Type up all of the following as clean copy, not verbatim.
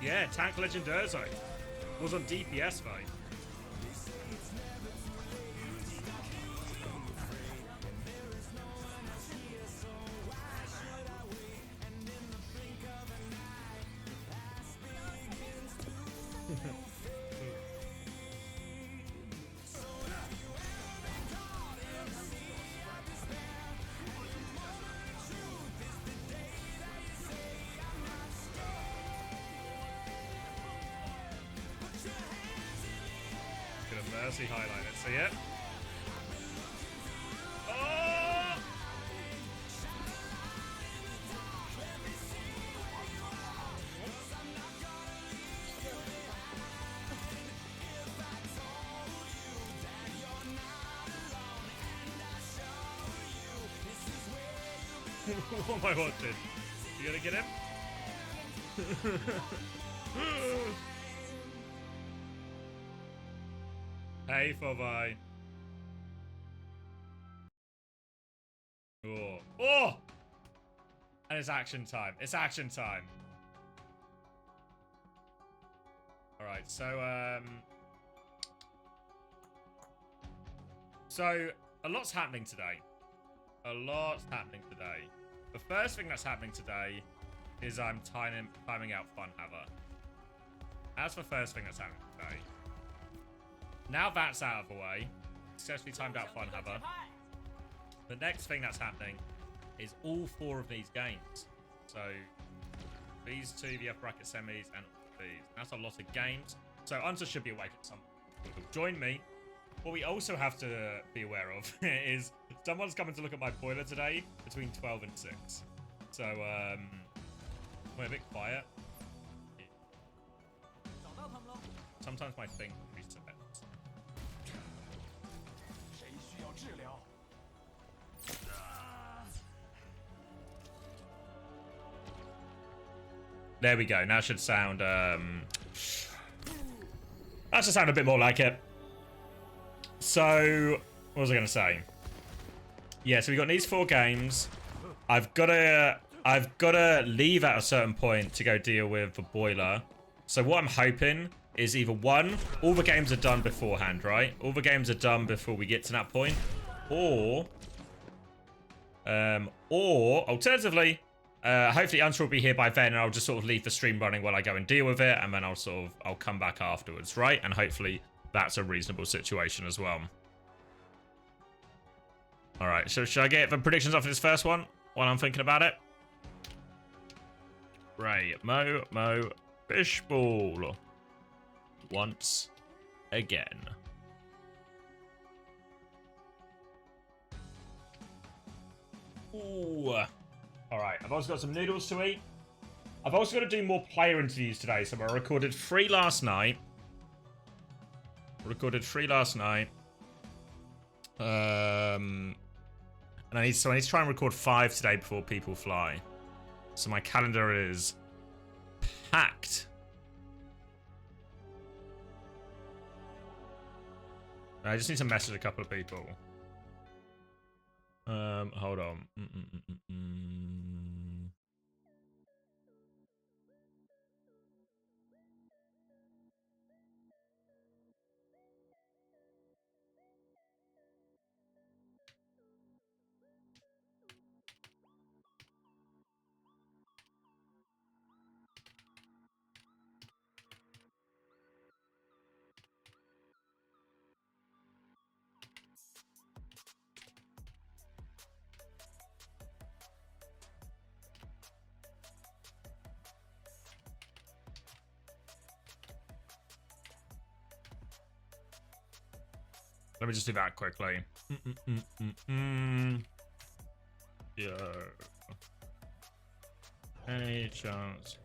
Yeah, Tank Legend Urzo was on DPS fight. Mercy highlight, let's see it. Oh! What am I watching? You gonna get him? Hey, Fovi. Oh. Oh! And it's action time. It's action time. Alright, so, So, a lot's happening today. A lot's happening today. The first thing that's happening today is I'm timing out Funhaver. That's the first thing that's happening today. Now that's out of the way, successfully timed out Funhaver. The next thing that's happening is all 4 of these games. So these 2, the upper bracket semis, and these. That's a lot of games. So Unser should be awake at some point. Join me. What we also have to be aware of is someone's coming to look at my boiler today between 12 and 6. So we're a bit quiet. Sometimes my thing resets. There we go. Now should sound that should sound a bit more like it. So what was I gonna say? Yeah, so we got these 4 games. I've gotta leave at a certain point to go deal with the boiler. So what I'm hoping is either 1, all the games are done beforehand, right? All the games are done before we get to that point. Or alternatively, hopefully Unser will be here by then and I'll just sort of leave the stream running while I go and deal with it, and then I'll come back afterwards, right? And hopefully that's a reasonable situation as well. Alright, so should I get the predictions off this first one while I'm thinking about it? Right, Mo, Fishball. Once again. Ooh. Alright, I've also got some noodles to eat. I've also got to do more player interviews today, so I recorded 3 last night. And I need to try and record 5 today before people fly. So my calendar is packed. I just need to message a couple of people. Hold on. Let me just do that quickly. Yo. Any chance?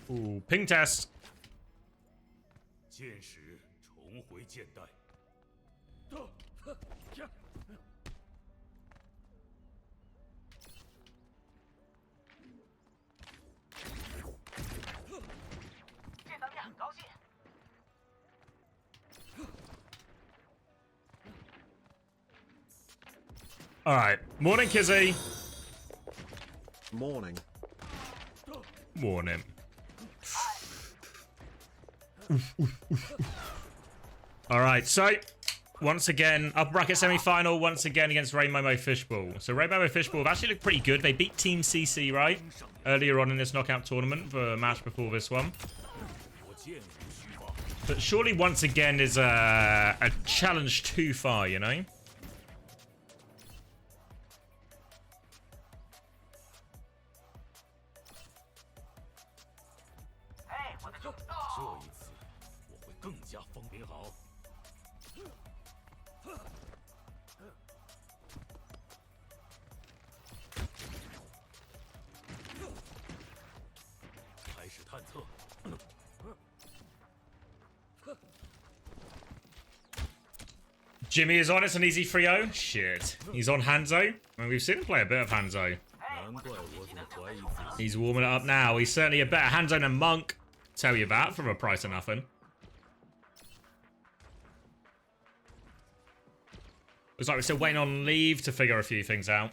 Ooh, ping test. 剑使重回剑带。这方面很高兴。All right. Morning, Kizzy. Morning. Morning. All right. So, once again, upper bracket semi-final. Once again against Rainbow Fishbowl. So Rainbow Fishbowl have actually looked pretty good. They beat Team CC, right? Earlier on in this knockout tournament for a match before this one. But surely once again is a challenge too far, you know? Jimmy is on. It's an easy 3-0. Shit. He's on Hanzo. I mean, we've seen him play a bit of Hanzo. He's warming it up now. He's certainly a better Hanzo than Monk. Tell you that from a price of nothing. Looks like we're still waiting on leave to figure a few things out.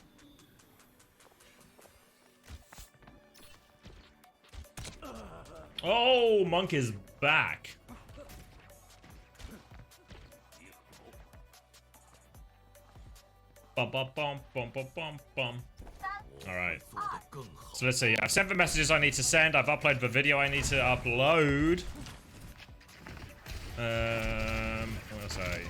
Oh, Monk is back. Bum, bum, bum, bum, bum, bum, bum. Alright. So let's see. I've sent the messages I need to send. I've uploaded the video I need to upload. What was I?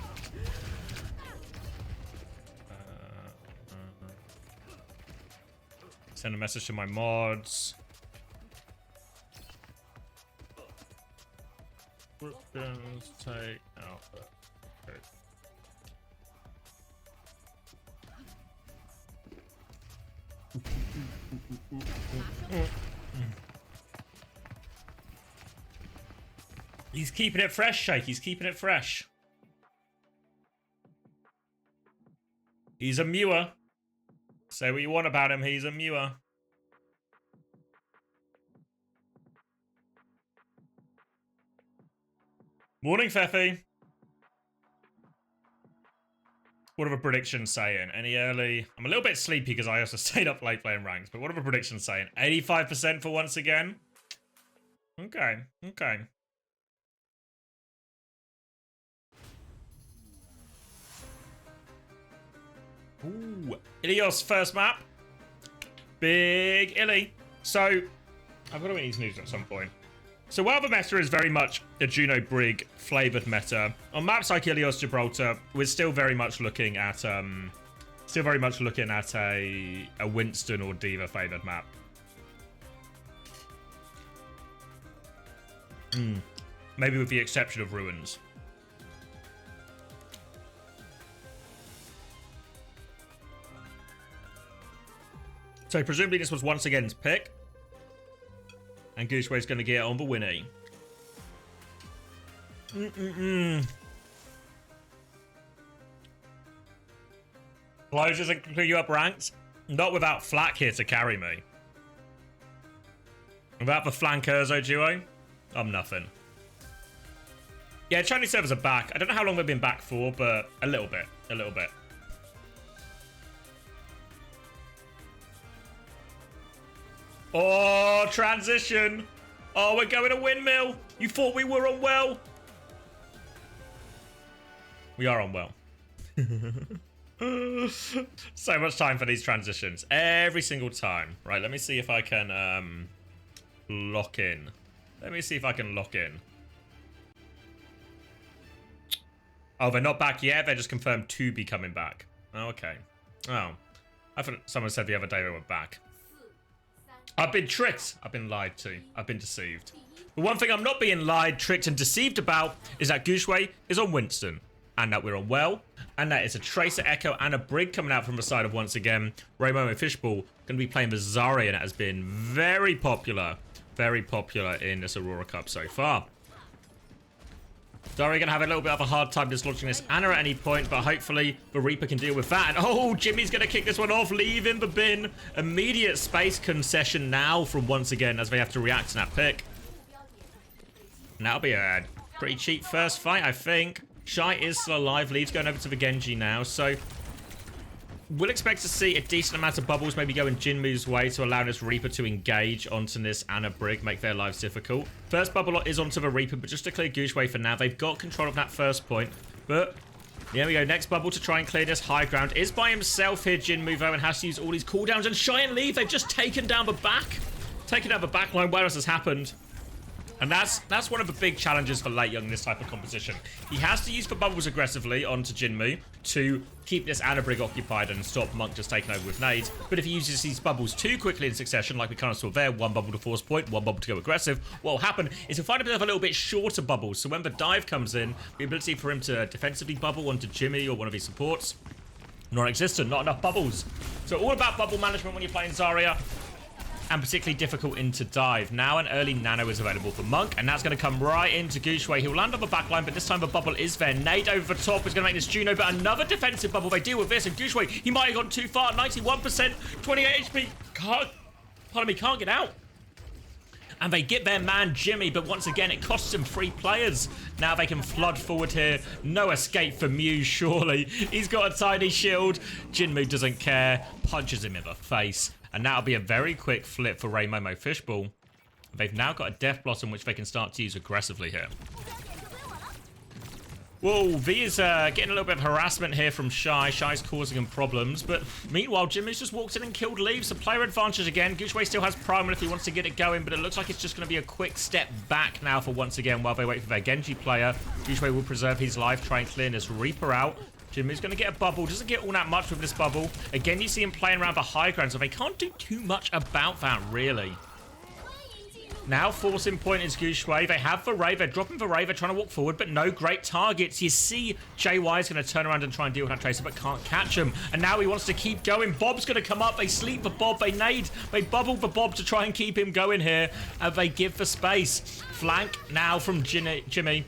Send a message to my mods. Weapons, take alpha. Okay. He's keeping it fresh, Shake. He's keeping it fresh. He's a Mewer. Say what you want about him. He's a Mewer. Morning, Fefe. What are the predictions saying? Any early? I'm a little bit sleepy because I also stayed up late playing ranks, but what are the predictions saying? 85% for once again? Okay, okay. Ooh, Ilios first map. Big Illy. So, I've got to win these news at some point. So while the meta is very much a Juno Brig flavoured meta, on maps like Ilios Gibraltar, we're still very much looking at a Winston or Diva favoured map. Maybe with the exception of Ruins. So presumably this was once again his pick. And Gooseway's going to get on the Winnie. Close isn't clear you up ranked. Not without Flack here to carry me. Without the Flankerzo duo, I'm nothing. Yeah, Chinese servers are back. I don't know how long they've been back for, but a little bit. A little bit. Oh, transition. Oh, we're going to windmill. You thought we were on well. We are on well. So much time for these transitions. Every single time. Right, let me see if I can lock in. Let me see if I can lock in. Oh, they're not back yet. They're just confirmed to be coming back. Oh, okay. Oh. I thought someone said the other day they were back. I've been tricked. I've been lied to. I've been deceived. The one thing I'm not being lied, tricked, and deceived about is that Gooseway is on Winston. And that we're on Well. And that it's a Tracer, Echo, and a Brig coming out from the side of, once again, Rainbow and Fishbowl. Going to be playing the Zarya, and it has been very popular. Very popular in this Aurora Cup so far. Zarya going to have a little bit of a hard time dislodging this Anna at any point, but hopefully the Reaper can deal with that. And oh, Jimmy's going to kick this one off, leave in the bin. Immediate space concession now from, once again, as they have to react to that pick. And that'll be a pretty cheap first fight, I think. Shy is still alive. Lee's going over to the Genji now, so we'll expect to see a decent amount of bubbles maybe go in Jinmu's way to allow this Reaper to engage onto this and a Brig, make their lives difficult. First bubble is onto the Reaper, but just to clear Gooshway for now. They've got control of that first point, but there we go. Next bubble to try and clear this high ground is by himself here, Jinmu, though, and has to use all these cooldowns. And Shy and Leave, they've just taken down the back. Taken down the back line. Where else has happened? And that's one of the big challenges for Late Young in this type of composition. He has to use the bubbles aggressively onto Jinmu to keep this Ana Brig occupied and stop Monk just taking over with nades. But if he uses these bubbles too quickly in succession, like we kind of saw there, one bubble to force point, one bubble to go aggressive, what will happen is he'll find himself a little bit shorter bubbles. So when the dive comes in, the ability for him to defensively bubble onto Jimmy or one of his supports, non-existent, not enough bubbles. So all about bubble management when you're playing Zarya. And particularly difficult into dive. Now an early nano is available for Monk, and that's going to come right into Gooshway. He'll land on the backline, but this time the bubble is there. Nade over the top is going to make this Juno, but another defensive bubble. They deal with this, and Gooshway, he might have gone too far. 91%, 28 HP. Can't get out. And they get their man Jimmy, but once again, it costs them 3 players. Now they can flood forward here. No escape for Mew, surely. He's got a tiny shield. Jinmu doesn't care. Punches him in the face. And that'll be a very quick flip for Momo Fishball. They've now got a Death Blossom, which they can start to use aggressively here. Whoa, V is getting a little bit of harassment here from Shy. Shy's causing him problems. But meanwhile, Jimmy's just walked in and killed Leave. So player advantage again. Gooshway still has Primal if he wants to get it going. But it looks like it's just going to be a quick step back now for once again while they wait for their Genji player. Gooshway will preserve his life, try and clear this Reaper out. Jimmy's going to get a bubble. Doesn't get all that much with this bubble. Again, you see him playing around the high ground, so they can't do too much about that, really. Now forcing point is Gooshway. They have the Ray. They're dropping the Ray. They're trying to walk forward, but no great targets. You see JY is going to turn around and try and deal with that Tracer, but can't catch him. And now he wants to keep going. Bob's going to come up. They sleep the Bob. They nade. They bubble the Bob to try and keep him going here. And they give the space. Flank now from Jimmy.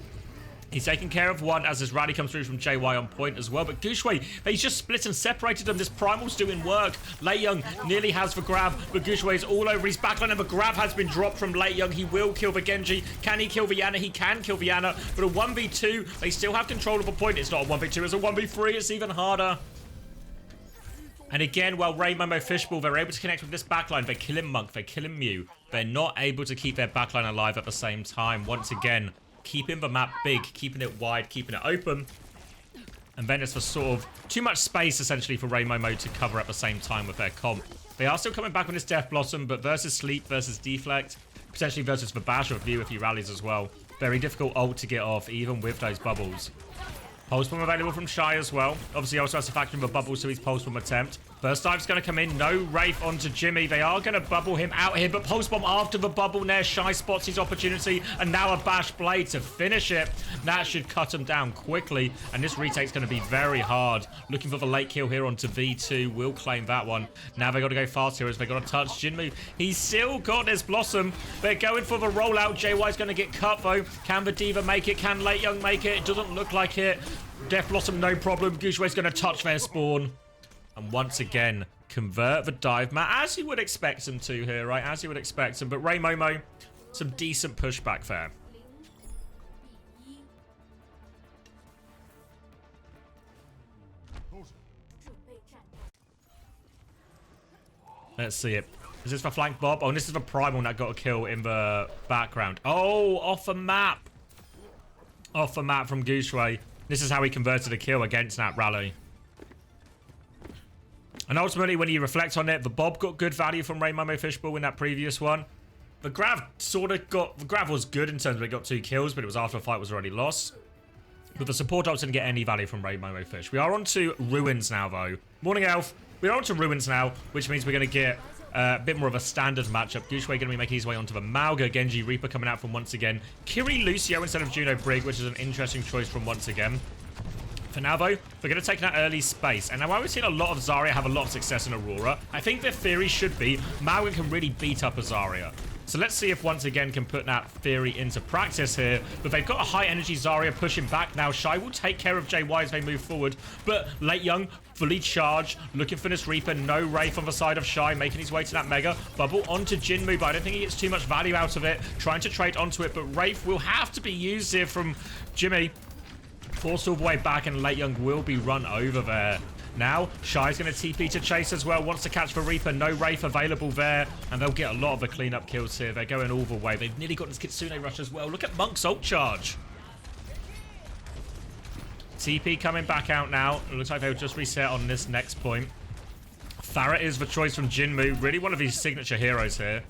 He's taking care of one as this rally comes through from JY on point as well. But Gooshway, he's just split and separated them. This Primal's doing work. Late Young nearly has the grab, but Gooshway is all over his backline, and the grab has been dropped from Late Young. He will kill the Genji. Can he kill the Ana? He can kill the Ana, but a 1v2, they still have control of a point. It's not a 1v2, it's a 1v3. It's even harder. And again, while Momo Fishball, they're able to connect with this backline. They're killing Monk, they're killing Mew. They're not able to keep their backline alive at the same time. Once again, keeping the map big, keeping it wide, keeping it open. And then it's for sort of too much space, essentially, for Momo to cover at the same time with their comp. They are still coming back with this Death Blossom, but versus Sleep, versus Deflect, potentially versus the Bash or View if he rallies as well. Very difficult ult to get off, even with those bubbles. Pulse Bomb available from Shy as well. Obviously, also has to factor in the bubble, so he's Pulse Bomb attempt. First dive's going to come in. No Wraith onto Jimmy. They are going to bubble him out here, but Pulse Bomb after the bubble there. Shy spots his opportunity, and now a Bash Blade to finish it. That should cut him down quickly, and this retake's going to be very hard. Looking for the late kill here onto V2. Will claim that one. Now they got to go fast here as they got to touch Jinmu. He's still got this Blossom. They're going for the rollout. JY's going to get cut, though. Can the Diva make it? Can Late Young make it? It doesn't look like it. Death Blossom, no problem. Gooshway's going to touch their spawn. And once again, convert the dive mat, as you would expect him to here, right? As you would expect him. But Momo, some decent pushback there. Let's see it. Is this for flank Bob? Oh, and this is the Primal that got a kill in the background. Oh, off the map. Off the map from Gooshway. This is how he converted a kill against that rally. And ultimately, when you reflect on it, the Bob got good value from Momo Fishball in that previous one. The Grav the Grav was good in terms of it got 2 kills, but it was after a fight was already lost. But the support ult didn't get any value from Momo Fish. We are on to Ruins now, though. Morning, Elf. We're on to Ruins now, which means we're going to get a bit more of a standard matchup. Gooshway going to be making his way onto the Mauga. Genji Reaper coming out from once again. Kiri Lucio instead of Juno Brig, which is an interesting choice from once again. For now, though, we're going to take that early space. And now while we've seen a lot of Zarya have a lot of success in Aurora, I think their theory should be Mauga can really beat up a Zarya. So let's see if once again can put that theory into practice here. But they've got a high energy Zarya pushing back now. Shy will take care of JY as they move forward. But Late Young fully charged, looking for this Reaper. No Wraith on the side of Shy, making his way to that Mega. Bubble onto Jinmu, but I don't think he gets too much value out of it. Trying to trade onto it, but Wraith will have to be used here from Jimmy. Forced all the way back, and Late Young will be run over there. Now, Shy's going to TP to chase as well. Wants to catch the Reaper. No Wraith available there. And they'll get a lot of the cleanup kills here. They're going all the way. They've nearly got this Kitsune rush as well. Look at Monk's ult charge. TP coming back out now. It looks like they'll just reset on this next point. Pharah is the choice from Jinmu. Really one of his signature heroes here.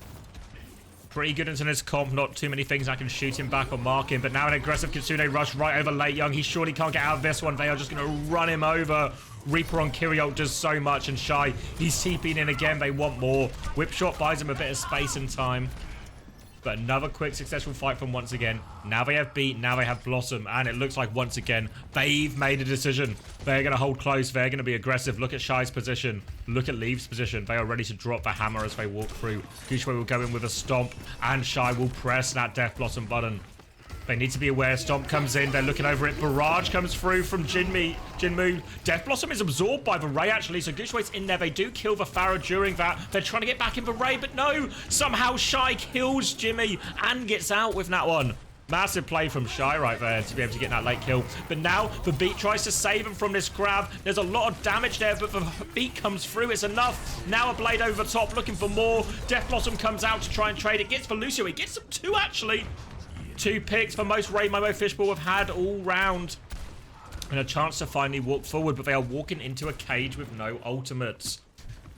Pretty good into this comp. Not too many things I can shoot him back or mark him. But now an aggressive Kitsune rush right over Late Young. He surely can't get out of this one. They are just going to run him over. Reaper on Kyriot does so much. And Shy, he's TPing in again. They want more. Whip shot buys him a bit of space and time. But another quick successful fight from once again. Now they have Beat, now they have Blossom. And it looks like once again, they've made a decision. They're going to hold close. They're going to be aggressive. Look at Shy's position. Look at Leave's position. They are ready to drop the hammer as they walk through. Gushue will go in with a stomp. And Shy will press that Death Blossom button. They need to be aware. Stomp comes in. They're looking over it. Barrage comes through from Jinmu. Death Blossom is absorbed by the Ray, actually. So Gushue's in there. They do kill the Pharah during that. They're trying to get back in the Ray, but no. Somehow Shy kills Jimmy and gets out with that one. Massive play from Shy right there to be able to get that late kill. But now the Beat tries to save him from this grab. There's a lot of damage there, but the Beat comes through. It's enough. Now a blade over the top, looking for more. Death Blossom comes out to try and trade. It gets for Lucio. He gets them two, actually. 2 picks for most Ray Momo Fishbowl have had all round. And a chance to finally walk forward, but they are walking into a cage with no ultimates.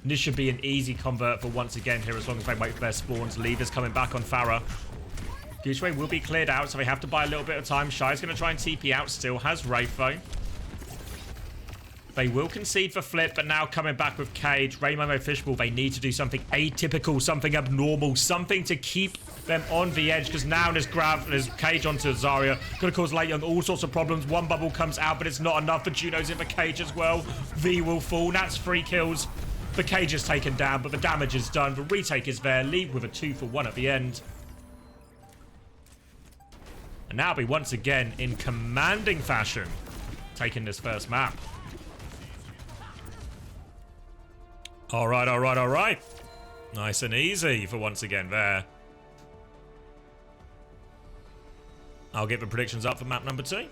This should be an easy convert for once again here as long as they wait for their spawns. Leave is coming back on Pharah. Gushue will be cleared out, so they have to buy a little bit of time. Shy's going to try and TP out. Still has Wraith, though. They will concede for flip, but now coming back with Cage. Ray Momo Fishbowl, they need to do something atypical, something abnormal, something to keep them on the edge, because now there's Cage onto Zarya. Gonna cause Late Young all sorts of problems. One bubble comes out, but it's not enough. But Juno's in the Cage as well. V will fall. That's 3 kills. The Cage is taken down, but the damage is done. The retake is there. Leave with a 2-for-1 at the end. And now be once again in commanding fashion taking this first map. All right, all right, all right. Nice and easy for once again there. I'll get the predictions up for map number 2.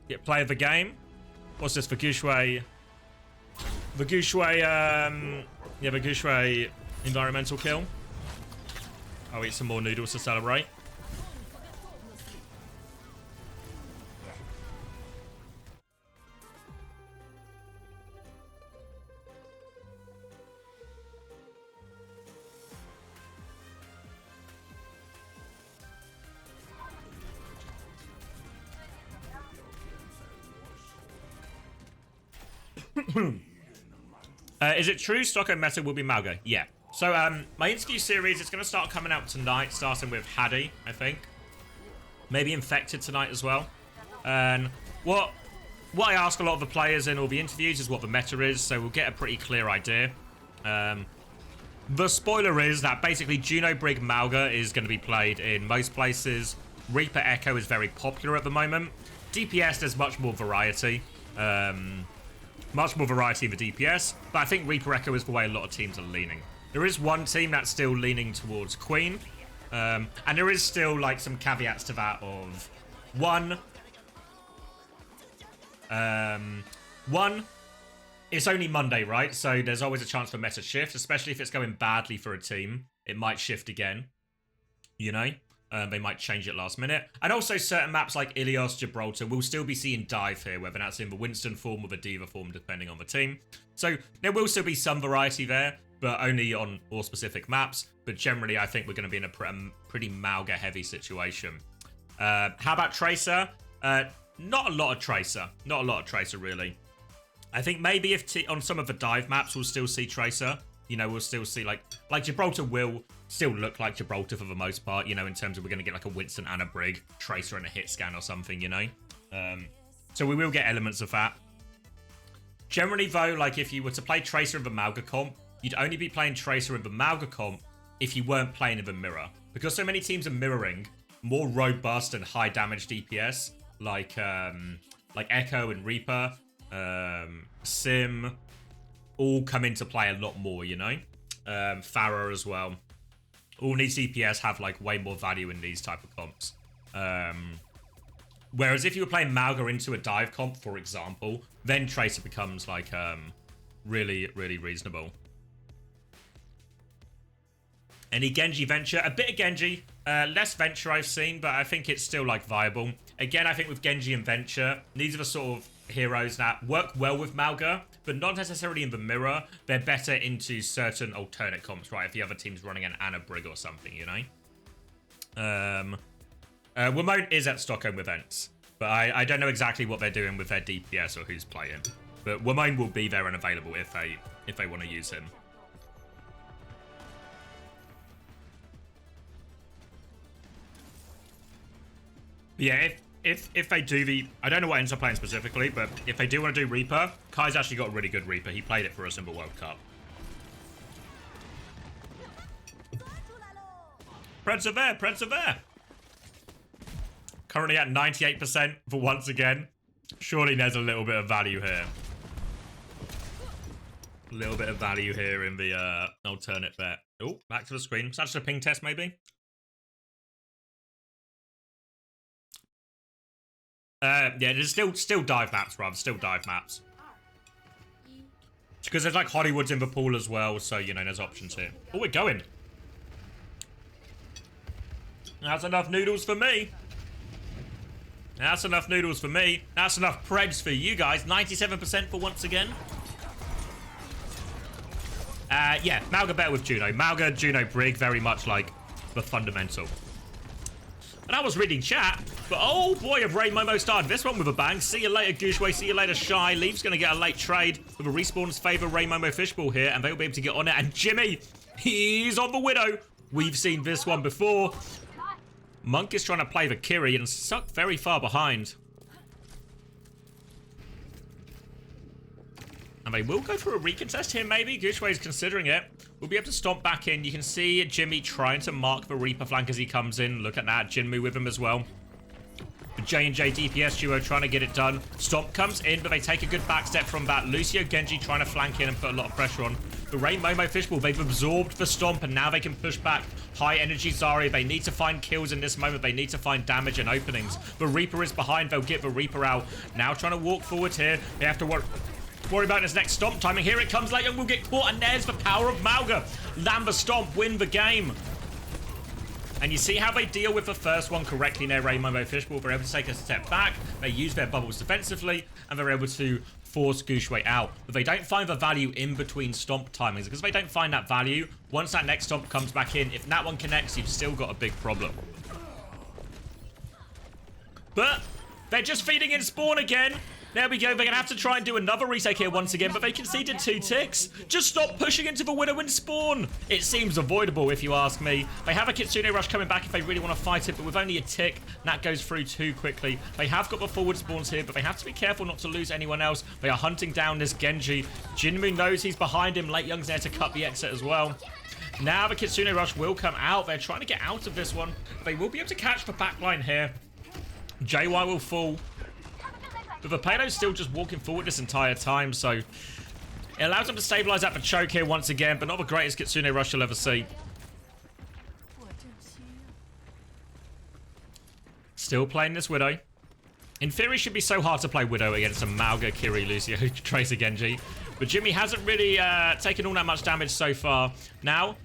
Get play of the game. What's this for Gushue? The Gushue, yeah, the Gushue environmental kill. I'll eat some more noodles to celebrate. Is it true Stockholm meta will be Malga? Yeah. So, my interview series is going to start coming out tonight, starting with Haddy, I think. Maybe Infected tonight as well. And what I ask a lot of the players in all the interviews is what the meta is, so we'll get a pretty clear idea. The spoiler is that basically Juno Brig Malga is going to be played in most places. Reaper Echo is very popular at the moment. DPS, there's much more variety. Much more variety in the DPS, but I think Reaper Echo is the way a lot of teams are leaning. There is one team that's still leaning towards Queen, and there is still like some caveats to that of one, it's only Monday, right? So there's always a chance for meta shift, especially if it's going badly for a team. It might shift again, you know? They might change it last minute. And also certain maps like Ilios, Gibraltar will still be seeing dive here, whether that's in the Winston form or the Diva form, depending on the team. So there will still be some variety there, but only on all specific maps. But generally, I think we're going to be in a pretty Malga-heavy situation. How about Tracer? Not a lot of Tracer. Not a lot of Tracer, really. I think maybe if on some of the dive maps, we'll still see Tracer. You know, we'll still see, like Gibraltar will still look like Gibraltar for the most part, you know, in terms of we're going to get like a Winston and a Brig, Tracer and a hit scan or something, you know. So we will get elements of that. Generally, though, like if you were to play Tracer in the Malga comp, you'd only be playing Tracer in the Malga comp if you weren't playing in the mirror. Because so many teams are mirroring more robust and high damage DPS, like Echo and Reaper, Sim, all come into play a lot more, you know? Pharah as well. All these DPS have like way more value in these type of comps. Whereas if you were playing Mauga into a dive comp, for example, then Tracer becomes like really, really reasonable. Any Genji Venture? A bit of Genji. Less Venture I've seen, but I think it's still like viable. Again, I think with Genji and Venture, these are the sort of heroes that work well with Mauga, but not necessarily in the mirror. They're better into certain alternate comps, right? If the other team's running an Anna Brig or something, you know? Wimone is at Stockholm events, but I don't know exactly what they're doing with their DPS or who's playing. But Wimone will be there and available if they want to use him. Yeah, if they do the... I don't know what ends up playing specifically, but if they do want to do Reaper, Kai's actually got a really good Reaper. He played it for us in the World Cup. Persevere, persevere! Currently at 98% for once again. Surely there's a little bit of value here. A little bit of value here in the alternate bet. Oh, back to the screen. Is that just a ping test, maybe? Yeah, there's still dive maps, rather. Still dive maps. Because there's like Hollywoods in the pool as well, so, you know, there's options here. Oh, we're going. That's enough noodles for me. That's enough noodles for me. That's enough preds for you guys. 97% for once again. Yeah, Mauga better with Juno. Mauga, Juno, Brig, very much like the fundamental. And I was reading chat, but oh boy, have Ray Momo started this one with a bang. See you later, Gooshway. See you later, Shy. Leaf's going to get a late trade with a respawn's favour Ray Momo Fishball here, and they'll be able to get on it. And Jimmy, he's on the Widow. We've seen this one before. Monk is trying to play the Kiri and stuck very far behind. And they will go for a recontest here, maybe. Gooshway's considering it. We'll be able to stomp back in. You can see Jimmy trying to mark the Reaper flank as he comes in. Look at that. Jinmu with him as well. The J&J DPS duo trying to get it done. Stomp comes in, but they take a good back step from that. Lucio Genji trying to flank in and put a lot of pressure on. The Ray Momo Fishball, they've absorbed the Stomp, and now they can push back. High energy Zarya. They need to find kills in this moment. They need to find damage and openings. The Reaper is behind. They'll get the Reaper out. Now trying to walk forward here. They have to worry about his next Stomp timing. Here it comes. Light will get caught, and there's the power of Mauga. Land the Stomp, win the game. And you see how they deal with the first one correctly near Ray Momo Fishball. They're able to take a step back. They use their bubbles defensively, and they're able to force Gooshway out. But they don't find the value in between Stomp timings. Because they don't find that value, once that next Stomp comes back in, if that one connects, you've still got a big problem. But they're just feeding in spawn again. There we go. They're going to have to try and do another retake here once again, but they conceded 2 ticks. Just stop pushing into the Widow and spawn. It seems avoidable, if you ask me. They have a Kitsune Rush coming back if they really want to fight it, but with only a tick, that goes through too quickly. They have got the forward spawns here, but they have to be careful not to lose anyone else. They are hunting down this Genji. Jinmu knows he's behind him. Late Young's there to cut the exit as well. Now the Kitsune Rush will come out. They're trying to get out of this one. They will be able to catch the backline here. JY will fall. But the payload's still just walking forward this entire time, so it allows them to stabilize at the choke here once again, but not the greatest Kitsune Rush you'll ever see. Still playing this Widow. In theory, it should be so hard to play Widow against a Mauga, Kiri, Lucio, Tracer, Genji. But Jimmy hasn't really taken all that much damage so far. Now,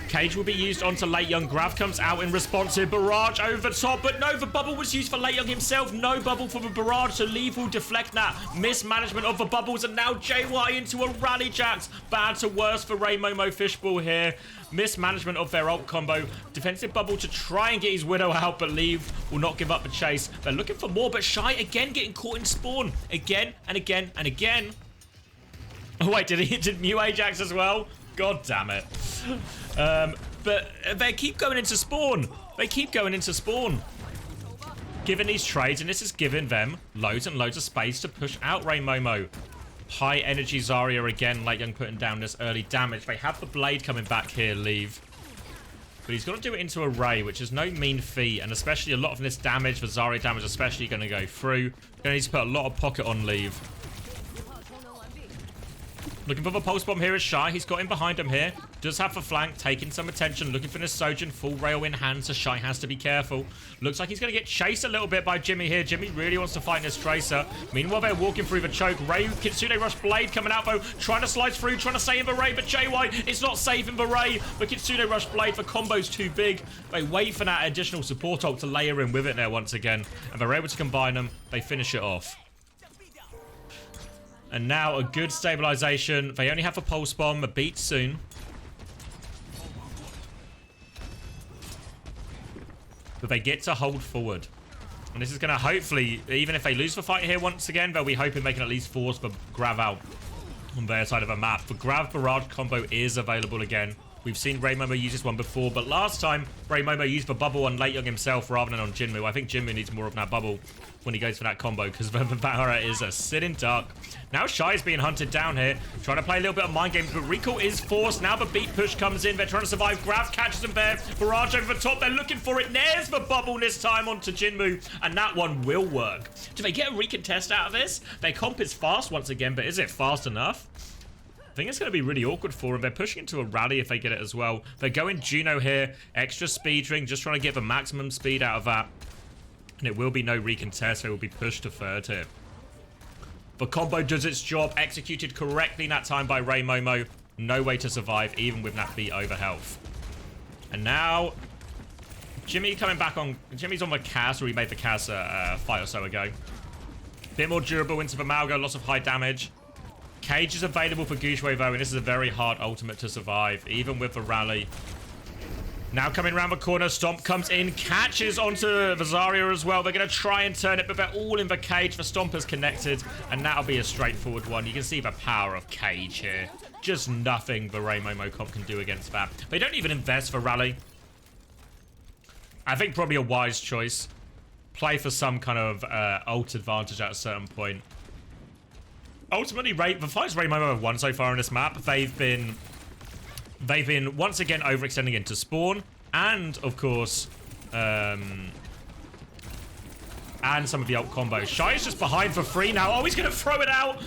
Cage will be used onto Late Young. Grav comes out in response here. Barrage over the top, but no, the bubble was used for Late Young himself. No bubble for the barrage, so Leave will deflect that. Mismanagement of the bubbles, and now JY into a rally jacks. Bad to worse for Ray Momo Fishball here. Mismanagement of their ult combo. Defensive bubble to try and get his Widow out, but Leave will not give up the chase. They're looking for more, but Shy again getting caught in spawn. Again and again and again. Oh wait, did he hit New Ajax as well? God damn it. But they keep going into spawn. They keep going into spawn. Given these trades, and this is giving them loads and loads of space to push out Ray Momo. High energy Zarya again, Late Young putting down this early damage. They have the blade coming back here, Leave. But he's got to do it into a Ray, which is no mean feat. And especially a lot of this damage, the Zarya damage especially, going to go through. Going to need to put a lot of pocket on Leave. Looking for the pulse bomb here is Shy. He's got him behind him here. Does have the flank, taking some attention. Looking for the Sojin. Full rail in hand, so Shy has to be careful. Looks like he's going to get chased a little bit by Jimmy here. Jimmy really wants to fight this Tracer. Meanwhile, they're walking through the choke. Ray, Kitsune Rush Blade coming out, though. Trying to slice through, trying to save the Ray, but JY, it's not saving the Ray. But Kitsune Rush Blade, the combo's too big. They wait for that additional support ult to layer in with it there once again. And they're able to combine them. They finish it off. And now a good stabilization. They only have a pulse bomb. A beat soon. But they get to hold forward. And this is going to hopefully, even if they lose the fight here once again, they'll be hoping they can at least force the Grav out on their side of the map. The Grav Barrage combo is available again. We've seen Ray Momo use this one before, but last time Ray Momo used the bubble on Late Young himself rather than on Jinmu. I think Jinmu needs more of that bubble when he goes for that combo because the Barra is a sitting duck. Now Shy is being hunted down here, trying to play a little bit of mind games, but recall is forced. Now the beat push comes in. They're trying to survive. Grav catches him there. Barrage over the top. They're looking for it. There's the bubble this time onto Jinmu, and that one will work. Do they get a recontest out of this? Their comp is fast once again, but is it fast enough? I think it's going to be really awkward for them. They're pushing into a rally if they get it as well. They're going Juno here. Extra speed ring, just trying to get the maximum speed out of that. And it will be no recontest. They will be pushed to third here. The combo does its job. Executed correctly that time by Ray Momo. No way to survive, even with that beat over health. And now, Jimmy coming back on... Jimmy's on the Cass, or he made the Cass a fight or so ago. Bit more durable into the Malga. Lots of high damage. Cage is available for Gushue though, and this is a very hard ultimate to survive, even with the rally. Now coming around the corner, Stomp comes in, catches onto Vazaria as well. They're going to try and turn it, but they're all in the Cage. The Stompers connected, and that'll be a straightforward one. You can see the power of Cage here. Just nothing the Ray Momo comp can do against that. They don't even invest for rally. I think probably a wise choice. Play for some kind of ult advantage at a certain point. Ultimately, the fights Ray Momo have won so far on this map, they've been once again overextending into spawn, and of course, and some of the ult combos. Shy is just behind for free now. Oh, he's going to throw it out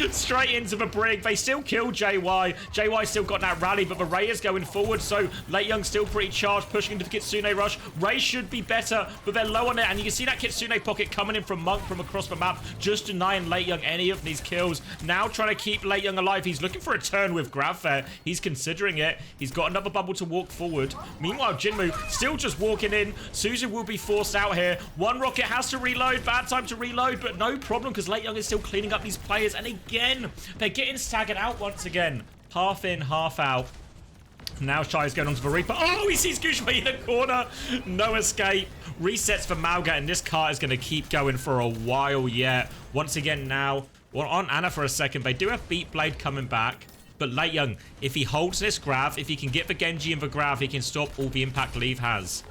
straight into the brig. They still kill JY. JY still got that rally, but the Ray is going forward, so Late Young still pretty charged, pushing into the Kitsune Rush. Ray should be better, but they're low on it, and you can see that Kitsune pocket coming in from Monk from across the map, just denying Late Young any of these kills. Now trying to keep Late Young alive. He's looking for a turn with Grav there. He's considering it. He's got another bubble to walk forward. Meanwhile, Jinmu still just walking in. Suzu will be forced out here. One rocket has to reload. Bad time to reload, but no problem because Late Young is still cleaning up these players. And again, they're getting staggered out once again. Half in, half out. Now Shy is going on to the Reaper. Oh, he sees Gushue in the corner. No escape. Resets for Malga, and this cart is going to keep going for a while yet. Once again now, we're on Ana for a second. They do have Beat Blade coming back. But Late Young, if he holds this Grav, if he can get the Genji and the Grav, he can stop all the impact Leave has.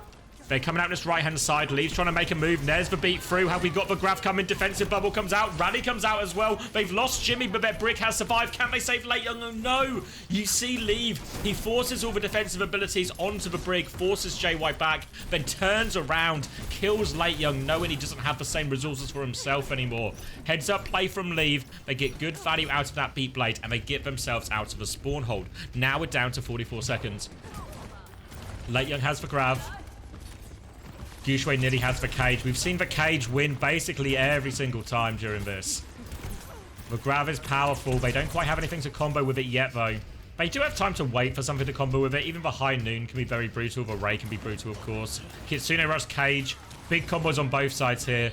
They're coming out this right-hand side. Leave's trying to make a move. There's the beat through. Have we got the Grav coming? Defensive bubble comes out. Rally comes out as well. They've lost Jimmy, but their brick has survived. Can they save Late Young? Oh, no. You see Leave. He forces all the defensive abilities onto the brig, forces JY back, then turns around, kills Late Young, knowing he doesn't have the same resources for himself anymore. Heads up play from Leave. They get good value out of that Beat Blade, and they get themselves out of the spawn hold. Now we're down to 44 seconds. Late Young has the Grav. Gushue nearly has the Cage. We've seen the Cage win basically every single time during this. The Grav is powerful. They don't quite have anything to combo with it yet, though. They do have time to wait for something to combo with it. Even the High Noon can be very brutal. The Ray can be brutal, of course. Kitsune Rush Cage. Big combos on both sides here.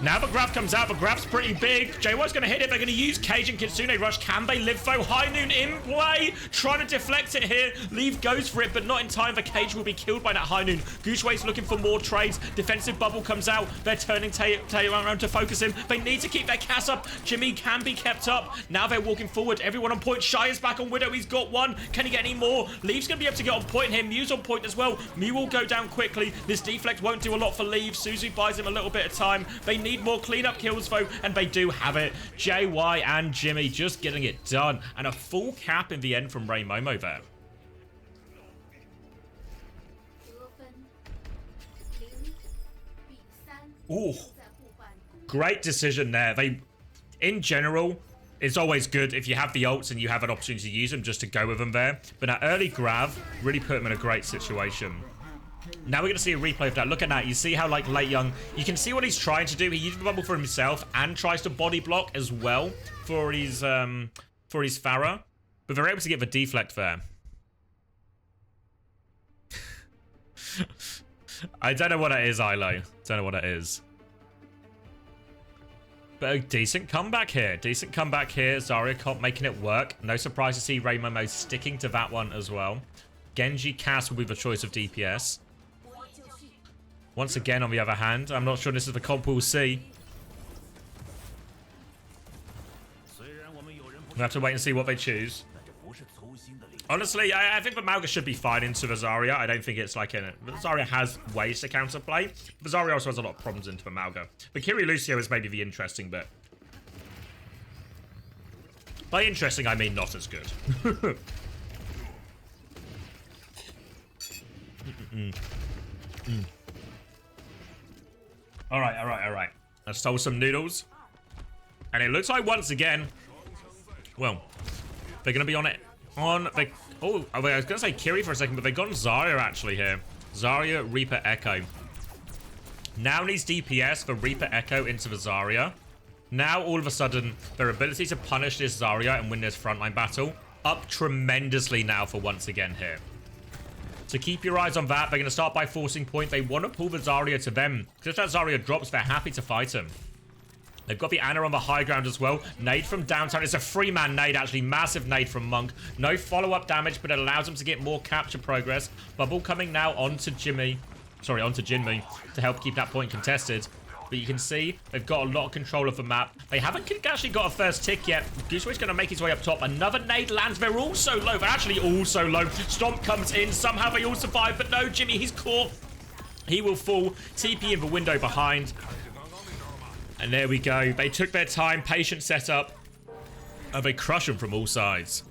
Now the Grav comes out. The Grav's pretty big. JY's going to hit it. They're going to use Cage and Kitsune Rush. Can they live though? High Noon in play. Trying to deflect it here. Leave goes for it, but not in time. The Cage will be killed by that High Noon. Gushue's looking for more trades. Defensive bubble comes out. They're turning tail around to focus him. They need to keep their Cass up. Jimmy can be kept up. Now they're walking forward. Everyone on point. Shy is back on Widow. He's got one. Can he get any more? Leave's going to be able to get on point here. Mew's on point as well. Mew will go down quickly. This deflect won't do a lot for Leave. Suzu buys him a little bit of time. They need more cleanup kills though, and they do have it. JY and Jimmy just getting it done, and a full cap in the end from Ray Momo there. Ooh, great decision there. In general, It's always good if you have the ults and you have an opportunity to use them just to go with them there. But that early grab really put him in a great situation. Now we're going to see a replay of that. Look at that. You see how, like, Late Young, you can see what he's trying to do. He uses the bubble for himself and tries to body block as well for his Pharah. But they're able to get the deflect there. I don't know what it is, Ilo. Don't know what it is. But a decent comeback here. Decent comeback here. Zarya Comp making it work. No surprise to see Ray Momo sticking to that one as well. Genji Cass will be the choice of DPS. Once again, on the other hand, I'm not sure this is the comp we'll see. We'll have to wait and see what they choose. Honestly, I think the Malga should be fine into the Zarya. I don't think it's like a... Zarya has ways to counterplay. The Zarya also has a lot of problems into the Malga. But Kiri Lucio is maybe the interesting bit. By interesting, I mean not as good. Alright. I stole some noodles. And it looks like once again... Well, they're going to be on it. I was going to say Kiri for a second, but they've gone Zarya actually here. Zarya, Reaper, Echo. Now needs DPS for Reaper, Echo into the Zarya. Now, all of a sudden, their ability to punish this Zarya and win this frontline battle up tremendously now for once again here. So keep your eyes on that. They're going to start by forcing point. They want to pull the Zarya to them. Because if that Zarya drops, they're happy to fight him. They've got the Ana on the high ground as well. Nade from downtown. It's a 3-man nade, actually. Massive nade from Monk. No follow-up damage, but it allows them to get more capture progress. Bubble coming now onto Jinmu to help keep that point contested. But you can see they've got a lot of control of the map. They haven't actually got a first tick yet. Gooseway's going to make his way up top. Another nade lands. They're also low. They're actually also low. Stomp comes in. Somehow they all survive. But no, Jimmy, he's caught. He will fall. TP in the window behind. And there we go. They took their time, patient setup, and they crush them from all sides.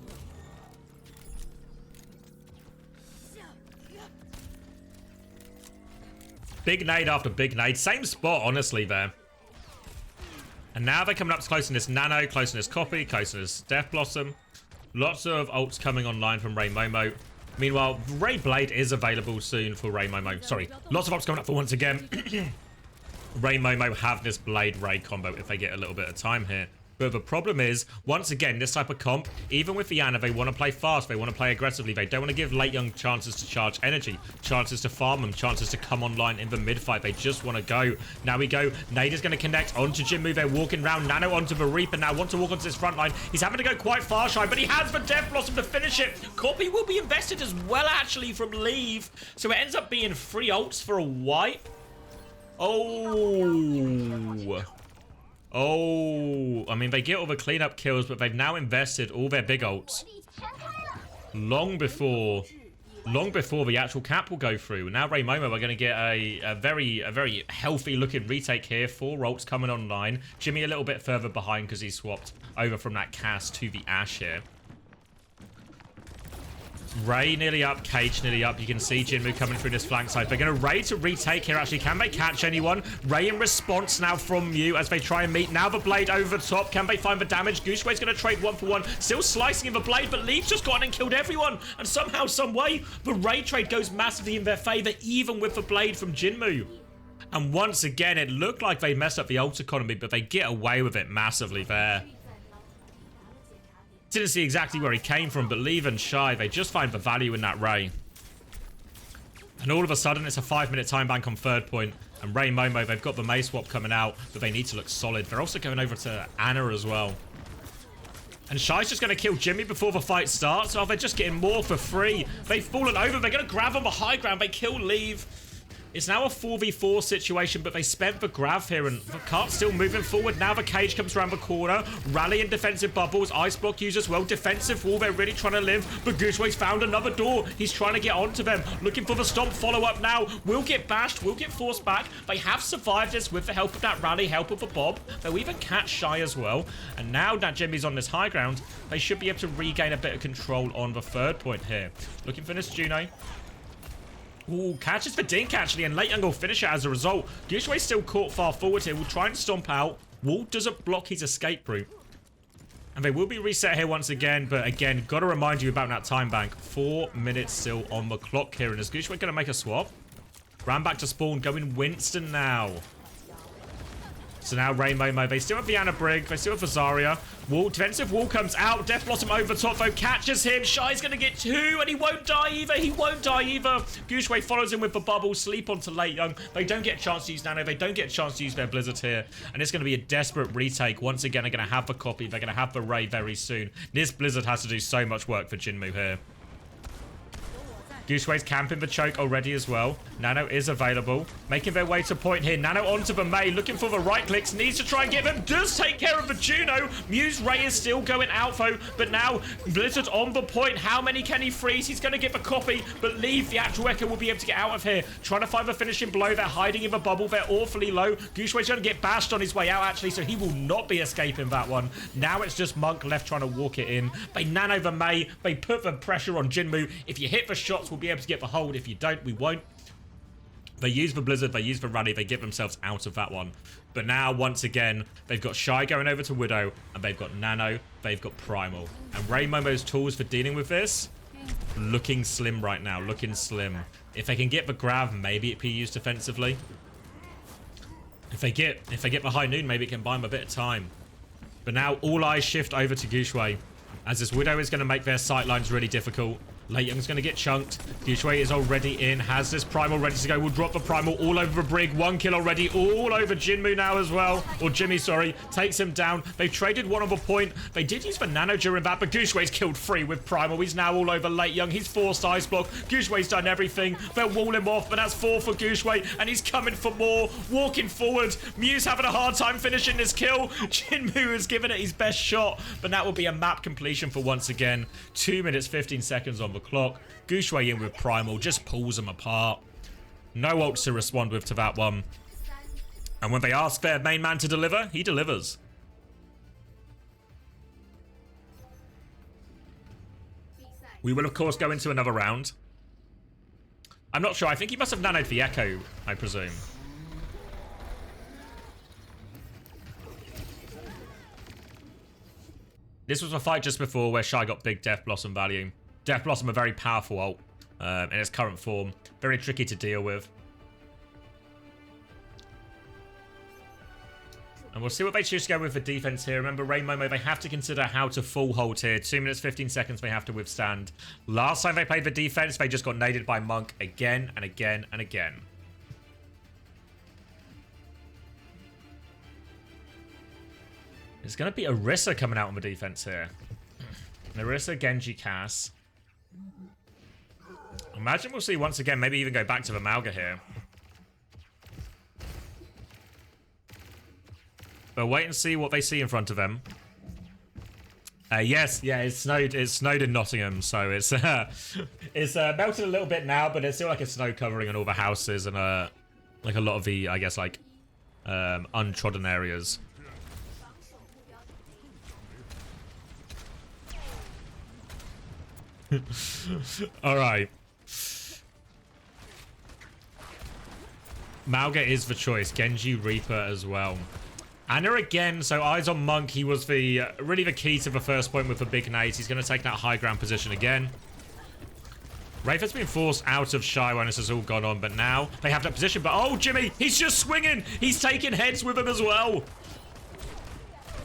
Big nade after big nade. Same spot, honestly, there. And now they're coming up close in this Nano, close in this Copy, close in this Death Blossom. Lots of ults coming online from Ray Momo. Meanwhile, Ray Blade is available soon for Ray Momo. Sorry, lots of ults coming up for once again. Ray Momo have this Blade Ray combo if they get a little bit of time here. But the problem is, once again, this type of comp, even with the Ana, they want to play fast, they want to play aggressively, they don't want to give Late Young chances to charge energy, chances to farm them, chances to come online in the mid-fight. They just want to go. Now we go. Nade is going to connect onto Jinmu. They're walking around. Nano onto the Reaper now, want to walk onto this front line. He's having to go quite far shy, but he has the Death Blossom to finish it. Copy will be invested as well, actually, from Leave. So it ends up being 3 ults for a wipe. Oh, I mean, they get all the cleanup kills, but they've now invested all their big ults long before the actual cap will go through. Now Ray Momo are going to get a very healthy looking retake here. 4 ults coming online. Jimmy a little bit further behind because he swapped over from that Cass to the Ashe here. Ray nearly up, Cage nearly up. You can see Jinmu coming through this flank side. They're going to Ray to retake here, actually. Can they catch anyone? Ray in response now from Mew as they try and meet. Now the Blade over the top. Can they find the damage? Gooseway's going to trade 1-for-1. Still slicing in the Blade, but Leaf's just gone and killed everyone. And somehow, some way, the Ray trade goes massively in their favor, even with the Blade from Jinmu. And once again, it looked like they messed up the ult economy, but they get away with it massively there. Didn't see exactly where he came from, but Leave and Shy, they just find the value in that Ray. And all of a sudden, it's a 5-minute time bank on 3rd point. And Ray Momo, they've got the May swap coming out, but they need to look solid. They're also going over to Ana as well. And Shy's just going to kill Jimmy before the fight starts. Oh, they're just getting more for free. They've fallen over. They're going to grab on the high ground. They kill Leave. It's now a 4v4 situation, but they spent the grab here, and the cart's still moving forward. Now the Cage comes around the corner. Rally and defensive bubbles. Ice block used as well. Defensive wall. They're really trying to live. But Gooseway's found another door. He's trying to get onto them. Looking for the stomp follow-up now. Will get bashed. Will get forced back. They have survived this with the help of that rally, help of the Bob. They'll even catch Shy as well. And now that Jimmy's on this high ground, they should be able to regain a bit of control on the 3rd point here. Looking for this Juno. Ooh, catches for Dink actually, and Late Young will finish it as a result. Gooseway's still caught far forward here. Will try and stomp out. Wall doesn't block his escape route. And they will be reset here once again. But again, got to remind you about that time bank. 4 minutes still on the clock here. And is Gushue going to make a swap? Ran back to spawn. Going Winston now. So now Rainbow, they still have Vienna Brig, they still have Zarya. Defensive wall comes out, Death Blossom over top though, catches him. Shy's gonna get 2, and he won't die either, Gushue follows him with the bubble, sleep onto Late Young. They don't get a chance to use Nano, they don't get a chance to use their Blizzard here. And it's gonna be a desperate retake. Once again, they're gonna have the copy, they're gonna have the Ray very soon. This Blizzard has to do so much work for Jinmu here. Gushue's camping the choke already as well. Nano is available. Making their way to point here. Nano onto the Mei. Looking for the right clicks. Needs to try and get them. Does take care of the Juno. Muse Ray is still going out though. But now Blizzard on the point. How many can he freeze? He's going to get the copy. But leave. The actual Echo will be able to get out of here. Trying to find the finishing blow. They're hiding in the bubble. They're awfully low. Gushue's going to get bashed on his way out actually. So he will not be escaping that one. Now it's just Monk left trying to walk it in. They nano the Mei. They put the pressure on Jinmu. If you hit the shots, we'll be able to get the hold. If you don't, we won't. They use the Blizzard, they use the Rally, they get themselves out of that one. But now, once again, they've got Shy going over to Widow, and they've got Nano, they've got Primal. And Ray Momo's tools for dealing with this, looking slim right now, looking slim. If they can get the grab, maybe it can be used defensively. If they get the High Noon, maybe it can buy them a bit of time. But now, all eyes shift over to Gushue, as this Widow is going to make their sightlines really difficult. Late Young's going to get chunked. Gushue is already in. Has this Primal ready to go. We'll drop the Primal all over the Brig. 1 kill already. All over Jinmu now as well. Or Jimmy, sorry. Takes him down. They've traded one on the point. They did use for Nano during that, but Gushue's killed 3 with Primal. He's now all over Late Young. He's forced Ice Block. Gushue's done everything. They'll wall him off, but that's 4 for Gushue. And he's coming for more. Walking forward. Muse having a hard time finishing this kill. Jinmu has given it his best shot, but that will be a map completion for once again. 2 minutes, 15 seconds on the clock. Gushue in with Primal, just pulls them apart. No ults to respond with to that one. And when they ask their main man to deliver, he delivers. We will, of course, go into another round. I'm not sure. I think he must have nanoed the Echo, I presume. This was a fight just before where Shy got big Death Blossom value. Death Blossom, a very powerful ult in its current form. Very tricky to deal with. And we'll see what they choose to go with for defense here. Remember, Rain Momo, they have to consider how to full hold here. 2 minutes, 15 seconds they have to withstand. Last time they played the defense, they just got naded by Monk again and again and again. It's going to be Orisa coming out on the defense here. Orisa, Genji, Cass. Imagine we'll see once again, maybe even go back to the Malga here. But wait and see what they see in front of them. Yes, yeah, it's snowed in Nottingham, so it's it's melted a little bit now, but it's still like a snow covering on all the houses and like a lot of the, I guess, like untrodden areas. All right. Malga is the choice. Genji, Reaper as well. Anna again, so eyes on Monk. He was the really the key to the first point with the big nades. He's going to take that high ground position again. Wraith has been forced out of Shy when this has all gone on, but now they have that position. But oh, Jimmy, he's just swinging. He's taking heads with him as well.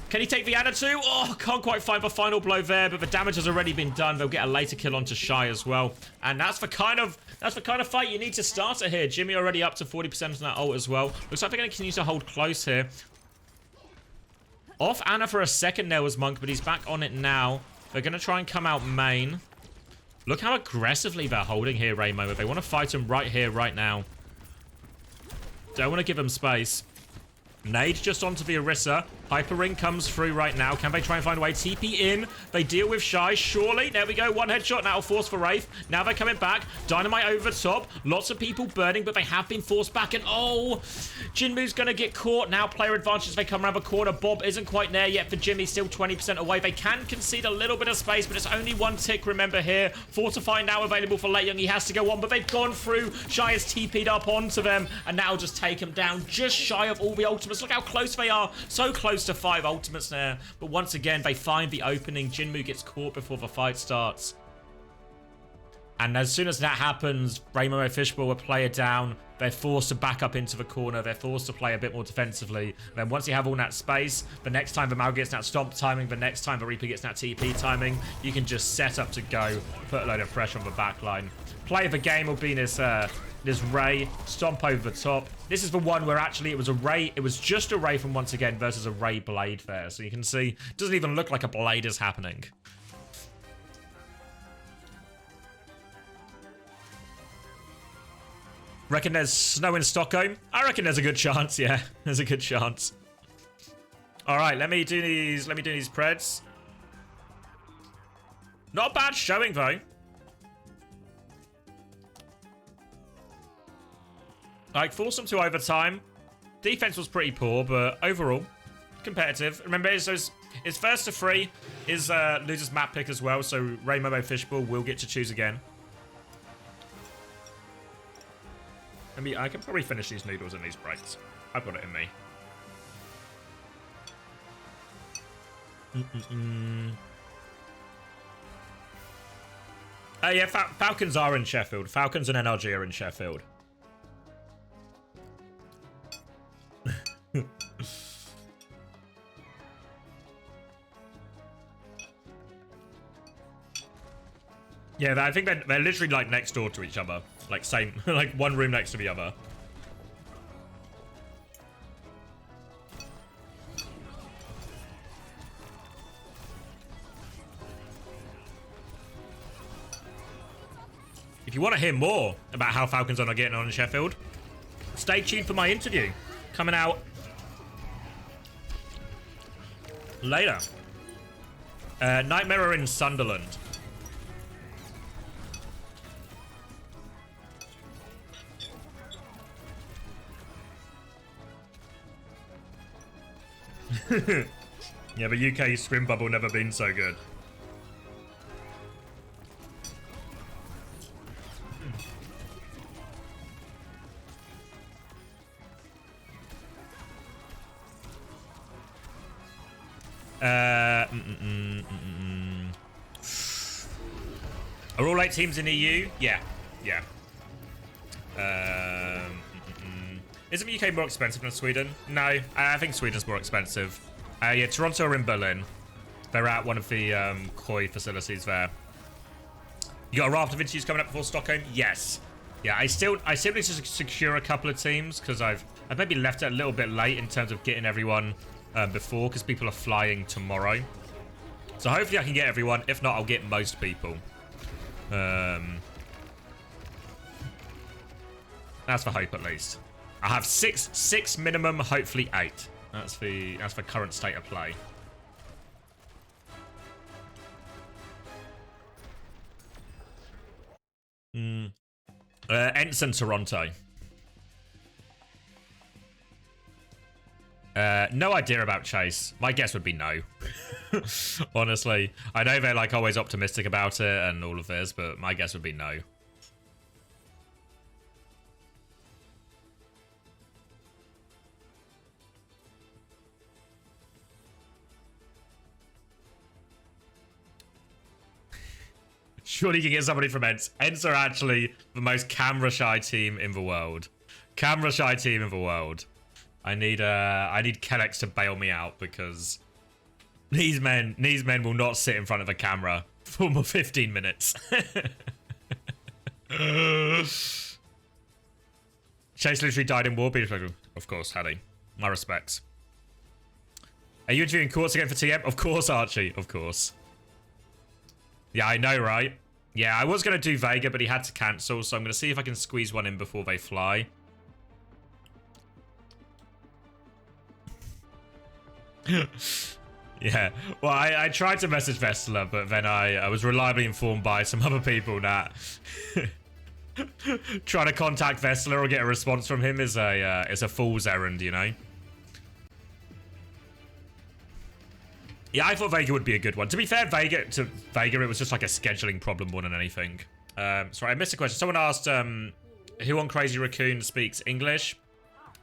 Can he take the Anna too? Oh, can't quite find the final blow there, but the damage has already been done. They'll get a later kill onto Shy as well. And that's the kind of fight you need to start it here. Jimmy already up to 40% on that ult as well. Looks like they're going to continue to hold close here. Off Anna for a second there was Monk, but he's back on it now. They're going to try and come out main. Look how aggressively they're holding here, Raymo. They want to fight him right here, right now. Don't want to give him space. Nade just onto the Orisa. Hyper Ring comes through right now. Can they try and find a way? TP in. They deal with Shy. Surely. There we go. One headshot now. Force for Wraith. Now they're coming back. Dynamite over the top. Lots of people burning, but they have been forced back. And oh, Jinmu's going to get caught. Now player advantage. They come around the corner. Bob isn't quite there yet for Jimmy. Still 20% away. They can concede a little bit of space, but it's only one tick, remember here. Fortify now available for Late Young. He has to go on, but they've gone through. Shy has TP'd up onto them, and now just take him down. Just shy of all the ultimates. Look how close they are. So close close to 5 ultimates there. But once again, they find the opening. Jinmu gets caught before the fight starts. And as soon as that happens, Rainbow Fishbowl will play it down. They're forced to back up into the corner. They're forced to play a bit more defensively. And then once you have all that space, the next time the Mal gets that stomp timing, the next time the Reaper gets that TP timing, you can just set up to go, put a load of pressure on the backline. Play of the game will be this Ray, stomp over the top. This is the one where actually it was a Ray. It was just a Ray from once again versus a Ray Blade there. So you can see, it doesn't even look like a Blade is happening. Reckon there's snow in Stockholm? I reckon there's a good chance, yeah. There's a good chance. Alright, let me do these Preds. Not a bad showing though. Like, forced them to overtime. Defense was pretty poor, but overall, competitive. Remember, it's first to 3, is losers map pick as well, so Rainbow Fishbowl will get to choose again. I can probably finish these noodles in these breaks. I've got it in me. Yeah, Falcons are in Sheffield. Falcons and NRG are in Sheffield. Yeah, I think they're literally like next door to each other. Like same, like one room next to the other. If you want to hear more about how Falcons are not getting on in Sheffield, stay tuned for my interview coming out later. Nightmare are in Sunderland. Yeah, but UK swim bubble never been so good. Are all 8 teams in EU? Yeah. Yeah. Isn't the UK more expensive than Sweden? No, I think Sweden's more expensive. Yeah, Toronto are in Berlin. They're at one of the Koi facilities there. You got a raft of interviews coming up before Stockholm? Yes. Yeah, I still need to secure a couple of teams because I've maybe left it a little bit late in terms of getting everyone before because people are flying tomorrow. So hopefully I can get everyone. If not, I'll get most people. That's for hope at least. I have six minimum, hopefully 8. That's the current state of play. Ensign Toronto. No idea about Chase. My guess would be no. Honestly, I know they're like always optimistic about it and all of this, but my guess would be no. Surely you can get somebody from Ents. Ents are actually the most camera-shy team in the world. Camera-shy team in the world. I need Kellex to bail me out because these men will not sit in front of a camera for more 15 minutes. Chase literally died in war. Of course, Hattie. My respects. Are you interviewing Courts again for TM? Of course, Archie. Of course. Yeah, I know, right? Yeah, I was going to do Vega, but he had to cancel, so I'm going to see if I can squeeze one in before they fly. Yeah, well, I tried to message Vestler, but then I was reliably informed by some other people that trying to contact Vestler or get a response from him is a fool's errand, you know? Yeah, I thought Vega would be a good one. To be fair, Vega, it was just like a scheduling problem more than anything. Sorry, I missed a question. Someone asked, who on Crazy Raccoon speaks English?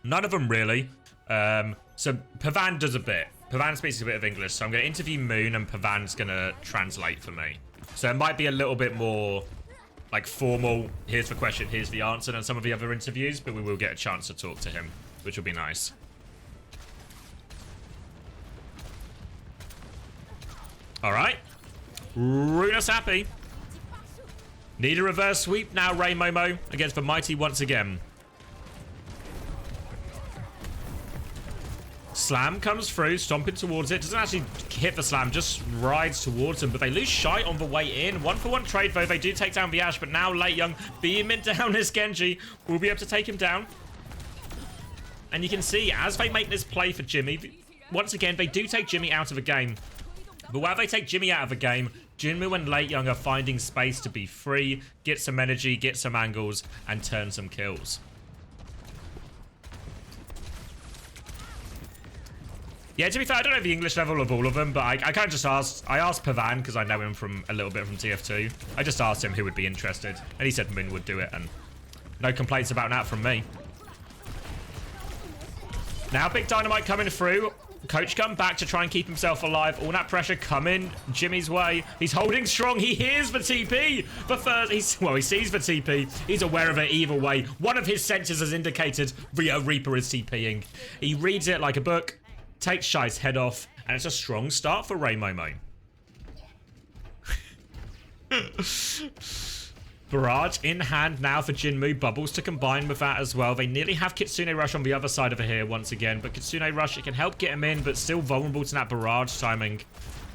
None of them really. So Pavan does a bit. Pavan speaks a bit of English, so I'm going to interview Moon, and Pavan's going to translate for me. So it might be a little bit more, like, formal. Here's the question, here's the answer, than some of the other interviews, but we will get a chance to talk to him, which will be nice. All right. Runa's happy. Need a reverse sweep now, Ray Momo, against the Mighty once again. Slam comes through, stomping towards it. Doesn't actually hit the slam, just rides towards him. But they lose Shite on the way in. 1-for-1 trade, though. They do take down the Ash, but now Late Young beaming down this Genji will be able to take him down. And you can see, as they make this play for Jimmy, once again, they do take Jimmy out of the game. But while they take Jimmy out of the game, Jinmu and Late Young are finding space to be free, get some energy, get some angles, and turn some kills. Yeah, to be fair, I don't know the English level of all of them, but I kind of just asked. I asked Pavan, because I know him from a little bit from TF2. I just asked him who would be interested, and he said Moon would do it, and no complaints about that from me. Now, big dynamite coming through. Coach come back to try and keep himself alive. All that pressure coming Jimmy's way. He's holding strong. He hears the TP. But first, he sees the TP. He's aware of it either way. One of his senses has indicated the Reaper is TPing. He reads it like a book, takes Shy's head off, and it's a strong start for Ray Momo. Barrage in hand now for Jinmu. Bubbles to combine with that as well. They nearly have Kitsune Rush on the other side of it here once again. But Kitsune Rush, it can help get him in, but still vulnerable to that barrage timing.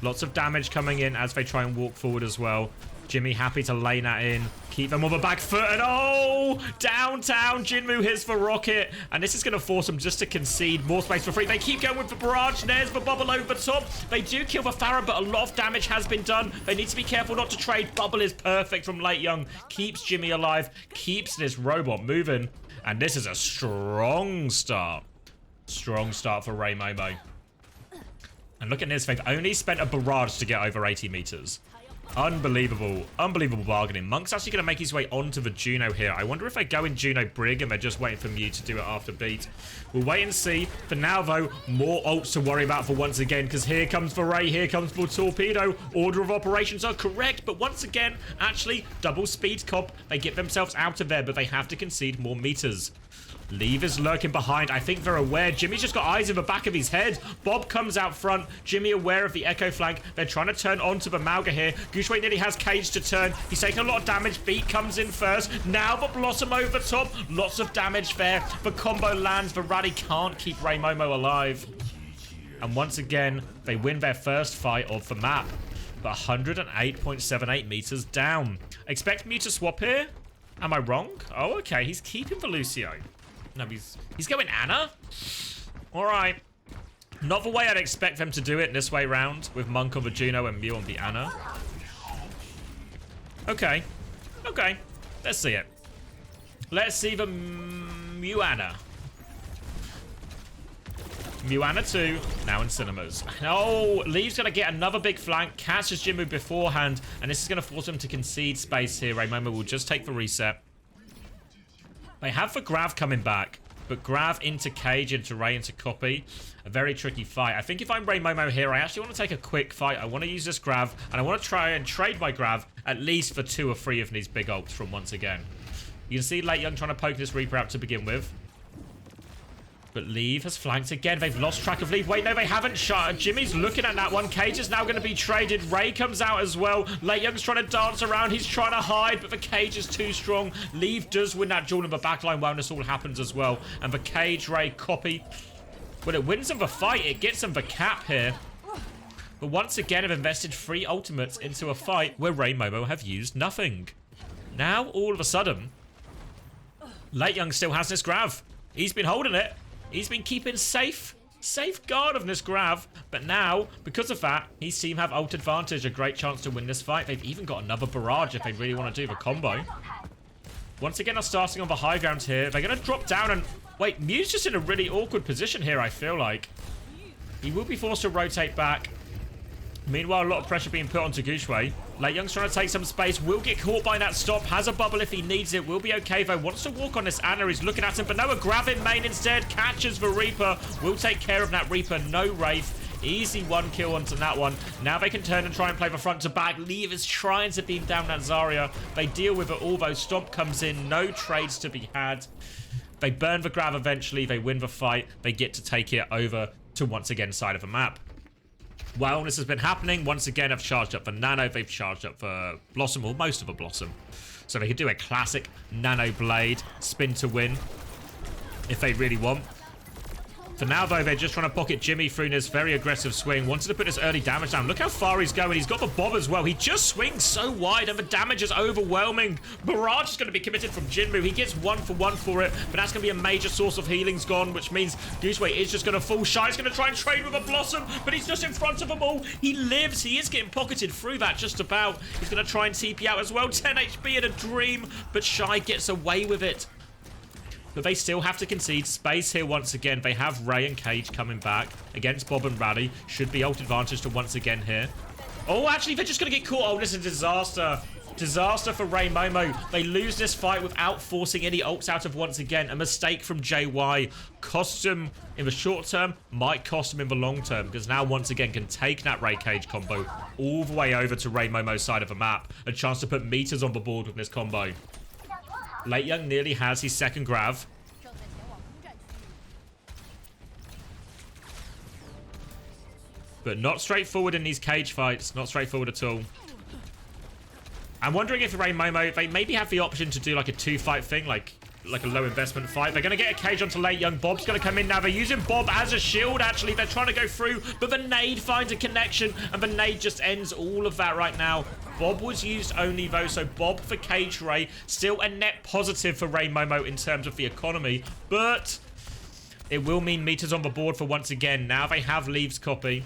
Lots of damage coming in as they try and walk forward as well. Jimmy happy to lane that in. Keep them on the back foot. And oh! Downtown. Jinmu hits the rocket. And this is going to force them just to concede more space for free. They keep going with the barrage. There's the bubble over the top. They do kill the Pharah, but a lot of damage has been done. They need to be careful not to trade. Bubble is perfect from Late Young. Keeps Jimmy alive. Keeps this robot moving. And this is a strong start. Strong start for Ray Momo. And look at this. They've only spent a barrage to get over 80 meters. Unbelievable. Unbelievable bargaining. Monk's actually going to make his way onto the Juno here. I wonder if they go in Juno Brig and they're just waiting for Mew to do it after beat. We'll wait and see. For now, though, more ults to worry about for once again, because here comes the Ray, here comes the Torpedo. Order of operations are correct, but once again, actually, double speed cop. They get themselves out of there, but they have to concede more meters. Leave is lurking behind. I think they're aware. Jimmy's just got eyes in the back of his head. Bob comes out front. Jimmy aware of the echo flank. They're trying to turn onto the Mauga here. Gooshway nearly has cage to turn. He's taking a lot of damage. Beat comes in first. Now the Blossom over top. Lots of damage there. The combo lands. The Rally can't keep Ray Momo alive. And once again, they win their first fight of the map. But 108.78 meters down. Expect Mew to swap here? Am I wrong? Oh, okay. He's keeping the Lucio. No, he's going Anna. All right. Not the way I'd expect them to do it this way round, with Monk on the Juno and Mew on the Anna. Okay. Okay. Let's see it. Let's see the Mew Anna. Mew Anna 2, now in cinemas. Oh, Lee's going to get another big flank, catches Jinmu beforehand, and this is going to force him to concede space here. Ray Momo will just take the reset. They have the Grav coming back, but Grav into Cage, into Ray, into Copy. A very tricky fight. I think if I'm Ray Momo here, I actually want to take a quick fight. I want to use this Grav, and I want to try and trade my Grav at least for 2 or 3 of these big ults from once again. You can see Late Young trying to poke this Reaper out to begin with. But Leave has flanked again. They've lost track of Leave. Wait, no, they haven't shot. Jimmy's looking at that one. Cage is now going to be traded. Ray comes out as well. Late Young's trying to dance around. He's trying to hide, but the Cage is too strong. Leave does win that duel in the backline while this all happens as well. And the Cage, Ray, Copy. When it wins them the fight, it gets them the cap here. But once again, have invested 3 ultimates into a fight where Ray Momo have used nothing. Now, all of a sudden, Late Young still has this Grav. He's been holding it. He's been keeping safeguard of this Grav, but now, because of that, his team have ult advantage, a great chance to win this fight. They've even got another barrage if they really want to do the combo. Once again, they're starting on the high ground here. They're going to drop down and... Wait, Mew's just in a really awkward position here, I feel like. He will be forced to rotate back. Meanwhile, a lot of pressure being put onto Gooshway. Late Young's trying to take some space. Will get caught by that stop. Has a bubble if he needs it. Will be okay, though. Wants to walk on this Anna. He's looking at him, but no, a grab in main instead. Catches the Reaper. Will take care of that Reaper. No Wraith. Easy 1 kill onto that one. Now they can turn and try and play the front to back. Leave is trying to beam down that Zarya. They deal with it all, though. Stomp comes in. No trades to be had. They burn the grab eventually. They win the fight. They get to take it over to, once again, side of the map. While this has been happening, once again, I've charged up for Nano. They've charged up for Blossom, or most of a Blossom. So they could do a classic Nano Blade spin to win if they really want. For now, though, they're just trying to pocket Jimmy through this very aggressive swing. Wanted to put this early damage down. Look how far he's going. He's got the bob as well. He just swings so wide, and the damage is overwhelming. Barrage is going to be committed from Jinmu. He gets 1 for 1 for it, but that's going to be a major source of healings gone, which means Gooseway is just going to fall shy. He's going to try and trade with a Blossom, but he's just in front of them all. He lives. He is getting pocketed through that just about. He's going to try and TP out as well. 10 HP in a dream, but Shy gets away with it. But they still have to concede space here once again. They have Ray and Cage coming back against Bob and Rally. Should be ult advantage to once again here. Oh, actually, they're just going to get caught. Oh, this is a disaster. Disaster for Ray Momo. They lose this fight without forcing any ults out of once again. A mistake from JY. Cost him in the short term, might cost him in the long term, because now once again can take that Ray Cage combo all the way over to Ray Momo's side of the map. A chance to put meters on the board with this combo. Late Young nearly has his second grav. But not straightforward in these cage fights. Not straightforward at all. I'm wondering if Ray Momo, they maybe have the option to do like a 2-fight thing, like a low investment fight. They're going to get a cage onto Late Young. Bob's going to come in now. They're using Bob as a shield, actually. They're trying to go through, but the nade finds a connection, and the nade just ends all of that right now. Bob was used only, though, so Bob for Cage Ray. Still a net positive for Ray Momo in terms of the economy, but it will mean meters on the board for once again. Now they have Leaves copy.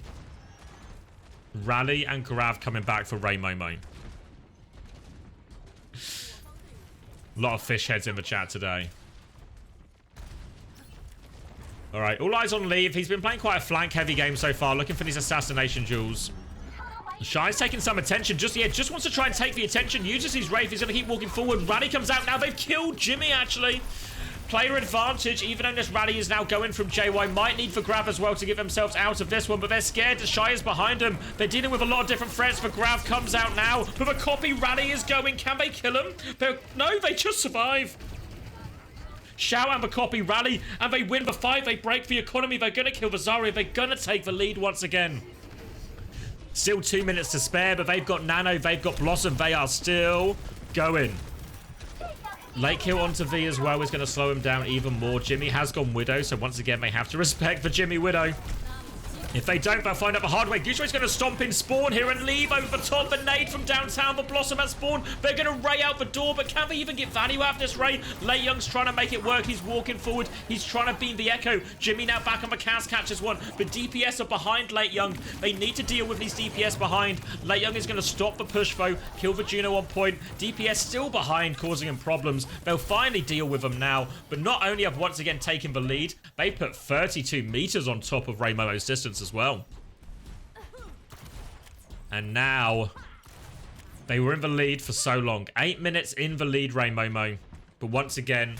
Rally and Grav coming back for Ray Momo. A lot of fish heads in the chat today. All right, all eyes on Leave. He's been playing quite a flank-heavy game so far, looking for these assassination jewels. Shy's taking some attention. Just wants to try and take the attention. Uses his Wraith. He's going to keep walking forward. Rally comes out now. They've killed Jimmy, actually. Player advantage, even though this Rally is now going from JY. Might need for grab as well to get themselves out of this one, but they're scared. Shy is behind him. They're dealing with a lot of different threats. The grab comes out now, but the copy Rally is going. Can they kill him? No, they just survive. Xiao and the copy Rally, and they win the fight. They break the economy. They're going to kill the Zarya. They're going to take the lead once again. Still 2 minutes to spare, but they've got Nano, they've got Blossom. They are still going. Late kill onto V as well is going to slow him down even more. Jimmy has gone Widow, so once again, they have to respect the Jimmy Widow. If they don't, they'll find out the hard way. Goochway's going to stomp in Spawn here and leave over the top. The nade from downtown, the Blossom at Spawn. They're going to Ray out the door, but can they even get value out of this Ray? Lei Young's trying to make it work. He's walking forward. He's trying to beam the Echo. Jimmy now back on the Cas catches one. The DPS are behind Lei Young. They need to deal with these DPS behind. Lei Young is going to stop the push, though. Kill the Juno on point. DPS still behind, causing him problems. They'll finally deal with them now. But not only have once again taken the lead, they put 32 meters on top of Ray Momo's distance as well. And now, they were in the lead for so long. 8 minutes in the lead, Ray Momo. But once again,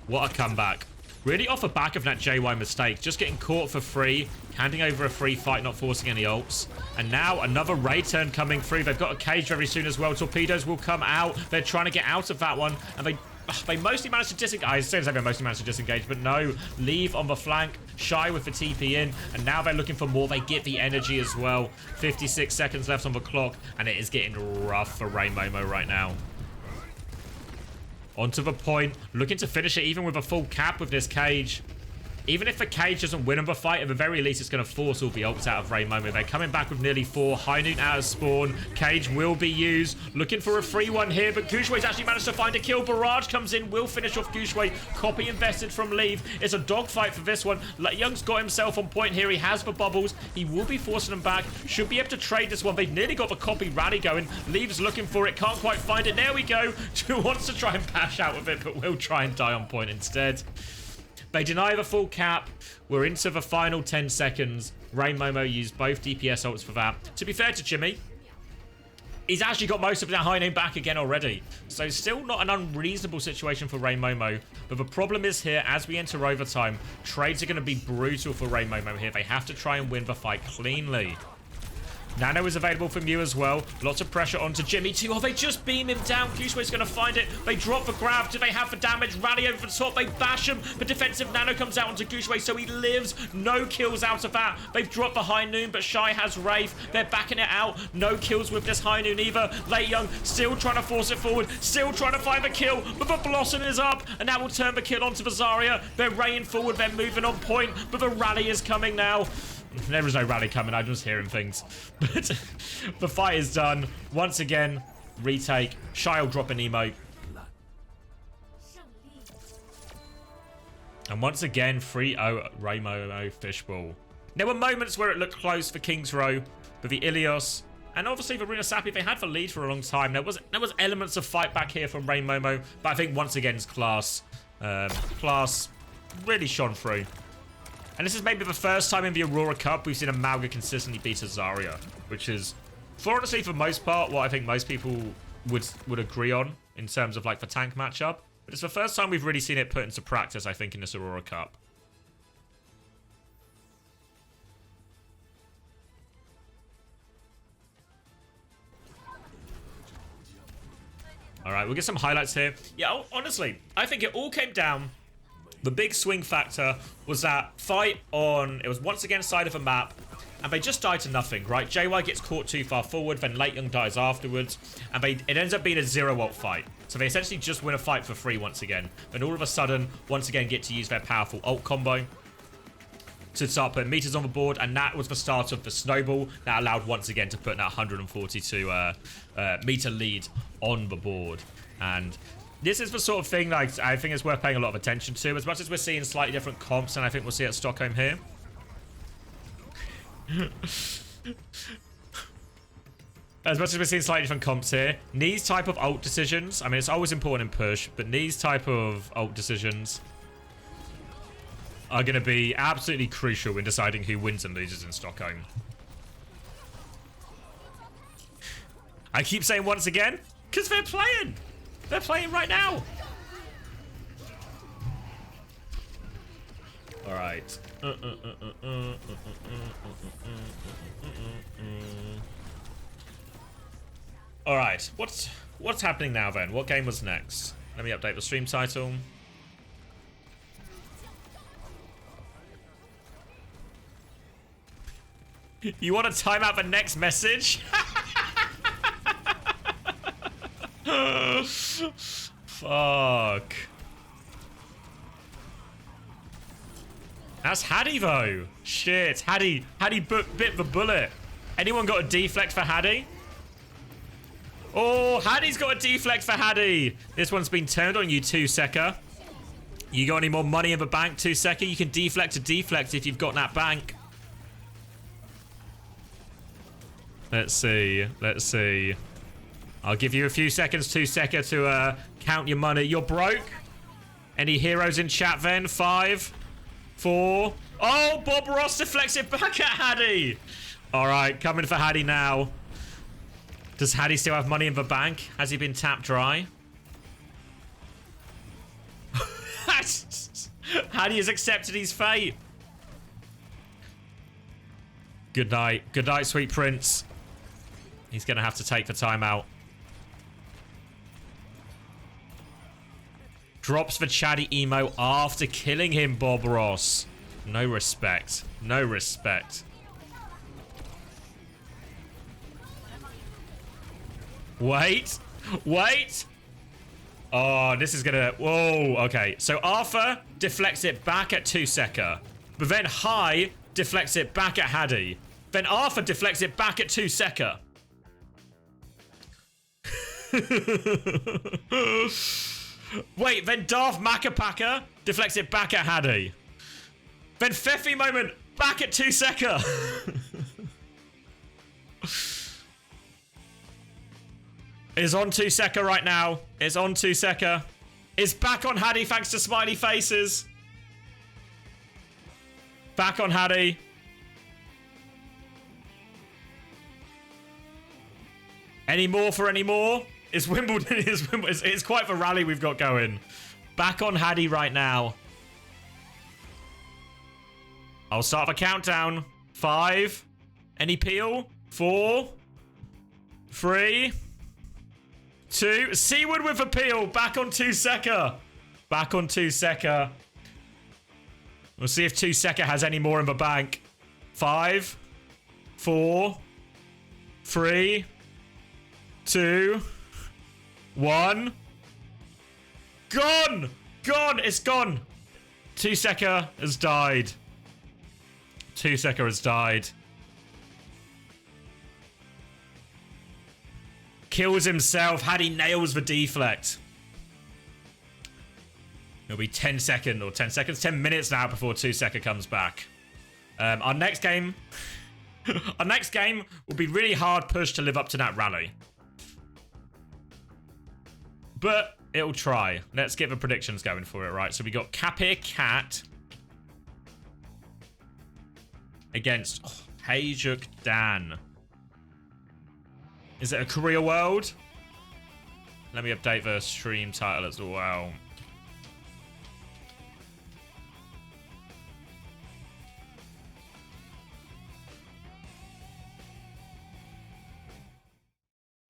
what a comeback. Really off the back of that JY mistake. Just getting caught for free. Handing over a free fight, not forcing any ults. And now another Ray turn coming through. They've got a cage very soon as well. Torpedoes will come out. They're trying to get out of that one. And they mostly managed to disengage. I say they mostly managed to disengage, but no. Leave on the flank. Shy with the TP in. And now they're looking for more. They get the energy as well. 56 seconds left on the clock. And it is getting rough for Ray Momo right now. Onto the point. Looking to finish it even with a full cap with this cage. Even if the cage doesn't win on the fight, at the very least, it's going to force all the ults out of Ray Momo. They're coming back with nearly 4. High Noon out of spawn. Cage will be used. Looking for a free one here, but Gooshway's actually managed to find a kill. Barrage comes in, will finish off Gooshway. Copy invested from Leave. It's a dogfight for this one. Young's got himself on point here. He has the bubbles. He will be forcing them back. Should be able to trade this one. They've nearly got the copy rally going. Leave's looking for it. Can't quite find it. There we go. Wants to try and bash out with it, but will try and die on point instead. They deny the full cap. We're into the final 10 seconds. Ray Momo used both DPS ults for that. To be fair to Jimmy, He's actually got most of that high noon back again already. So still not an unreasonable situation for Ray Momo. But the problem is here, as we enter overtime, trades are going to be brutal for Ray Momo here. They have to try and win the fight cleanly. Nano is available from you as well. Lots of pressure onto Jimmy too. Oh, they just beam him down. Kushue's going to find it. They drop the grab. Do they have the damage? Rally over the top. They bash him. The defensive Nano comes out onto Kushue, so he lives. No kills out of that. They've dropped the high noon, but Shy has Wraith. They're backing it out. No kills with this high noon either. Late Young still trying to force it forward. Still trying to find the kill, but the Blossom is up, and that will turn the kill onto the Zarya. They're raying forward. They're moving on point, but the rally is coming now. There is no rally coming, I'm just hearing things. But the fight is done. Once again, retake. Shy will drop an emote. And once again, 3-0 Raymo Fishbowl. There were moments where it looked close for King's Row, but the Ilios, and obviously the Runa Sapi, they had the lead for a long time. There was elements of fight back here from Ray Momo, but I think once again, class really shone through. And this is maybe the first time in the Aurora Cup we've seen a Mauga consistently beat a Zarya, which is, honestly, for most part, what I think most people would agree on in terms of like the tank matchup. But it's the first time we've really seen it put into practice, I think, in this Aurora Cup. All right, we'll get some highlights here. Yeah, honestly, I think it all came down. The big swing factor was that fight on, it was once again side of a map, and they just died to nothing, right? JY gets caught too far forward, then Late Young dies afterwards, and it ends up being a 0-ult fight. So they essentially just win a fight for free once again. Then all of a sudden, once again, get to use their powerful ult combo to start putting meters on the board, and that was the start of the snowball that allowed once again to put that 142 meter lead on the board. And this is the sort of thing like I think is worth paying a lot of attention to. As much as we're seeing slightly different comps, and I think we'll see at Stockholm here. As much as we're seeing slightly different comps here, these type of ult decisions, I mean, it's always important in push, but these type of ult decisions are going to be absolutely crucial in deciding who wins and loses in Stockholm. I keep saying once again, because they're playing. They're playing right now. All right. All right. What's happening now then? What game was next? Let me update the stream title. You want to time out the next message? Fuck. That's Hattie though. Shit. Hattie bit the bullet. Anyone got a deflect for Hattie? Oh, Hattie's got a deflect for Hattie. This one's been turned on you, 2-secker. You got any more money in the bank, 2-secker? You can deflect a deflect if you've got that bank. Let's see. Let's see. I'll give you a few seconds, 2-secker, to count your money. You're broke? Any heroes in chat then? 5, 4. Oh, Bob Ross deflects it back at Hattie. All right, coming for Hattie now. Does Hattie still have money in the bank? Has he been tapped dry? Hattie has accepted his fate. Good night. Good night, sweet prince. He's going to have to take the time out. Drops the chatty emo after killing him, Bob Ross. No respect. No respect. Wait. Wait. Oh, this is gonna... Whoa, okay. So Arthur deflects it back at 2-secker. But then High deflects it back at Hattie. Then Arthur deflects it back at 2-secker. Wait, then Darth Macapaka deflects it back at Hattie. Then Fefi moment back at 2-secker. Is on 2-secker right now. Is on 2-secker. Is back on Hattie thanks to smiley faces. Back on Hattie. Any more for any more? It's Wimbledon. It's quite the rally we've got going. Back on Hattie right now. I'll start the countdown. 5. Any peel? 4. 3. 2. Seaward with a peel. Back on 2 Seka. Back on 2 Seka. We'll see if 2 Seka has any more in the bank. 5. 4. 3. 2. 1. Gone! Gone! It's gone! 2 Seka has died. 2 Seka has died. Kills himself. Hattie nails the deflect. It'll be 10 seconds, 10 minutes now before 2 Seka comes back. Our next game... our next game will be really hard push to live up to that rally. But it'll try. Let's get the predictions going for it, right? So we got Capir Cat against Hajuk Dan. Is it a Korea World? Let me update the stream title as well.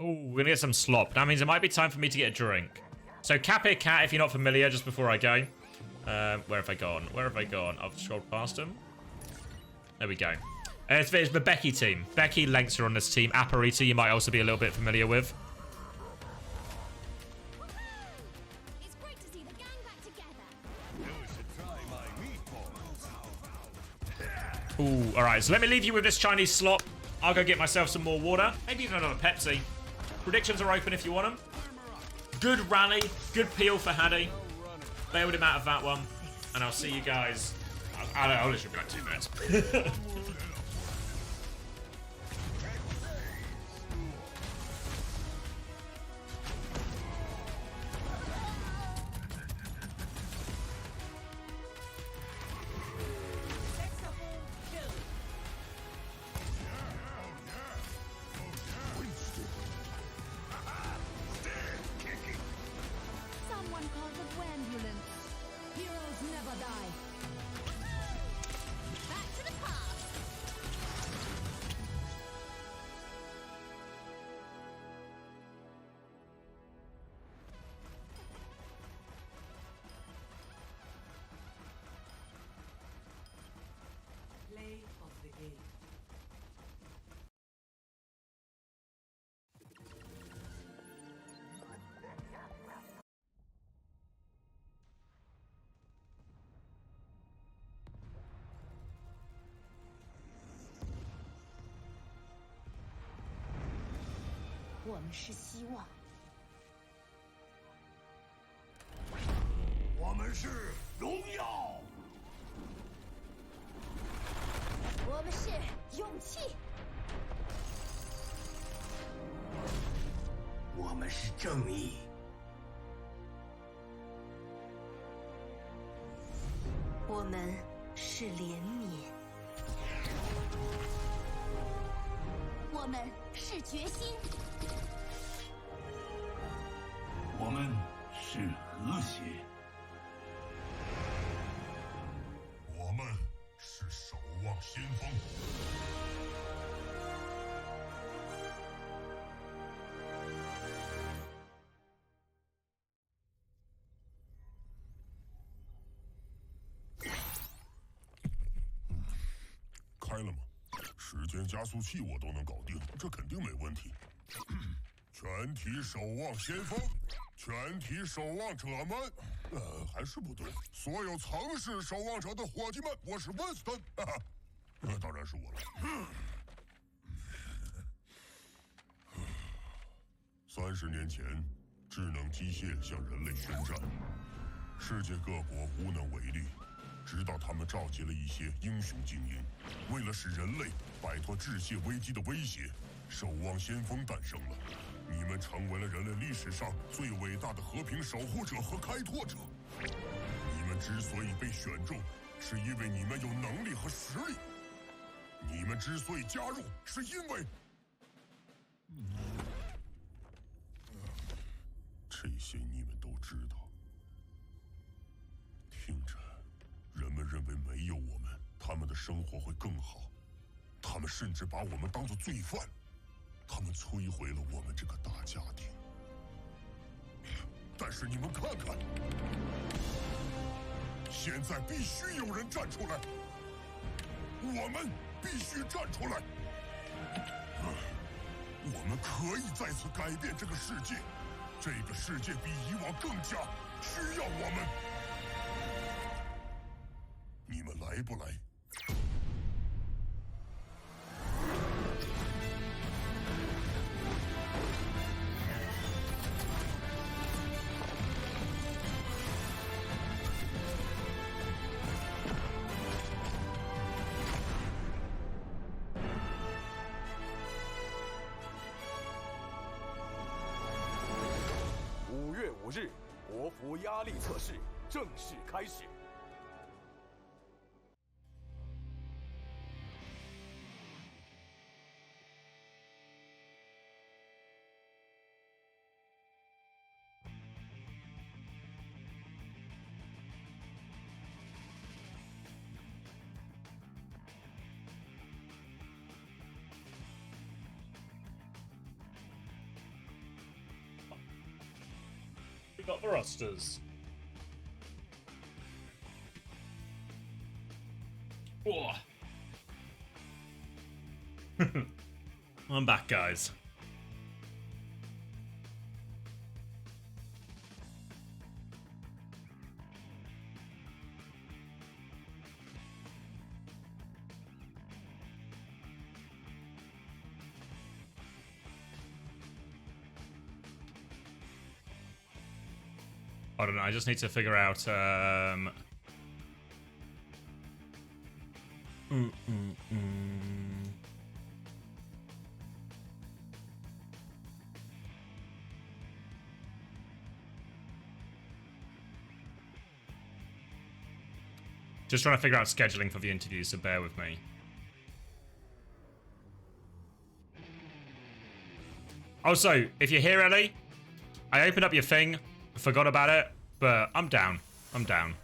Oh, we're gonna get some slop. That means it might be time for me to get a drink. So Capir Cat, if you're not familiar, just before I go. Where have I gone? Where have I gone? I've scrolled past him. There we go. It's the Becky team. Becky, Lengths are on this team. Aparita, you might also be a little bit familiar with. It's great to see the gang back together. Ooh, alright, so let me leave you with this Chinese slop. I'll go get myself some more water. Maybe even another Pepsi. Predictions are open if you want them. Good rally. Good peel for Hattie. Bailed him out of that one. And I'll see you guys. I'll literally be like 2 minutes. Someone call the ambulance. Heroes never die. Back to the past. Play of the game. 我们是希望。我们是荣耀。我们是勇气。我们是正义。我们是怜悯。我们是决心。我们是和谐。我们是守望先锋。开了吗？时间加速器我都能搞定，这肯定没问题。全体守望先锋，全体守望者们，还是不对。所有曾是守望者的伙计们，我是温斯顿，那当然是我了。30年前，智能机械向人类宣战，世界各国无能为力，直到他们召集了一些英雄精英，为了使人类摆脱致谢危机的威胁，守望先锋诞生了。你们成为了人类历史上最伟大的和平守护者和开拓者。你们之所以被选中，是因为你们有能力和实力。你们之所以加入，是因为他们甚至把我们当作罪犯，他们摧毁了我们这个大家庭。但是你们看看，现在必须有人站出来，我们必须站出来。我们可以再次改变这个世界，这个世界比以往更加需要我们。你们来不来？5月5日，国服压力测试正式开始。We got the rosters. Whoa. I'm back, guys. I don't know, I just need to figure out just trying to figure out scheduling for the interview, so bear with me. Also, if you're here, Ellie, I opened up your thing, forgot about it, but I'm down. I'm down.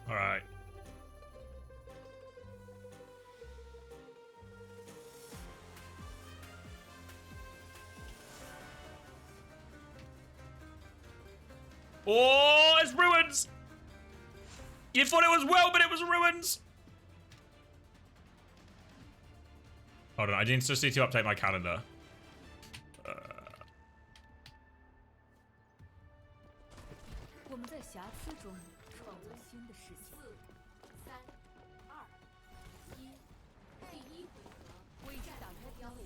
All right. Oh, it's ruins! You thought it was well, but it was ruins! Hold on, I just need to update my calendar. 我们在瑕疵中创造新的世界。4、3、2、1，第一回合，位置打开标里。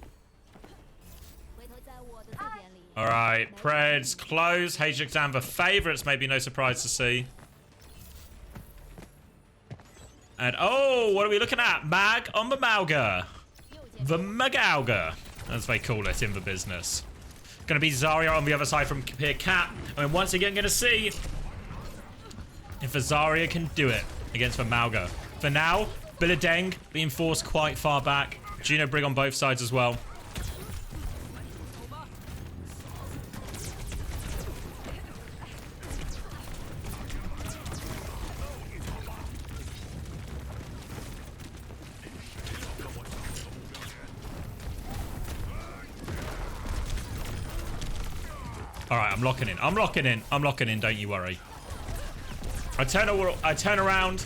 回头在我的字典里。Alright, Preds close. Hajic the favourites, maybe no surprise to see. And oh, what are we looking at? Mag on the Mauga. The Magauga, as they call it in the business. Gonna be Zarya on the other side from Kapir Cat. I mean, once again, gonna see if the Zarya can do it against the Mauga. For now, Bilideng being forced quite far back. Juno Brig on both sides as well. Alright, I'm locking in. I'm locking in. I'm locking in, don't you worry. I turn around.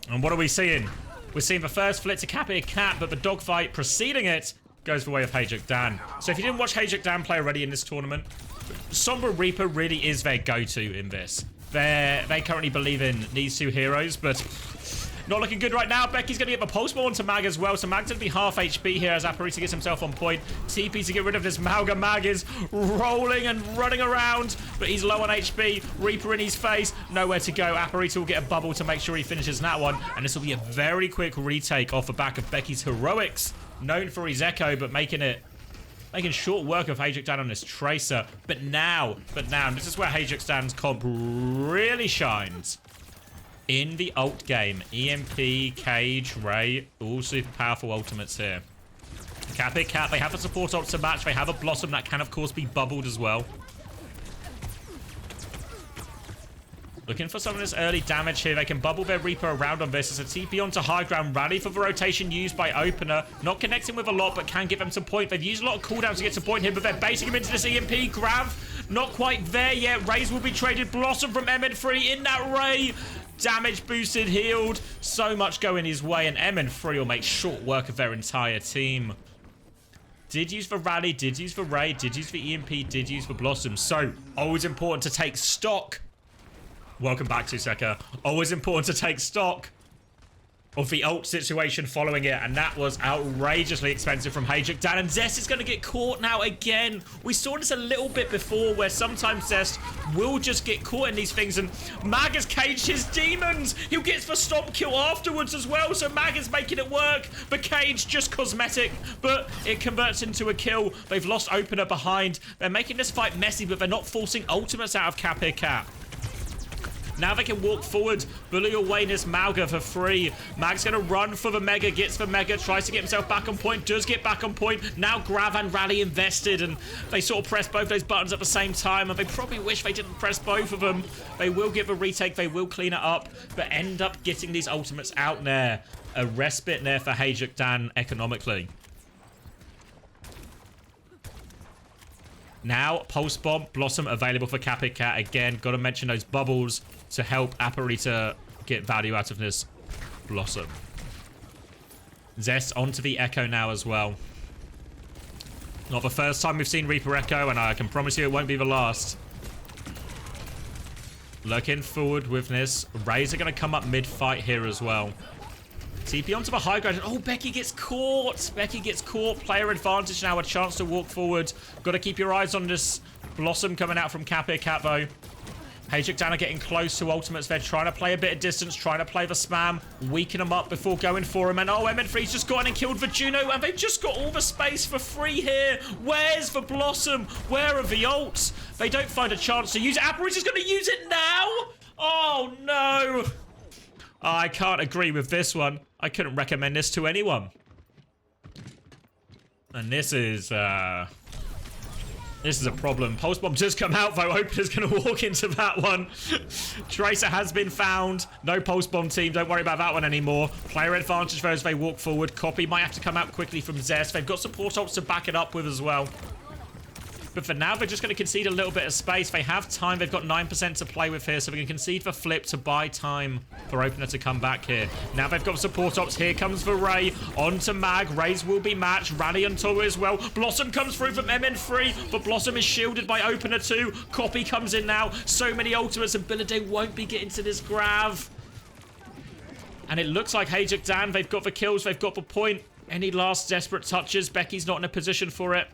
And what are we seeing? We're seeing the first flit to Kapir Cat, but the dogfight preceding it goes the way of Hajic Dan. So if you didn't watch Hajic Dan play already in this tournament, Sombra Reaper really is their go-to in this. They currently believe in these two heroes, but Not looking good right now. Becky's going to get the pulse ball onto Mag as well. So Mag's going to be half HP here as Aparita gets himself on point. TP to get rid of this Mauga. Mag is rolling and running around, but he's low on HP. Reaper in his face. Nowhere to go. Aparita will get a bubble to make sure he finishes that one. And this will be a very quick retake off the back of Becky's heroics. Known for his echo, but making short work of Hajuk Dan on this Tracer. But now, this is where Hajuk Dan's comp really shines. In the ult game, EMP, Cage, Ray, all super powerful ultimates here. Cat, they have a support ult to match. They have a Blossom that can, of course, be bubbled as well. Looking for some of this early damage here. They can bubble their Reaper around on this. It's a TP onto high ground. Rally for the rotation used by Opener. Not connecting with a lot, but can give them some point. They've used a lot of cooldowns to get to point here, but they're basing him into this EMP. Grav, not quite there yet. Rays will be traded. Blossom from MN3 in that Ray. Damage boosted, healed. So much going his way, and MN3 will make short work of their entire team. Did use for Rally, did use for Ray, did use for EMP, did use for Blossom. So, always important to take stock. Welcome back, Tuseka. Always important to take stock of the ult situation following it, and that was outrageously expensive from Hajuk Dan. And Zest is going to get caught now again. We saw this a little bit before, where sometimes Zest will just get caught in these things, and Mag has caged his demons. He'll get the stomp kill afterwards as well, so Mag is making it work. The cage just cosmetic, but it converts into a kill. They've lost Opener behind. They're making this fight messy, but they're not forcing ultimates out of Cap here, Cap. Now they can walk forward, bully away this Mauga for free. Mag's going to run for the Mega, gets the Mega, tries to get himself back on point, does get back on point. Now Grav and Rally invested, and they sort of press both those buttons at the same time, and they probably wish they didn't press both of them. They will give a retake, they will clean it up, but end up getting these ultimates out there. A respite there for Hajuk Dan economically. Now, Pulse Bomb, Blossom available for Capit Cat. Again, got to mention those bubbles to help Aparita get value out of this Blossom. Zest onto the Echo now as well. Not the first time we've seen Reaper Echo, and I can promise you it won't be the last. Looking forward with this. Rays are going to come up mid-fight here as well. TP onto the high ground. Oh, Becky gets caught. Becky gets caught. Player advantage now. A chance to walk forward. Got to keep your eyes on this Blossom coming out from Cap here, Cat, though. Hajuk Dan are getting close to ultimates. They're trying to play a bit of distance, trying to play the spam, weaken them up before going for him. And oh, MN3's just gone and killed the Juno, and they've just got all the space for free here. Where's the Blossom? Where are the ults? They don't find a chance to use it. Aparita's going to use it now? Oh, no. I can't agree with this one. I couldn't recommend this to anyone. And this is a problem. Pulse Bomb just come out, though. Opener's going to walk into that one. Tracer has been found. No Pulse Bomb team. Don't worry about that one anymore. Player advantage there as they walk forward. Copy might have to come out quickly from Zest. They've got support ults to back it up with as well. But for now, they're just going to concede a little bit of space. They have time. They've got 9% to play with here, so they can concede the flip to buy time for Opener to come back here. Now they've got support ops. Here comes the Ray. On to Mag. Rays will be matched. Rally on Toru as well. Blossom comes through from MN3, but Blossom is shielded by Opener too. Copy comes in now. So many ultimates, and Billade won't be getting to this Grav. And it looks like Hajuk Dan, they've got the kills. They've got the point. Any last desperate touches? Becky's not in a position for it.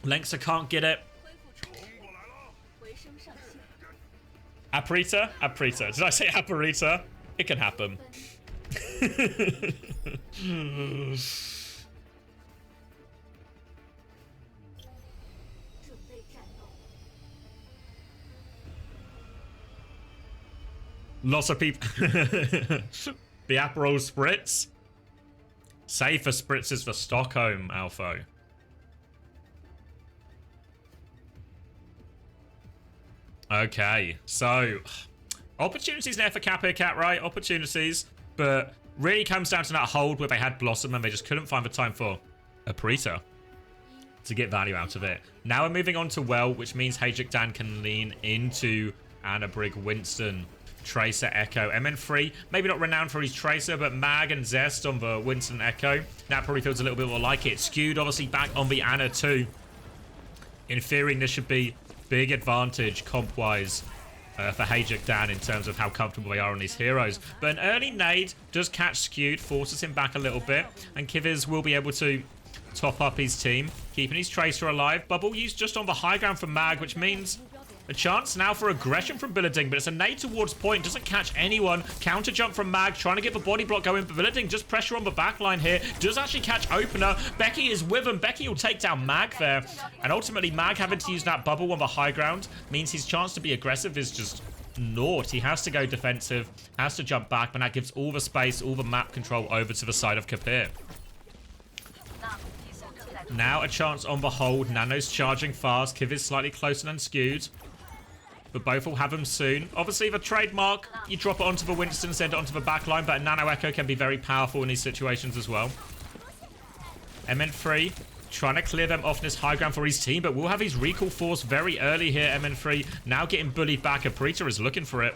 Lengsa can't get it. Aparita? Aparita. Did I say Aparita? It can happen. Lots of people. The Aperol Spritz. Save for spritzes for Stockholm, Alpho. Okay, so opportunities there for Cap here, Cat, right? Opportunities, but really comes down to that hold where they had Blossom and they just couldn't find the time for Aparita to get value out of it. Now we're moving on to Well, which means Hajuk Dan can lean into Anna Brig, Winston, Tracer, Echo. MN3, maybe not renowned for his Tracer, but Mag and Zest on the Winston Echo. That probably feels a little bit more like it. Skewed, obviously, back on the Anna too. In theory, this should be big advantage comp-wise for Hajuk Dan in terms of how comfortable they are on these heroes. But an early nade does catch Skewed, forces him back a little bit, and Kiviz will be able to top up his team, keeping his Tracer alive. Bubble used just on the high ground from Mag, which means a chance now for aggression from Billeding, but it's a nade towards point, doesn't catch anyone. Counter jump from Mag, trying to get the body block going, but Billeding just pressure on the backline here, does actually catch Opener. Becky is with him, Becky will take down Mag there, and ultimately Mag having to use that bubble on the high ground means his chance to be aggressive is just naught. He has to go defensive, has to jump back, but that gives all the space, all the map control over to the side of Kapir. Now a chance on the hold. Nano's charging fast. Kiv is slightly closer than Skewed, but both will have him soon. Obviously, the trademark, you drop it onto the Winston, send it onto the backline, but a Nano Echo can be very powerful in these situations as well. MN3 trying to clear them off this high ground for his team, but will have his recall force very early here. MN3 now getting bullied back. Aprita is looking for it.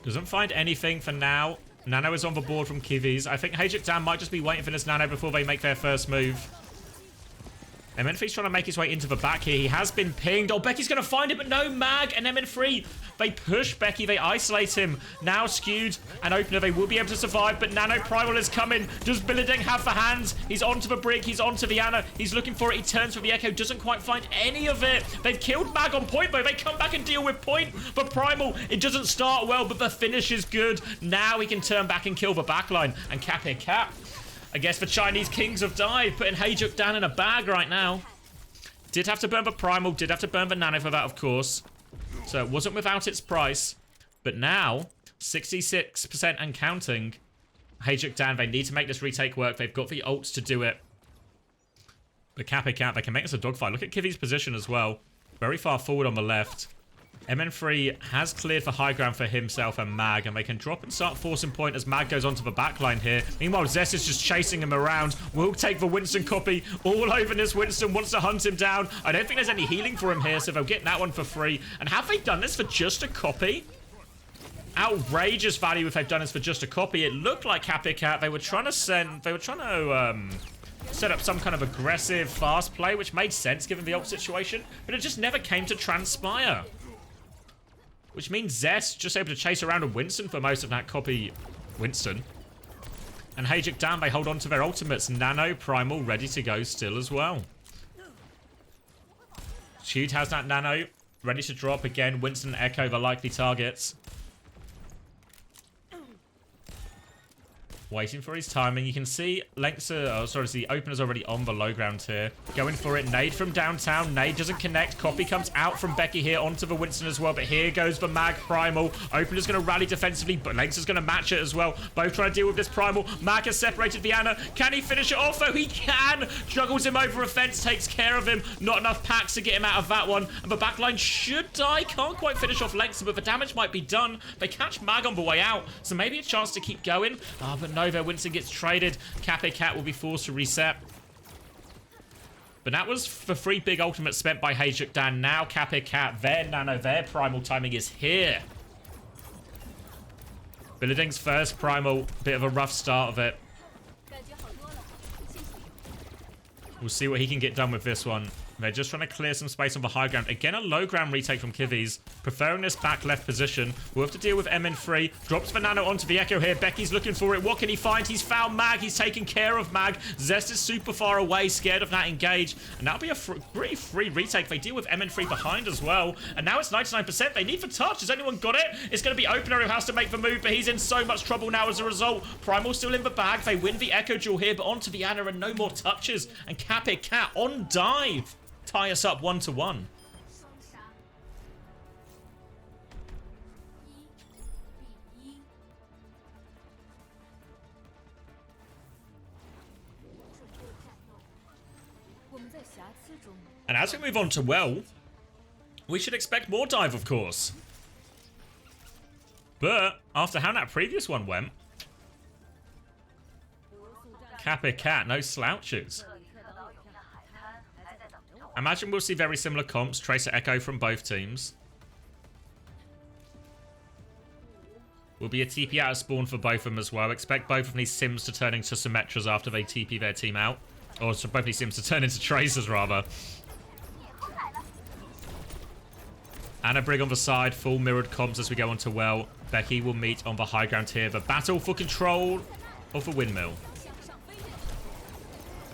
Doesn't find anything for now. Nano is on the board from Kiviz. I think Hajuk Dan might just be waiting for this Nano before they make their first move. MN3's trying to make his way into the back here. He has been pinged. Oh, Becky's going to find it, but no, Mag and MN3. They push Becky. They isolate him. Now Skewed and Opener, they will be able to survive, but Nano Primal is coming. Does Billeding have the hands? He's onto the brig. He's onto the Ana. He's looking for it. He turns for the Echo. Doesn't quite find any of it. They've killed Mag on point, though. They come back and deal with point, but Primal, it doesn't start well, but the finish is good. Now he can turn back and kill the backline. And Cap here, Cap. I guess the Chinese kings have died, putting Hajuk down in a bag right now. Did have to burn the Primal, did have to burn the Nano for that, of course. So it wasn't without its price. But now, 66% and counting. Hajuk Dan, they need to make this retake work. They've got the ults to do it. But Kappa Cap, they can make this a dogfight. Look at Kivi's position as well. Very far forward on the left. MN3 has cleared for high ground for himself and Mag, and they can drop and start forcing point as Mag goes onto the backline here. Meanwhile, Zest is just chasing him around. Will take the Winston copy all over this. Winston wants to hunt him down. I don't think there's any healing for him here, so they'll get that one for free. And have they done this for just a copy? Outrageous value if they've done this for just a copy. It looked like Happy Cat. They were trying to set up some kind of aggressive fast play, which made sense given the ult situation, but it just never came to transpire. Which means Zest just able to chase around a Winston for most of that copy Winston. And Hajuk Dan, they hold on to their ultimates. Nano, Primal, ready to go still as well. Shoot has that Nano, ready to drop again. Winston, Echo, the likely targets. Waiting for his timing. You can see the Opener's already on the low ground here. Going for it. Nade from downtown. Nade doesn't connect. Copy comes out from Becky here onto the Winston as well. But here goes the Mag Primal. Opener's going to rally defensively, but Lengths is going to match it as well. Both trying to deal with this Primal. Mag has separated the Ana. Can he finish it off? Oh, he can. Juggles him over a fence. Takes care of him. Not enough packs to get him out of that one. And the backline should die. Can't quite finish off Lengths, but the damage might be done. They catch Mag on the way out. So maybe a chance to keep going. But no. Their Winston gets traded. Kappa Cat will be forced to reset. But that was for 3 big ultimates spent by Hajuk Dan. Now Kappa Cat, their Nano, their Primal timing is here. Billeding's first Primal. Bit of a rough start of it. We'll see what he can get done with this one. They're just trying to clear some space on the high ground. Again, a low ground retake from Kivi's. Preferring this back left position. We'll have to deal with MN3. Drops the Nano onto the Echo here. Becky's looking for it. What can he find? He's found Mag. He's taken care of Mag. Zest is super far away, scared of that engage. And that'll be a pretty free retake. They deal with MN3 behind as well. And now it's 99%. They need for touch. Has anyone got it? It's going to be Opener who has to make the move, but he's in so much trouble now as a result. Primal's still in the bag. They win the Echo duel here, but onto the Ana and no more touches. And Kappa Cat on dive. Tie us up 1-1. And as we move on to well, we should expect more dive, of course. But after how that previous one went, Kappa Cat, no slouches. I imagine we'll see very similar comps. Tracer Echo from both teams. Will be a TP out of spawn for both of them as well. Expect both of these Sims to turn into Symmetras after they TP their team out. Or so both these Sims to turn into Tracers, rather. Nana Brig on the side. Full mirrored comms as we go on to well. Becky will meet on the high ground here. The battle for control of the windmill.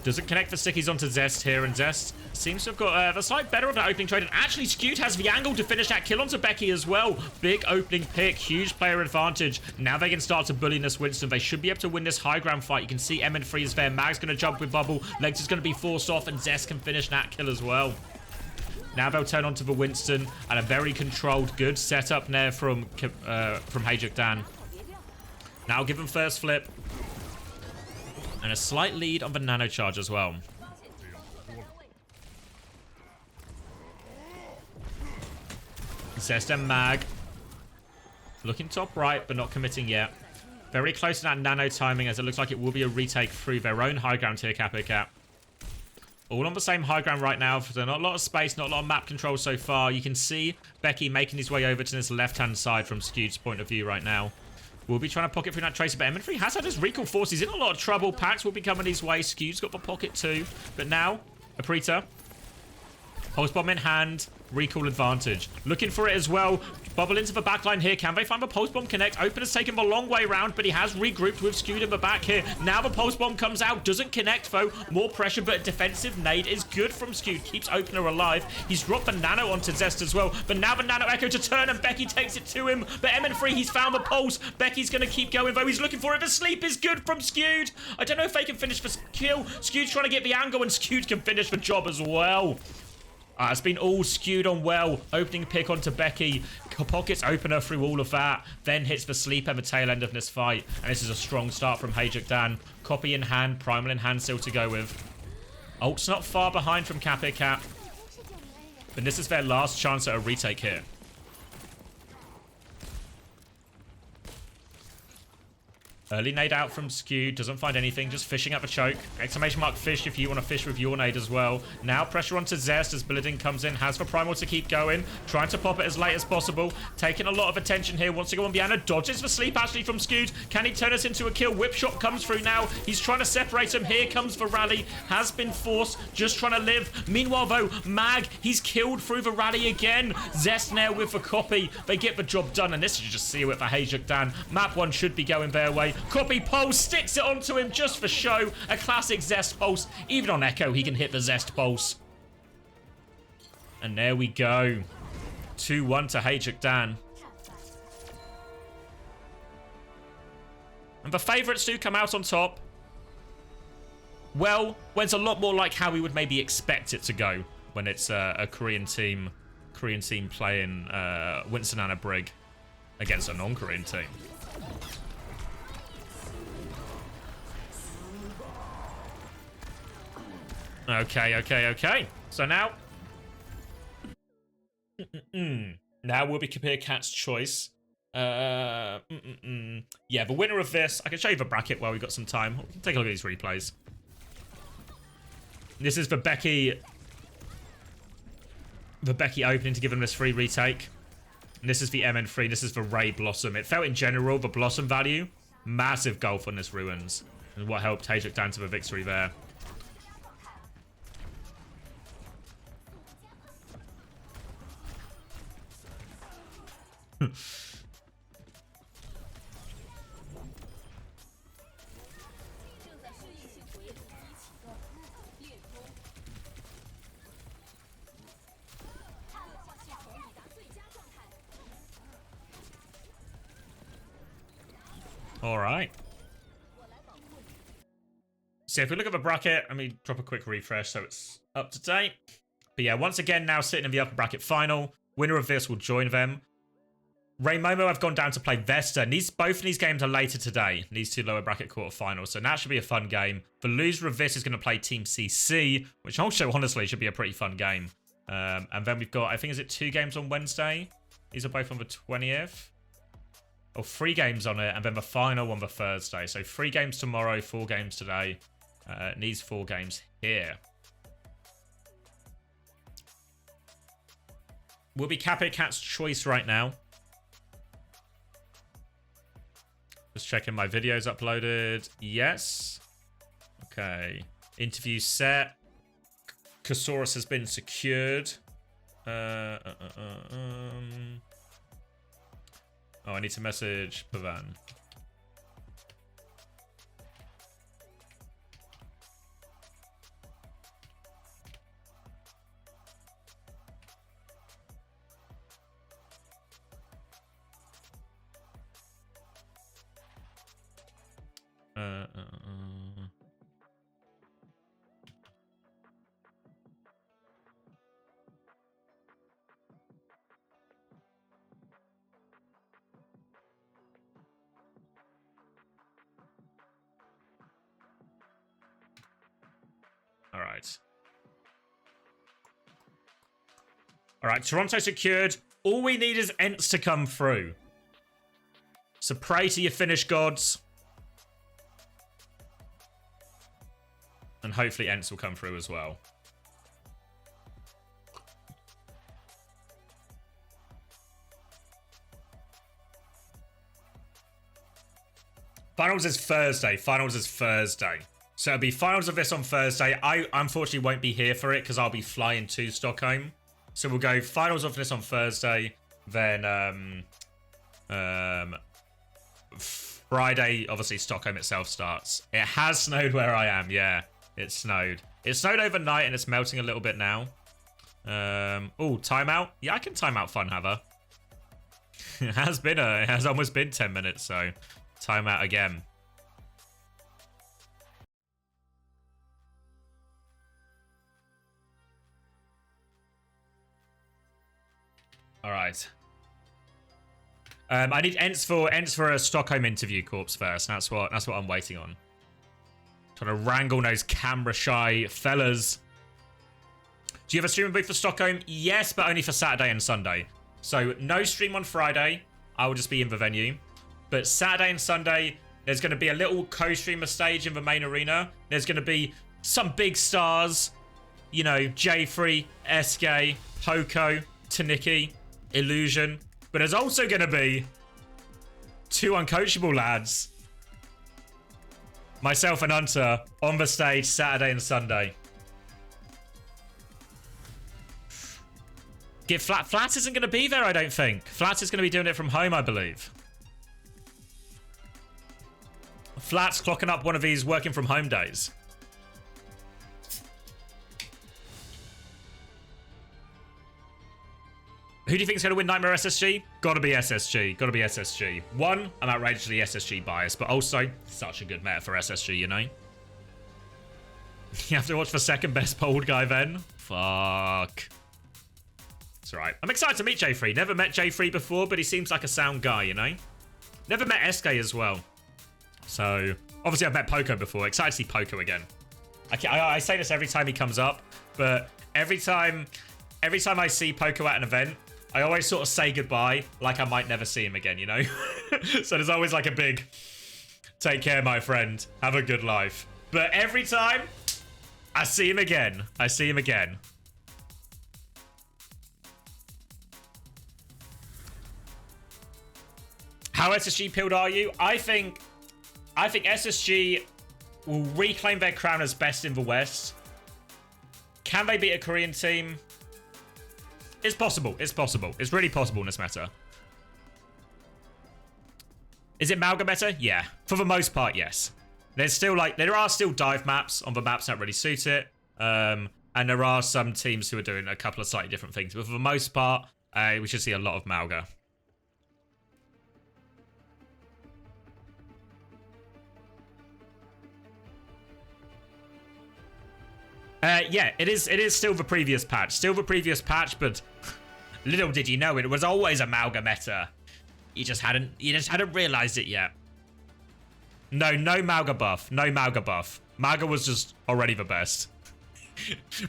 Doesn't connect the stickies onto Zest here, and Zest seems to have got the slight better of that opening trade. And actually, Skewed has the angle to finish that kill onto Becky as well. Big opening pick, huge player advantage. Now they can start to bully this Winston. They should be able to win this high ground fight. You can see MN3 is there. Mag's going to jump with Bubble. Legs is going to be forced off, and Zest can finish that kill as well. Now they'll turn onto the Winston, and a very controlled, good setup there from Hajuk Dan. Now give him first flip. And a slight lead on the nano charge as well. Zest and Mag. Looking top right, but not committing yet. Very close to that nano timing, as it looks like it will be a retake through their own high ground here, Capo Cap. All on the same high ground right now. So not a lot of space, not a lot of map control so far. You can see Becky making his way over to this left-hand side from Skewed's point of view right now. We'll be trying to pocket through that Tracer, but MN3 has had his recall force. He's in a lot of trouble. Pax will be coming his way. Skewed's got the pocket too. But now, Aprita. Pulse bomb in hand. Recall advantage. Looking for it as well. Bubble into the backline here. Can they find the pulse bomb connect? Opener's taken the long way around, but he has regrouped with Skewed in the back here. Now the pulse bomb comes out. Doesn't connect though. More pressure, but a defensive nade is good from Skewed. Keeps Opener alive. He's dropped the nano onto Zest as well. But now the nano echo to turn, and Becky takes it to him. But MN3, he's found the pulse. Becky's going to keep going though. He's looking for it. The sleep is good from Skewed. I don't know if they can finish the kill. Skewed's trying to get the angle, and Skewed can finish the job as well. It's been all Skewed on well. Opening pick onto Becky. Pockets Opener through all of that. Then hits the sleep at the tail end of this fight. And this is a strong start from Hajuk Dan. Copy in hand. Primal in hand still to go with. Ult's not far behind from Capo Cap. But this is their last chance at a retake here. Early nade out from Skewed. Doesn't find anything. Just fishing up a choke. Exclamation mark fish if you want to fish with your nade as well. Now pressure onto Zest as Billiarding comes in. Has for Primal to keep going. Trying to pop it as late as possible. Taking a lot of attention here. Wants to go on Biana. Dodges the sleep actually from Skewed. Can he turn us into a kill? Whip shot comes through now. He's trying to separate him. Here comes the rally. Has been forced. Just trying to live. Meanwhile though, Mag, he's killed through the rally again. Zest now with the copy. They get the job done. And this is just see it for Hajuk Dan. Map 1 should be going their way. Copy pulse, sticks it onto him just for show. A classic Zest pulse. Even on Echo, he can hit the Zest pulse. And there we go. 2-1 to Hajuk Dan. And the favourites do come out on top. Well, when it's a lot more like how we would maybe expect it to go when it's a Korean team playing Winston and a Brig against a non-Korean team. Okay. So now... Now will be Kapir Cat's choice. Yeah, the winner of this... I can show you the bracket while we've got some time. We can take a look at these replays. This is the Becky... The Becky opening to give them this free retake. And this is the MN3. This is the Ray Blossom. It felt in general, the Blossom value. Massive gulf on this Ruins. And what helped Hajuk down to the victory there. All right. So if we look at the bracket, let me drop a quick refresh so it's up to date. But yeah, once again, now sitting in the upper bracket final. Winner of this will join them. Ray Momo have gone down to play Vesta. Both of these games are later today. These two lower bracket quarterfinals. So that should be a fun game. The loser of this is going to play Team CC, which also honestly should be a pretty fun game. And then we've got, I think, is it 2 games on Wednesday? These are both on the 20th. Or 3 games on it, and then the final on the Thursday. So 3 games tomorrow, 4 games today. And these 4 games here. Will be Capo Cat's choice right now. Just checking my videos uploaded. Yes. Okay. Interview set. Casaurus has been secured. Oh, I need to message Pavan. All right, Toronto secured. All we need is Ents to come through. So pray to your Finnish gods. And hopefully Ents will come through as well. Finals is Thursday. Finals is Thursday. So it'll be finals of this on Thursday. I unfortunately won't be here for it because I'll be flying to Stockholm. So we'll go finals of this on Thursday. Then Friday, obviously Stockholm itself starts. It has snowed where I am. Yeah, it snowed. It snowed overnight and it's melting a little bit now. Oh, timeout. Yeah, I can time out Funhaver. It has almost been 10 minutes. So timeout again. All right. I need Ents for a Stockholm interview corpse first. That's what I'm waiting on. Trying to wrangle those camera shy fellas. Do you have a streaming booth for Stockholm? Yes, but only for Saturday and Sunday. So no stream on Friday. I will just be in the venue. But Saturday and Sunday, there's going to be a little co-streamer stage in the main arena. There's going to be some big stars. You know, J3, SK, Poco, Taniki, Illusion. But there's also going to be 2 uncoachable lads. Myself and Hunter on the stage Saturday and Sunday. Flat isn't going to be there, I don't think. Flat is going to be doing it from home, I believe. Flat's clocking up one of these working from home days. Who do you think is going to win Nightmare SSG? Gotta be SSG. Gotta be SSG. One, I'm outrageously SSG biased, but also such a good meta for SSG, you know? You have to watch the second best polled guy then? Fuck. It's alright. I'm excited to meet J3. Never met J3 before, but he seems like a sound guy, you know? Never met SK as well. So, obviously I've met Poco before. Excited to see Poco again. I say this every time he comes up, but every time I see Poco at an event, I always sort of say goodbye like I might never see him again, you know? So there's always like a big, take care, my friend. Have a good life. But every time, I see him again. I see him again. How SSG pilled are you? I think SSG will reclaim their crown as best in the West. Can they beat a Korean team? It's possible. It's possible. It's really possible in this meta. Is it Malga meta? Yeah. For the most part, yes. There's still there are still dive maps on the maps that really suit it. And there are some teams who are doing a couple of slightly different things. But for the most part, we should see a lot of Malga. Yeah, it is still the previous patch. Still the previous patch, but little did you know it was always a Malga meta. You just hadn't realized it yet. No Malga buff. No Malga buff. Malga was just already the best.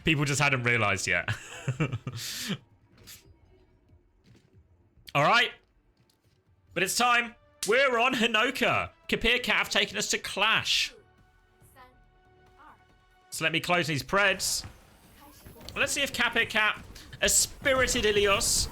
People just hadn't realized yet. Alright. But it's time. We're on Hinoka. Kapir Cat have taken us to Clash. So let me close these preds. Let's see if Kapir Cat, a Spirited Ilios.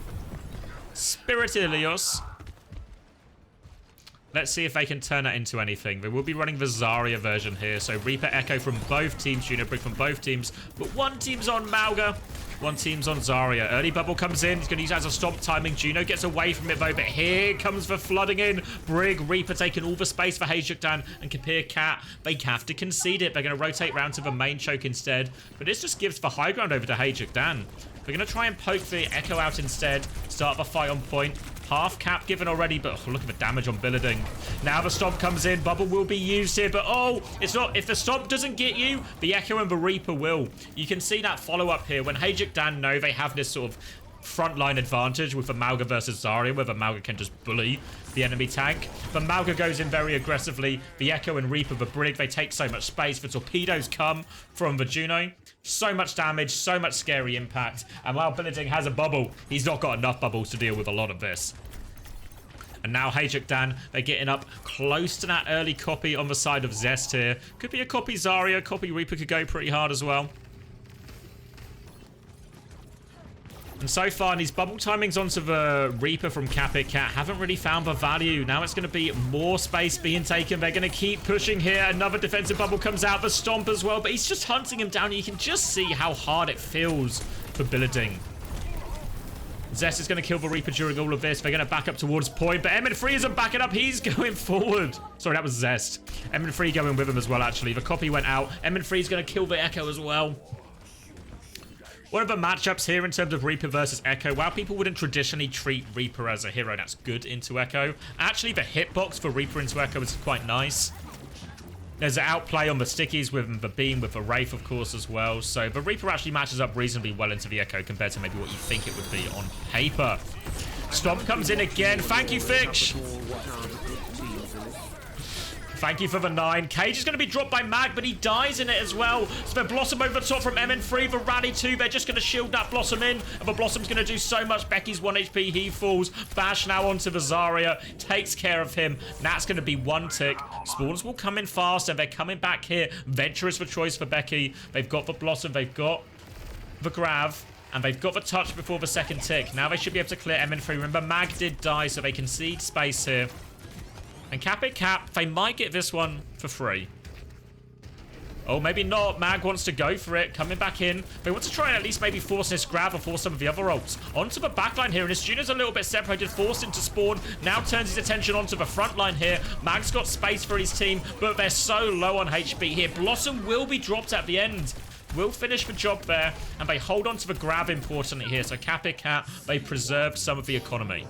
Let's see if they can turn that into anything. They will be running the Zarya version here. So Reaper Echo from both teams, Juno Brig from both teams. But one team's on Mauga, one team's on Zarya. Early bubble comes in. He's going to use it as a stomp timing. Juno gets away from it though. But here comes the flooding in. Brig, Reaper taking all the space for Hejukdan and Kapir Cat. They have to concede it. They're going to rotate round to the main choke instead. But this just gives the high ground over to Hejukdan. They're going to try and poke the Echo out instead. Start the fight on point. Half cap given already, but look at the damage on Billeding. Now the stomp comes in. Bubble will be used here, but oh, it's not. If the stomp doesn't get you, the Echo and the Reaper will. You can see that follow-up here. When Hejukdan know they have this sort of frontline advantage with the Mauga versus Zarya, where the Mauga can just bully the enemy tank. But Mauga goes in very aggressively. The Echo and Reaper, the Brig, they take so much space. The torpedoes come from the Juno. So much damage, so much scary impact. And while Billeding has a bubble, he's not got enough bubbles to deal with a lot of this. And now Hejukdan, they're getting up close to that early copy on the side of Zest here. Could be a copy Zarya, copy Reaper could go pretty hard as well. And so far, these bubble timings onto the Reaper from Kapir Cat haven't really found the value. Now it's going to be more space being taken. They're going to keep pushing here. Another defensive bubble comes out. The stomp as well. But he's just hunting him down. You can just see how hard it feels for Billeding. Zest is going to kill the Reaper during all of this. They're going to back up towards point. But Emon3 isn't backing up. He's going forward. Sorry, that was Zest. Emon3 going with him as well, actually. The copy went out. Emon3 is going to kill the Echo as well. One of the matchups here in terms of Reaper versus Echo, while people wouldn't traditionally treat Reaper as a hero that's good into Echo, actually the hitbox for Reaper into Echo is quite nice. There's an outplay on the stickies with the beam, with the Wraith, of course, as well. So the Reaper actually matches up reasonably well into the Echo compared to maybe what you think it would be on paper. Stomp comes in again. Thank you, Fitch. Thank you for the 9. Cage is going to be dropped by Mag, but he dies in it as well. So the Blossom over the top from MN3. The Rally 2, they're just going to shield that Blossom in. And the Blossom's going to do so much. Becky's 1 HP, he falls. Bash now onto the Zarya. Takes care of him. That's going to be 1 tick. Spawns will come in fast, and they're coming back here. Venture is the choice for Becky. They've got the Blossom, they've got the Grav. And they've got the touch before the second tick. Now they should be able to clear MN3. Remember, Mag did die, so they concede space here. And Kapir Cat, they might get this one for free. Oh, maybe not. Mag wants to go for it. Coming back in. They want to try and at least maybe force this grab or force some of the other ults. Onto the backline here. And his Juno's a little bit separated. Forced into spawn. Now turns his attention onto the front line here. Mag's got space for his team. But they're so low on HP here. Blossom will be dropped at the end. Will finish the job there. And they hold on to the grab importantly here. So Kapir Cat, they preserve some of the economy.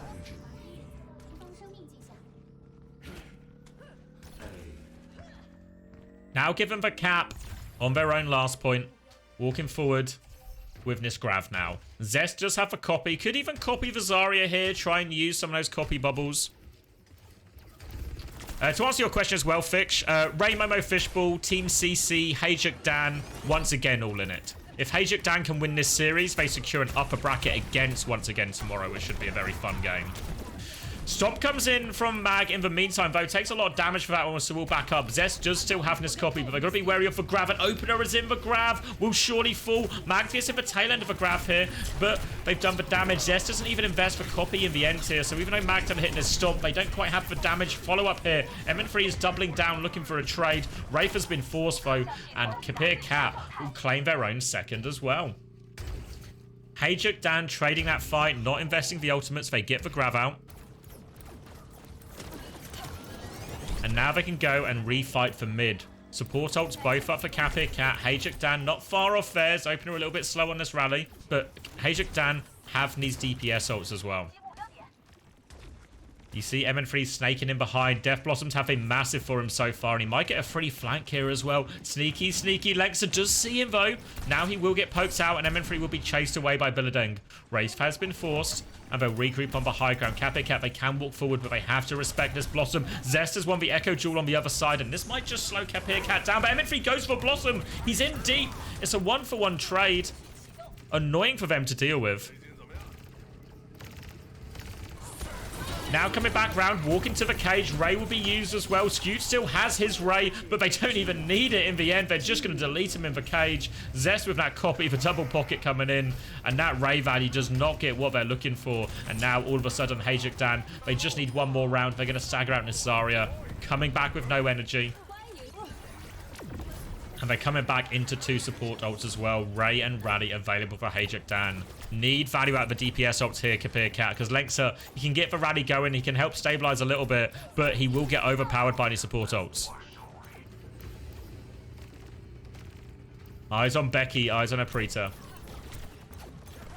Now give them the cap on their own last point. Walking forward with this Grav now. Zest does have a copy. Could even copy the Zarya here. Try and use some of those copy bubbles. To answer your question as well, Fitch. Ray Momo Fishball, Team CC, Hejukdan, once again all in it. If Hejukdan can win this series, they secure an upper bracket against once again tomorrow, which should be a very fun game. Stomp comes in from Mag in the meantime, though. Takes a lot of damage for that one, so we'll back up. Zest does still have this copy, but they've got to be wary of the Grav. An opener is in the Grav. Will surely fall. Mag gets in the tail end of the Grav here, but they've done the damage. Zest doesn't even invest for copy in the end here, so even though Mag's done hitting his stomp, they don't quite have the damage follow-up here. MN3 is doubling down, looking for a trade. Wraith has been forced, though, and Kapir Cat will claim their own second as well. Hejukdan trading that fight, not investing the ultimates. They get the Grav out. And now they can go and refight for mid. Support ults both up for Kapir Cat. Hejukdan not far off theirs. Opener a little bit slow on this rally. But Hejukdan have these DPS ults as well. You see MN3 snaking in behind. Death Blossoms have been massive for him so far. And he might get a free flank here as well. Sneaky, sneaky. Lexa does see him though. Now he will get poked out and MN3 will be chased away by Billeding. Wraith has been forced. And they'll regroup on the high ground. Kapir Cat, they can walk forward, but they have to respect this Blossom. Zest has won the Echo Duel on the other side, and this might just slow Kapir Cat down. But MN3 goes for Blossom. He's in deep. It's a 1-for-1 trade. Annoying for them to deal with. Now coming back round, walking to the cage. Ray will be used as well. Skewed still has his Ray, but they don't even need it in the end. They're just going to delete him in the cage. Zest with that copy, the double pocket coming in, and that Ray value does not get what they're looking for. And now all of a sudden, Hajik Dan, they just need one more round. They're going to stagger out Nisaria, coming back with no energy. And they're coming back into 2 support ults as well. Ray and Rally available for Hajik Dan. Need value out of the DPS ults here, Kapir Cat, because Lengsa, he can get the Rally going. He can help stabilize a little bit, but he will get overpowered by any support ults. Eyes on Becky, eyes on Aprita.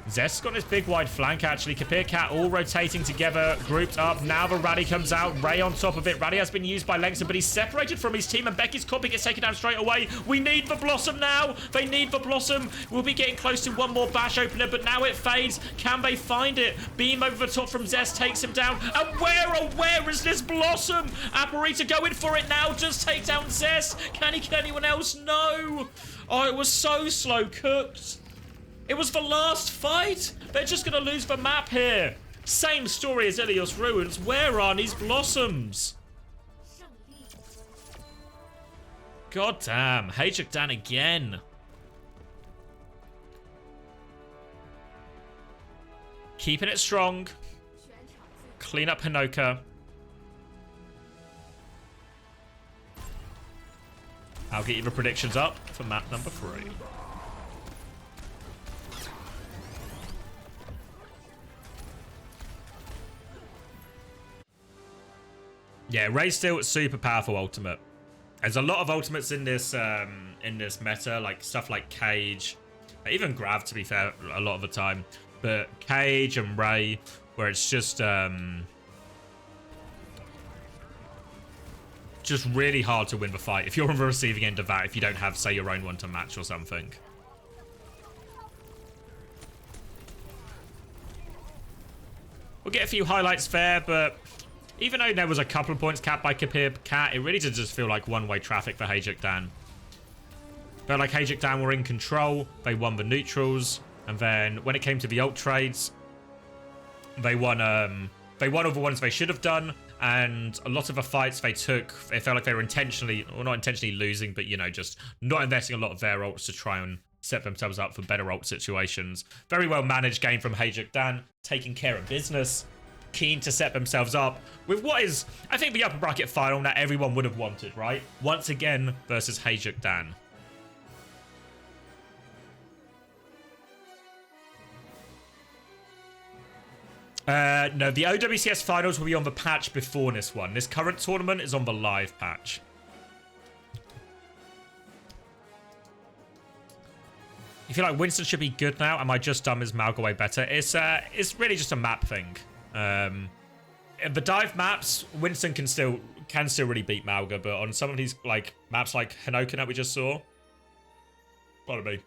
Zest's got this big wide flank, actually. Kapir Cat all rotating together, grouped up. Now the Rally comes out. Ray on top of it. Rally has been used by Lengsa, but he's separated from his team, and Becky's copy gets taken down straight away. We need the Blossom now. They need the Blossom. We'll be getting close to one more bash opener, but now it fades. Can they find it? Beam over the top from Zest takes him down. And where is this Blossom? Aparita going for it now. Just take down Zest. Can he kill anyone else? No. Oh, it was so slow cooked. It was the last fight. They're just going to lose the map here. Same story as Ilios Ruins. Where are these Blossoms? God damn. Hajik Dan again. Keeping it strong. Clean up Hinoka. I'll get you the predictions up for map number 3. Yeah, Ray's still super powerful ultimate. There's a lot of ultimates in this meta, like stuff like Cage, even Grav to be fair, a lot of the time. But Cage and Ray, where it's just really hard to win the fight if you're on the receiving end of that, if you don't have, say, your own one to match or something. We'll get a few highlights there, but even though there was a couple of points capped by Kapir Cat, it really did just feel like one-way traffic for Hajik Dan. Felt like Hajik Dan were in control. They won the neutrals, and then when it came to the ult trades, they won all the ones they should have done, and a lot of the fights they took, it felt like they were intentionally, or not intentionally losing, but, you know, just not investing a lot of their ults to try and set themselves up for better ult situations. Very well managed game from Hajik Dan, taking care of business. Keen to set themselves up with what is, I think, the upper bracket final that everyone would have wanted, right? Once again versus Hajik Dan. No, the OWCS finals will be on the patch before this one. This current tournament is on the live patch. You feel like Winston should be good now? Am I just dumb? Is Malga way better? It's really just a map thing. In the dive maps, Winston can still really beat Malga, but on some of these like maps like Hinoka that we just saw, pardon me,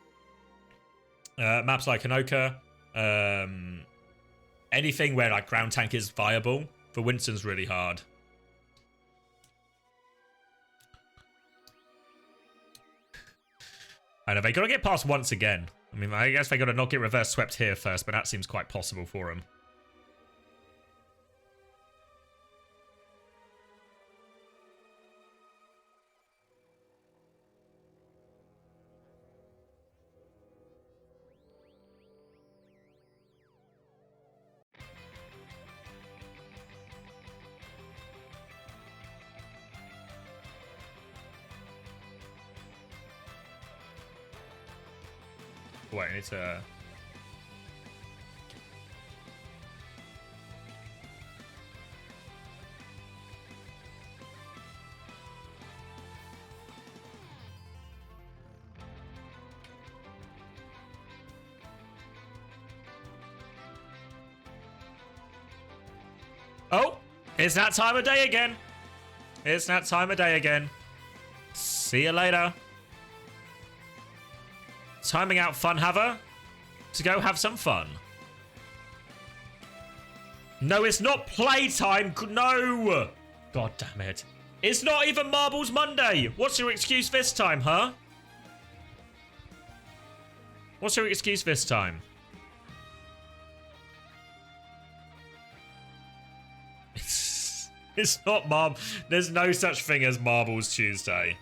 maps like Hinoka, anything where like ground tank is viable for Winston's really hard. I know they got to get past once again. I mean, I guess they got to not get reverse swept here first, but that seems quite possible for them. Wait, I need to... Oh, it's that time of day again. It's that time of day again. See you later. Timing out Fun Haver to go have some fun. No, it's not playtime. No. God damn it. It's not even Marbles Monday. What's your excuse this time, huh? What's your excuse this time? It's not There's no such thing as Marbles Tuesday.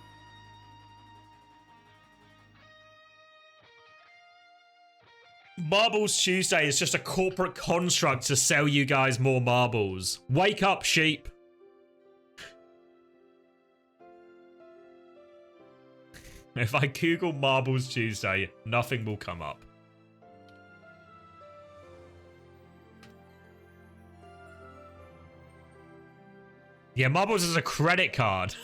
Marbles Tuesday is just a corporate construct to sell you guys more marbles. Wake up, sheep. If I Google Marbles Tuesday, nothing will come up. Yeah, Marbles is a credit card.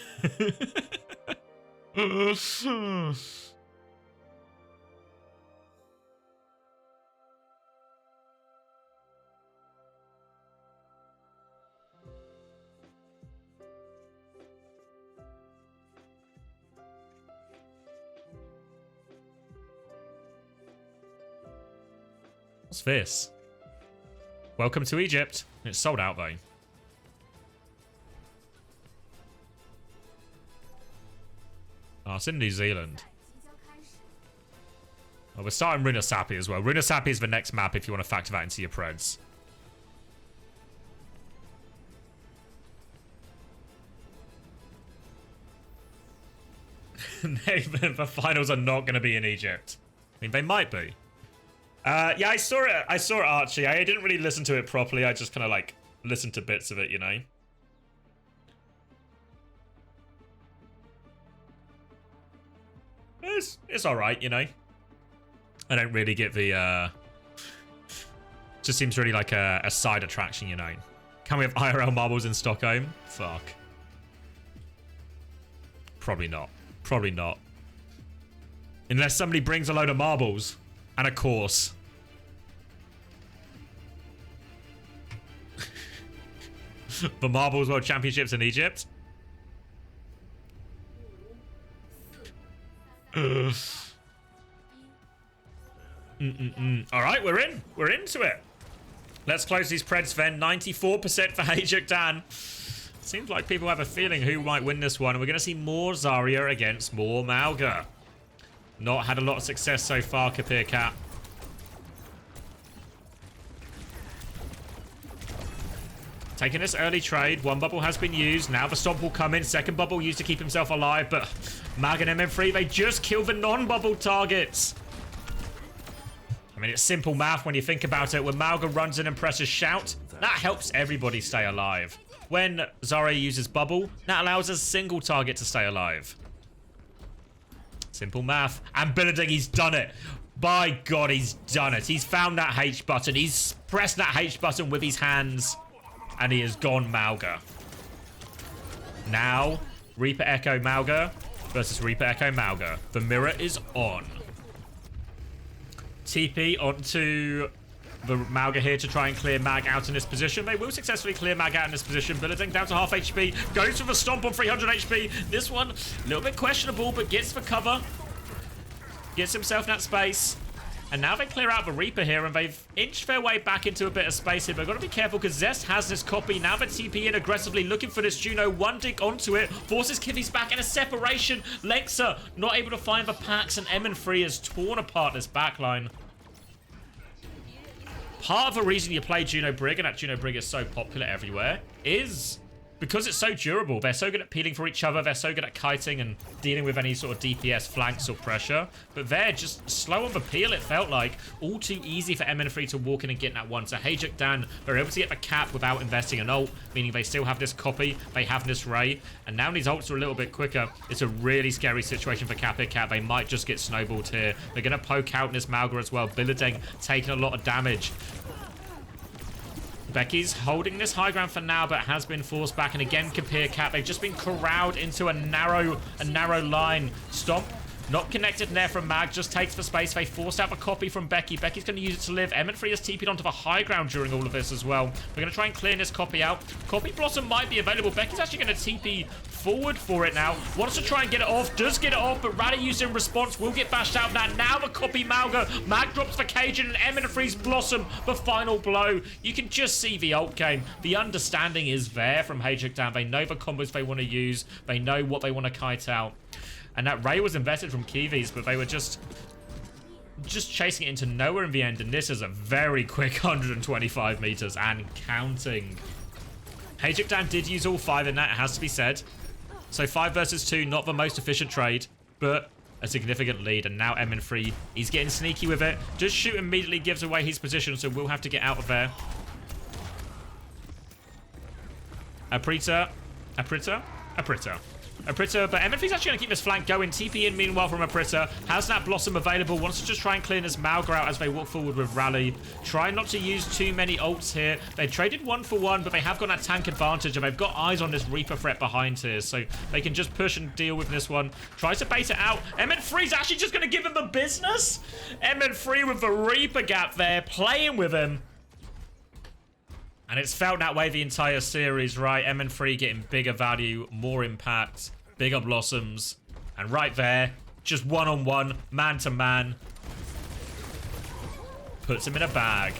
What's this? Welcome to Egypt. It's sold out though. Oh, it's in New Zealand. Oh, we're starting Runasapi as well. Runasapi is the next map if you want to factor that into your preds. The finals are not going to be in Egypt. I mean, they might be. Yeah, I saw it. I saw it, Archie. I didn't really listen to it properly. I just kind of like listened to bits of it, you know. It's all right, you know. I don't really get the. Just seems really like a side attraction, you know. Can we have IRL marbles in Stockholm? Fuck. Probably not. Probably not. Unless somebody brings a load of marbles and a course. The Marbles World Championships in Egypt. All right, we're in. We're into it. Let's close these preds then. 94% for Hajek Dan. Seems like people have a feeling who might win this one. We're going to see more Zarya against more Mauga. Not had a lot of success so far, Kapir Cat. Taking this early trade. One bubble has been used. Now the stomp will come in. Second bubble used to keep himself alive. But Mag and MM3, they just kill the non-bubble targets. I mean, it's simple math when you think about it. When Mauga runs in and presses shout, that helps everybody stay alive. When Zarya uses bubble, that allows a single target to stay alive. Simple math. And Billeding, he's done it. By God, he's done it. He's found that H button. He's pressed that H button with his hands. And he has gone Mauga. Now, Reaper Echo Mauga versus Reaper Echo Mauga. The mirror is on. TP onto the Mauga here to try and clear Mag out in this position. They will successfully clear Mag out in this position. Billeding down to half HP. Goes for the stomp on 300 HP. This one, a little bit questionable, but gets the cover. Gets himself in that space. And now they clear out the Reaper here, and they've inched their way back into a bit of space here. But they've got to be careful, because Zest has this copy. Now they're TP in aggressively, looking for this Juno. One dig onto it, forces Kivvy's back in a separation. Lexa not able to find the packs, and M3 has torn apart this backline. Part of the reason you play Juno Brig, and that Juno Brig is so popular everywhere, is because it's so durable. They're so good at peeling for each other. They're so good at kiting and dealing with any sort of DPS flanks or pressure. But they're just slow on the peel, it felt like. All too easy for MN3 to walk in and get that one. So Hajek Dan, they're able to get the cap without investing an ult, meaning they still have this copy. They have this Ray. And now these ults are a little bit quicker. It's a really scary situation for Kapir Cat. They might just get snowballed here. They're going to poke out in this Mauga as well. Billeding taking a lot of damage. Becky's holding this high ground for now, but has been forced back. And again, Kapir Cat, they've just been corralled into a narrow line. Stomp, not connected there from Mag, just takes the space. They forced out the copy from Becky. Becky's going to use it to live. M3 has TP'd onto the high ground during all of this as well. We're going to try and clear this copy out. Copy Blossom might be available. Becky's actually going to TP forward for it now. Wants to try and get it off. Does get it off, but Rally used in response. Will get bashed out of that. Now the copy Mauga. Mag drops the Cajun, and M3's Blossom, the final blow. You can just see the ult game. The understanding is there from Hajek Dan. They know the combos they want to use. They know what they want to kite out. And that Ray was invested from Kiwis, but they were just chasing it into nowhere in the end. And this is a very quick 125 meters and counting. Hajikdan did use all 5 in that, it has to be said. So 5 versus 2, not the most efficient trade, but a significant lead. And now MN3, he's getting sneaky with it. Just shoot immediately gives away his position, so we'll have to get out of there. Aprita, but MN3's actually going to keep this flank going. TP in meanwhile from Aprita. Has that Blossom available. Wants to just try and clear this Malga out as they walk forward with Rally. Try not to use too many ults here. They traded 1 for 1, but they have got that tank advantage, and they've got eyes on this Reaper threat behind here, so they can just push and deal with this one. Tries to bait it out. MN3's actually just going to give him the business. MN3 with the Reaper gap there, playing with him. And it's felt that way the entire series, right? MN3 getting bigger value, more impact, bigger blossoms. And right there, just one-on-one, man-to-man. Puts him in a bag.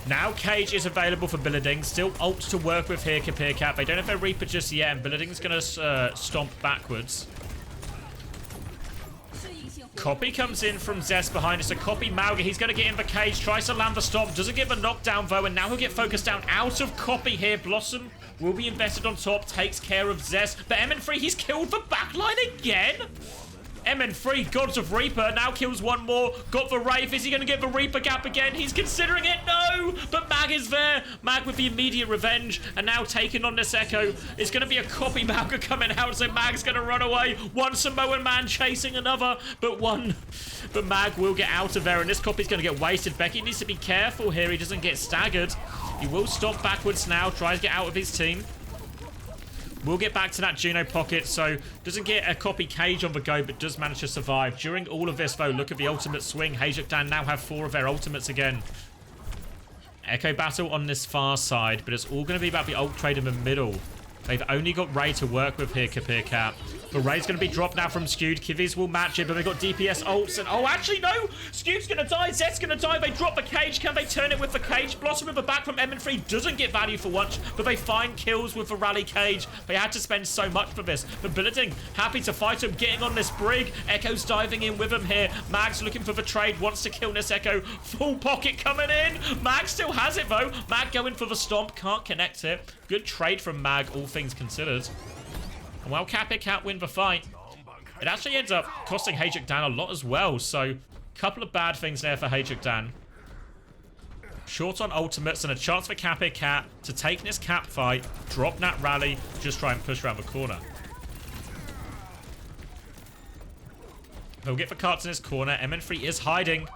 Now Cage is available for Billeding. Still ults to work with here, Kapirkat. They don't have their Reaper just yet, and Billeding's going to stomp backwards. Copy comes in from Zest behind us. So Copy Malga, he's going to get in the cage, tries to land the stomp, doesn't get the knockdown though, and now he'll get focused down out of Copy here. Blossom will be invested on top, takes care of Zest, but MN3, he's killed the backline again. MN3, Gods of Reaper, now kills 1 more. Got the Wraith. Is he going to get the Reaper gap again? He's considering it. No! But Mag is there. Mag with the immediate revenge. And now taking on this Echo. It's going to be a Copy Malga coming out. So Mag's going to run away. One Samoan man chasing another. But Mag will get out of there. And this Copy's going to get wasted. Becky needs to be careful here. He doesn't get staggered. He will stop backwards now. Tries to get out of his team. We'll get back to that Juno pocket, so doesn't get a Copy Cage on the go, but does manage to survive. During all of this, though, look at the ultimate swing. Hajikdan now have 4 of their ultimates again. Echo battle on this far side, but it's all going to be about the ult trade in the middle. They've only got Ray to work with here, Kapirkat. But Ray's going to be dropped now from Skewed. Kivis will match it, but they've got DPS ults. And oh, actually, no! Skewed's going to die. Zet's going to die. They drop the cage. Can they turn it with the cage? Blossom with the back from MN3 doesn't get value for once, but they find kills with the rally cage. They had to spend so much for this. But Billeding, happy to fight him, getting on this Brig. Echo's diving in with him here. Mag's looking for the trade, wants to kill this Echo. Full pocket coming in. Mag still has it, though. Mag going for the stomp. Can't connect it. Good trade from Mag, all things considered. And while Kapirkat win the fight, it actually ends up costing Hajikdan a lot as well. So, a couple of bad things there for Hajikdan. Short on ultimates and a chance for Kapirkat to take this cap fight, drop that rally, just try and push around the corner. He'll get the carts in his corner. MN3 is hiding.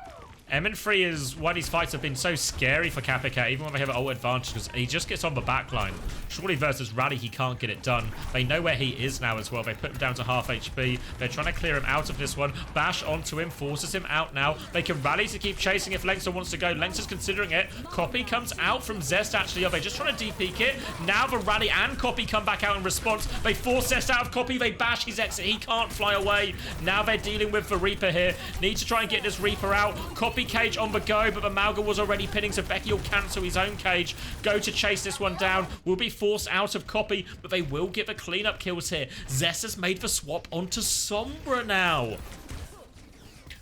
MN3 is why these fights have been so scary for Kapirkat, even when they have an ult advantage, because he just gets on the backline. Surely versus Rally, he can't get it done. They know where he is now as well. They put him down to half HP. They're trying to clear him out of this one. Bash onto him, forces him out now. They can rally to keep chasing if Lengster wants to go. Lengster's considering it. Copy comes out from Zest, actually. Are they just trying to DP it? Now the Rally and Copy come back out in response. They force Zest out of Copy. They bash his exit. He can't fly away. Now they're dealing with the Reaper here. Need to try and get this Reaper out. Copy cage on the go, but the Malga was already pinning, so Becky will cancel his own cage. Go to chase this one down. Will be forced out of Copy, but they will get the cleanup kills here. Zest has made the swap onto Sombra now.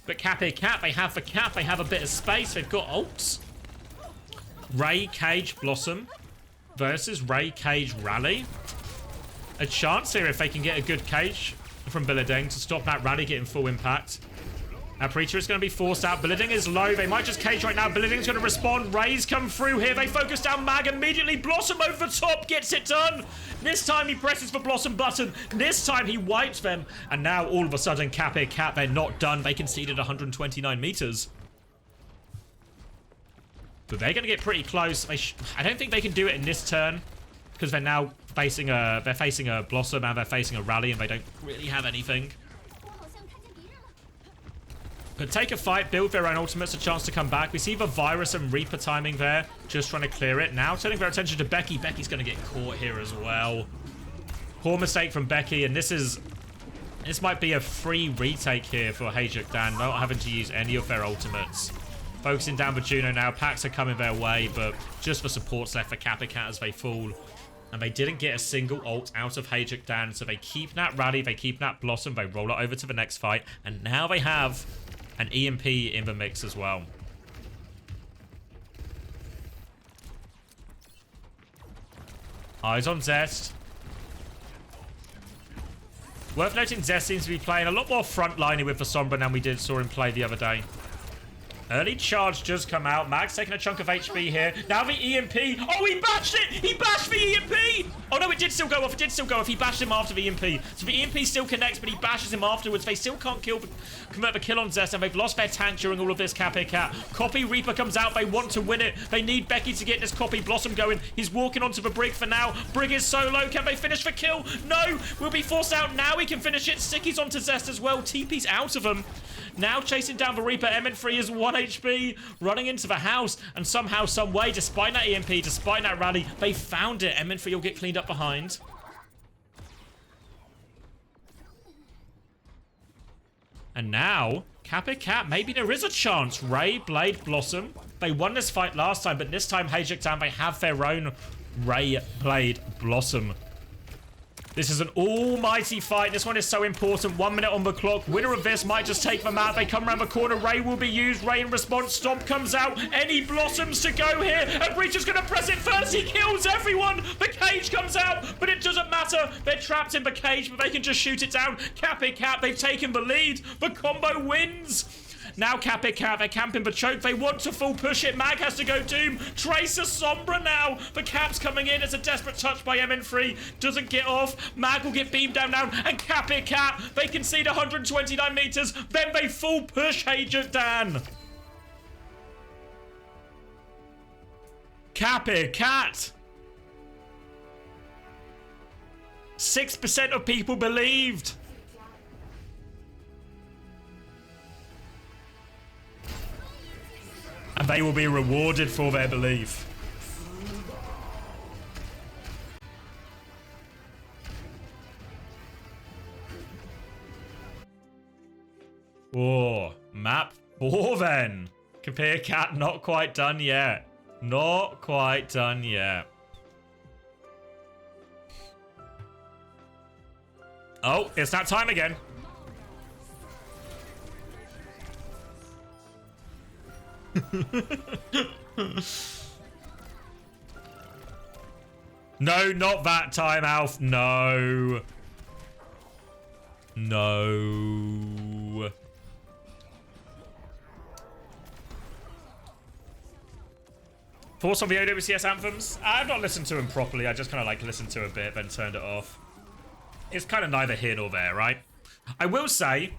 But Kapirkat, they have the cap. They have a bit of space. They've got ults. Ray, Cage, Blossom versus Ray, Cage, Rally. A chance here if they can get a good cage from Billeding to stop that Rally getting full impact. Our Preacher is going to be forced out. Billeding is low. They might just cage right now. Billeding's going to respond. Rays come through here. They focus down Mag immediately. Blossom over the top. Gets it done. This time he presses the Blossom button. This time he wipes them. And now all of a sudden Kapirkat, they're not done. They conceded 129 meters. But they're going to get pretty close. I don't think they can do it in this turn, because they're now facing a Blossom and they're facing a Rally, and they don't really have anything. But take a fight, build their own ultimates, a chance to come back. We see the Virus and Reaper timing there, just trying to clear it. Now turning their attention to Becky. Becky's going to get caught here as well. Poor mistake from Becky, and this might be a free retake here for Hajikdan, not having to use any of their ultimates. Focusing down with Juno now. Packs are coming their way, but just for supports left for Kapirkat as they fall. And they didn't get a single ult out of Hajikdan, so they keep that Rally, they keep that Blossom, they roll it over to the next fight, and now they have an EMP in the mix as well. Eyes on Zest. Worth noting, Zest seems to be playing a lot more frontliney with the Sombra than we saw him play the other day. Early charge does come out. Mag's taking a chunk of HP here. Now the EMP. Oh, he bashed it! He bashed the EMP! Oh, no, it did still go off. It did still go off. He bashed him after the EMP. So the EMP still connects, but he bashes him afterwards. They still can't convert the kill on Zest, and they've lost their tank during all of this cap here, cat. Copy, Reaper comes out. They want to win it. They need Becky to get this Copy Blossom going. He's walking onto the Brig for now. Brig is so low. Can they finish the kill? No! We'll be forced out now. He can finish it. Sticky's onto Zest as well. TP's out of him. Now chasing down the Reaper. MN3 is 1 HP. Running into the house. And somehow, some way, despite that EMP, despite that rally, they found it. MN3 will get cleaned up behind. And now, Kappa Cat, maybe there is a chance. Ray, Blade, Blossom. They won this fight last time, but this time, Hajaktan, they have their own Ray, Blade, Blossom. This is an almighty fight. This one is so important. 1 minute on the clock. Winner of this might just take them out. They come around the corner. Ray will be used. Ray in response. Stomp comes out. Any Blossoms to go here. And Breach is going to press it first. He kills everyone. The cage comes out, but it doesn't matter. They're trapped in the cage, but they can just shoot it down. Cap it, Cap. They've taken the lead. The combo wins. Now Cap it, Cap. They're camping the choke. They want to full push it. Mag has to go Doom. Tracer Sombra now. The Cap's coming in. It's a desperate touch by MN3. Doesn't get off. Mag will get beamed down now. And Cap it, Cap. They concede 129 meters. Then they full push Hajaktan. Cap it, Cat. 6% of people believed. And they will be rewarded for their belief. Oh, map 4 then. Compare Cat, not quite done yet. Not quite done yet. Oh, it's that time again. No, not that time, Alf. No. No. Force on the OWCS anthems? I've not listened to them properly. I just kind of like listened to a bit, then turned it off. It's kind of neither here nor there, right? I will say,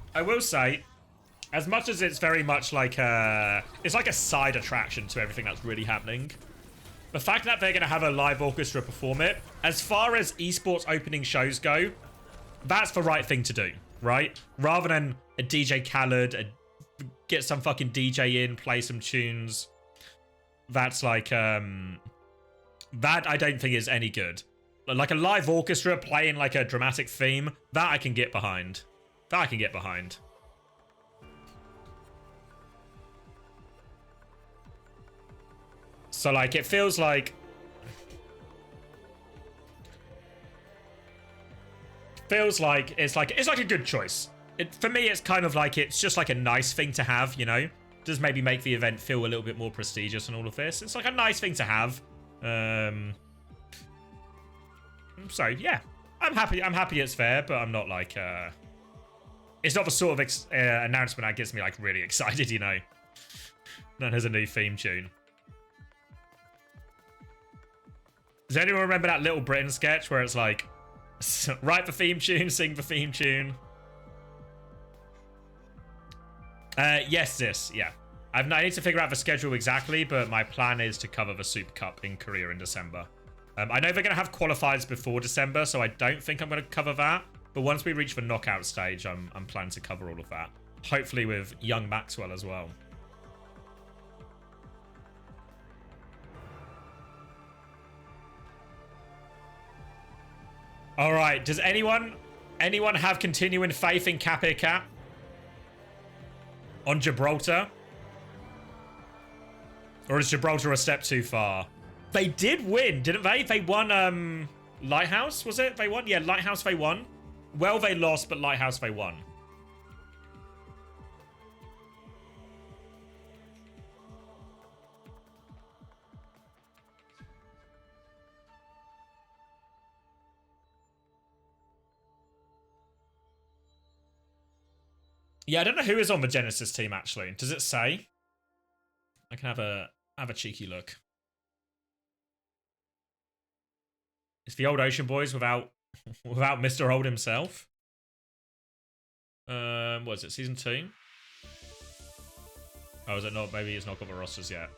as much as it's very much like it's like a side attraction to everything that's really happening. The fact that they're going to have a live orchestra perform it, as far as esports opening shows go, that's the right thing to do, right? Rather than a DJ Khaled, get some fucking DJ in, play some tunes. That's like, that I don't think is any good. Like a live orchestra playing like a dramatic theme, that I can get behind. That I can get behind. So like it feels like it's like a good choice. For me it's kind of like it's just like a nice thing to have, you know? Does maybe make the event feel a little bit more prestigious and all of this. It's like a nice thing to have. So yeah, I'm happy it's fair, but I'm not like it's not the sort of announcement that gets me like really excited, you know? That has a new theme tune. Does anyone remember that Little Britain sketch where it's like, write the theme tune, sing the theme tune? Yes, this, yeah. I need to figure out the schedule exactly, but my plan is to cover the Super Cup in Korea in December. I know they're going to have qualifiers before December, so I don't think I'm going to cover that. But once we reach the knockout stage, I'm planning to cover all of that. Hopefully with young Maxwell as well. All right, does anyone have continuing faith in Kappa Cap? On Gibraltar? Or is Gibraltar a step too far? They did win, didn't they? They won, Lighthouse, was it? They won? Yeah, Lighthouse they won. Well, they lost, but Lighthouse they won. Yeah, I don't know who is on the Genesis team, actually. Does it say? I can have a cheeky look. It's the old Ocean Boys without Mr. Old himself. What is it? Season 2? Oh, is it not? Maybe it's not got the rosters yet.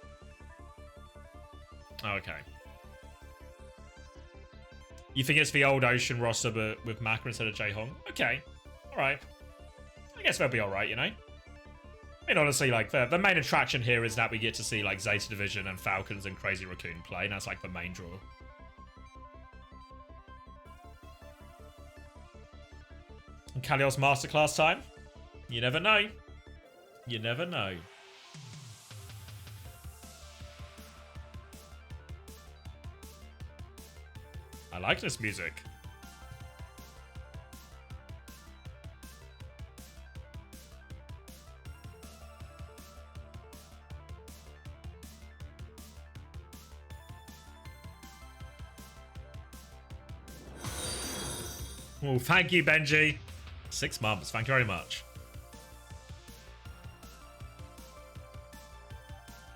Oh, okay. You think it's the old Ocean roster, but with Maka instead of Jae-Hong? Okay. Alright. I guess they'll be alright, you know? I mean, honestly, like, the main attraction here is that we get to see, like, Zeta Division and Falcons and Crazy Raccoon play, and that's, like, the main draw. And Kalios Masterclass time? You never know. You never know. I like this music. Oh, thank you, Benji. 6 months. Thank you very much.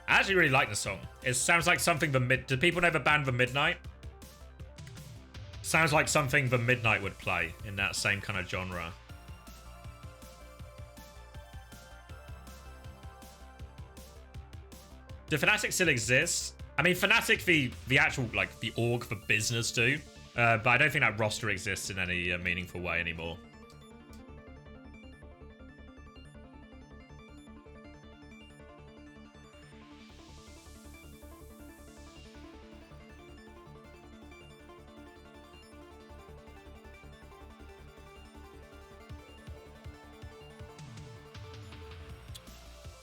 I actually really like the song. It sounds like something do people know the band The Midnight? Sounds like something The Midnight would play in that same kind of genre. Do Fnatic still exist? I mean, Fnatic, the actual, like, the org for business do. But I don't think that roster exists in any meaningful way anymore.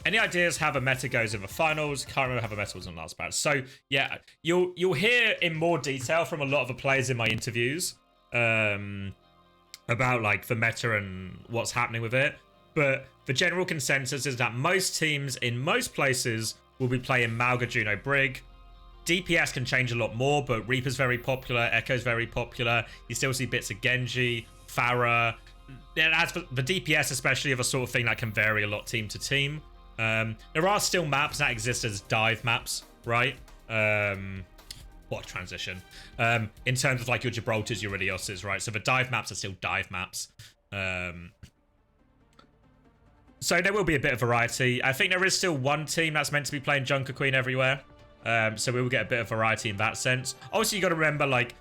Any ideas how the meta goes in the finals? Can't remember how the meta was in last batch. So yeah, you'll hear in more detail from a lot of the players in my interviews about like the meta and what's happening with it. But the general consensus is that most teams in most places will be playing Mauga, Juno, Brig. DPS can change a lot more, but Reaper's very popular, Echo's very popular. You still see bits of Genji, Pharah. As for the DPS especially, of a sort of thing that can vary a lot team to team. There are still maps that exist as dive maps, right? What transition? In terms of like your Gibraltars, your Ilioses, right? So the dive maps are still dive maps. So there will be a bit of variety. I think there is still one team that's meant to be playing Junker Queen everywhere. So we will get a bit of variety in that sense. Also, you got to remember, like,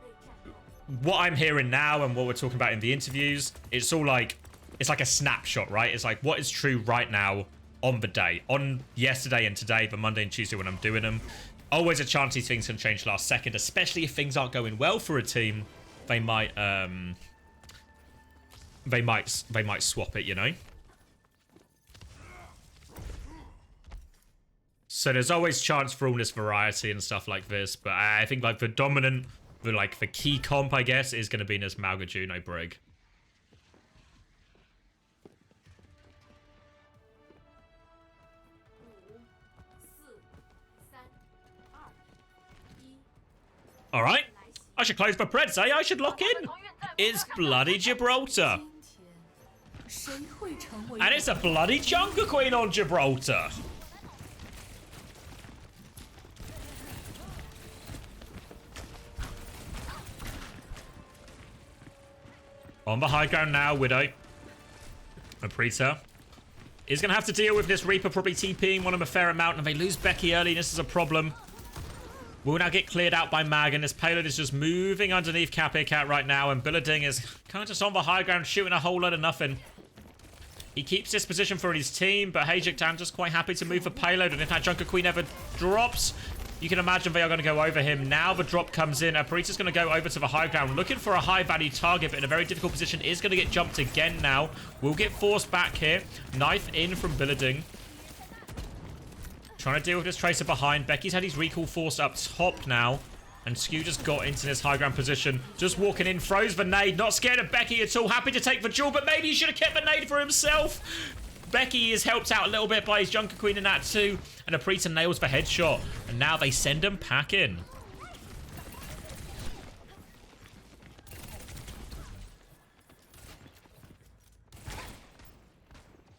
what I'm hearing now and what we're talking about in the interviews, it's all like, it's like a snapshot, right? It's like what is true right now on the day, on yesterday and today, but Monday and Tuesday when I'm doing them. Always a chance these things can change last second, especially if things aren't going well for a team. They might swap it, you know. So there's always chance for all this variety and stuff like this, but I think like the dominant, the key comp, I guess, is going to be in this Mauga, Juno, Brig. All right, I should close the Preds, eh? I should lock in. It's bloody Gibraltar. And it's a bloody Junker Queen on Gibraltar. On the high ground now, Widow. And Preta is going to have to deal with this Reaper probably TPing one of a fair amount, and they lose Becky early. This is a problem. Will now get cleared out by Mag, and this payload is just moving underneath Cat right now, and Billading is kind of just on the high ground shooting a whole lot of nothing. He keeps this position for his team, but Hajiktan just quite happy to move the payload, and if that Junker Queen ever drops, you can imagine they are going to go over him. Now the drop comes in. Parita's going to go over to the high ground, looking for a high-value target, but in a very difficult position. Is going to get jumped again now. Will get forced back here. Knife in from Billading. Trying to deal with this Tracer behind. Becky's had his recall force up top now. And Skew just got into this high ground position. Just walking in. Throws the nade. Not scared of Becky at all. Happy to take the jewel, but maybe he should have kept the nade for himself. Becky is helped out a little bit by his Junker Queen in that too. And Aprita nails the headshot. And now they send him packing.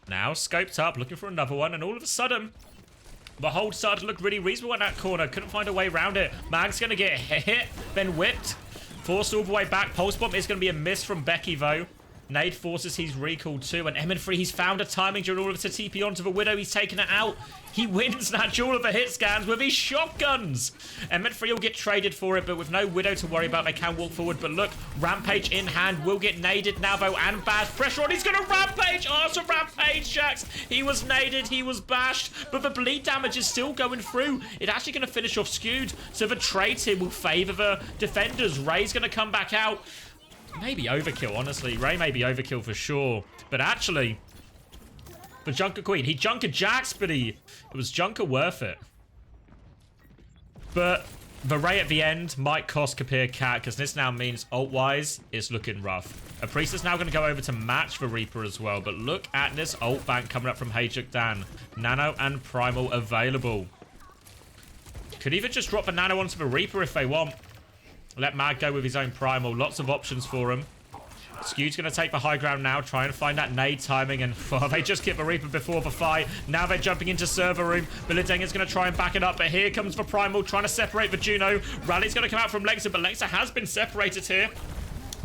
Now scoped up, looking for another one, and all of a sudden, the hold started to look really reasonable in that corner. Couldn't find a way around it. Mag's going to get hit, then whipped. Forced all the way back. Pulse Bomb is going to be a miss from Becky, though. Nade forces he's recalled too. And MN3, he's found a timing during all of it to TP onto the Widow. He's taken it out. He wins that duel of the hit scans with his shotguns. MN3 will get traded for it, but with no Widow to worry about, they can walk forward. But look, Rampage in hand will get naded now, though, and bashed. Pressure on, he's going to Rampage. Oh, it's a Rampage, Jax. He was naded, he was bashed, but the bleed damage is still going through. It's actually going to finish off skewed, so the trade here will favor the defenders. Ray's going to come back out. Maybe overkill, honestly. Ray may be overkill for sure. But actually, the Junker Queen, he Junker Jax, but it was Junker worth it. But the Ray at the end might cost Kapir Cat, because this now means ult-wise, it's looking rough. A Priest is now going to go over to match the Reaper as well. But look at this ult bank coming up from Hajuk Dan. Nano and Primal available. Could even just drop the Nano onto the Reaper if they want. Let Mag go with his own Primal. Lots of options for him. Skew's going to take the high ground now. Try and find that nade timing. And they just hit the Reaper before the fight. Now they're jumping into server room. Billidenga is going to try and back it up. But here comes the Primal trying to separate the Juno. Rally's going to come out from Lexa. But Lexa has been separated here.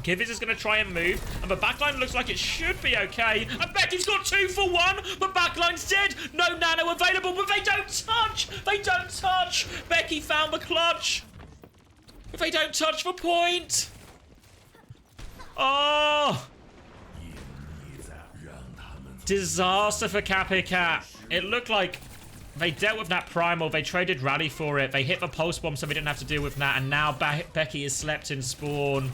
Kivitz is going to try and move. And the backline looks like it should be okay. And Becky's got 2 for 1. But backline's dead. No Nano available. But they don't touch. They don't touch. Becky found the clutch. If they don't touch the point. Oh. Disaster for Kapir Cat. It looked like they dealt with that Primal. They traded Rally for it. They hit the Pulse Bomb so they didn't have to deal with that. And now Becky is slept in spawn.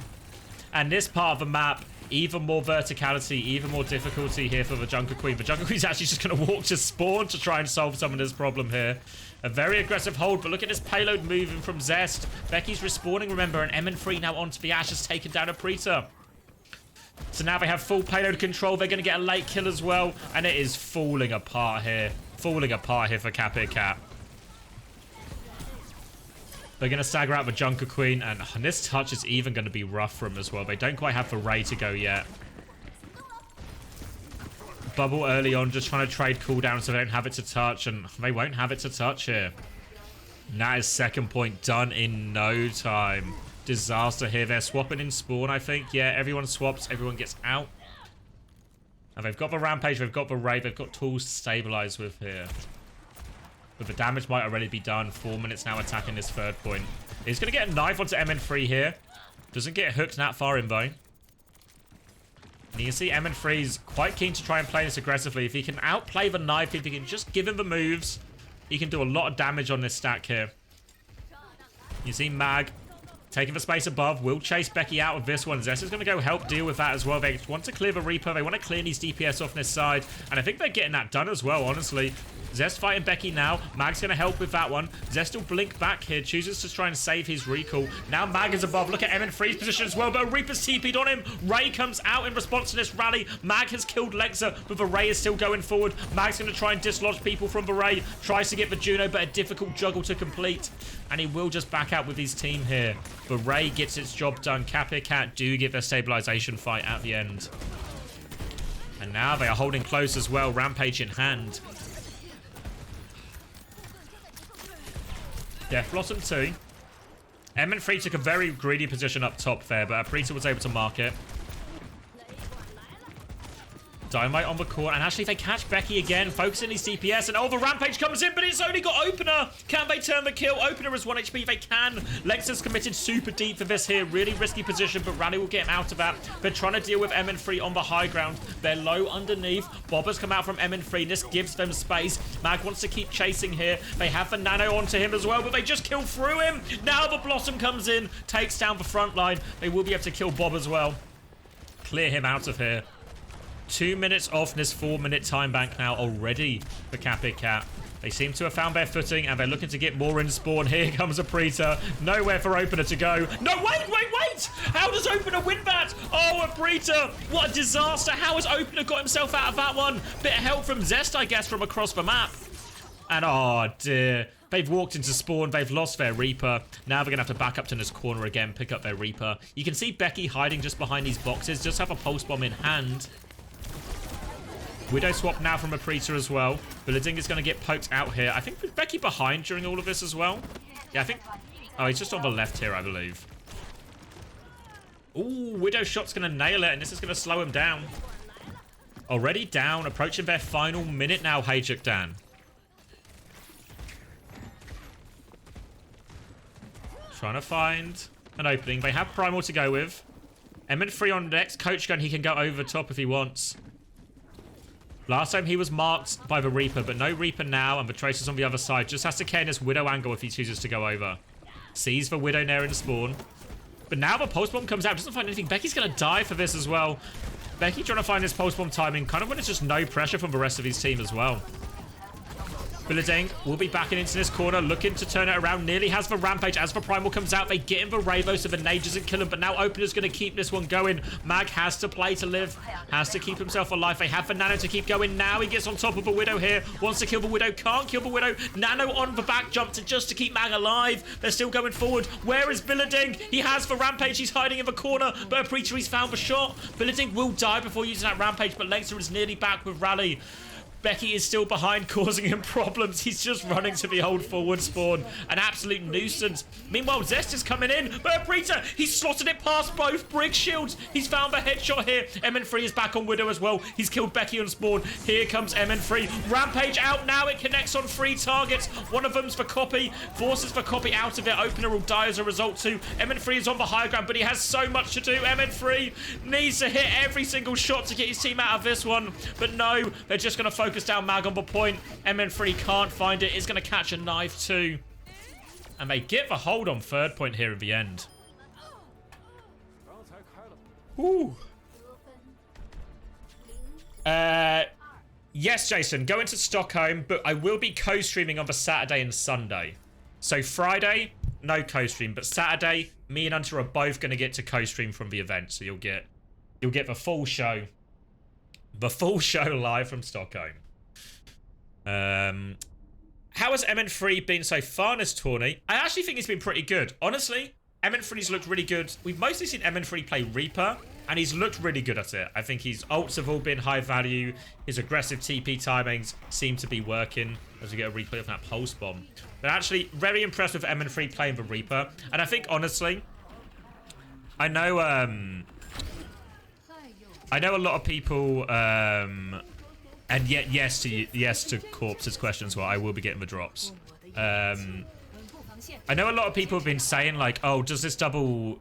And this part of the map, even more verticality, even more difficulty here for the Junker Queen. The Junker Queen's actually just going to walk to spawn to try and solve some of this problem here. A very aggressive hold, but look at this payload moving from Zest. Becky's respawning, remember, and MN3 now onto the Ash has taken down a Preeta. So now they have full payload control. They're going to get a late kill as well, and it is falling apart here. Falling apart here for Kapir Cat. They're going to stagger out the Junker Queen, and this touch is even going to be rough for them as well. They don't quite have the Ray to go yet. Bubble early on, just trying to trade cooldown so they don't have it to touch, and they won't have it to touch here. And that is second point done in no time. Disaster here. They're swapping in spawn, I think. Yeah, everyone swaps, everyone gets out. And they've got the Rampage, they've got the Ray, they've got tools to stabilize with here. But the damage might already be done. 4 minutes now attacking this third point. He's going to get a knife onto MN3 here. Doesn't get hooked that far in, though. And you can see MN3's quite keen to try and play this aggressively. If he can outplay the knife, if he can just give him the moves, he can do a lot of damage on this stack here. You see Mag taking the space above. Will chase Becky out with this one. Zest is going to go help deal with that as well. They want to clear the Reaper. They want to clear these DPS off this side. And I think they're getting that done as well, honestly. Zest fighting Becky now. Mag's going to help with that one. Zest will blink back here. Chooses to try and save his recall. Now Mag is above. Look at MN3's position as well. But Reaper's TP'd on him. Ray comes out in response to this rally. Mag has killed Lexa, but the Ray is still going forward. Mag's going to try and dislodge people from the Ray. Tries to get the Juno, but a difficult juggle to complete. And he will just back out with his team here. The Ray gets its job done. Kapir Cat do get their stabilization fight at the end. And now they are holding close as well. Rampage in hand. Death Blossom 2. MN3 took a very greedy position up top there, but Preeta was able to mark it. Dynamite on the court, and actually they catch Becky again, focusing his DPS, and the Rampage comes in, but it's only got Opener. Can they turn the kill? Opener is 1 HP, they can. Lexa's committed super deep for this here, really risky position, but Rally will get him out of that. They're trying to deal with MN3 on the high ground. They're low underneath. Bob has come out from MN3, this gives them space. Mag wants to keep chasing here. They have the Nano onto him as well, but they just kill through him. Now the Blossom comes in, takes down the front line. They will be able to kill Bob as well. Clear him out of here. 2 minutes off this 4-minute time bank now already for Kapir Cat. They seem to have found their footing, and they're looking to get more in spawn. Here comes a Preeta. Nowhere for Opener to go. No, wait! How does Opener win that? Oh, a Preeta. What a disaster. How has Opener got himself out of that one? Bit of help from Zest, I guess, from across the map. And oh, dear. They've walked into spawn. They've lost their Reaper. Now they're going to have to back up to this corner again, pick up their Reaper. You can see Becky hiding just behind these boxes. Just have a pulse bomb in hand. Widow swap now from a Preacher as well. Billading is going to get poked out here. I think Becky behind during all of this as well. Yeah, I think... Oh, he's just on the left here, I believe. Ooh, Widow shot's going to nail it, and this is going to slow him down. Already down, approaching their final minute now, Hayjuk Dan. Trying to find an opening. They have Primal to go with. MN3 on next. Coach gun, he can go over top if he wants. Last time he was marked by the Reaper, but no Reaper now, and the Tracer's on the other side. Just has to care in this Widow angle if he chooses to go over. Sees the Widow near in spawn. But now the Pulse Bomb comes out. Doesn't find anything. Becky's going to die for this as well. Becky trying to find his Pulse Bomb timing. Kind of when it's just no pressure from the rest of his team as well. Billading will be backing into this corner, looking to turn it around. Nearly has the Rampage. As the Primal comes out, they get in the Ravo, so the nade doesn't kill him. But now Opener's going to keep this one going. Mag has to play to live. Has to keep himself alive. They have the Nano to keep going. Now he gets on top of the Widow here. Wants to kill the Widow. Can't kill the Widow. Nano on the back jump just to keep Mag alive. They're still going forward. Where is Billading? He has the Rampage. He's hiding in the corner. But a Preacher, he's found the shot. Billading will die before using that Rampage. But Lexer is nearly back with Rally. Becky is still behind, causing him problems. He's just running to the old forward spawn. An absolute nuisance. Meanwhile, Zest is coming in. But Preacher, he's slotted it past both Brig shields. He's found the headshot here. MN3 is back on Widow as well. He's killed Becky on spawn. Here comes MN3. Rampage out now. It connects on 3 targets. One of them's for Copy. Forces for Copy out of it. Opener will die as a result too. MN3 is on the high ground, but he has so much to do. MN3 needs to hit every single shot to get his team out of this one. But no, they're just going to focus down Mag on the point. MN3 can't find it. Is going to catch a knife too. And they get the hold on third point here at the end. Ooh. Yes, Jason, go into Stockholm, but I will be co-streaming on the Saturday and Sunday. So Friday, no co-stream, but Saturday, me and Hunter are both going to get to co-stream from the event. So you'll get the full show. The full show live from Stockholm. How has MN3 been so far in this tourney? I actually think he's been pretty good. Honestly, MN3's looked really good. We've mostly seen MN3 play Reaper, and he's looked really good at it. I think his ults have all been high value. His aggressive TP timings seem to be working as we get a replay of that Pulse Bomb. But actually, very impressed with MN3 playing the Reaper. And I think, honestly, I know a lot of people... And yet, yes to Corpse's question as well. I will be getting the drops. I know a lot of people have been saying like, oh, does this double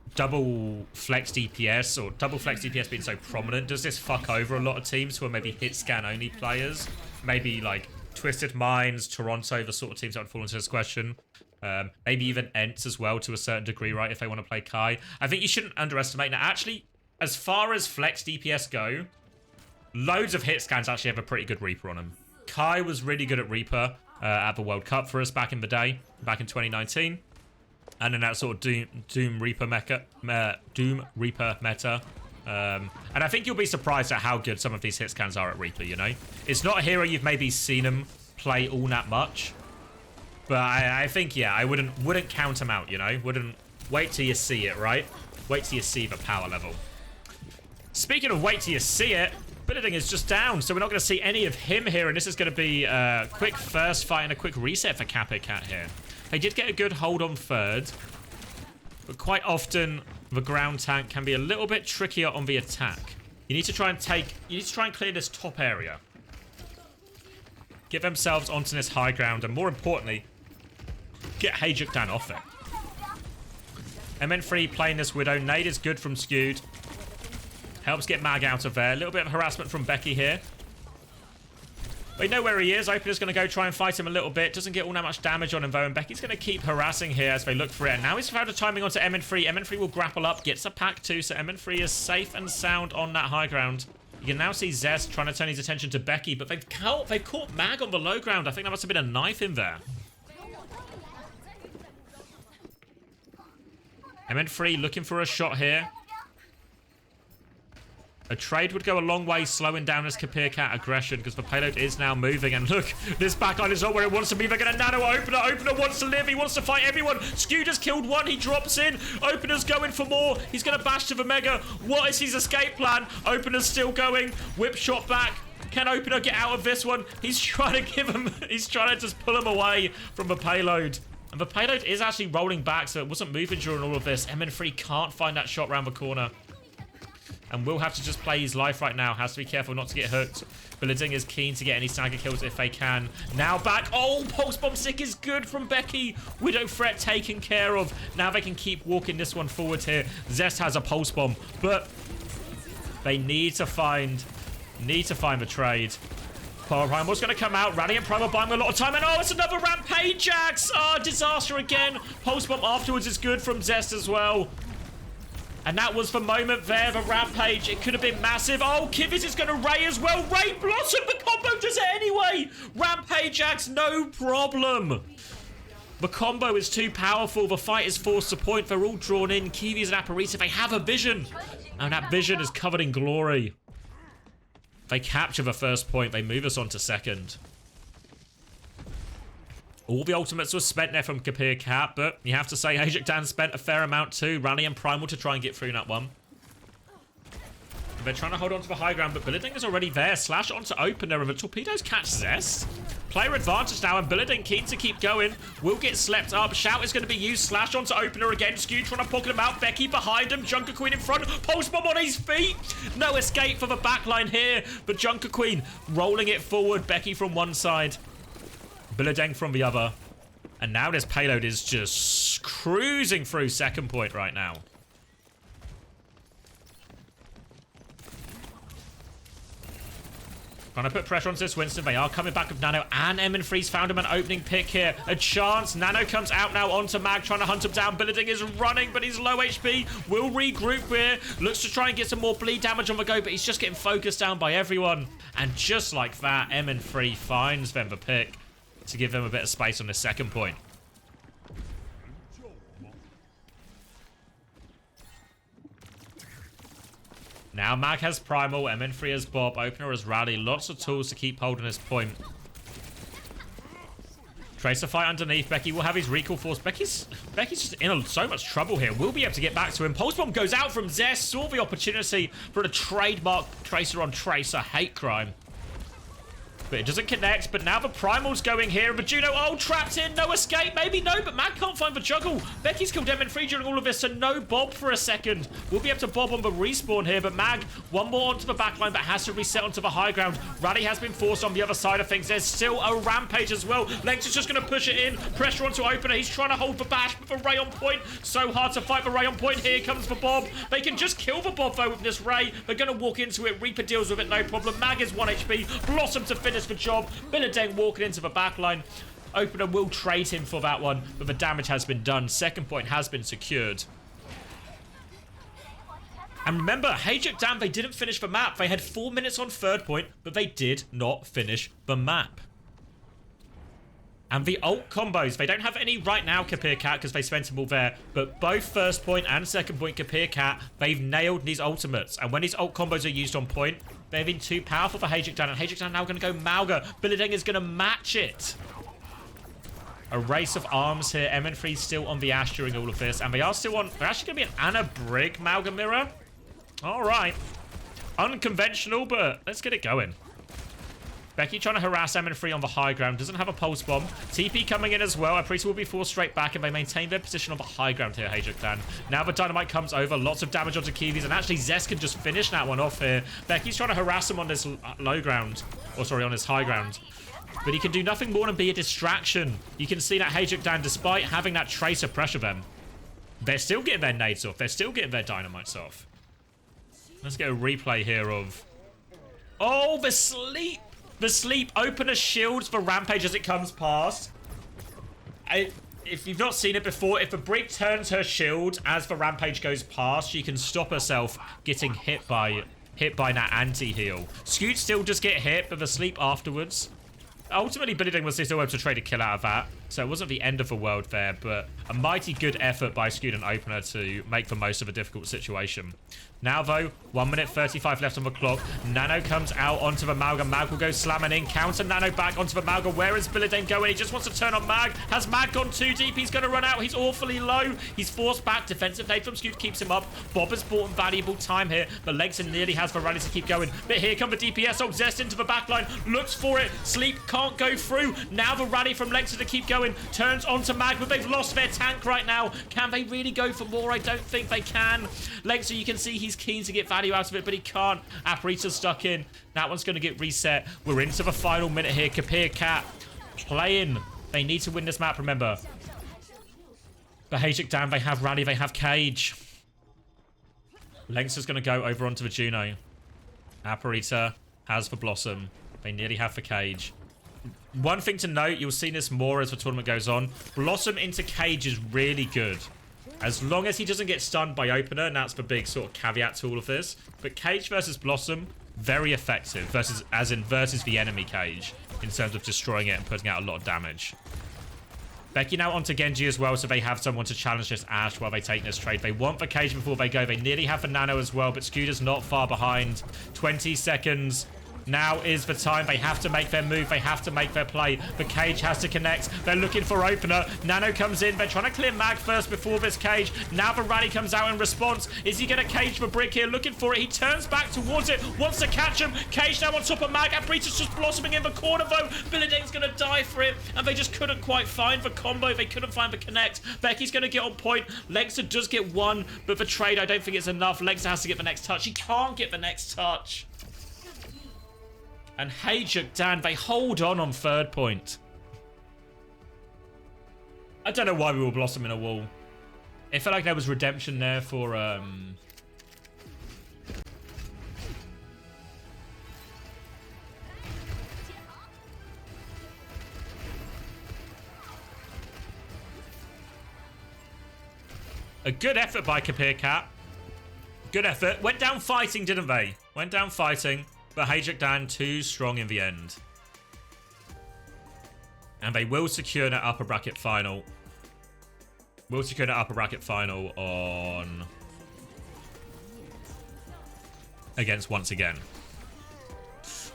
flex DPS or double flex DPS being so prominent, does this fuck over a lot of teams who are maybe hit scan only players? Maybe like Twisted Minds, Toronto, the sort of teams that would fall into this question. Maybe even Ents as well to a certain degree, right? If they want to play Kai. I think you shouldn't underestimate that. Actually, as far as flex DPS go, loads of hit scans actually have a pretty good Reaper on them. Kai was really good at Reaper at the World Cup for us back in the day, back in 2019. And in that sort of Doom Reaper meta. And I think you'll be surprised at how good some of these hit scans are at Reaper, you know? It's not a hero you've maybe seen him play all that much. But I think, yeah, I wouldn't count him out, you know? Wouldn't wait till you see it, right? Wait till you see the power level. Speaking of wait till you see it, Billading is just down, so we're not going to see any of him here, and this is going to be a quick first fight and a quick reset for Capit Cat here. They did get a good hold on third, but quite often the ground tank can be a little bit trickier on the attack. You need to try and clear this top area. Get themselves onto this high ground, and more importantly, get Hayjuk down off it. MN3 playing this Widow. Nade is good from Skewed. Helps get Mag out of there. A little bit of harassment from Becky here. We know where he is. Opener's going to go try and fight him a little bit. Doesn't get all that much damage on him, though. And Becky's going to keep harassing here as they look for it. And now he's found a timing onto MN3. MN3 will grapple up. Gets a pack too. So MN3 is safe and sound on that high ground. You can now see Zest trying to turn his attention to Becky. But they've caught Mag on the low ground. I think that must have been a knife in there. MN3 looking for a shot here. A trade would go a long way slowing down this Kapir Cat aggression because the payload is now moving. And look, this backline is not where it wants to be. They're going to nano Opener. Opener wants to live. He wants to fight everyone. Skewed has killed one. He drops in. Opener's going for more. He's going to bash to the Mega. What is his escape plan? Opener's still going. Whip shot back. Can Opener get out of this one? He's trying to give him... He's trying to just pull him away from the payload. And the payload is actually rolling back, so it wasn't moving during all of this. MN3 can't find that shot around the corner. And will have to just play his life right now. Has to be careful not to get hooked. Billeding is keen to get any stagger kills if they can. Now back. Oh, Pulse Bomb Stick is good from Becky. Widow Threat taken care of. Now they can keep walking this one forward here. Zest has a Pulse Bomb, but they need to find the trade. Primal's going to come out. Rally and Primal buying a lot of time. And oh, it's another Rampage Axe. Oh, disaster again. Pulse Bomb afterwards is good from Zest as well. And that was the moment there, the Rampage. It could have been massive. Oh, Kivitz is going to Ray as well. Ray Blossom, the combo does it anyway. Rampage Axe, no problem. The combo is too powerful. The fight is forced to point. They're all drawn in. Kiwi's and Aparita, they have a vision. And that vision is covered in glory. They capture the first point. They move us on to second. All the ultimates were spent there from Kapir Cat, but you have to say Ajak Dan spent a fair amount too. Rally and Primal to try and get through that one. They're trying to hold on to the high ground, but Billeding is already there. Slash onto Opener, and the torpedoes catch Zest. Player advantage now, and Billeding keen to keep going. Will get slept up. Shout is going to be used. Slash onto Opener again. Skew trying to pocket him out. Becky behind him. Junker Queen in front. Pulse Bomb on his feet. No escape for the backline here, but Junker Queen rolling it forward. Becky from one side. Billeding from the other. And now this payload is just cruising through second point right now. Trying to put pressure onto this Winston. They are coming back with Nano, and MN3's found him an opening pick here. A chance. Nano comes out now onto Mag, trying to hunt him down. Billeding is running, but he's low HP. Will regroup here. Looks to try and get some more bleed damage on the go, but he's just getting focused down by everyone. And just like that, MN3 finds them the pick to give them a bit of space on the second point. Now Mag has Primal, MN3 has Bob, Opener has Rally. Lots of tools to keep holding this point. Tracer fight underneath. Becky will have his recall force. Becky's just in so much trouble here. We'll be able to get back to him. Pulse Bomb goes out from Zest. Saw the opportunity for a trademark Tracer on Tracer. Hate crime. But it doesn't connect. But now the Primal's going here. But Juno, oh, trapped in. No escape. Maybe no, but Mag can't find the juggle. Becky's killed MN3 during all of this, so no Bob for a second. We'll be able to Bob on the respawn here, but Mag, one more onto the backline, but has to reset onto the high ground. Rally has been forced on the other side of things. There's still a Rampage as well. Length is just going to push it in. Pressure onto Opener. He's trying to hold the bash, but the Ray on point. So hard to fight the Ray on point. Here comes the Bob. They can just kill the Bob, though, with this Ray. They're going to walk into it. Reaper deals with it, no problem. Mag is 1 HP. Blossom to finish the job. Billeding walking into the backline. Opener will trade him for that one, but the damage has been done. Second point has been secured. And remember, Ajak Dan, they didn't finish the map. They had 4 minutes on third point, but they did not finish the map. And the ult combos, they don't have any right now, Kapir Cat, because they spent them all there. But both first point and second point Kapir Cat, they've nailed these ultimates. And when these ult combos are used on point, they've been too powerful for Ajak Dan. And Ajak Dan now going to go Mauga. Billeding is going to match it. A race of arms here. MN3 still on the Ash during all of this. And they are still on... They're actually going to be an Anna Brig Mauga mirror. All right. Unconventional, but let's get it going. Becky trying to harass MN3 on the high ground. Doesn't have a pulse bomb. TP coming in as well. Aprisa will be forced straight back, and they maintain their position on the high ground here, Ajak Dan. Now the dynamite comes over. Lots of damage onto Kiwis, and actually Zest can just finish that one off here. Becky's trying to harass him on this low ground. Or sorry, on his high ground. But he can do nothing more than be a distraction. You can see that Ajak Dan, despite having that Tracer pressure them, they're still getting their nades off. They're still getting their dynamites off. Let's get a replay here of... Oh, the sleep! The sleep. Opener shields for Rampage as it comes past. If you've not seen it before, if the Brig turns her shield as the Rampage goes past, she can stop herself getting hit by that anti-heal. Scoot still just get hit, but the sleep afterwards. Ultimately, Billeding was still able to trade a kill out of that. So it wasn't the end of the world there, but a mighty good effort by Student Opener to make the most of a difficult situation. Now, though, 1 minute 35 left on the clock. Nano comes out onto the Malga. Mag will go slamming in. Counter Nano back onto the Malga. Where is Billadine going? He just wants to turn on Mag. Has Mag gone too deep? He's going to run out. He's awfully low. He's forced back. Defensive nade from Scoot keeps him up. Bob has bought valuable time here. But Legson nearly has the rally to keep going. But here come the DPS. Oh, Zest into the backline. Looks for it. Sleep can't go through. Now the rally from Legson to keep going. Turns onto Mag, but they've lost their tank right now. Can they really go for more? I don't think they can. Legson, you can see he's keen to get value out of it, but he can't. Aparita's stuck in. That one's going to get reset. We're into the final minute here. Kapir Cat playing. They need to win this map, remember. But Hajik down. They have rally. They have cage. Lengths is going to go over onto the Juno. Aparita has for Blossom. They nearly have for cage. One thing to note, you'll see this more as the tournament goes on. Blossom into cage is really good. As long as he doesn't get stunned by opener, and that's the big sort of caveat to all of this. But cage versus Blossom, very effective. Versus the enemy cage. In terms of destroying it and putting out a lot of damage. Becky now onto Genji as well, so they have someone to challenge this Ashe while they take this trade. They want the cage before they go. They nearly have the Nano as well, but Scooter's not far behind. 20 seconds. Now is the time. They have to make their move. They have to make their play. The cage has to connect. They're looking for opener. Nano comes in. They're trying to clear Mag first before this cage. Now the rally comes out in response. Is he going to cage the brick here? Looking for it. He turns back towards it. Wants to catch him. Cage now on top of Mag. Abrita's just blossoming in the corner though. Billidane's going to die for it. And they just couldn't quite find the combo. They couldn't find the connect. Becky's going to get on point. Lexa does get one. But the trade, I don't think it's enough. Lexa has to get the next touch. He can't get the next touch. And Hajik Dan, they hold on third point. I don't know why we were blossoming a wall. It felt like there was redemption there for a good effort by Kapir Cat. Good effort. Went down fighting, didn't they? Went down fighting. But Hajik Dan too strong in the end. And they will secure that upper bracket final. Will secure that upper bracket final on... against once again.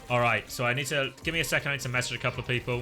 Alright, so I need to... give me a second, I need to message a couple of people.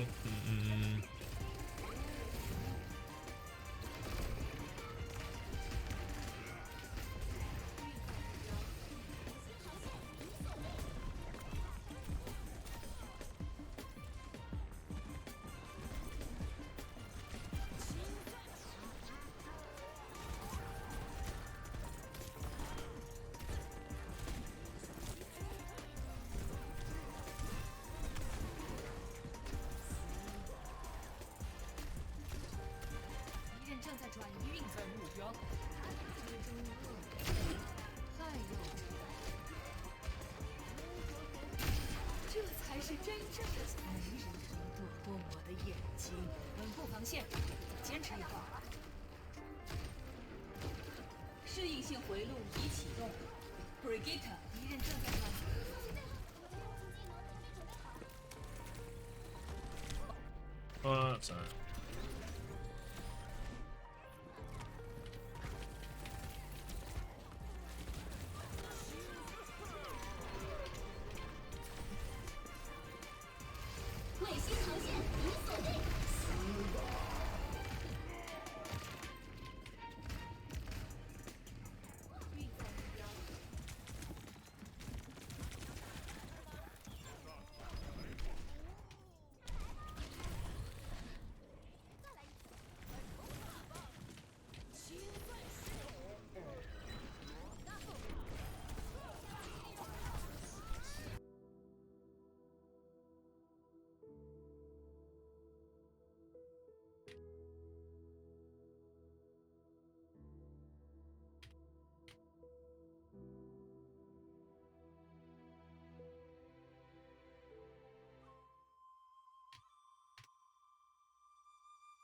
What's that?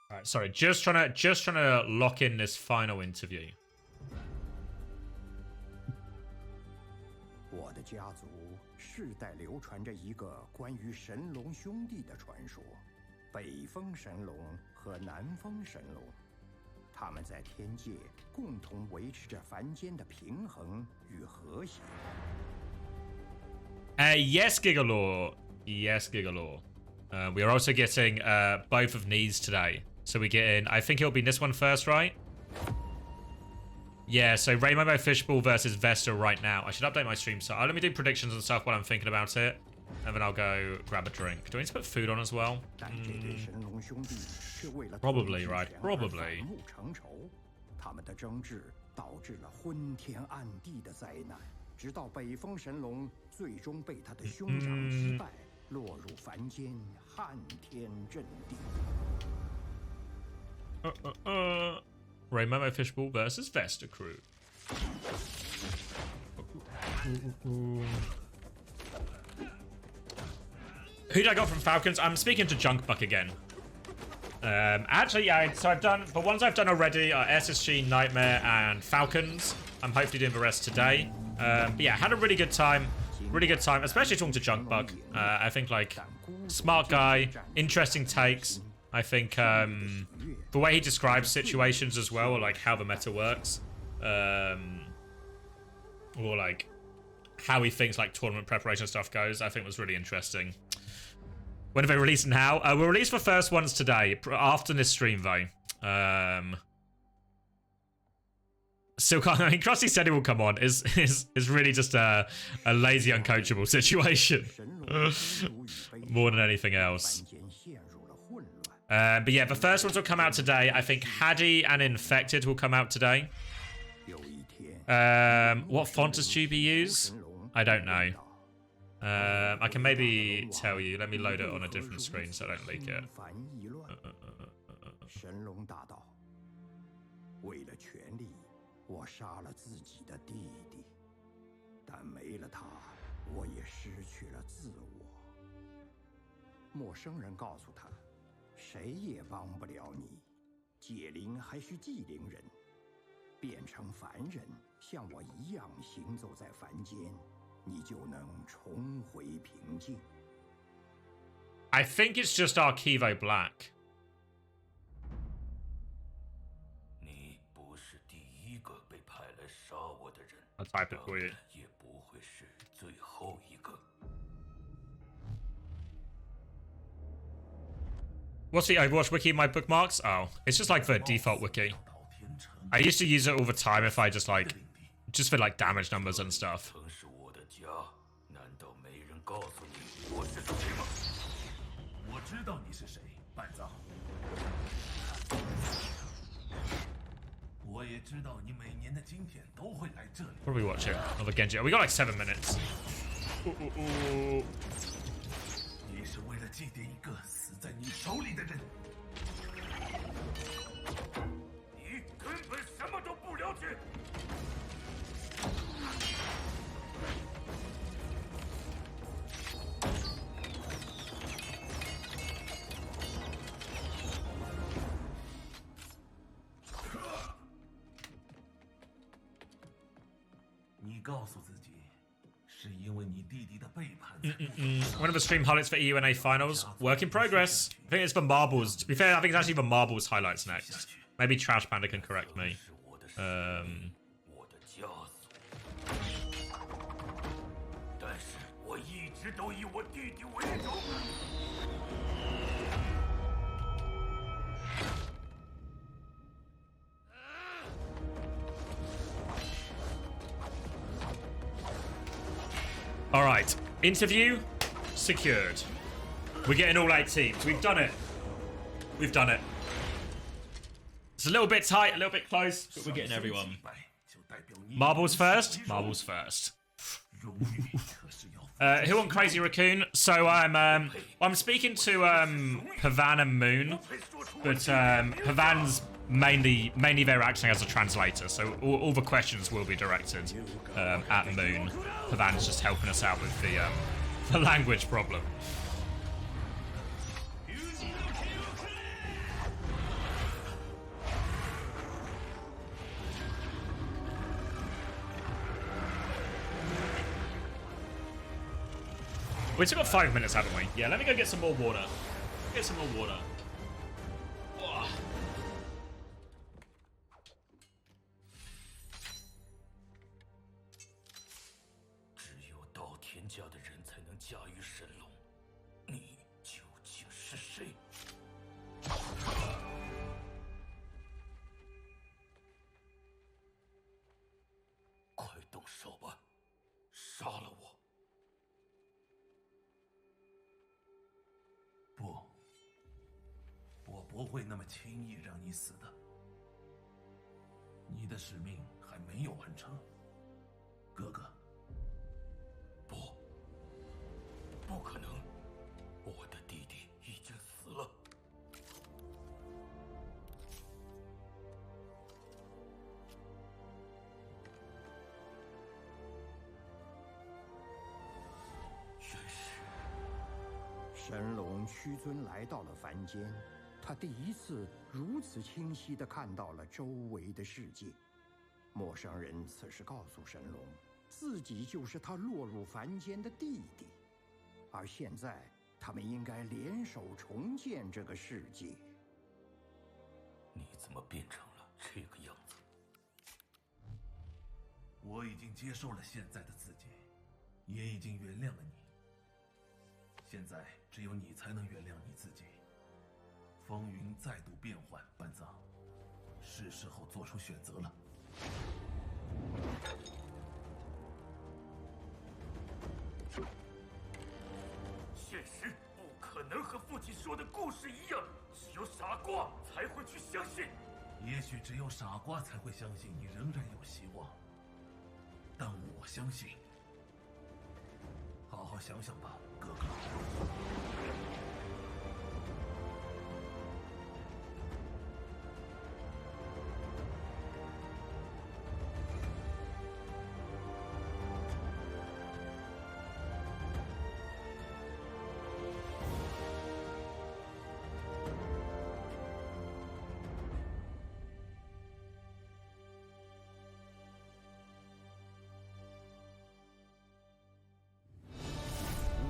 All right, sorry, just trying to lock in this final interview. 我的家族世代流传着一个关于神龙兄弟的传说。北风神龙和南风神龙，他们在天界共同维持着凡间的平衡与和谐。Yes, Gigalore. Yes, Gigalore. We are also getting both of these today. So we get in, I think it'll be this one first, right? Yeah, so Rainbow Fishball versus Vesta right now. I should update my stream. So let me do predictions and stuff while I'm thinking about it. And then I'll go grab a drink. Do I need to put food on as well? Probably, right? Probably. 他们的争执导致了昏天暗地的灾难，直到北风神龙最终被他的兄长击败，落入凡间，撼天震地。Rainbow Fishball versus Vesta Crew. Who did I got from Falcons? I'm speaking to Junkbuck again. Actually, yeah, so I've done, the ones I've done already are SSG, Nightmare, and Falcons. I'm hopefully doing the rest today. But yeah, had a really good time. Really good time, especially talking to Junkbuck. I think, like, smart guy, interesting takes. I think the way he describes situations as well, or like how the meta works, or like how he thinks like tournament preparation stuff goes, I think was really interesting. When are they releasing how? We'll release the first ones today, after this stream though. So I mean, Krusty said he will come on. Is really just a lazy, uncoachable situation more than anything else. But yeah, the first ones will come out today. I think Haddy and Infected will come out today. What font does Tubi use? I don't know. I can maybe tell you. Let me load it on a different screen so I don't leak it. 神龙大道，为了权力，我杀了自己的弟弟，但没了他，我也失去了自我。陌生人告诉他，谁也帮不了你，解铃还需系铃人，变成凡人，像我一样行走在凡间，你就能重回平静。I think it's just Archivo Black. 你不是第一个被派来杀我的人， I'll type it for you. 也不会是最后一个。 What's the Overwatch wiki in my bookmarks? Oh, it's just like the default wiki. I used to use it all the time if I just like, just for like damage numbers and stuff. 曾是我的家，难道没人告诉你我是谁吗？我知道你是谁，半藏。我也知道你每年的今天都会来这里。 What are we watching? Another Genji. Oh, we got like 7 minutes. Ooh. 你是为了祭奠一个死在你手里的人。你根本什么都不了解。 你告诉自己，是因为你弟弟的背叛。One of the stream highlights for EUNA finals. Work in progress. I think it's the marbles. To be fair, I think it's actually the marbles highlights next. Maybe Trash Panda can correct me. 我的枷锁。但是我一直都以我弟弟为荣。 All right, interview secured. We're getting all 8 teams. We've done it. We've done it. It's a little bit tight, a little bit close, but we're getting everyone. Marbles first. Marbles first. Who on Crazy Raccoon? So I'm speaking to Pavan and Moon, but Pavan's mainly there acting as a translator, so all the questions will be directed at Moon. Pavan's just helping us out with the language problem. We've still got 5 minutes, haven't we? Yeah, let me go get some more water. get some more water. Oh. 只有到天家的人才能驾驭神龙，你究竟是谁？快动手吧，杀了我！不，我不会那么轻易让你死的。你的使命还没有完成，哥哥。不，不可能，我的弟弟已经死了。玄师，神龙屈尊来到了凡间，他第一次如此清晰地看到了周围的世界。陌生人此时告诉神龙，自己就是他落入凡间的弟弟，而现在他们应该联手重建这个世界。你怎么变成了这个样子？我已经接受了现在的自己，也已经原谅了你。现在只有你才能原谅你自己。风云再度变幻，半藏，是时候做出选择了。现实不可能和父亲说的故事一样，只有傻瓜才会去相信。也许只有傻瓜才会相信你仍然有希望，但我相信。好好想想吧，哥哥。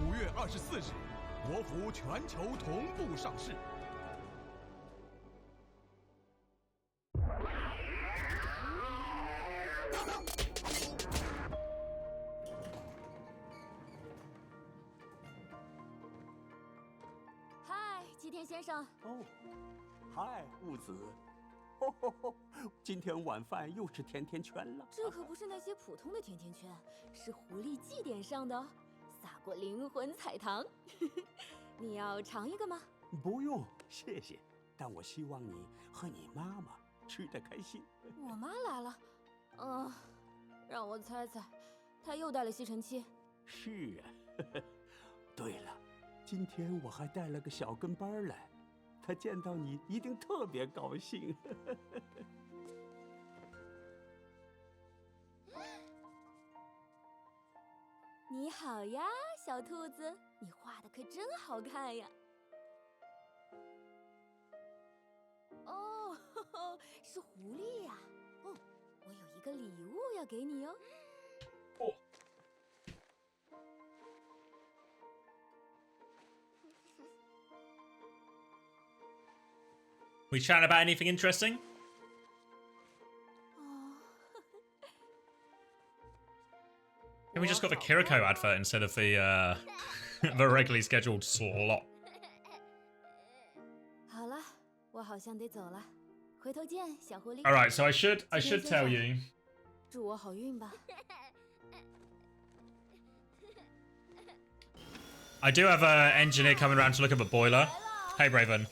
5月24日，国服全球同步上市。嗨，吉田先生。哦，嗨，雾子。吼吼吼！今天晚饭又是甜甜圈了。这可不是那些普通的甜甜圈，是狐狸祭典上的哦，撒过灵魂彩糖。你要尝一个吗？不用，谢谢。但我希望你和你妈妈吃得开心。我妈来了，让我猜猜，她又带了吸尘器。是啊，对了，今天我还带了个小跟班来，她见到你一定特别高兴。你好呀，小兔子，你画的可真好看呀！哦，呵呵，是狐狸呀！哦，我有一个礼物要给你哦。Oh. We chatting about anything interesting? Can we just got the Kiriko advert instead of the the regularly scheduled slot? 好了，我好像得走了，回头见，小狐狸。All right, so I should tell you. 祝我好运吧。I do have an engineer coming around to look at the boiler. Hey, Braven.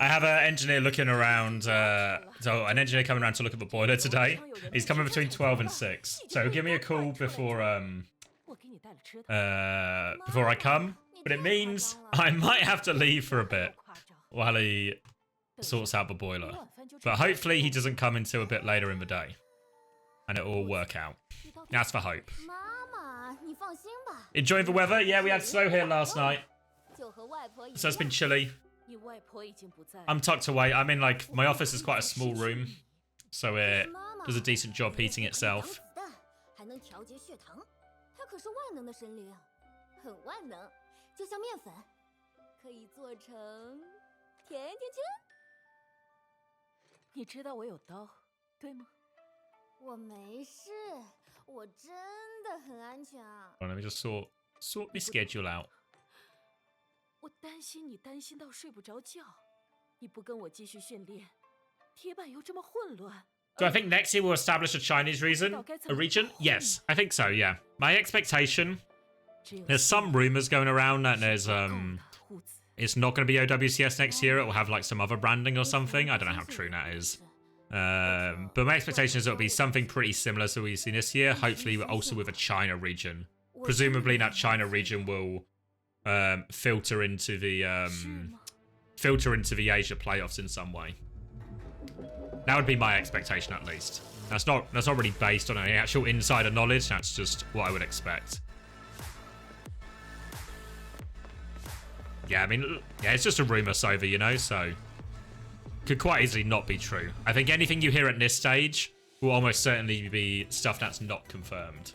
I have an engineer looking around. So an engineer coming around to look at the boiler today. He's coming between 12 and 6. So give me a call before I come. But it means I might have to leave for a bit while he sorts out the boiler. But hopefully he doesn't come until a bit later in the day, and it will all work out. That's the hope. 妈妈，你放心吧。 Enjoying the weather? Yeah, we had snow here last night. So it's been chilly. I'm tucked away. I'm in like, my office is quite a small room. So it does a decent job heating itself. 还能调节血糖，它可是万能的神灵，很万能，就像面粉。可以做成甜甜圈。你知道我有刀，对吗？我没事，我真的很安全啊。 Well, let me just sort my schedule out. 我担心你担心到睡不着觉，你不跟我继续训练，铁板又这么混乱。 Do I think next year we'll establish a Chinese a region? Yes, I think so, yeah. My expectation, there's some rumors going around that there's, it's not going to be OWCS next year. It will have, like, some other branding or something. I don't know how true that is. But my expectation is it'll be something pretty similar to what we've seen this year. Hopefully, also with a China region. Presumably, that China region will filter into the Asia playoffs in some way. That would be my expectation, at least. That's not really based on any actual insider knowledge. That's just what I would expect. Yeah, I mean, yeah, it's just a rumor, Sova, you know, so could quite easily not be true. I think anything you hear at this stage will almost certainly be stuff that's not confirmed.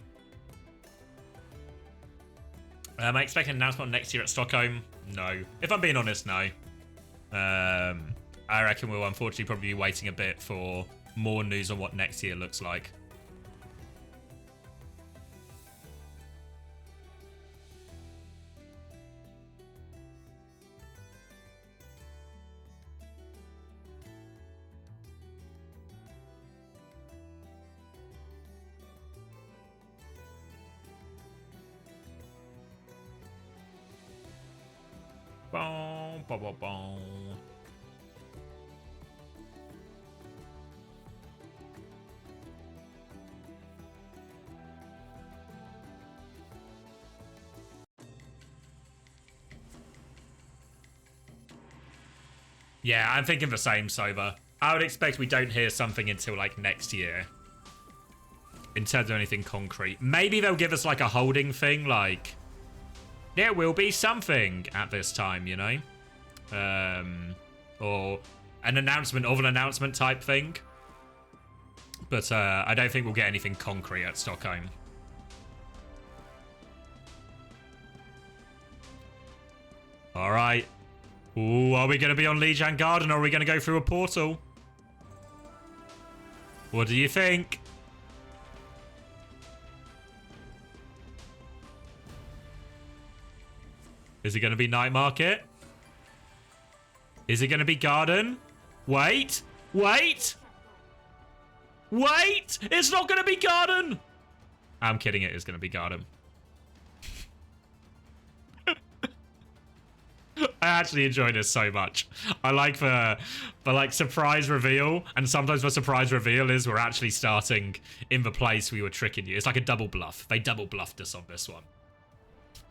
Am I expecting an announcement next year at Stockholm? No. If I'm being honest, no. I reckon we'll unfortunately probably be waiting a bit for more news on what next year looks like. Boom, boom, boom, boom. Yeah, I'm thinking the same, Sober. I would expect we don't hear something until, like, next year. In terms of anything concrete. Maybe they'll give us, like, a holding thing, like... There will be something at this time, you know? Or an announcement of an announcement type thing. But I don't think we'll get anything concrete at Stockholm. Alright. Ooh, are we going to be on Lijiang Garden or are we going to go through a portal? What do you think? Is it going to be Night Market? Is it going to be Garden? Wait! Wait! Wait! It's not going to be Garden! I'm kidding, it is going to be Garden. I actually enjoy this so much. I like the like surprise reveal, and sometimes the surprise reveal is we're actually starting in the place we were tricking you. It's like a double bluff. They double bluffed us on this one.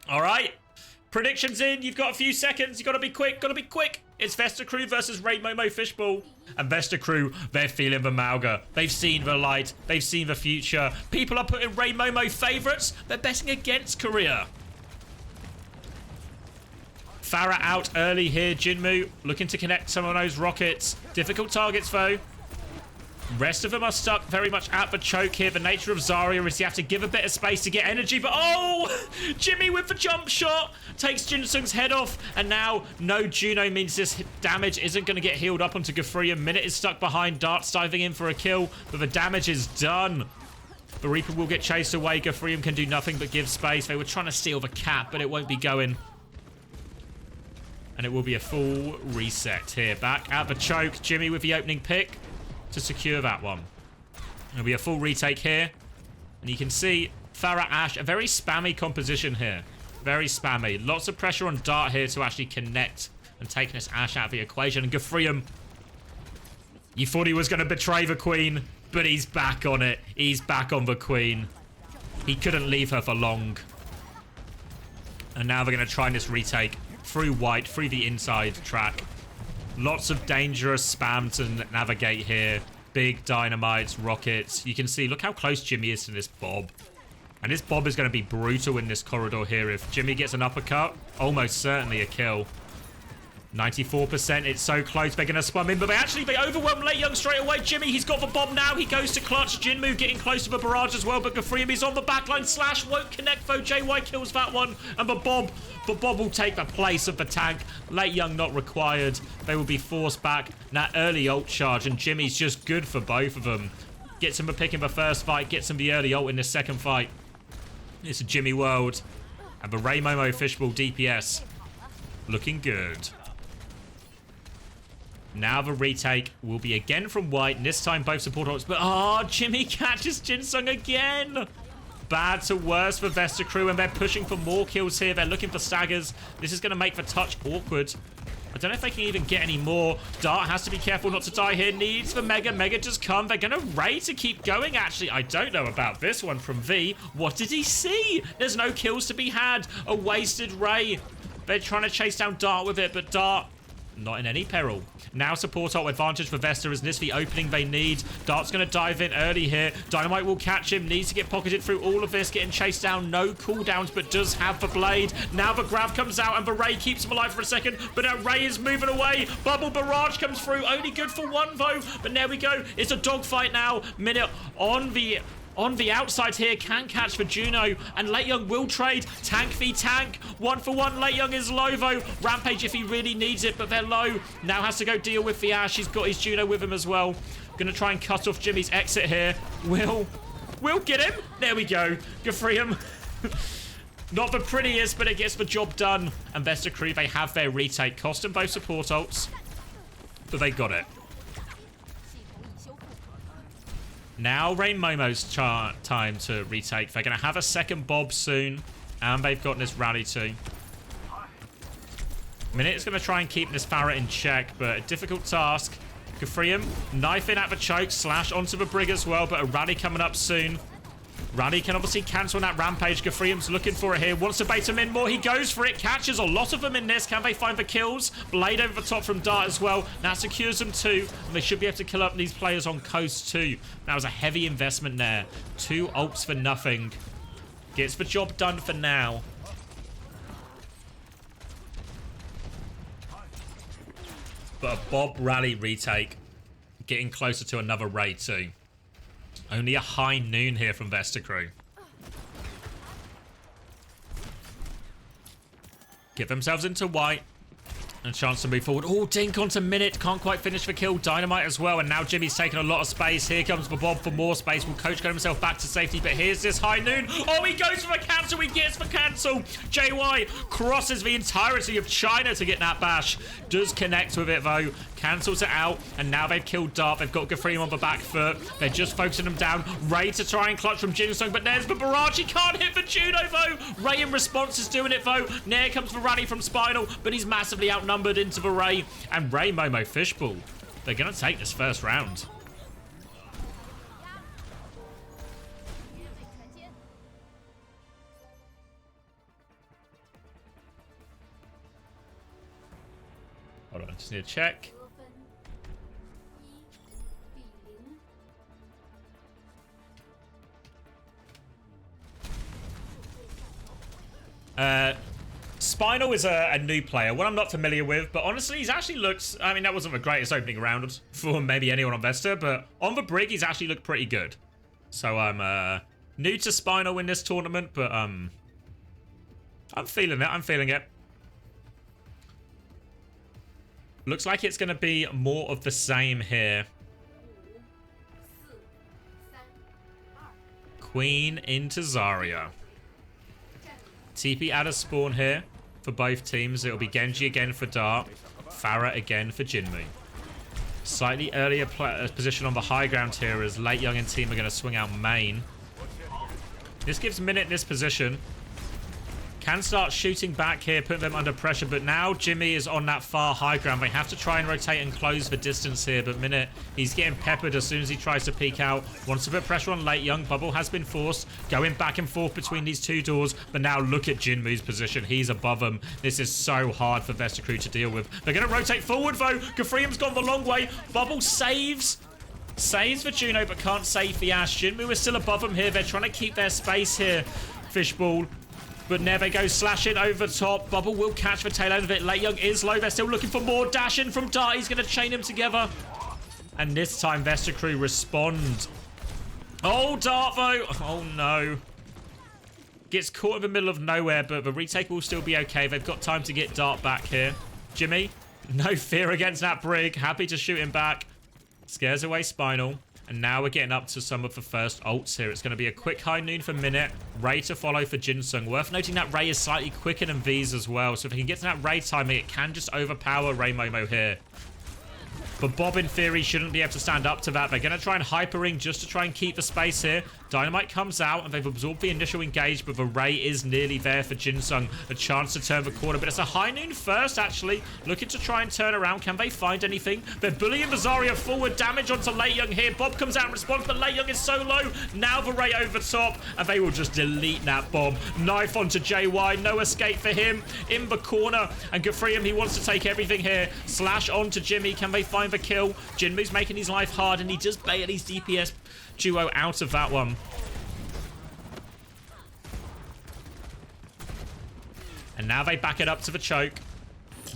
All right, predictions in. You've got a few seconds. You got to be quick. Got to be quick. It's Vesta Crew versus Ray Momo Fishball, and Vesta Crew, they're feeling the Malga. They've seen the light. They've seen the future. People are putting Ray Momo favorites. They're betting against Korea. Farah out early here. Jinmu looking to connect some of those rockets. Difficult targets, though. Rest of them are stuck very much at the choke here. The nature of Zarya is you have to give a bit of space to get energy. But, oh! Jimmy with the jump shot. Takes Jinsung's head off. And now, no Juno means this damage isn't going to get healed up onto Gafria. Minute is stuck behind. Darts diving in for a kill. But the damage is done. The Reaper will get chased away. Gafrium can do nothing but give space. They were trying to steal the cap, but it won't be going. And it will be a full reset here. Back at the choke. Jimmy with the opening pick to secure that one. It'll be a full retake here. And you can see Farah Ashe, a very spammy composition here. Very spammy. Lots of pressure on Dart here to actually connect and taking this Ashe out of the equation. And Gafrium, you thought he was going to betray the Queen, but he's back on it. He's back on the Queen. He couldn't leave her for long. And now they're going to try this retake through white, through the inside track. Lots of dangerous spam to navigate here. Big dynamites, rockets. You can see, look how close Jimmy is to this Bob. And this Bob is going to be brutal in this corridor here. If Jimmy gets an uppercut, almost certainly a kill. 94%, it's so close. They're going to spam in, but they overwhelm Late Young straight away. Jimmy, he's got the bomb now. He goes to clutch. Jinmu getting close to the barrage as well, but Gafrium is on the backline. Slash won't connect though. JY kills that one, and the Bob will take the place of the tank. Late Young not required. They will be forced back. That early ult charge, and Jimmy's just good for both of them. Gets him a pick in the first fight, gets him the early ult in the second fight. It's a Jimmy world. And the Ray Momo Fishbowl DPS looking good. Now the retake will be again from White, and this time both support ults, but Jimmy catches Jinsung again. Bad to worse for Vesta crew, and they're pushing for more kills here. They're looking for staggers. This is going to make the touch awkward. I don't know if they can even get any more. Dart has to be careful not to die here. Needs the Mega. Mega just come. They're going to Ray to keep going, actually. I don't know about this one from V. What did he see? There's no kills to be had. A wasted Ray. They're trying to chase down Dart with it, but Dart not in any peril. Now support ult advantage for Vesta. Is this the opening they need? Dart's going to dive in early here. Dynamite will catch him. Needs to get pocketed through all of this. Getting chased down. No cooldowns, but does have the blade. Now the grab comes out, and the Ray keeps him alive for a second. But now Ray is moving away. Bubble barrage comes through. Only good for one, though. But there we go. It's a dogfight now. Minute on the outside here, can catch for Juno, and Late Young will trade. Tank v tank, 1 for 1. Late Young is low though. Rampage if he really needs it, but they're low. Now has to go deal with the Ash. He's got his Juno with him as well. Gonna try and cut off Jimmy's exit here. Will get him. There we go. Gafrium. Not the prettiest, but it gets the job done. And Vesta crew, they have their retake. Cost them both support ults, but they got it. Now Rain Momo's time to retake. They're going to have a second Bob soon. And they've got this rally too. Minute's going to try and keep this Farret in check, but a difficult task. Gafrium, knife in at the choke, slash onto the Brig as well, but a rally coming up soon. Rally can obviously cancel on that Rampage. Gafrium's looking for it here. Wants to bait him in more. He goes for it. Catches a lot of them in this. Can they find the kills? Blade over the top from Dart as well. That secures them too. And they should be able to kill up these players on Coast too. That was a heavy investment there. 2 ults for nothing. Gets the job done for now. But a Bob rally retake. Getting closer to another raid too. Only a high noon here from Vesta crew. Get themselves into White. And a chance to move forward. Oh, Dink onto Minute. Can't quite finish the kill. Dynamite as well. And now Jimmy's taking a lot of space. Here comes the Bob for more space. Will Coach get himself back to safety? But here's this high noon. Oh, he goes for a cancel. He gets the cancel. JY crosses the entirety of China to get that bash. Does connect with it, though. Cancels it out. And now they've killed Dart. They've got Gafrium on the back foot. They're just focusing him down. Ray to try and clutch from Jinsung. But there's the barrage. He can't hit the Juno, though. Ray in response is doing it, though. There comes the rally from Spinal. But he's massively outnumbered into the Ray. And Ray Momo Fishbowl. They're going to take this first round. Hold on, I just need to check. Spinal is a new player, one I'm not familiar with, but honestly, he's actually looked... I mean, that wasn't the greatest opening round for maybe anyone on Vesta, but on the Brig, he's actually looked pretty good. So I'm new to Spinal in this tournament, but I'm feeling it, I'm feeling it. Looks like it's going to be more of the same here. Queen into Zarya. TP out of spawn here for both teams. It'll be Genji again for Dart. Farah again for Jinmu. Slightly earlier position on the high ground here as Late Young and team are going to swing out main. This gives Minute this position. Can start shooting back here, putting them under pressure, but now Jimmy is on that far high ground. They have to try and rotate and close the distance here, but Minute, he's getting peppered as soon as he tries to peek out. Wants to put pressure on Late Young. Bubble has been forced, going back and forth between these two doors, but now look at Jinmu's position. He's above him. This is so hard for Vesta crew to deal with. They're going to rotate forward, though. Gafrium's gone the long way. Bubble saves for Juno, but can't save the Ash. Jinmu is still above him here. They're trying to keep their space here. Fishbowl. But Neve goes slashing over top. Bubble will catch the tail end of it. Late Young is low. They're still looking for more. Dash in from Dart. He's going to chain him together. And this time, Vesta Crew respond. Oh, Dart, though. Oh, no. Gets caught in the middle of nowhere, but the retake will still be okay. They've got time to get Dart back here. Jimmy, no fear against that Brig. Happy to shoot him back. Scares away Spinal. And now we're getting up to some of the first ults here. It's going to be a quick high noon for Minute. Ray to follow for Jinsung. Worth noting that Ray is slightly quicker than V's as well. So if he can get to that Ray timing, it can just overpower Ray Momo here. But Bob, in theory, shouldn't be able to stand up to that. They're going to try and hyper ring just to try and keep the space here. Dynamite comes out, and they've absorbed the initial engage, but the Ray is nearly there for Jinsung. A chance to turn the corner, but it's a high noon first, actually. Looking to try and turn around. Can they find anything? They're bullying the Zarya forward. Damage onto Late Young here. Bob comes out in response, but Late Young is so low. Now the Ray over top, and they will just delete that bomb. Knife onto JY. No escape for him. In the corner, and Gafriam, he wants to take everything here. Slash onto Jimmy. Can they find the kill? Jinmu's making his life hard, and he just bailed his DPS duo out of that one. And now they back it up to the choke.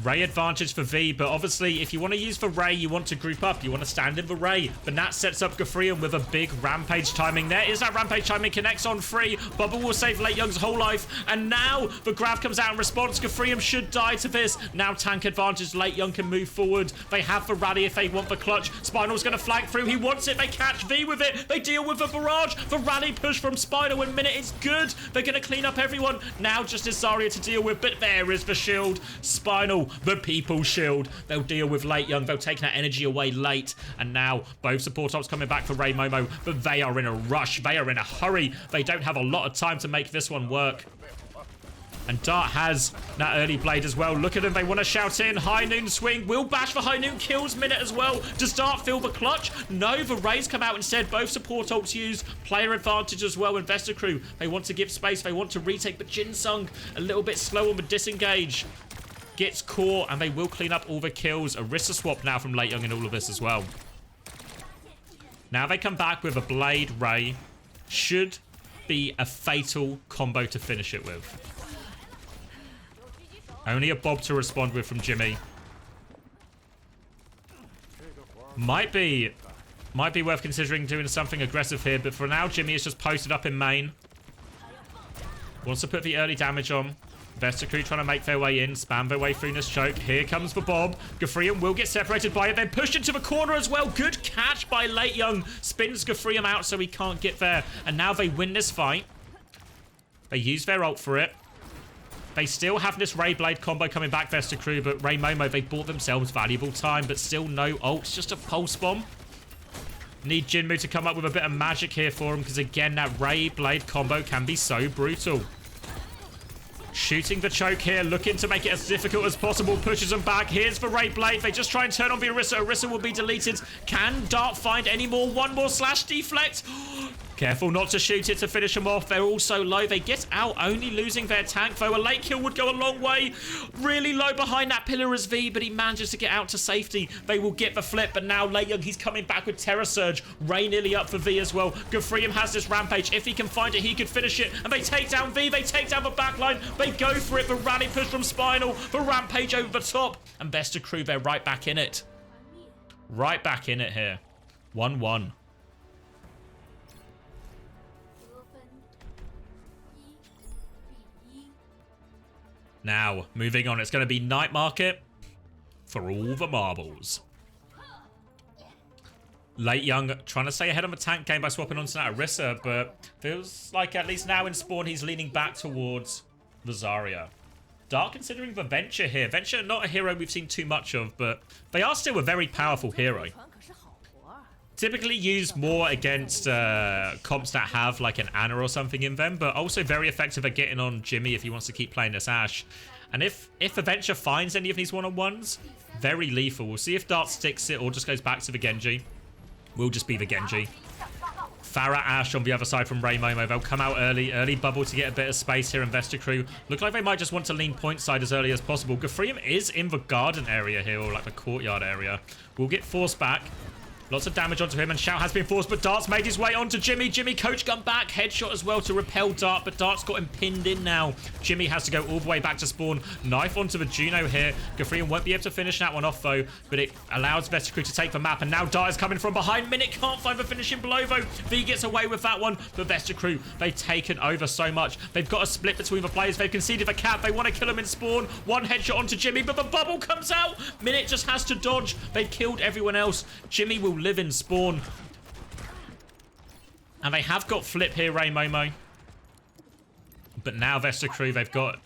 Ray advantage for V, but obviously if you want to use the Ray, you want to group up. You want to stand in the Ray. But that sets up Gafriam with a big Rampage timing. There is that Rampage timing. Connects on 3. Bubble will save Late Young's whole life. And now the grab comes out in response. Gafriam should die to this. Now tank advantage. Late Young can move forward. They have the rally if they want the clutch. Spinal's going to flank through. He wants it. They catch V with it. They deal with the barrage. The rally push from Spinal in Minute is good. They're going to clean up everyone. Now just is Zarya to deal with, but there is the shield. Spinal, the people's shield. They'll deal with Late Young. They'll take that energy away late. And now both support ops coming back for Ray Momo, but they are in a rush. They are in a hurry. They don't have a lot of time to make this one work. And Dart has that early blade as well. Look at them. They want to shout in. High noon swing. Will bash for high noon. Kills Minute as well. Does Dart feel the clutch? No, the Rays come out instead. Both support ults used. Player advantage as well. Investor Crew, they want to give space. They want to retake. But Jinsung a little bit slow on the disengage. Gets caught, and they will clean up all the kills. Orisa swap now from Late Young in all of this as well. Now they come back with a Blade Ray. Should be a fatal combo to finish it with. Only a Bob to respond with from Jimmy. Might be worth considering doing something aggressive here, but for now, Jimmy is just posted up in main. Wants to put the early damage on. Vesta Crew trying to make their way in, spam their way through this choke. Here comes the Bob. Gafriam will get separated by it, then pushed into the corner as well. Good catch by Late Young. Spins Gafriam out so he can't get there. And now they win this fight. They use their ult for it. They still have this Ray Blade combo coming back, Vesta Crew, but Ray Momo, they bought themselves valuable time, but still no ults, just a pulse bomb. Need Jinmu to come up with a bit of magic here for him, because again, that Ray Blade combo can be so brutal. Shooting the choke here, looking to make it as difficult as possible. Pushes them back. Here's the Ray Blade. They just try and turn on the Orisa. Orisa will be deleted. Can Dart find any more? One more slash deflect. Careful not to shoot it to finish them off. They're all so low. They get out, only losing their tank, though. A late kill would go a long way. Really low behind that pillar is V, but he manages to get out to safety. They will get the flip, but now Late Young, he's coming back with Terror Surge. Ray nearly up for V as well. Gafriam has this Rampage. If he can find it, he could finish it. And they take down V. They take down the backline. They go for it. The rally push from Spinal. The Rampage over the top. And Vesta Crew, they're right back in it. Right back in it here. 1-1. Now, moving on, it's going to be Night Market for all the marbles. Late Young trying to stay ahead on the tank game by swapping onto that Orisa, but feels like at least now in spawn he's leaning back towards the Zarya. Dart considering the Venture here. Venture, not a hero we've seen too much of, but they are still a very powerful hero. Typically used more against comps that have like an Ana or something in them, but also very effective at getting on Jimmy if he wants to keep playing this Ashe. And if Adventure finds any of these one-on-ones, very lethal. We'll see if Dart sticks it or just goes back to the Genji. Will just be the Genji. Farah Ashe on the other side from Ray Momo. They'll come out early bubble to get a bit of space here. Investor Crew look like they might just want to lean point side as early as possible. Gafriam is in the garden area here, or like the courtyard area. We'll get forced back. Lots of damage onto him, and Shout has been forced, but Dart's made his way onto Jimmy. Jimmy, coach gun back. Headshot as well to repel Dart, but Dart's got him pinned in now. Jimmy has to go all the way back to spawn. Knife onto the Juno here. Gafrian won't be able to finish that one off, though, but it allows Vesticrew to take the map, and now Dart is coming from behind. Minute can't find the finishing blow, though. V gets away with that one, but Vesticrew, they've taken over so much. They've got a split between the players. They've conceded the cap. They want to kill him in spawn. One headshot onto Jimmy, but the bubble comes out. Minute just has to dodge. They've killed everyone else. Jimmy will live in spawn. And they have got flip here, Ray Momo. But now Vesticrew, they've got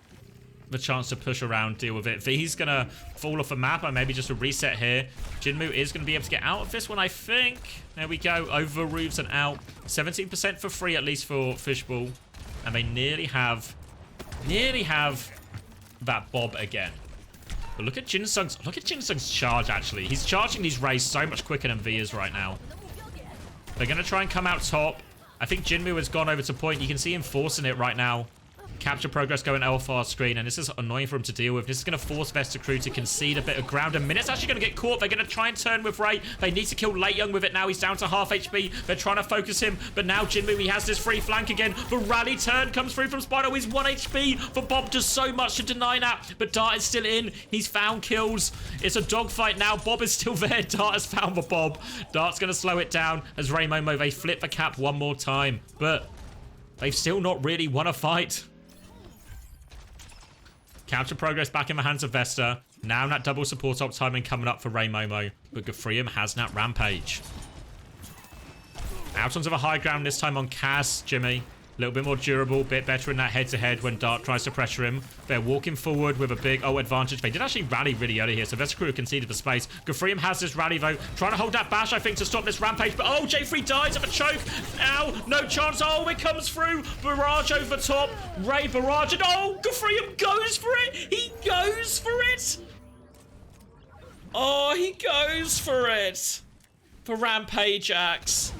the chance to push around, deal with it. V's going to fall off the map, and maybe just a reset here. Jinmu is going to be able to get out of this one, I think. There we go. Over roofs and out. 17% for free, at least for Fishball. And they nearly have that Bob again. But look at Jinsung's charge, actually. He's charging these Rays so much quicker than V is right now. They're going to try and come out top. I think Jinmu has gone over to point. You can see him forcing it right now. Capture progress going LFR screen, and this is annoying for him to deal with. This is going to force Vesticrew to concede a bit of ground, and Minute's actually going to get caught. They're going to try and turn with Ray. They need to kill Late Young with it now. He's down to half HP. They're trying to focus him, but now Jinmu, he has this free flank again. The rally turn comes through from Spino. He's 1 HP, but Bob does so much to deny that, but Dart is still in. He's found kills. It's a dogfight now. Bob is still there. Dart has found the Bob. Dart's going to slow it down as Ray Momo, they flip the cap one more time, but they've still not really won a fight. Capture progress back in the hands of Vesta. Now that double support op timing coming up for Ray Momo. But Gafriam has that rampage. Out onto the high ground this time on Kaz, Jimmy. A little bit more durable, bit better in that head-to-head when Dart tries to pressure him. They're walking forward with a big advantage. They did actually rally really early here, so Vesticrew conceded the space. Gafriam has this rally, though. Trying to hold that bash, I think, to stop this rampage. But, J3 dies of a choke. Now, no chance. It comes through. Barrage over the top. Ray barrage. And, Gafriam goes for it. He goes for it. He goes for it. For Rampage Axe.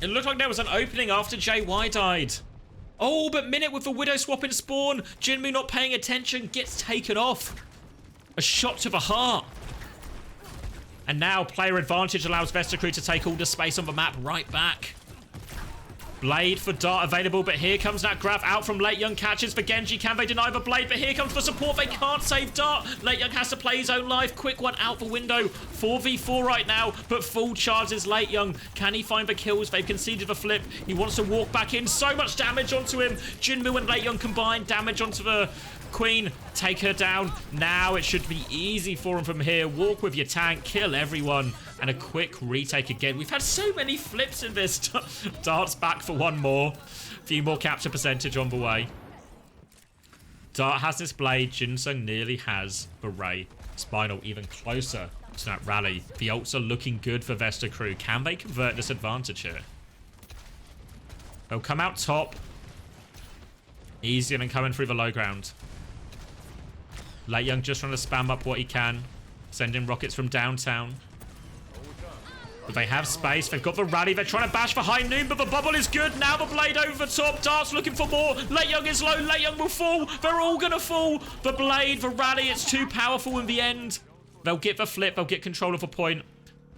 It looked like there was an opening after JY died. But Minute with the Widow swap in spawn. Jinmu not paying attention, gets taken off. A shot to the heart. And now player advantage allows Vesticrew to take all the space on the map right back. Blade for Dart available, but here comes that grab out from Late Young. Catches for Genji. Can they deny the Blade? But here comes the support. They can't save Dart. Late Young has to play his own life. Quick one out the window. 4v4 right now, but full charges Late Young. Can he find the kills? They've conceded the flip. He wants to walk back in. So much damage onto him. Jinmu and Late Young combined. Damage onto the Queen. Take her down. Now it should be easy for him from here. Walk with your tank. Kill everyone. And a quick retake again. We've had so many flips in this. Dart's back for one more. A few more capture percentage on the way. Dart has this Blade. Jinsung nearly has the Ray. Spinal even closer to that rally. The ults are looking good for Vesticrew. Can they convert this advantage here? They'll come out top. Easier than coming through the low ground. Late Young just trying to spam up what he can. Sending rockets from downtown. But they have space. They've got the rally. They're trying to bash for high noon, but the bubble is good. Now the Blade over the top. Dart's looking for more. Late Young is low. Late Young will fall. They're all going to fall. The Blade, the rally, it's too powerful in the end. They'll get the flip. They'll get control of the point.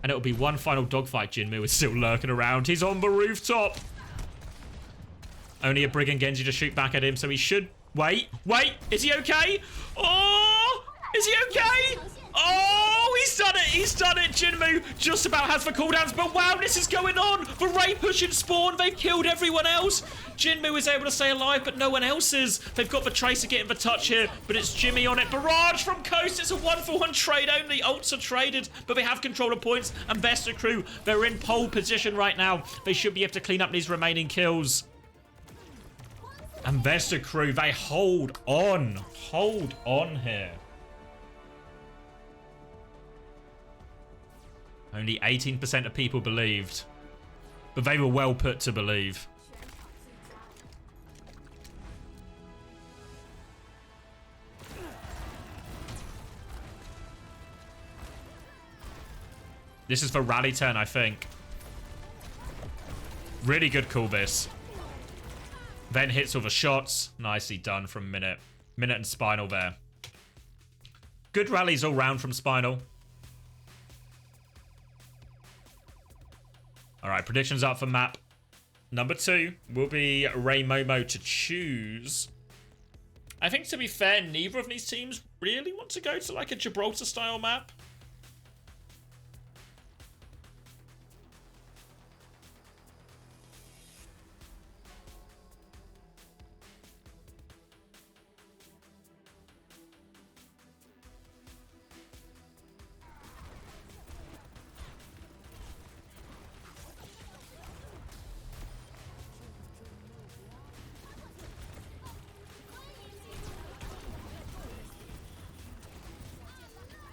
And it'll be one final dogfight. Jinmu is still lurking around. He's on the rooftop. Only a Brigand Genji to shoot back at him, so he should... Wait. Is he okay? Is he okay? He's done it. He's done it. Jinmu just about has the cooldowns, but wow, this is going on. The Ray pushing spawn. They've killed everyone else. Jinmu is able to stay alive, but no one else is. They've got the Tracer getting the touch here, but it's Jimmy on it. Barrage from Coast. It's a 1-for-1 trade only. Ults are traded, but they have control of points. And Vesticrew, they're in pole position right now. They should be able to clean up these remaining kills. And Vesticrew, they hold on here. Only 18% of people believed, but they were well put to believe. This is the rally turn, I think. Really good call, this. Then hits all the shots. Nicely done from Minute. Minute and Spinal there. Good rallies all round from Spinal. All right, predictions up for map number 2 will be Ray Momo to choose. I think, to be fair, neither of these teams really want to go to like a Gibraltar-style map.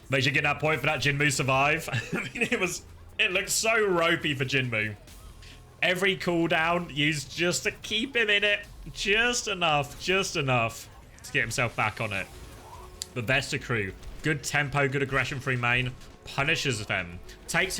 Make sure you get that point for that Jinmu survive. I mean, it looked so ropey for Jinmu. Every cooldown used just to keep him in it. Just enough to get himself back on it. The Vesta crew, good tempo, good aggression-free main, punishes them. Takes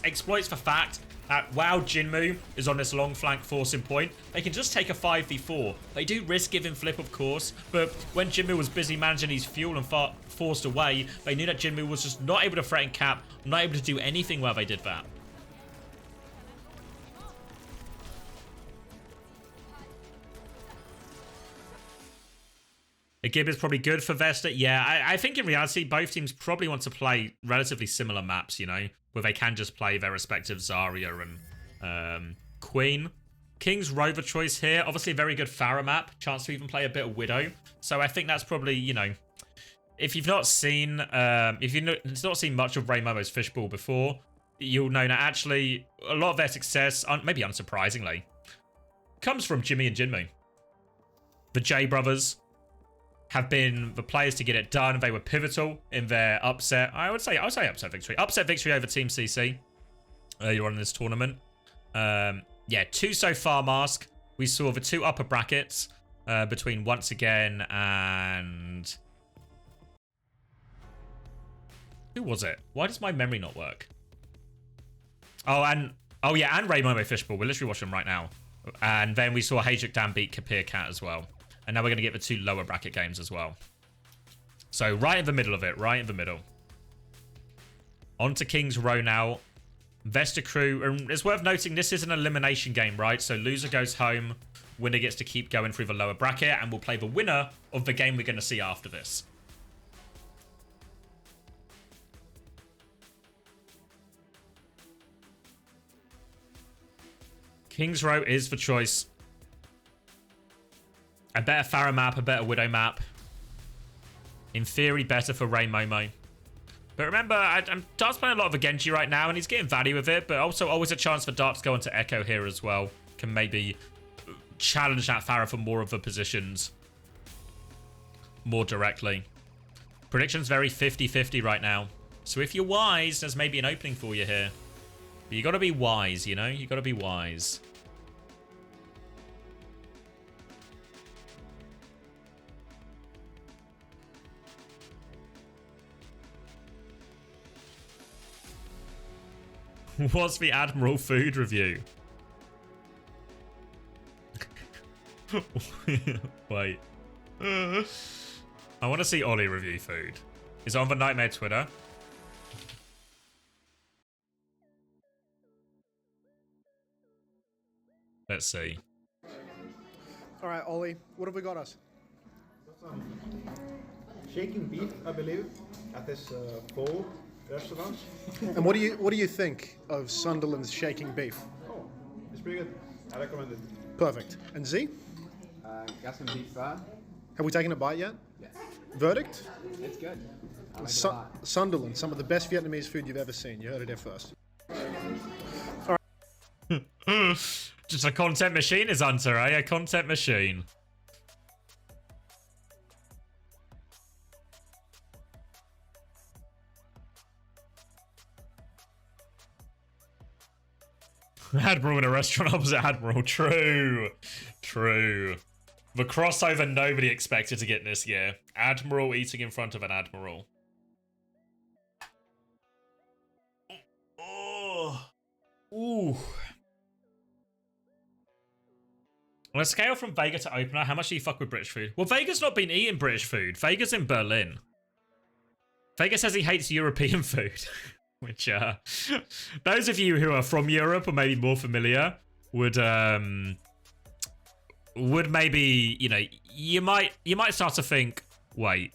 exploits for fact that while Jinmu is on this long flank forcing point, they can just take a 5v4. They do risk giving flip, of course, but when Jinmu was busy managing his fuel and forced away, they knew that Jinmu was just not able to threaten cap, not able to do anything while they did that. A Gib is probably good for Vesta. Yeah, I think in reality, both teams probably want to play relatively similar maps, you know, where they can just play their respective Zarya and Queen. King's Rover choice here. Obviously a very good Pharah map. Chance to even play a bit of Widow. So I think that's probably, you know, if you've not seen much of Ray Momo's Fishbowl before, you'll know that actually a lot of their success, maybe unsurprisingly, comes from Jimmy and Jinmu. The J brothers have been the players to get it done. They were pivotal in their upset. I'll say upset victory. Upset victory over Team CC earlier on in this tournament. Yeah, 2 so far, Mask. We saw the 2 upper brackets between Once Again and... Who was it? Why does my memory not work? Oh, and Ray Momo Fishbowl. We're literally watching them right now. And then we saw Hajduk Dan beat Kapir Cat as well. And now we're going to get the 2 lower bracket games as well. So right in the middle of it. Right in the middle. On to King's Row now. Vesta crew. And it's worth noting this is an elimination game, right? So loser goes home. Winner gets to keep going through the lower bracket. And we'll play the winner of the game we're going to see after this. King's Row is the choice. A better Pharah map, a better Widow map. In theory, better for Ray Momo. But remember, I'm Dart's playing a lot of a Genji right now, and he's getting value with it, but also always a chance for Dart to go into Echo here as well. Can maybe challenge that Pharah for more of the positions more directly. Prediction's very 50-50 right now. So if you're wise, there's maybe an opening for you here. But you gotta be wise, you know? You gotta be wise. What's the Admiral food review? Wait. I want to see Ollie review food. Is it on the Nightmare Twitter? Let's see. All right, Ollie, what have we got us? Shaking beef, I believe, at this Pole restaurant. And what do you think of Sunderland's shaking beef? Oh, it's pretty good. I recommend it. Perfect. And Z? Got some beef pho. Have we taken a bite yet? Yes. Verdict? It's good. I like it a lot. Sunderland, some of the best Vietnamese food you've ever seen. You heard it here first. All right. Just a content machine is Hunter, eh? A content machine. Admiral in a restaurant opposite Admiral. True. True. The crossover nobody expected to get this year. Admiral eating in front of an Admiral. Oh. Ooh. On a scale from Vega to opener, how much do you fuck with British food? Well, Vega's not been eating British food. Vega's in Berlin. Vega says he hates European food. which those of you who are from Europe or maybe more familiar would maybe, you know, you might start to think, wait,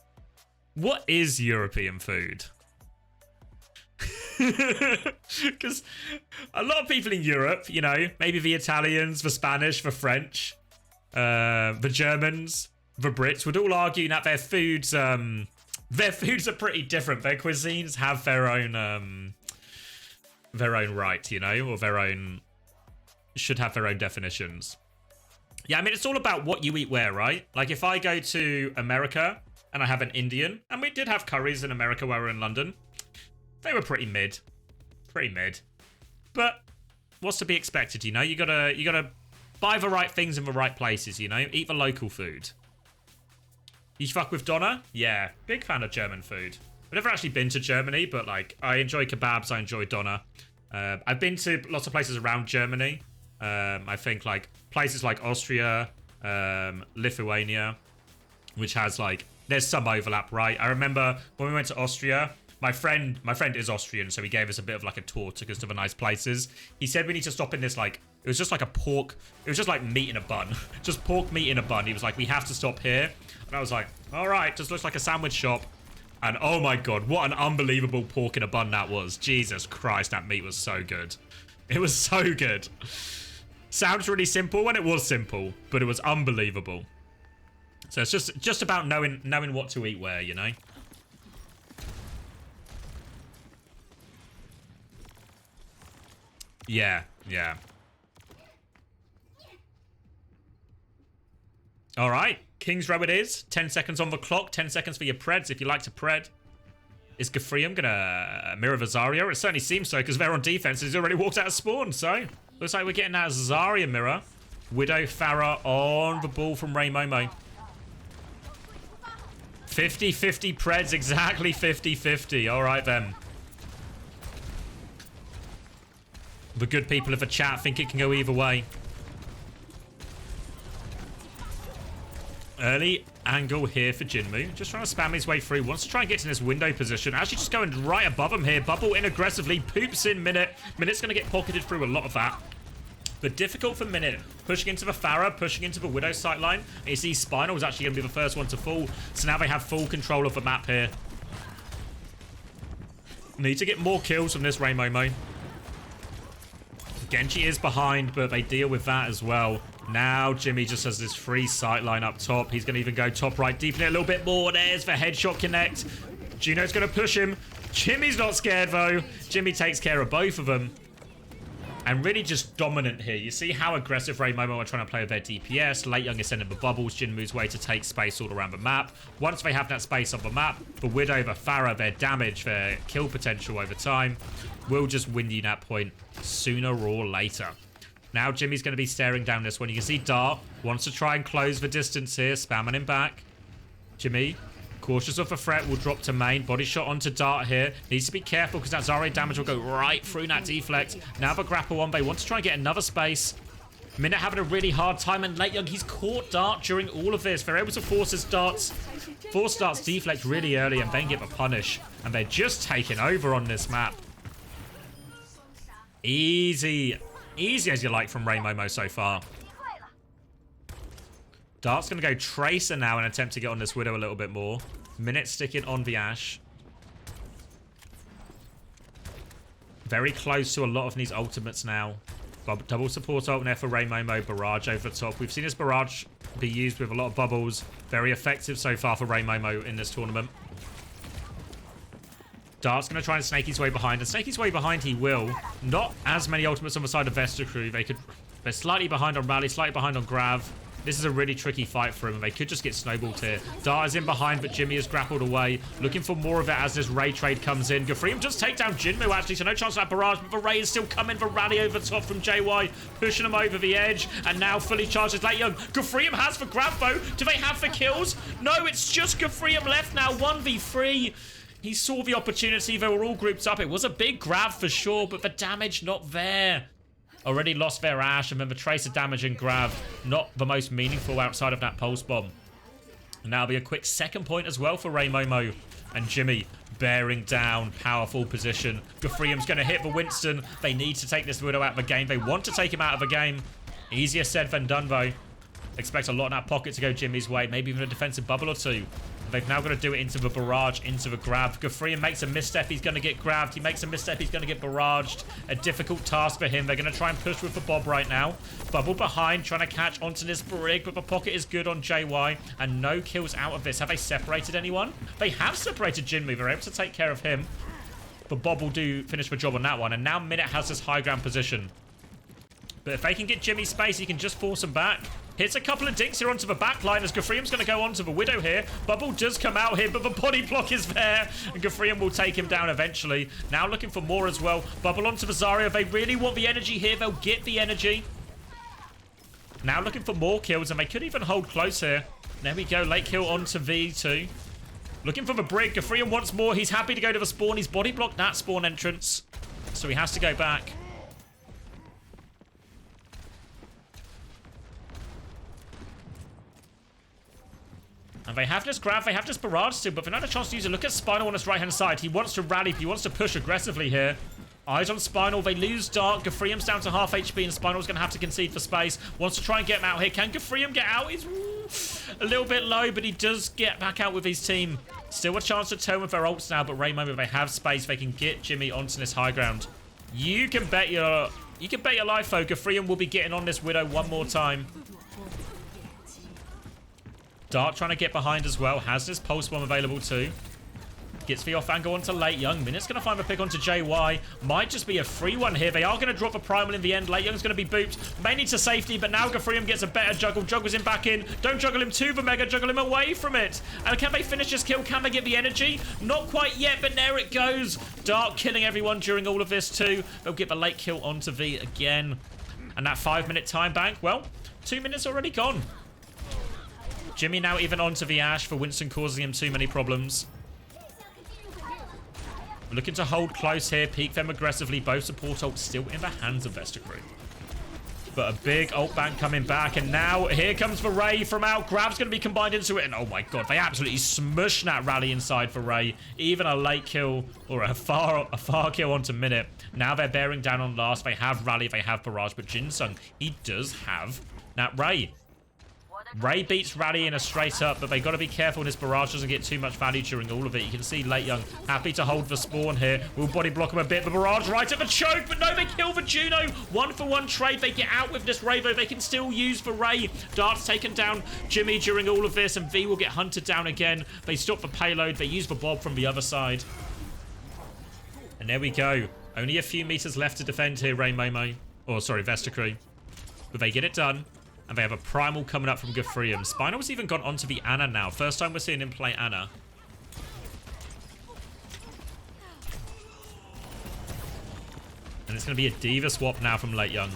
what is European food? Because a lot of people in Europe, you know, maybe the Italians, the Spanish, the French, the Germans, the Brits would all argue that their foods are pretty different. Their cuisines have their own right, you know, or should have their own definitions. Yeah, I mean, it's all about what you eat where, right? Like, if I go to America and I have an Indian, and we did have curries in America while we were in London, they were pretty mid. Pretty mid. But what's to be expected, you know? You gotta buy the right things in the right places, you know? Eat the local food. You fuck with Donna? Yeah, big fan of German food. I've never actually been to Germany, but, like, I enjoy kebabs, I enjoy Donna. I've been to lots of places around Germany. I think, like, places like Austria, Lithuania, which has, like, there's some overlap, right? I remember when we went to Austria, my friend is Austrian, so he gave us a bit of, like, a tour, took us to the nice places. He said we need to stop in this, like, it was just like it was just like meat in a bun. Just pork meat in a bun. He was like, we have to stop here. And I was like, all right, just looks like a sandwich shop. And oh my God, what an unbelievable pork in a bun that was. Jesus Christ, that meat was so good. It was so good. Sounds really simple, and it was simple, but it was unbelievable. So it's just about knowing what to eat where, you know? Yeah, yeah. All right, King's Row it is. 10 seconds on the clock, 10 seconds for your Preds if you like to Pred. Is Gafrium gonna mirror the Zarya? It certainly seems so, because they're on defense and he's already walked out of spawn, so looks like we're getting that Zarya mirror. Widow Farah on the ball from Ray Momo. 50-50 Preds, exactly 50-50. All right, then. The good people of the chat think it can go either way. Early angle here for Jinmu. Just trying to spam his way through. Wants to try and get in this window position. Actually just going right above him here. Bubble in aggressively. Poops in Minute. Minute's going to get pocketed through a lot of that. But difficult for Minute. Pushing into the Farah. Pushing into the Widow sightline. And you see Spinal is actually going to be the first one to fall. So now they have full control of the map here. Need to get more kills from this Ray Momo. Genji is behind, but they deal with that as well. Now Jimmy just has this free sight line up top. He's going to even go top right, deepen it a little bit more. There's the headshot connect. Juno's going to push him. Jimmy's not scared, though. Jimmy takes care of both of them. And really just dominant here. You see how aggressive Ray Momo are trying to play with their DPS. Late Young is sending the bubbles. Jinmu's way to take space all around the map. Once they have that space on the map, the Widow, the Farah, their damage, their kill potential over time will just win you that point sooner or later. Now Jimmy's going to be staring down this one. You can see Dart wants to try and close the distance here, spamming him back. Jimmy, cautious of a threat, will drop to main. Body shot onto Dart here. Needs to be careful because that Zarya damage will go right through that deflect. Now the grapple on. They want to try and get another space. Minute having a really hard time, and Late Young, he's caught Dart during all of this. They're able to force Dart's deflect really early and then get the punish. And they're just taking over on this map. Easy. Easy as you like from Ray Momo so far. Dart's going to go Tracer now and attempt to get on this Widow a little bit more. Minute sticking on the Ashe. Very close to a lot of these ultimates now. Double support ult there for Ray Momo. Barrage over the top. We've seen this Barrage be used with a lot of bubbles. Very effective so far for Ray Momo in this tournament. Dart's going to try and snake his way behind. And snake his way behind he will. Not as many ultimates on the side of Vesta Crew. They're slightly behind on Rally, slightly behind on Grav. This is a really tricky fight for him, and they could just get snowballed here. Dart is in behind, but Jimmy has grappled away. Looking for more of it as this Ray trade comes in. Gafrium just take down Jinmu, actually, so no chance of that barrage, but the Ray is still coming. The Rally over top from JY, pushing him over the edge, and now fully charged is Late Young. Gafrium has the grab, though. Do they have the kills? No, it's just Gafrium left now, 1v3. He saw the opportunity. They were all grouped up. It was a big grab for sure, but the damage not there. Already lost their Ashe, and then the Tracer damage and grab not the most meaningful outside of that pulse bomb. And that'll be a quick second point as well for Ray Momo. And Jimmy bearing down, powerful position. Gafriem's going to hit for Winston. They need to take this Widow out of a game. They want to take him out of a game. Easier said than done, though. Expect a lot in that pocket to go Jimmy's way. Maybe even a defensive bubble or two. They've now got to do it into the barrage, into the grab. Gafriem makes a misstep. He's going to get grabbed. He makes a misstep. He's going to get barraged. A difficult task for him. They're going to try and push with the Bob right now. Bubble behind, trying to catch onto this Brig, but the pocket is good on JY. And no kills out of this. Have they separated anyone? They have separated Jinmu. They're able to take care of him. But Bob will finish the job on that one. And now Minute has this high ground position. But if they can get Jimmy space, he can just force him back. Hits a couple of dinks here onto the back line as Gafriem's going to go onto the Widow here. Bubble does come out here, but the body block is there. And Gafriem will take him down eventually. Now looking for more as well. Bubble onto the Zarya. They really want the energy here. They'll get the energy. Now looking for more kills, and they could even hold close here. There we go. Late kill onto V2. Looking for the Brig. Gafriem wants more. He's happy to go to the spawn. He's body blocked that spawn entrance. So he has to go back. And they have this grab, they have this barrage still, but they're not a chance to use it. Look at Spinal on his right-hand side. He wants to rally, he wants to push aggressively here. Eyes on Spinal, they lose Dark. Gafriem's down to half HP, and Spinal's going to have to concede for space. Wants to try and get him out here. Can Gafriem get out? He's a little bit low, but he does get back out with his team. Still a chance to turn with their ults now, but Rainbow, they have space. They can get Jimmy onto this high ground. You can bet your life, though. Gafriem will be getting on this Widow one more time. Dark trying to get behind as well. Has this pulse bomb available too. Gets the off angle onto Late Young. Minute's going to find the pick onto JY. Might just be a free one here. They are going to drop a primal in the end. Late Young's going to be booped. Mainly to safety, but now Gafriem gets a better juggle. Juggles him back in. Don't juggle him to the Mega. Juggle him away from it. And can they finish this kill? Can they get the energy? Not quite yet, but there it goes. Dark killing everyone during all of this too. They'll get the late kill onto V again. And that 5-minute time bank, well, 2 minutes already gone. Jimmy now even onto the Ash for Winston causing him too many problems. Looking to hold close here, peek them aggressively. Both support ults still in the hands of Vestercrew. But a big ult bank coming back, and now here comes the Ray from out. Grab's going to be combined into it, and oh my god, they absolutely smushed that rally inside for Ray. Even a late kill, or a far kill onto Minute. Now they're bearing down on last. They have rally, they have barrage, but Jinsung, he does have that Ray. Ray beats Rally in a straight up, but they got to be careful this barrage doesn't get too much value during all of it. You can see Late Young happy to hold the spawn here. We'll body block him a bit. The barrage right at the choke, but no, they kill the Juno. 1-for-1 trade. They get out with this Ravo. They can still use the Ray. Dart's taken down Jimmy during all of this, and V will get hunted down again. They stop the payload. They use the Bob from the other side. And there we go. Only a few meters left to defend here, Ray Momo. Or, sorry, Vestercrew. But they get it done. And they have a primal coming up from Gafriem. Spinal's even gone onto the Ana now. First time we're seeing him play Ana. And it's going to be a Diva swap now from Late Young.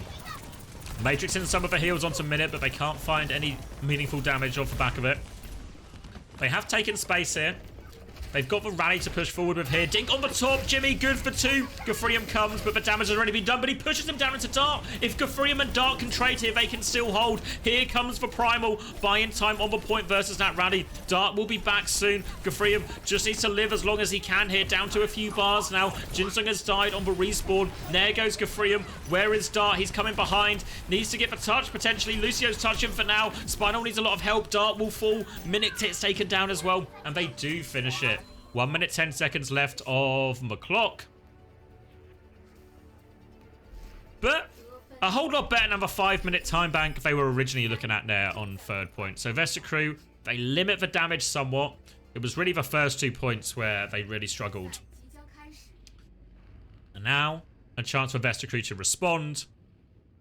Matrix in some of the heals onto Minute, but they can't find any meaningful damage off the back of it. They have taken space here. They've got the rally to push forward with here. Dink on the top. Jimmy, good for 2. Gafriem comes, but the damage has already been done. But he pushes him down into Dark. If Gafriem and Dark can trade here, they can still hold. Here comes the Primal. Buy-in time on the point versus that rally. Dark will be back soon. Gafriem just needs to live as long as he can here. Down to a few bars now. Jinsung has died on the respawn. There goes Gafriem. Where is Dark? He's coming behind. Needs to get the touch, potentially. Lucio's touching for now. Spinal needs a lot of help. Dark will fall. Minute gets taken down as well. And they do finish it. 1 minute, 10 seconds left of the clock. But a whole lot better than the 5-minute time bank they were originally looking at there on third point. So Vestercrew, they limit the damage somewhat. It was really the first 2 points where they really struggled. And now, a chance for Vestercrew to respond.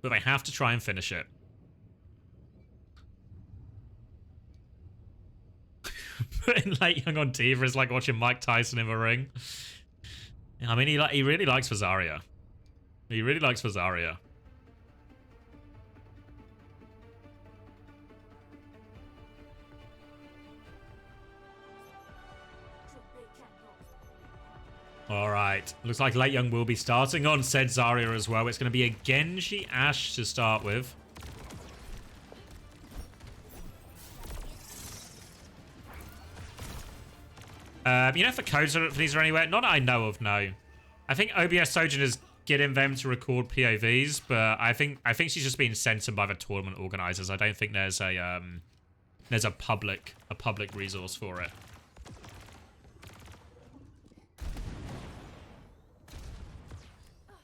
But they have to try and finish it. Putting Late Young on Diva is like watching Mike Tyson in the ring. I mean, he really likes Vazaria. He really likes Vazaria. Alright. Looks like Late Young will be starting on said Zarya as well. It's going to be a Genji Ashe to start with. You know if the codes for these are anywhere? Not that I know of, no. I think OBS Sojin is getting them to record POVs, but I think she's just being censored by the tournament organizers. I don't think there's a public resource for it.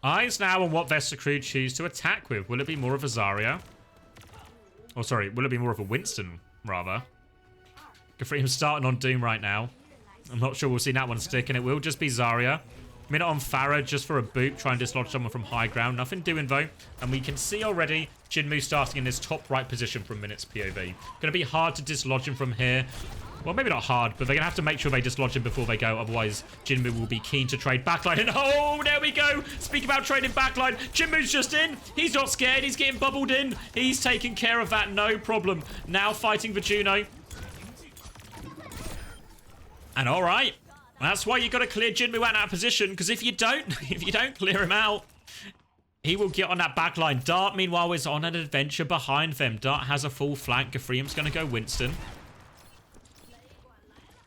Eyes now on what Vesta crew choose to attack with. Will it be more of a Zarya? Oh, sorry. Will it be more of a Winston, rather? Gafreem's starting on Doom right now. I'm not sure we'll see that one stick, and it will just be Zarya. Minute on Farah just for a boop, try and dislodge someone from high ground. Nothing doing, though. And we can see already Jinmu starting in this top right position from Minute's POV. Going to be hard to dislodge him from here. Well, maybe not hard, but they're going to have to make sure they dislodge him before they go. Otherwise, Jinmu will be keen to trade backline. And oh, there we go. Speak about trading backline. Jinmu's just in. He's not scared. He's getting bubbled in. He's taking care of that. No problem. Now fighting for Juno. And all right. That's why you got to clear Jinmu out of that position, because if you don't clear him out, he will get on that backline. Dart, meanwhile, is on an adventure behind them. Dart has a full flank. Gafreem's going to go Winston.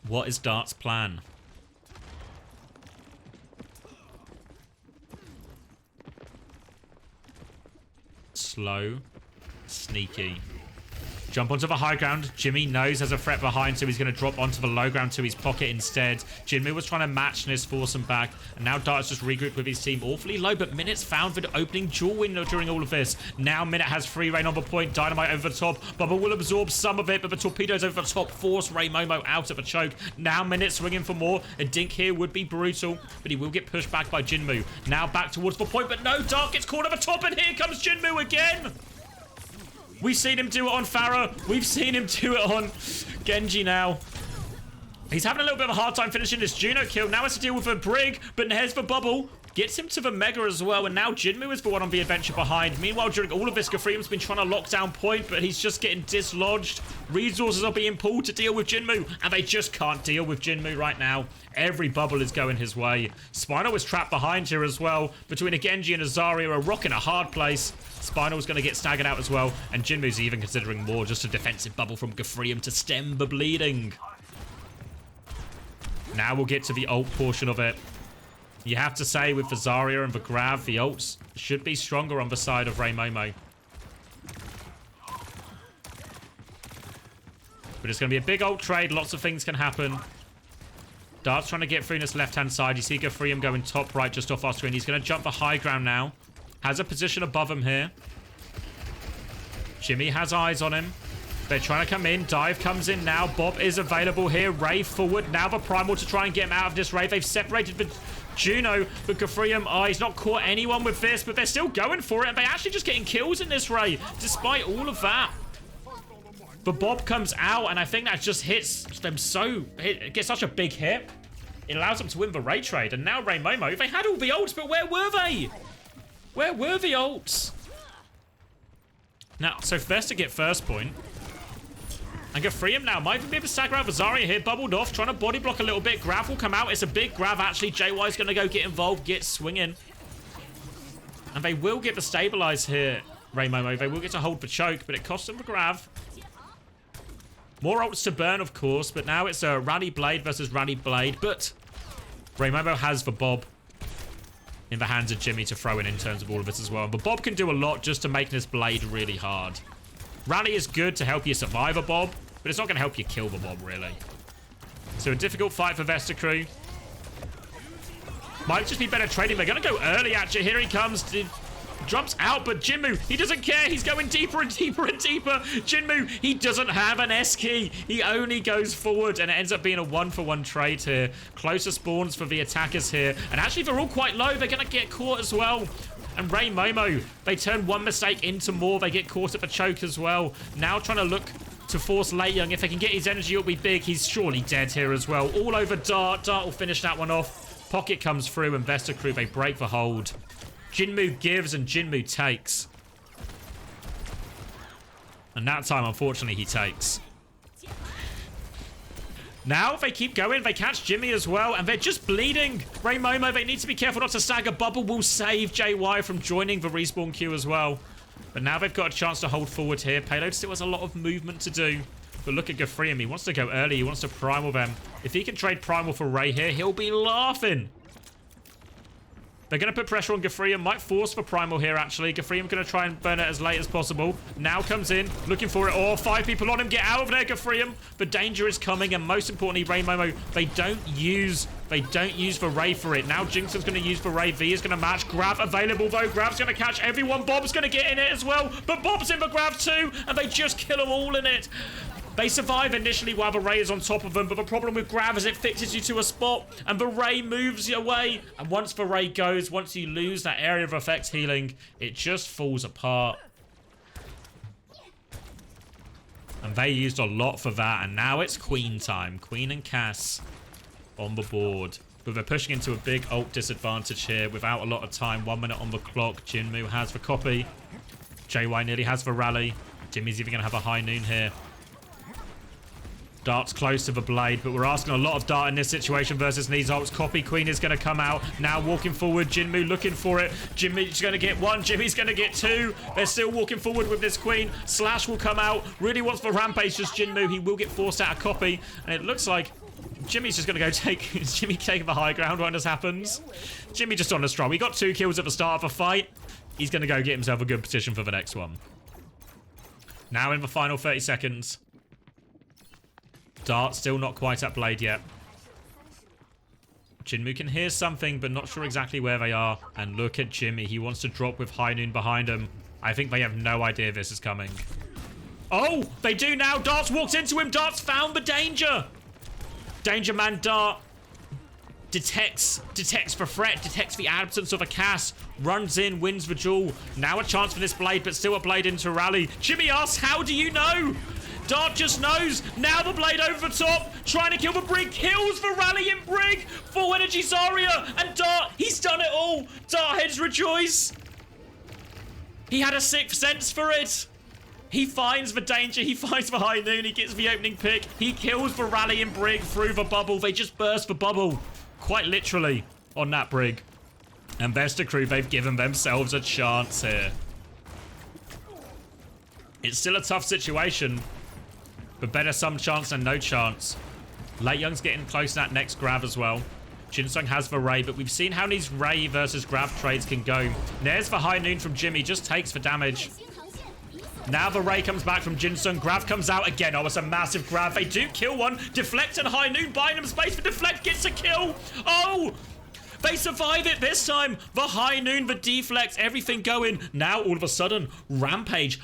What is Dart's plan? Slow, sneaky. Jump onto the high ground. Jimmy knows there's a threat behind, so he's going to drop onto the low ground to his pocket instead. Jinmu was trying to match and force him back. And now Dart's just regrouped with his team awfully low, but Minute's found the opening duel window during all of this. Now Minute has free reign on the point. Dynamite over the top. Bubba will absorb some of it, but the torpedoes over the top force Ray Momo out of a choke. Now Minute swinging for more. A dink here would be brutal, but he will get pushed back by Jinmu. Now back towards the point, but no, Dart gets caught over the top, and here comes Jinmu again. We've seen him do it on Farah. We've seen him do it on Genji now. He's having a little bit of a hard time finishing this Juno kill. Now has to deal with a Brig, but here's the bubble. Gets him to the Mega as well, and now Jinmu is the one on the adventure behind. Meanwhile, during all of this, Gafreem's been trying to lock down point, but he's just getting dislodged. Resources are being pulled to deal with Jinmu, and they just can't deal with Jinmu right now. Every bubble is going his way. Spinal was trapped behind here as well. Between a Genji and a Zarya, a rock in a hard place. Spinal's going to get staggered out as well, and Jinmu's even considering more, just a defensive bubble from Gafreem to stem the bleeding. Now we'll get to the ult portion of it. You have to say, with the Zarya and the Grav, the ults should be stronger on the side of Ray Momo. But it's going to be a big ult trade. Lots of things can happen. Dart's trying to get through this left-hand side. You see Gafreem going top right just off our screen. He's going to jump the high ground now. Has a position above him here. Jimmy has eyes on him. They're trying to come in. Dive comes in now. Bob is available here. Ray forward. Now the Primal to try and get him out of this Ray. They've separated the Juno, but Gafreem, he's not caught anyone with this, but they're still going for it, and they're actually just getting kills in this Ray, despite all of that. The Bob comes out, and I think that just hits them so... It gets such a big hit. It allows them to win the Ray trade, and now Ray Momo, they had all the ults, but where were they? Where were the ults? Now, so first to get first point. And Gafreem now might even be able to stagger out Zarya here. Bubbled off, trying to body block a little bit. Grav will come out. It's a big Grav, actually. JY's going to go get involved, get swinging. And they will get the stabilize here, Ray Momo. They will get to hold the choke, but it costs them the Grav. More ults to burn, of course, but now it's a Rally Blade versus Rally Blade. But Ray Momo has the Bob in the hands of Jimmy to throw in terms of all of this as well. But Bob can do a lot just to make this Blade really hard. Rally is good to help you survive a Bob, but it's not going to help you kill the Bob, really. So a difficult fight for Vesta crew. Might just be better trading. They're going to go early, actually. Here he comes. Drops out, but Jinmu, he doesn't care. He's going deeper and deeper and deeper. Jinmu, he doesn't have an S key. He only goes forward, and it ends up being a 1-for-1 trade here. Closer spawns for the attackers here. And actually, they're all quite low. They're going to get caught as well. And Ray Momo, they turn one mistake into more. They get caught at the choke as well. Now trying to look to force Lei Young. If they can get his energy, it'll be big. He's surely dead here as well. All over Dart. Dart will finish that one off. Pocket comes through, and Vesta crew, they break the hold. Jinmu gives and Jinmu takes. And that time, unfortunately, he takes. Now, if they keep going, they catch Jimmy as well, and they're just bleeding. Ray Momo, they need to be careful not to stagger. Bubble will save JY from joining the respawn queue as well. But now they've got a chance to hold forward here. Payload still has a lot of movement to do. But look at Gafrium. He wants to go early. He wants to Primal them. If he can trade Primal for Ray here, he'll be laughing. They're going to put pressure on Gafrium. Might force for Primal here, actually. Gafrium going to try and burn it as late as possible. Now comes in, looking for it. Oh, 5 people on him. Get out of there, Gafrium. The danger is coming, and most importantly, Ray Momo, they don't use for Ray for it. Now Jinxon's going to use for Ray. V is going to match. Grab available, though. Grab's going to catch everyone. Bob's going to get in it as well. But Bob's in for Grab, too, and they just kill them all in it. They survive initially while the Ray is on top of them, but the problem with Grav is it fixes you to a spot, and the Ray moves you away. And once the Ray goes, once you lose that area of effect healing, it just falls apart. And they used a lot for that, and now it's Queen time. Queen and Cass on the board. But they're pushing into a big ult disadvantage here without a lot of time. 1 minute on the clock. Jinmu has the copy. JY nearly has the rally. Jimmy's even going to have a high noon here. Dart's close to the blade, but we're asking a lot of Dart in this situation versus Needs ults. Copy Queen is going to come out. Now walking forward. Jinmu looking for it. Jimmy's going to get 1. Jimmy's going to get 2. They're still walking forward with this Queen. Slash will come out. Really wants the rampage, just Jinmu. He will get forced out of Copy. And it looks like Jimmy's just going to go take... Is Jimmy taking the high ground when this happens? Jimmy just on a stroll. He got 2 kills at the start of a fight. He's going to go get himself a good position for the next one. Now in the final 30 seconds. Dart still not quite at blade yet. Jinmu can hear something, but not sure exactly where they are. And look at Jimmy. He wants to drop with High Noon behind him. I think they have no idea this is coming. Oh, they do now. Dart's walked into him. Dart's found the danger. Danger man Dart detects the threat, detects the absence of a Cass. Runs in, wins the duel. Now a chance for this blade, but still a blade into rally. Jimmy asks, how do you know? Dart just knows. Now the blade over the top. Trying to kill the Brig. Kills the rally in Brig. Full energy Zarya. And Dart, he's done it all. Dart heads rejoice. He had a 6th sense for it. He finds the danger. He finds the High Noon. He gets the opening pick. He kills the rally in Brig through the bubble. They just burst the bubble. Quite literally on that Brig. And Vesta Crew, they've given themselves a chance here. It's still a tough situation. But better some chance than no chance. Late Young's getting close to that next grab as well. Jinsung has the Ray, but we've seen how these Ray versus grab trades can go. There's the High Noon from Jimmy, just takes the damage. Now the Ray comes back from Jinsung. Grab comes out again. Oh, it's a massive grab. They do kill one. Deflect and High Noon buying them space for Deflect gets a kill. Oh! They survive it this time. The High Noon, the Deflect, everything going. Now all of a sudden, Rampage.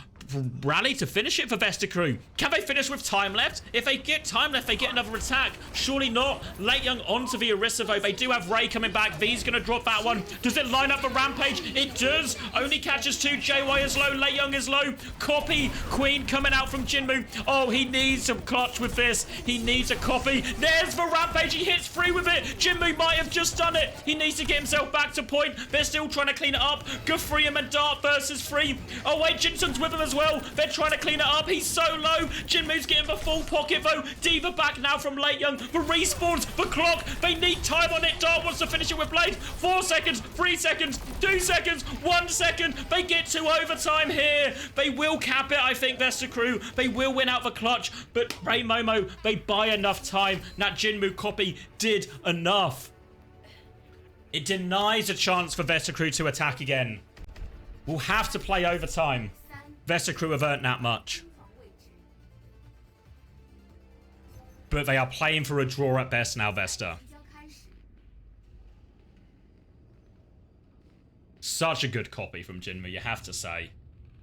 Rally to finish it for Vesta Crew. Can they finish with time left? If they get time left, they get another attack. Surely not. Late Young onto the Orisa though. They do have Ray coming back. V's going to drop that one. Does it line up for Rampage? It does. Only catches 2. JY is low. Late Young is low. Copy. Queen coming out from Jinmu. Oh, he needs some clutch with this. He needs a copy. There's the Rampage. He hits 3 with it. Jinmu might have just done it. He needs to get himself back to point. They're still trying to clean it up. Gafrium and Dart versus 3. Oh wait, Jinsung's with him as well. They're trying to clean it up. He's so low. Jinmu's getting the full pocket though. Diva back now from Late Young. The respawns, the clock. They need time on it. Dart wants to finish it with Blade. 4 seconds, 3 seconds, 2 seconds, 1 second. They get to overtime here. They will cap it, I think, Vesta Crew. They will win out the clutch. But Ray Momo, they buy enough time. That Jinmu copy did enough. It denies a chance for Vesta Crew to attack again. We'll have to play overtime. Vesta Crew have earned that much. But they are playing for a draw at best now, Vesta. Such a good copy from Jinmu, you have to say.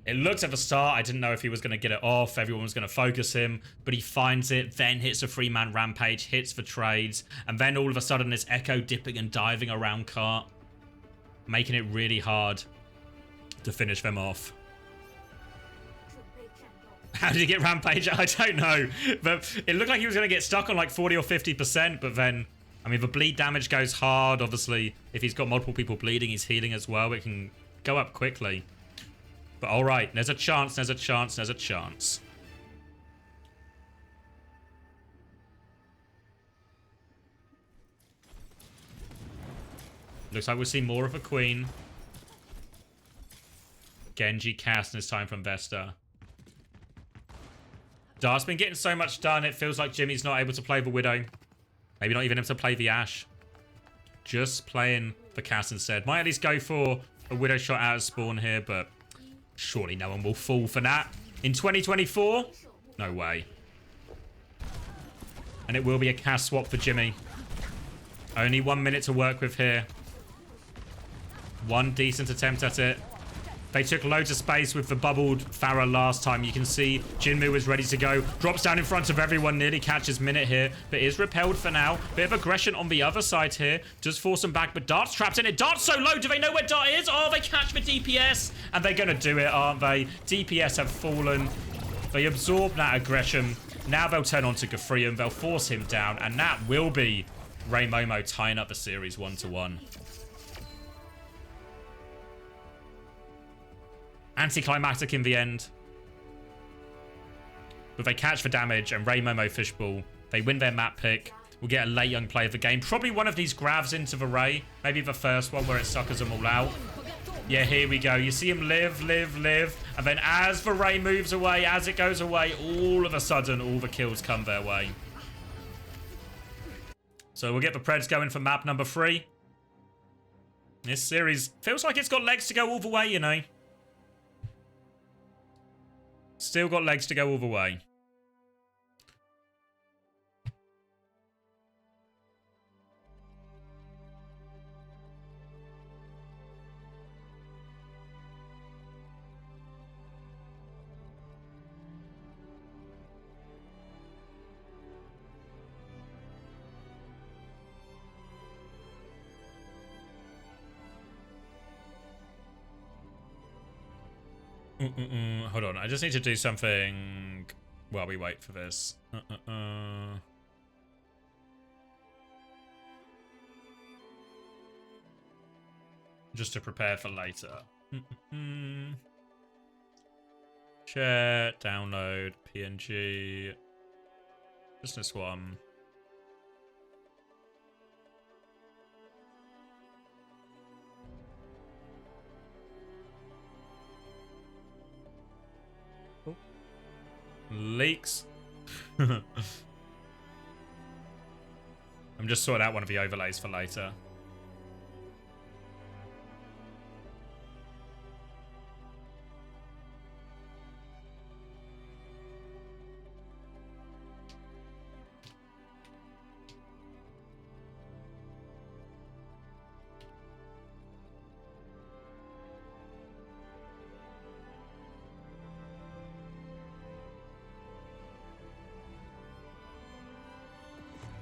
It looked at the start, I didn't know if he was going to get it off, everyone was going to focus him, but he finds it, then hits a 3-man rampage, hits for trades, and then all of a sudden this Echo dipping and diving around cart, making it really hard to finish them off. How did he get rampage? I don't know. But it looked like he was going to get stuck on like 40 or 50%. But then, I mean, the bleed damage goes hard. Obviously, if he's got multiple people bleeding, he's healing as well. It can go up quickly. But all right, there's a chance, there's a chance, there's a chance. Looks like we'll see more of a Queen. Genji cast, and it's time from Vesta. Dart's been getting so much done, it feels like Jimmy's not able to play the Widow. Maybe not even able to play the Ashe. Just playing the Cass instead. Might at least go for a Widow shot out of spawn here, but surely no one will fall for that. In 2024? No way. And it will be a Cass swap for Jimmy. Only 1 minute to work with here. One decent attempt at it. They took loads of space with the bubbled Pharah last time. You can see Jinmu is ready to go. Drops down in front of everyone. Nearly catches Minute here. But is repelled for now. Bit of aggression on the other side here. Does force him back. But Dart's trapped in it. Dart's so low. Do they know where Dart is? Oh, they catch the DPS. And they're going to do it, aren't they? DPS have fallen. They absorb that aggression. Now they'll turn on to Gafrium. They'll force him down. And that will be Ray Momo tying up the series 1-1. Anticlimactic in the end. But they catch the damage and Ray Momo Fishball. They win their map pick. We'll get a late young play of the game. Probably one of these grabs into the Ray. Maybe the first one where it suckers them all out. Yeah, here we go. You see him live. And then as the Ray moves away, as it goes away, all of a sudden, all the kills come their way. So we'll get the Preds going for map number 3. This series feels like it's got legs to go all the way, you know. Still got legs to go all the way. Hold on, I just need to do something while we wait for this. Just to prepare for later. Share, download, PNG. Just this one. Leaks. I'm just sorting out one of the overlays for later.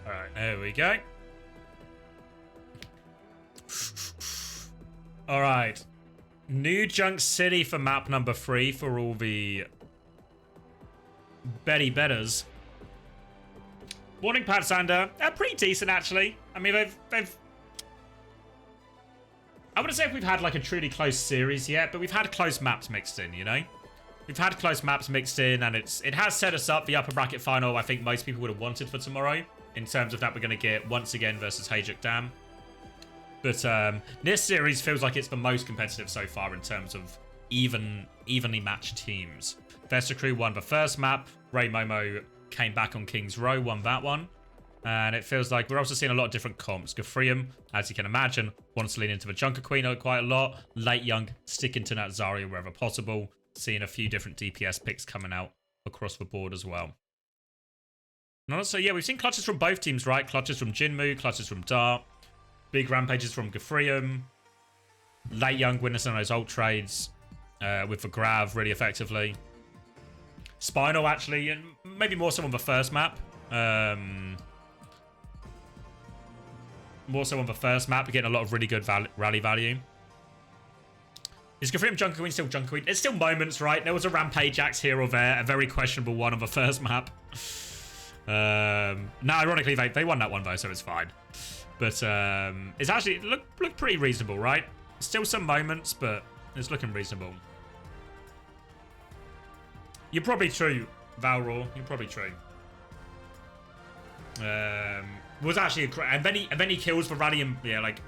Alright, there we go. Alright. New Junk City for map number 3 for all the Betty Betters. Morning, Pat Sander. Pretty decent, actually. I mean, they've... I wouldn't say if we've had, like, a truly close series yet, but we've had close maps mixed in, you know? We've had close maps mixed in, and it has set us up the upper bracket final I think most people would have wanted for tomorrow. In terms of that, we're going to get once again versus Hajuk Dam. But this series feels like it's the most competitive so far in terms of evenly matched teams. Vesta Crew won the first map. Ray Momo came back on King's Row, won that one. And it feels like we're also seeing a lot of different comps. Gafrium, as you can imagine, wants to lean into the Junker Queen quite a lot. Late Young, sticking to that Zarya wherever possible. Seeing a few different DPS picks coming out across the board as well. So yeah, we've seen clutches from both teams, right? Clutches from Jinmu, clutches from Dart. Big rampages from Gafrium. Late Young winning some of those ult trades with the Grav really effectively. Spinal actually, and maybe more so on the first map. More so on the first map, we're getting a lot of really good rally value. Is Gafrium Junker Queen still Junker Queen? It's still moments, right? There was a Rampage axe here or there, a very questionable one on the first map. No, ironically, they won that one though, so it's fine. But it's actually looked pretty reasonable, right? Still some moments, but it's looking reasonable. You're probably true, Valraw. You're probably true. Was actually and then he kills the rally, and yeah, like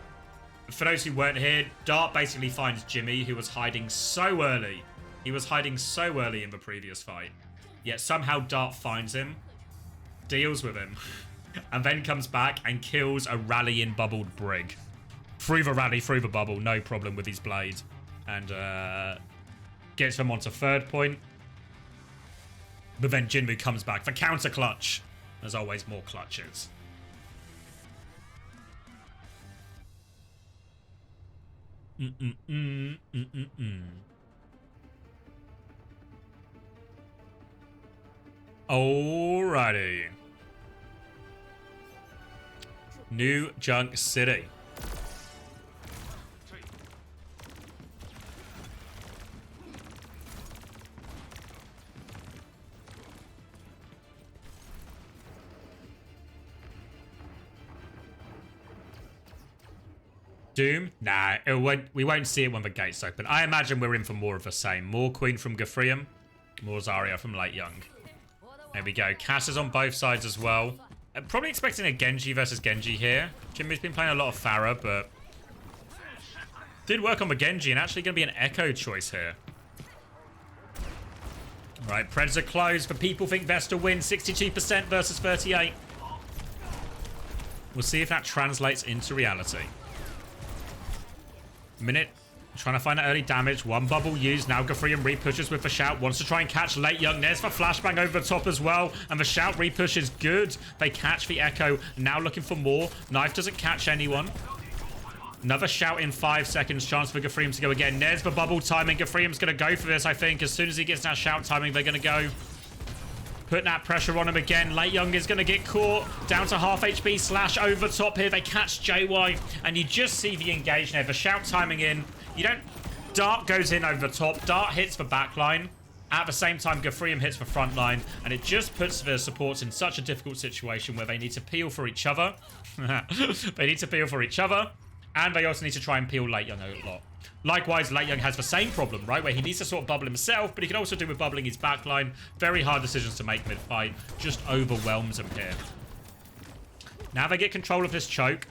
for those who weren't here, Dart basically finds Jimmy, who was hiding so early. He was hiding so early in the previous fight. Yet somehow Dart finds him, deals with him, and then comes back and kills a rallying bubbled Brig. Through the rally, through the bubble, no problem with his blade. And gets them onto third point. But then Jinmu comes back for counter clutch. There's always more clutches. Alrighty. New Junk City. Doom? Nah, we won't see it when the gates open. I imagine we're in for more of the same. More Queen from Gefriam, more Zarya from Late Young. There we go. Cass is on both sides as well. I'm probably expecting a Genji versus Genji here. Jimmy's been playing a lot of Pharah, but did work on the Genji and actually going to be an Echo choice here. Right, Predator closed, but people think Vesta wins 62% versus 38. We'll see if that translates into reality. Minute, trying to find that early damage. One bubble used. Now Gefriam repushes with the shout. Wants to try and catch Late Young. There's the flashbang over the top as well. And the shout repush is good. They catch the Echo. Now looking for more. Knife doesn't catch anyone. Another shout in 5 seconds. Chance for Gefriam to go again. There's the bubble timing. Gefriam's going to go for this, I think. As soon as he gets that shout timing, they're going to go. Putting that pressure on him again. Late Young is going to get caught. Down to half HP. Slash over top here. They catch JY. And you just see the engage there. The shout timing in. You don't... Dart goes in over the top. Dart hits the back line. At the same time, Gefriam hits the front line. And it just puts the supports in such a difficult situation where they need to peel for each other. They need to peel for each other. And they also need to try and peel Late Young a lot. Likewise, Late Young has the same problem, right? Where he needs to sort of bubble himself, but he can also do with bubbling his backline. Very hard decisions to make mid-fight. Just overwhelms him here. Now they get control of this choke.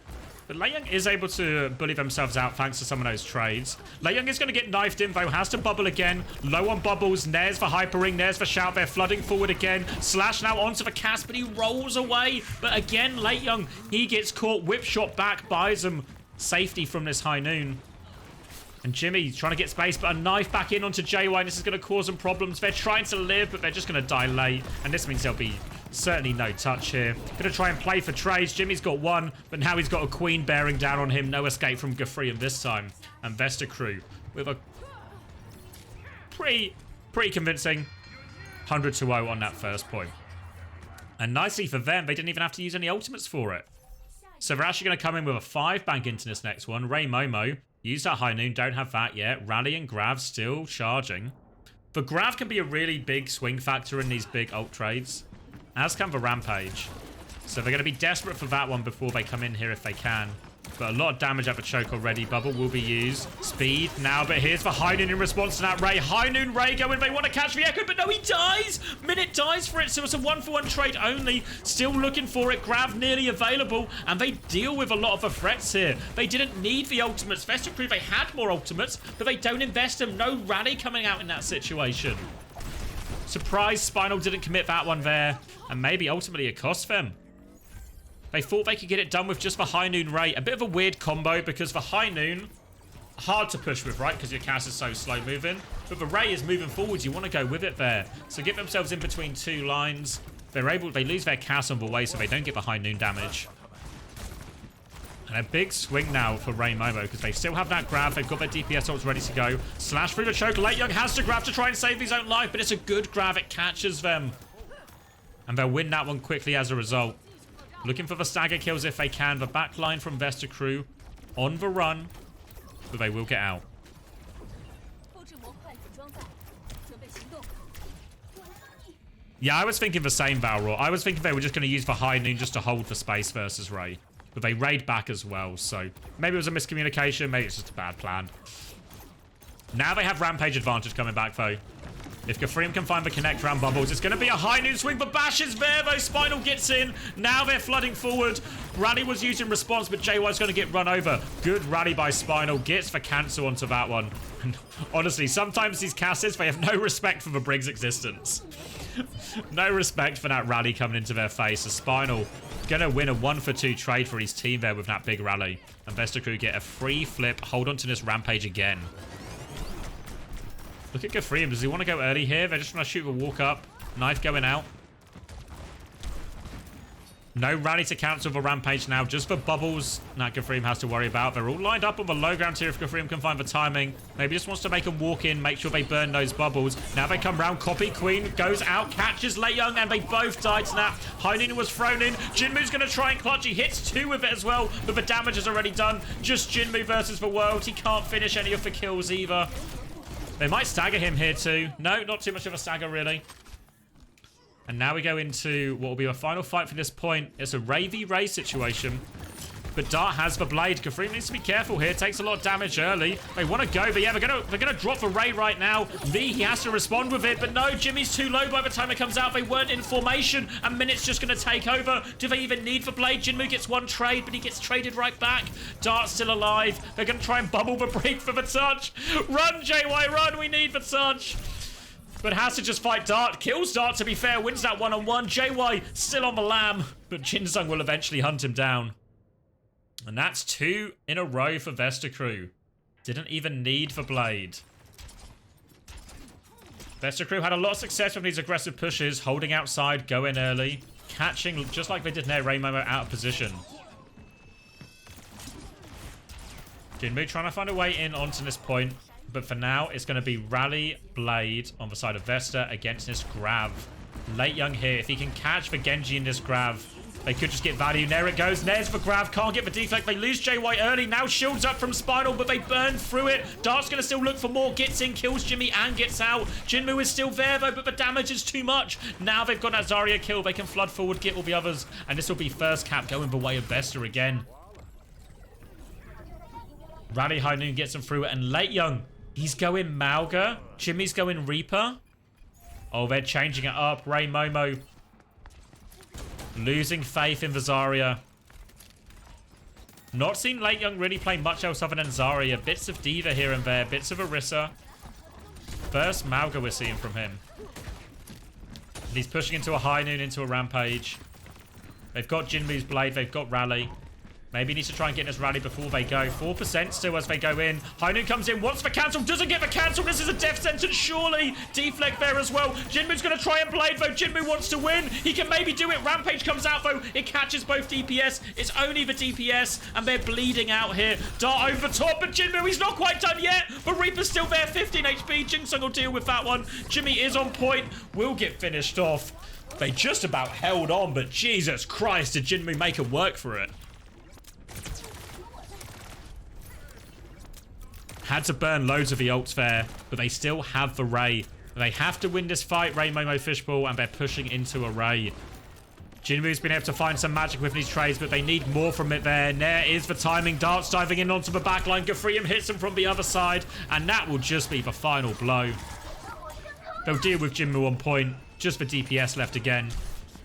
But Late Young is able to bully themselves out thanks to some of those trades. Late Young is going to get knifed in, though. Has to bubble again. Low on bubbles. There's the hyper ring. There's the shout. They're flooding forward again. Slash now onto the cast, but he rolls away. But again, Late Young, he gets caught. Whip shot back, buys him safety from this high noon. And Jimmy trying to get space, but a knife back in onto JY. This is going to cause them problems. They're trying to live, but they're just going to die late. And this means there'll be certainly no touch here. Going to try and play for trades. Jimmy's got one, but now he's got a queen bearing down on him. No escape from Gefriam this time. And Vesta crew with a pretty convincing 100-0 on that first point. And nicely for them, they didn't even have to use any ultimates for it. So they're actually going to come in with a 5 bank into this next one. Ray Momo. Use that high noon. Don't have that yet. Rally and Grav still charging. The Grav can be a really big swing factor in these big ult trades. As can the Rampage. So they're going to be desperate for that one before they come in here if they can. But a lot of damage at the choke already. Bubble will be used. Speed now, but here's the High Noon in response to that Ray. High Noon Ray going. They want to catch the Echo, but no, he dies. Minute dies for it, so it's a 1-for-1 trade only. Still looking for it. Grav nearly available, and they deal with a lot of the threats here. They didn't need the ultimates. Vesta crew, they had more ultimates, but they don't invest them. No rally coming out in that situation. Surprise, Spinal didn't commit that one there, and maybe ultimately it cost them. They thought they could get it done with just the High Noon Ray. A bit of a weird combo because the High Noon, hard to push with, right? Because your cast is so slow moving. But the Ray is moving forward. You want to go with it there. So get themselves in between 2 lines. They lose their cast on the way, so they don't get the High Noon damage. And a big swing now for Ray Momo because they still have that grab. They've got their DPS ults ready to go. Slash through the choke. Late Young has to grab to try and save his own life, but it's a good grab. It catches them. And they'll win that one quickly as a result. Looking for the stagger kills if they can. The back line from Vesta crew on the run, but they will get out. Yeah, I was thinking the same, Valraw. I was thinking they were just going to use the High Noon just to hold the space versus Ray. But they raid back as well, so maybe it was a miscommunication. Maybe it's just a bad plan. Now they have Rampage advantage coming back, though. If Gefriam can find the connect round bubbles, it's going to be a High Noon swing, but Bash is there, though. Spinal gets in. Now they're flooding forward. Rally was used in response, but JY's going to get run over. Good rally by Spinal. Gets the cancel onto that one. And honestly, sometimes these casters, they have no respect for the Brig's existence. No respect for that rally coming into their face. The Spinal gonna win a 1-for-2 trade for his team there with that big rally. And Vesta Crew get a free flip, hold on to this Rampage again. Look at Gafrium. Does he want to go early here? They just want to shoot the walk up. Knife going out. No rally to cancel the Rampage now. Just for bubbles that Gafrium has to worry about. They're all lined up on the low ground here if Gafrium can find the timing. Maybe just wants to make a walk in, make sure they burn those bubbles. Now they come round. Copy Queen goes out, catches Lei Young, and they both died to that. Hainan was thrown in. Jinmu's going to try and clutch. He hits 2 with it as well, but the damage is already done. Just Jinmu versus the world. He can't finish any of the kills either. They might stagger him here too. No, not too much of a stagger really. And now we go into what will be a final fight for this point. It's a Ray v Ray situation. But Dart has the blade. Gafrium needs to be careful here. Takes a lot of damage early. They want to go, but yeah, they're gonna drop the Ray right now. V, he has to respond with it, but no, Jimmy's too low by the time it comes out. They weren't in formation, and Minute's just gonna take over. Do they even need the blade? Jinmu gets 1 trade, but he gets traded right back. Dart's still alive. They're gonna try and bubble the break for the touch. Run, JY, run. We need the touch. But has to just fight Dart. Kills Dart, to be fair. Wins that one-on-one. JY still on the lam. But Jinsung will eventually hunt him down. And that's 2 in a row for Vesta Crew. Didn't even need the blade. Vesta Crew had a lot of success with these aggressive pushes. Holding outside, going early. Catching, just like they did there, Rainmomo out of position. Jinmu trying to find a way in onto this point. But for now, it's going to be Rally Blade on the side of Vesta against this Grav. Lei Young here. If he can catch the Genji in this Grav, they could just get value. There it goes. There's the Grav. Can't get the deflect. They lose JY early. Now shields up from Spinal, but they burn through it. Dart's going to still look for more. Gets in, kills Jimmy, and gets out. Jinmu is still there, though, but the damage is too much. Now they've got that Zarya kill. They can flood forward, get all the others, and this will be first cap going the way of Vesta again. Rally Hainan gets them through it, and Lei Young, he's going Mauga. Jimmy's going Reaper. Oh, they're changing it up. Ray Momo losing faith in the Zarya. Not seen Lei Young really play much else other than Zarya. Bits of Diva here and there. Bits of Orisa. First Mauga we're seeing from him. And he's pushing into a Hainan, into a Rampage. They've got Jinmu's Blade. They've got Rally. Maybe he needs to try and get this rally before they go. 4% still as they go in. Hainan comes in, wants the cancel, doesn't get the cancel. This is a death sentence, surely. Deflect there as well. Jinmu's going to try and blade, though. Jinmu wants to win. He can maybe do it. Rampage comes out, though. It catches both DPS. It's only the DPS, and they're bleeding out here. Dart over the top, but Jinmu, he's not quite done yet. But Reaper's still there, 15 HP. Jinsung will deal with that one. Jimmy is on point. Will get finished off. They just about held on, but Jesus Christ, did Jinmu make it work for it. Had to burn loads of the ults there, but they still have the Ray. They have to win this fight, Ray Momo Fishball, and they're pushing into a Ray. Jinmu's been able to find some magic with these trades, but they need more from it there. And there is the timing. Dart's diving in onto the backline. Gafrium hits him from the other side, and that will just be the final blow. They'll deal with Jinmu on point. Just the DPS left again.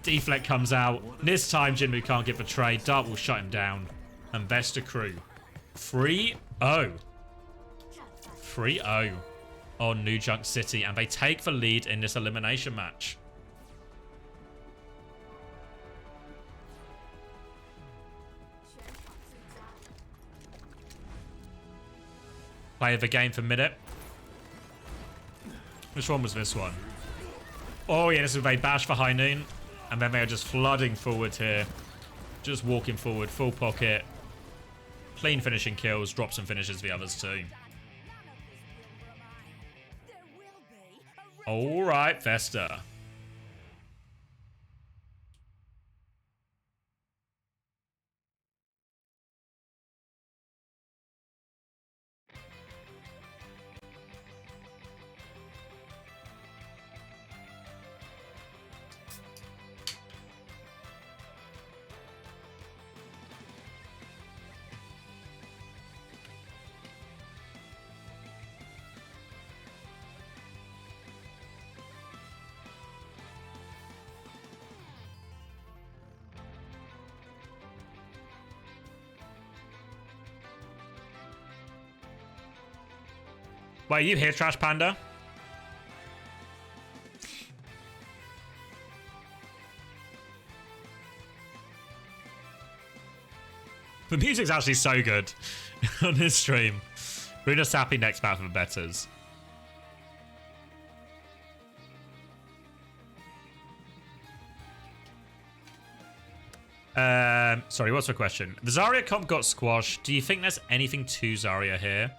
Deflect comes out. This time, Jinmu can't get the trade. Dart will shut him down. And Vesta Crew 3-0. 3-0 on New Junk City, and they take the lead in this elimination match. Play of the game for minute. Which one was this one? Oh yeah, this is a bash for Hainan, and then they are just flooding forward here. Just walking forward, full pocket. Clean finishing kills, drops and finishes the others too. All right, Vesta. Wait, are you here, Trash Panda? The music's actually so good on this stream. We're just happy next map for betters. Sorry, what's the question? The Zarya comp got squashed. Do you think there's anything to Zarya here?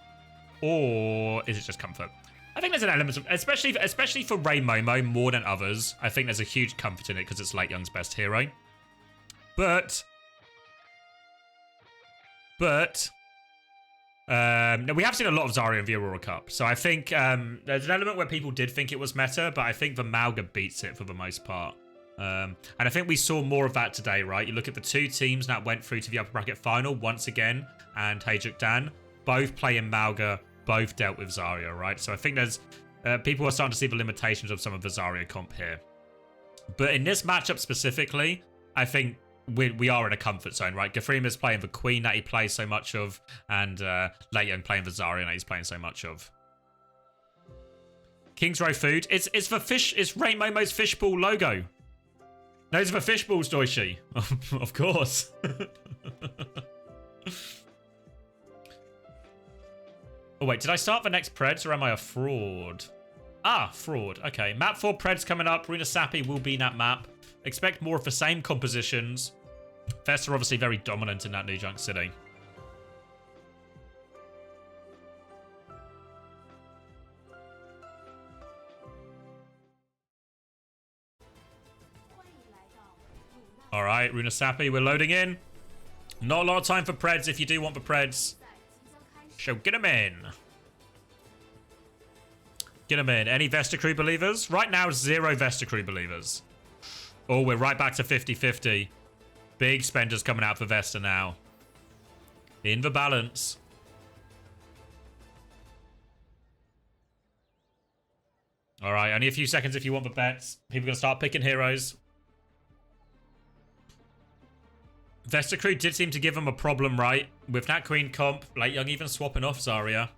Or is it just comfort? I think there's an element of, especially for Ray Momo more than others, I think there's a huge comfort in it because it's Late Young's best hero. But no, we have seen a lot of Zarya in the Aurora Cup. So I think there's an element where people did think it was meta, but I think the Malga beats it for the most part. And I think we saw more of that today, right? You look at the two teams that went through to the upper bracket final once again, and Taejuk Dan, both playing Malga, both dealt with Zarya, right? So I think there's people are starting to see the limitations of some of the Zarya comp here. But in this matchup specifically, I think we are in a comfort zone, right? Gafrima's playing the Queen that he plays so much of, and Late Young playing the Zarya that he's playing so much of. King's Row food. It's the fish. It's Ray Momo's fishbowl logo. Those are the fishballs, Doishi. Of course. Oh, wait. Did I start the next Preds or am I a fraud? Ah, fraud. Okay. Map 4 Preds coming up. Runa Sapi will be in that map. Expect more of the same compositions. Vesta are obviously very dominant in that New Junk City. All right, Runa Sapi, we're loading in. Not a lot of time for Preds if you do want the Preds. So get them in. Get them in. Any Vesta Crew believers? Right now, 0 Vesta Crew believers. Oh, we're right back to 50-50. Big spenders coming out for Vesta now. In the balance. All right, only a few seconds if you want the bets. People are going to start picking heroes. Vesta Crew did seem to give them a problem, right? With that Queen comp, Late Young even swapping off Zarya.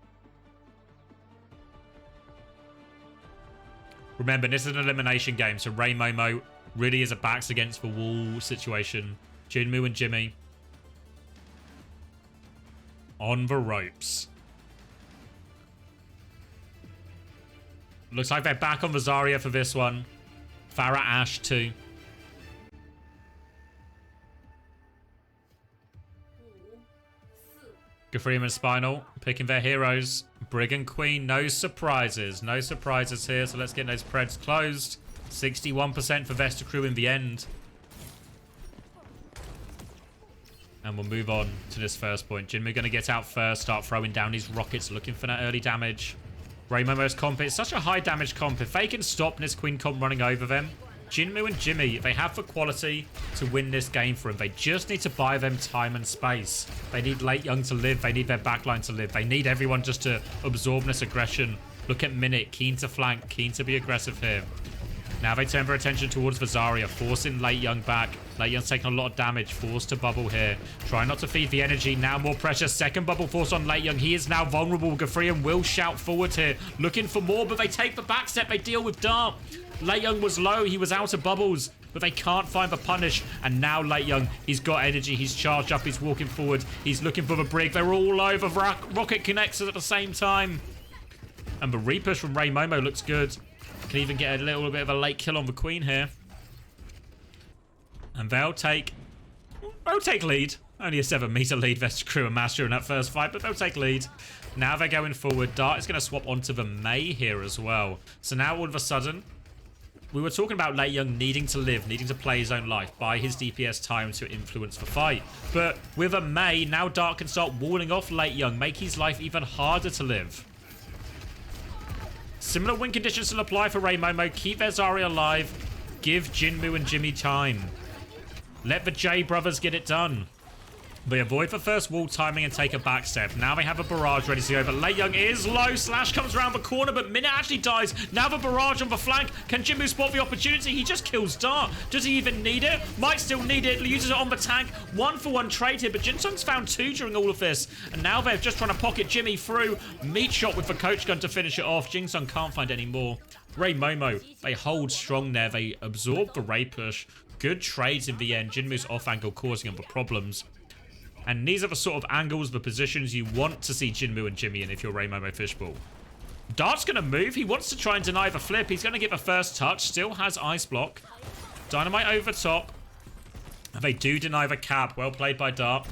Remember, this is an elimination game, so Ray Momo really is a backs against the wall situation. Jinmu and Jimmy on the ropes. Looks like they're back on the Zarya for this one. Farah Ash too. Gafrim and Spinal picking their heroes. Brig and Queen, no surprises. No surprises here, so let's get those Preds closed. 61% for Vesta Crew in the end. And we'll move on to this first point. Jinmu going to get out first, start throwing down his rockets, looking for that early damage. Ray Momo's comp, it's such a high damage comp. If they can stop this Queen comp running over them, Jinmu and Jimmy, they have the quality to win this game for them. They just need to buy them time and space. They need Late Young to live. They need their backline to live. They need everyone just to absorb this aggression. Look at Minute, keen to flank, keen to be aggressive here. Now they turn their attention towards Vazaria, forcing Late Young back. Late Young's taking a lot of damage, forced to bubble here. Trying not to feed the energy, now more pressure. Second bubble force on Late Young. He is now vulnerable. Gafrian will shout forward here, looking for more, but they take the back step. They deal with Dart. Late Young was low, he was out of bubbles, but they can't find the punish. And now Late Young, he's got energy, he's charged up, he's walking forward, he's looking for the brig. They're all over. Rocket connects at the same time. And the repush from Ray Momo looks good. Can even get a little bit of a late kill on the Queen here. And they'll take lead. Only a 7-meter lead, Vesta Crew and Master in that first fight, but they'll take lead. Now they're going forward. Dart is going to swap onto the Mei here as well. So now all of a sudden, we were talking about Late Young needing to live, needing to play his own life, buy his DPS time to influence the fight. But with a Mei, now Dart can start walling off Late Young, make his life even harder to live. Similar win conditions still apply for Ray Momo. Keep their Zarya alive. Give Jinmu and Jimmy time. Let the J brothers get it done. They avoid the first wall timing and take a back step. Now they have a barrage ready to go over. Late Young is low. Slash comes around the corner, but Minute actually dies. Now the barrage on the flank. Can Jinmu spot the opportunity? He just kills Dart. Does he even need it? Might still need it. Uses it on the tank. 1-for-1 trade here, but Jinsung's found 2 during all of this. And now they're just trying to pocket Jimmy through. Meat shot with the coach gun to finish it off. Jinsung can't find any more. Ray Momo, they hold strong there. They absorb the Ray push. Good trades in the end. Jinmu's off angle causing them the problems. And these are the sort of angles, the positions you want to see Jinmu and Jimmy in if you're Ray Momo Fishball. Dart's going to move. He wants to try and deny the flip. He's going to give a first touch. Still has Ice Block. Dynamite over top. And they do deny the cap. Well played by Dart.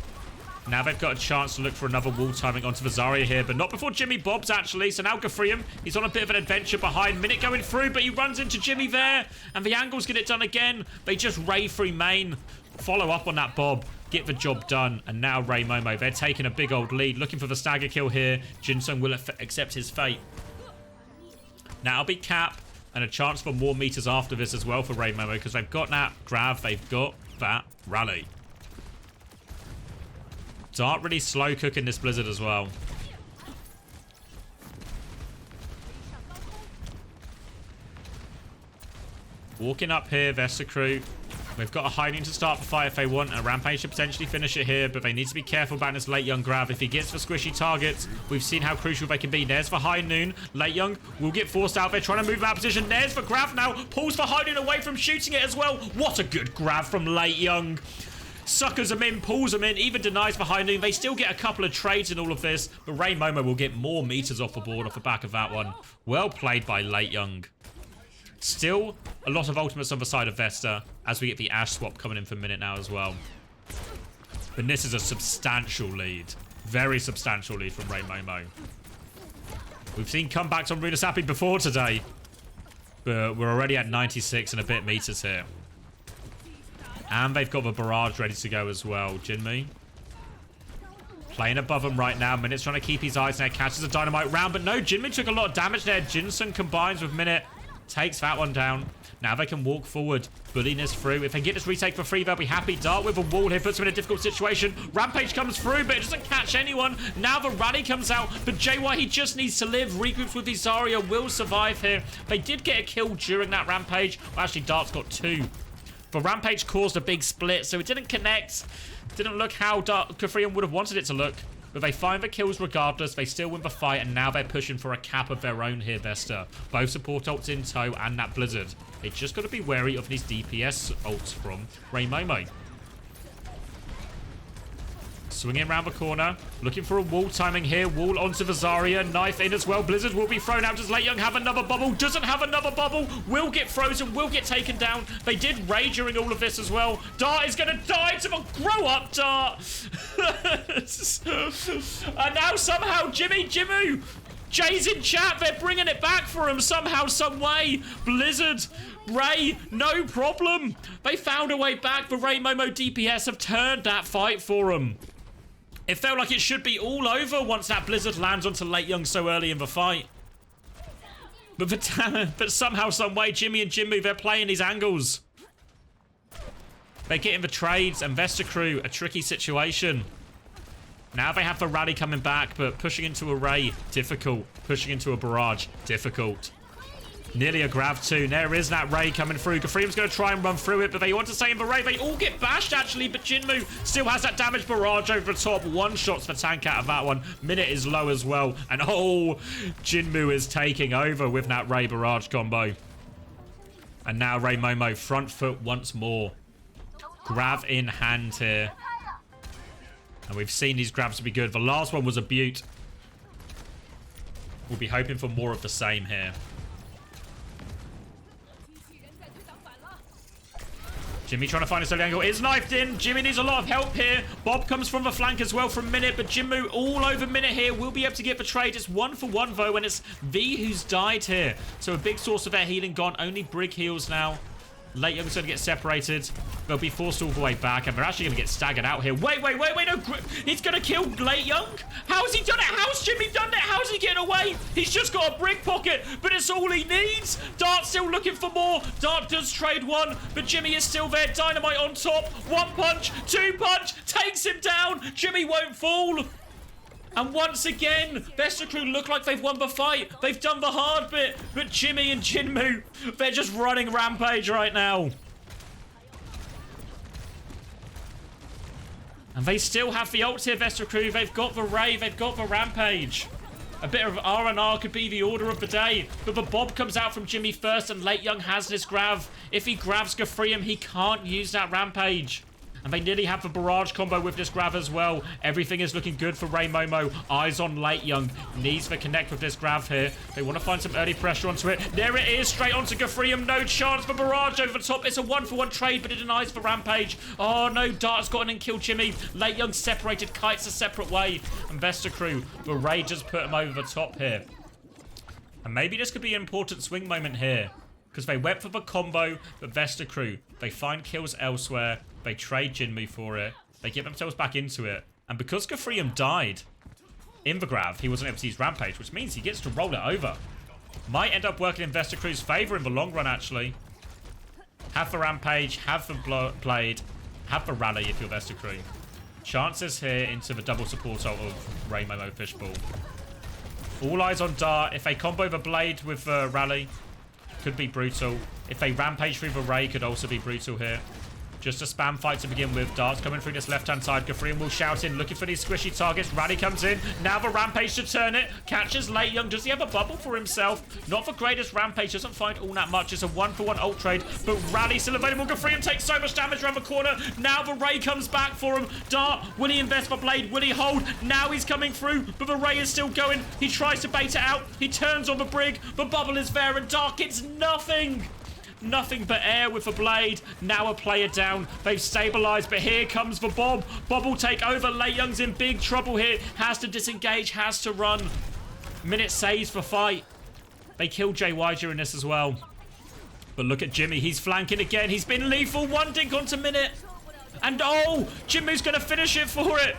Now they've got a chance to look for another wall timing onto the Zarya here, but not before Jimmy bobs, actually. So now Gafrium, he's on a bit of an adventure behind. Minute going through, but he runs into Jimmy there. And the angles get it done again. They just ray through main. Follow up on that bob. Get the job done. And now Ray Momo, they're taking a big old lead. Looking for the stagger kill here. Jinsung will accept his fate. Now it'll be cap. And a chance for more meters after this as well for Ray Momo, because they've got that grab. They've got that rally. Dart really slow cooking this Blizzard as well. Walking up here, Vesta crew. We've got a hiding to start the fight if they want. A Rampage should potentially finish it here, but they need to be careful about this late young grab. If he gets the squishy targets, we've seen how crucial they can be. There's for High Noon. Late young will get forced out there, trying to move out of position. There's for grab now. Pulls for High Noon away from shooting it as well. What a good grab from late young. Suckers him in, pulls him in, even denies for High Noon. They still get a couple of trades in all of this, but Ray Momo will get more meters off the board off the back of that one. Well played by late young. Still a lot of ultimates on the side of Vesta as we get the Ash swap coming in for a minute now as well. But this is a substantial lead. Very substantial lead from Ray Momo. We've seen comebacks on Runasapi before today, but we're already at 96 and a bit meters here. And they've got the barrage ready to go as well. Jinmi playing above him right now. Minute's trying to keep his eyes there. Catches a dynamite round, but no, Jinmi took a lot of damage there. Jinsun combines with Minute. Takes that one down. Now they can walk forward. Bullying this through. If they get this retake for free, they'll be happy. Dart with a wall here puts him in a difficult situation. Rampage comes through, but it doesn't catch anyone. Now the rally comes out, but JY, he just needs to live. Regroups with his Zarya. Will survive here. They did get a kill during that Rampage. Well, actually, Dart's got 2. The Rampage caused a big split, so it didn't connect. Didn't look how Kafrian would have wanted it to look. But they find the kills regardless. They still win the fight, and now they're pushing for a cap of their own here, Vesta. Both support ults in tow and that Blizzard. They just got to be wary of these DPS ults from Ray Momo. Swinging around the corner. Looking for a wall timing here. Wall onto the Zarya. Knife in as well. Blizzard will be thrown out. Does Late Young have another bubble? Doesn't have another bubble. Will get frozen. Will get taken down. They did Ray during all of this as well. Dart is going to die. Grow up, Dart. And now somehow Jimmu. Jay's in chat. They're bringing it back for him somehow, some way. Blizzard, Ray, no problem. They found a way back. The Ray Momo DPS have turned that fight for him. It felt like it should be all over once that Blizzard lands onto Late Young so early in the fight. But somehow, some way, Jimmy and Jinmu, they're playing these angles. They're getting the trades, and Vesta crew, a tricky situation. Now they have the rally coming back, but pushing into a Ray, difficult. Pushing into a barrage, difficult. Nearly a grab too. There is that Ray coming through. Gafrium's going to try and run through it, but they want to stay in the Ray. They all get bashed, actually, but Jinmu still has that damage barrage over the top. One shot's the tank out of that one. Minute is low as well. And oh, Jinmu is taking over with that Ray barrage combo. And now Ray Momo front foot once more. Grab in hand here. And we've seen these grabs be good. The last one was a beaut. We'll be hoping for more of the same here. Jimmy trying to find a solo angle. Is knifed in. Jimmy needs a lot of help here. Bob comes from the flank as well from Minute, but Jinmu all over Minute here. Will be able to get the trade. It's 1-for-1 though, and it's V who's died here. So a big source of their healing gone. Only Brig heals now. Late Young's going to get separated. They'll be forced all the way back, and they're actually going to get staggered out here. Wait, no. He's going to kill Late Young? How has he done it? How's Jimmy done it? How's he getting away? He's just got a Brig pocket, but it's all he needs. Dart's still looking for more. Dart does trade one, but Jimmy is still there. Dynamite on top. 1 punch, 2 punch. Takes him down. Jimmy won't fall. And once again, Vesta crew look like they've won the fight. They've done the hard bit. But Jimmy and Jinmu, they're just running Rampage right now. And they still have the ult here, Vesta crew. They've got the Ray. They've got the Rampage. A bit of R&R could be the order of the day. But the Bob comes out from Jimmy first, and Late Young has this grab. If he grabs Gafrium, he can't use that Rampage. And they nearly have the barrage combo with this grab as well. Everything is looking good for Ray Momo. Eyes on Late Young. Needs to connect with this grab here. They want to find some early pressure onto it. There it is. Straight onto Gafrium. No chance for barrage over the top. It's a 1-for-1 trade, but it denies for Rampage. Oh no, Dart's got in and killed Jimmy. Late Young separated. Kite's a separate way. And Vesta Crew, the Ray just put him over the top here. And maybe this could be an important swing moment here. Because they went for the combo, but Vesta Crew, they find kills elsewhere. They trade Jinmu for it. They get themselves back into it. And because Gafrium died in the grab, he wasn't able to use Rampage, which means he gets to roll it over. Might end up working in Vesta Crew's favor in the long run, actually. Have the Rampage, have the Blade, have the Rally if you're Vesta Crew. Chances here into the double support ult of Ray Momo Fishball. All eyes on Dart. If they combo the Blade with Rally, could be brutal. If they Rampage through the Ray, could also be brutal here. Just a spam fight to begin with. Dart's coming through this left-hand side. Gafrium will shout in, looking for these squishy targets. Rally comes in. Now the Rampage to turn it. Catches Late Young. Does he have a bubble for himself? Not the greatest. Rampage doesn't find all that much. It's a 1-for-1 ult trade, but Rally still available. Gafrium takes so much damage around the corner. Now the Ray comes back for him. Dart, will he invest for Blade? Will he hold? Now he's coming through, but the Ray is still going. He tries to bait it out. He turns on the Brig. The bubble is there, and Dart gets nothing. Nothing but air with a Blade. Now a player down. They've stabilized, but here comes the Bob. Bob will take over. Late Young's in big trouble here. Has to disengage, has to run. Minute saves for fight. They killed JY during this as well. But look at Jimmy. He's flanking again. He's been lethal. One dink onto Minute. And oh, Jimmy's going to finish it for it.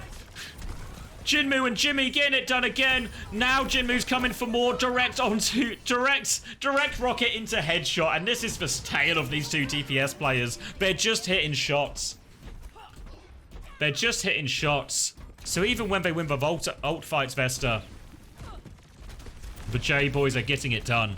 Jinmu and Jimmy getting it done again. Now Jinmu's coming for more. Direct rocket into headshot. And this is the tale of these two DPS players. They're just hitting shots. They're just hitting shots. So even when they win the ult fights, Vesta, the J boys are getting it done.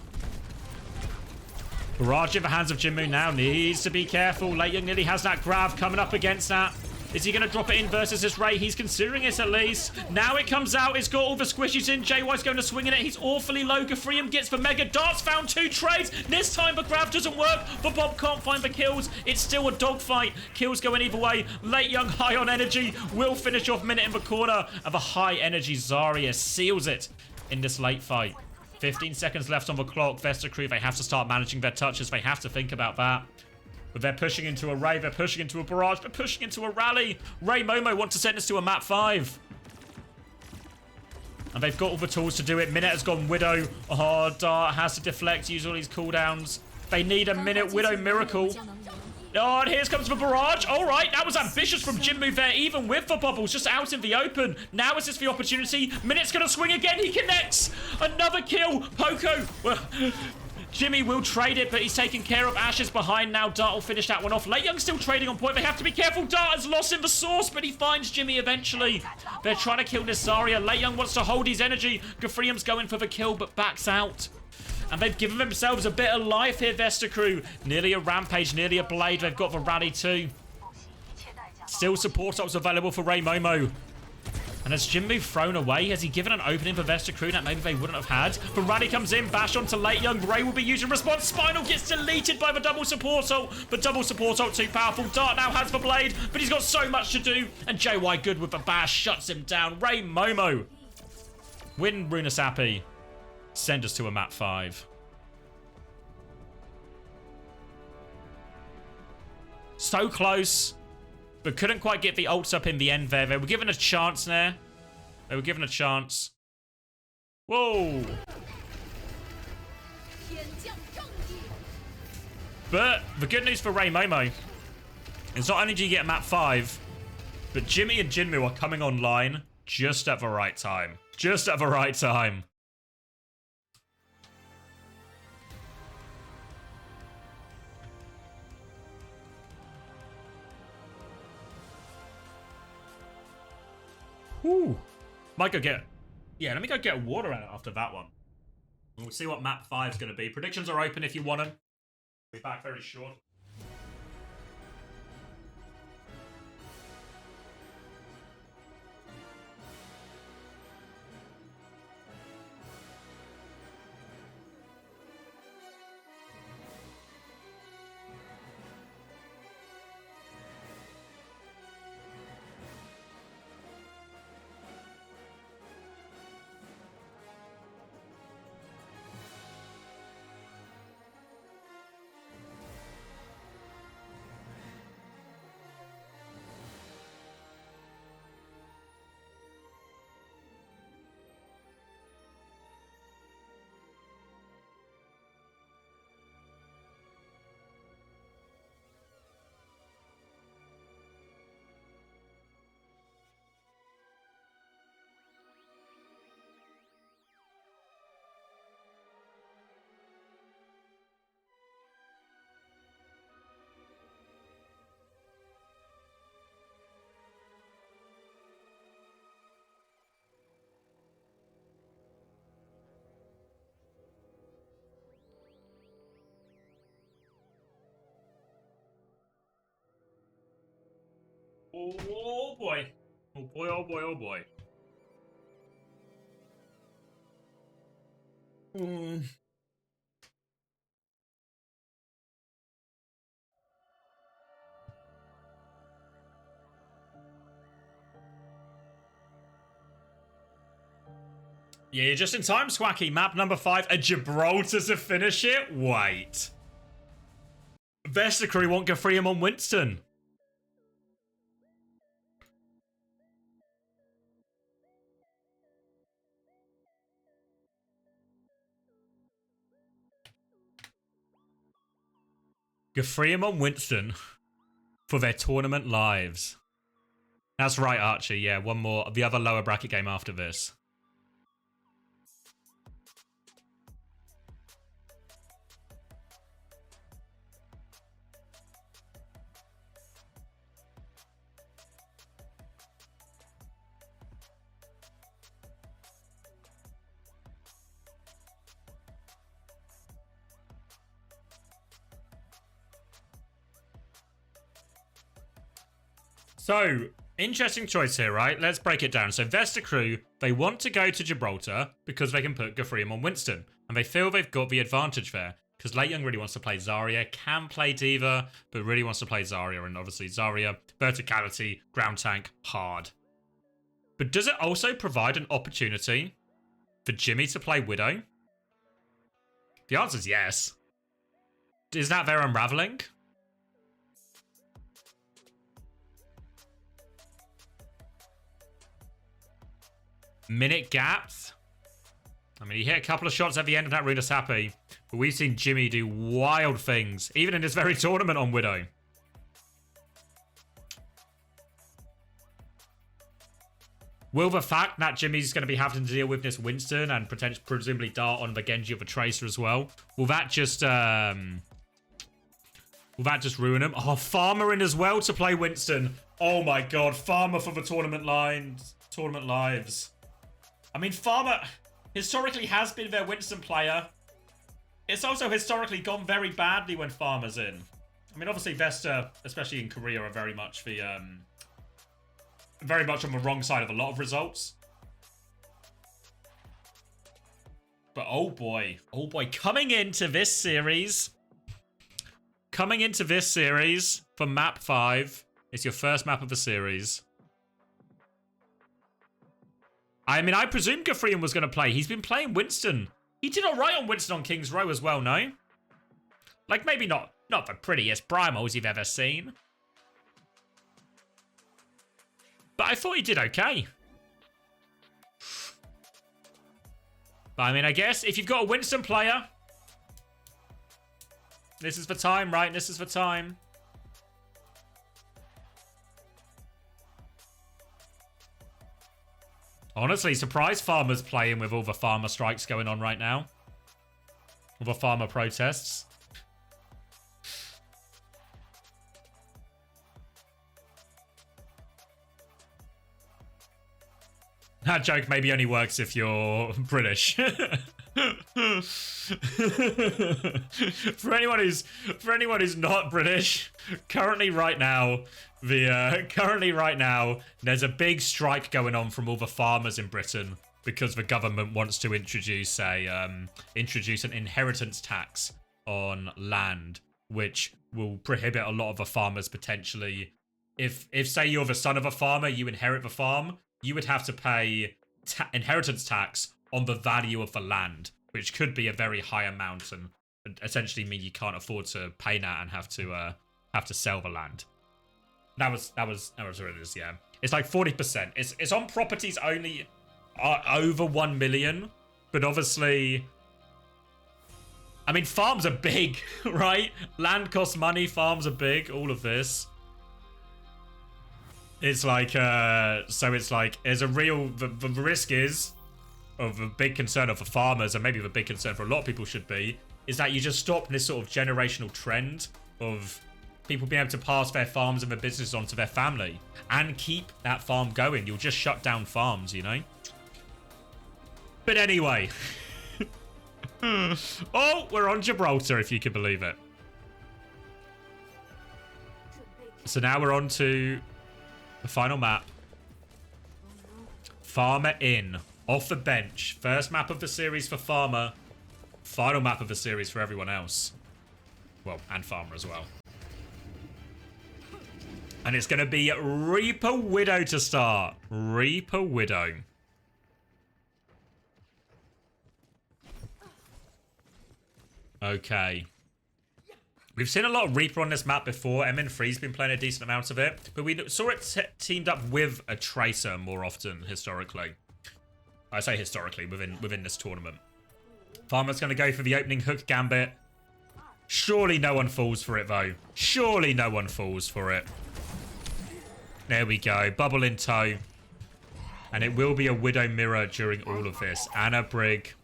Barrage in the hands of Jinmu now. Needs to be careful. Late Young nearly has that grab coming up against that. Is he going to drop it in versus this Ray? He's considering it at least. Now it comes out. It's got all the squishies in. JY's going to swing in it. He's awfully low. Gafrium gets the Mega. Dart's found two trades. This time the grab doesn't work. But Bob can't find the kills. It's still a dogfight. Kills going either way. Late Young high on energy. Will finish off Minute in the corner. And the high energy Zarya seals it in this late fight. 15 seconds left on the clock. Vesta Crew, they have to start managing their touches. They have to think about that. But they're pushing into a Ray, they're pushing into a Barrage, they're pushing into a Rally. Ray Momo wants to send us to a map 5. And they've got all the tools to do it. Minute has gone Widow. Oh, Dart has to deflect, use all these cooldowns. They need a Minute Widow miracle. Oh, and here comes the Barrage. All right, that was ambitious from Jinmu there, even with the bubbles, just out in the open. Now is this the opportunity? Minute's going to swing again. He connects. Another kill. Poco. Well, Jimmy will trade it, but he's taken care of. Ashes behind now. Dart will finish that one off. Late Young still trading on point. They have to be careful. Dart has lost in the source, but he finds Jimmy eventually. They're trying to kill this Zarya. Late Young wants to hold his energy. Gafrium's going for the kill, but backs out. And they've given themselves a bit of life here, Vesta Crew. Nearly a Rampage, nearly a Blade. They've got the Rally too. Still support ops available for Ray Momo. And has Jinmu thrown away? Has he given an opening for Vesta Crew that maybe they wouldn't have had? But Rally comes in, bash onto Late Young. Ray will be used in response. Spinal gets deleted by the double support ult. But double support ult too powerful. Dart now has the Blade, but he's got so much to do. And JY good with the bash, shuts him down. Ray Momo. Win Runasapi. Send us to a map 5. So close. But couldn't quite get the ults up in the end there. They were given a chance there. They were given a chance. Whoa. But the good news for Ray Momo is not only do you get map 5, but Jimmy and Jinmu are coming online just at the right time. Just at the right time. Whew. Might go get... Yeah, let me go get water out after that one. We'll see what map 5 is going to be. Predictions are open if you want them. We'll be back very short. Oh boy. Oh boy, oh boy, oh boy. Yeah, you're just in time, Squacky. Map number 5, a Gibraltar to finish it? Wait. Vesticrew want Gafrium on Winston. Gafrium on Winston for their tournament lives. That's right, Archie. Yeah, one more. The other lower bracket game after this. So, interesting choice here, right? Let's break it down. So, Vesticrew, they want to go to Gibraltar because they can put Gafrium on Winston. And they feel they've got the advantage there. Because Late Young really wants to play Zarya, can play Diva, but really wants to play Zarya. And obviously, Zarya, verticality, ground tank, hard. But does it also provide an opportunity for Jimmy to play Widow? The answer is yes. Is that their unraveling? Minute gaps. I mean, he hit a couple of shots at the end of that Runa's happy. But we've seen Jimmy do wild things, even in this very tournament on Widow. Will the fact that Jimmy's going to be having to deal with this Winston and presumably dart on the Genji of a Tracer as well, will that just ruin him? Oh, Farmer in as well to play Winston. Oh my god, Farmer for the tournament lives. I mean, Farmer historically has been their Winston player. It's also historically gone very badly when Farmer's in. I mean, obviously Vesta, especially in Korea, are very much on the wrong side of a lot of results. But oh boy, coming into this series for map 5, it's your first map of the series. I mean, I presume Gafrium was going to play. He's been playing Winston. He did all right on Winston on King's Row as well, no? Like, maybe not the prettiest primals you've ever seen. But I thought he did okay. But I mean, I guess if you've got a Winston player, this is the time, right? This is the time. Honestly, surprised Farmer's playing with all the farmer strikes going on right now. All the farmer protests. That joke maybe only works if you're British. For anyone who's not British, currently right now, there's a big strike going on from all the farmers in Britain because the government wants to introduce an inheritance tax on land, which will prohibit a lot of the farmers potentially. If say you're the son of a farmer, you inherit the farm, you would have to pay inheritance tax on the value of the land, which could be a very high amount and essentially mean you can't afford to pay that and have to sell the land. That was what it is, yeah. It's like 40%. It's on properties only over 1 million, but obviously, I mean, farms are big, right? Land costs money, farms are big, all of this. It's like, so it's like, there's a real, the risk is, of a big concern of the farmers, and maybe the big concern for a lot of people should be, is that you just stop this sort of generational trend of people being able to pass their farms and their business on to their family and keep that farm going. You'll just shut down farms, you know? But anyway. Oh, we're on Gibraltar, if you can believe it. So now we're on to The final map. Farmer in. Off the bench. First map of the series for Farmer. Final map of the series for everyone else. Well, and Farmer as well. And it's going to be Reaper Widow to start. Reaper Widow. Okay. We've seen a lot of Reaper on this map before. MN3's been playing a decent amount of it. But we saw it teamed up with a Tracer more often, historically. I say historically, within this tournament. Farmer's going to go for the opening hook gambit. Surely no one falls for it, though. Surely no one falls for it. There we go. Bubble in tow. And it will be a Widow mirror during all of this. Anna, Brig,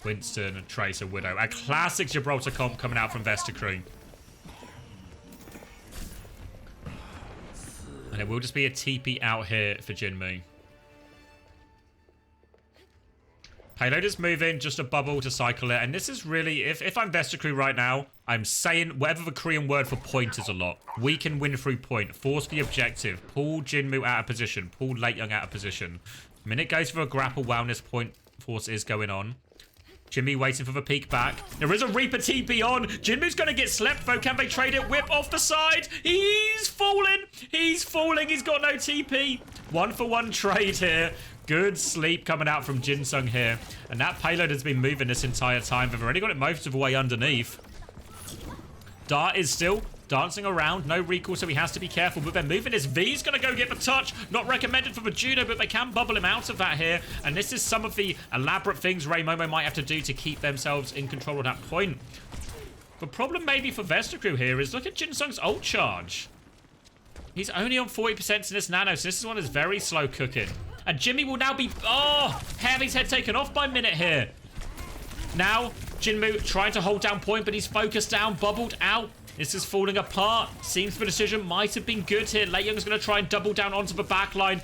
Winston, Tracer, Widow. A classic Gibraltar comp coming out from Vesta Crew. And it will just be a TP out here for Jinmu. Payload is moving, just a bubble to cycle it. And this is really, if I'm Vesta Crew right now, I'm saying whatever the Korean word for point is a lot. We can win through point. Force the objective. Pull Jinmu out of position. Pull Late Young out of position. Minute goes for a grapple wellness point. Force is going on. Jimmy waiting for the peek back. There is a Reaper TP on. Jinmu's going to get slept though. Can they trade it? Whip off the side. He's falling. He's falling. He's got no TP. 1-for-1 trade here. Good sleep coming out from Jinsung here. And that payload has been moving this entire time. They've already got it most of the way underneath. Dart is still dancing around. No recall, so he has to be careful. But they're moving this. V's going to go get the touch. Not recommended for the Judo, but they can bubble him out of that here. And this is some of the elaborate things Ray Momo might have to do to keep themselves in control of that point. The problem maybe for Vesta Crew here is look at Jinsung's ult charge. He's only on 40% to this nano, so this is one that's very slow cooking. And Jimmy will now be... Oh! Have his head taken off by Minute here. Now, Jinmu trying to hold down point, but he's focused down, bubbled out. This is falling apart. Seems the decision might have been good here. Lei Young's going to try and double down onto the back line.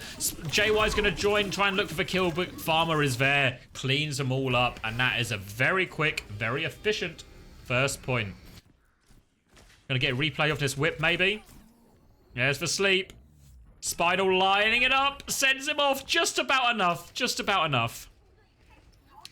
JY's going to join, try and look for the kill, but Farmer is there. Cleans them all up, and that is a very quick, very efficient first point. Going to get a replay of this whip, maybe. There's the sleep. Spinal lining it up. Sends him off. Just about enough. Just about enough.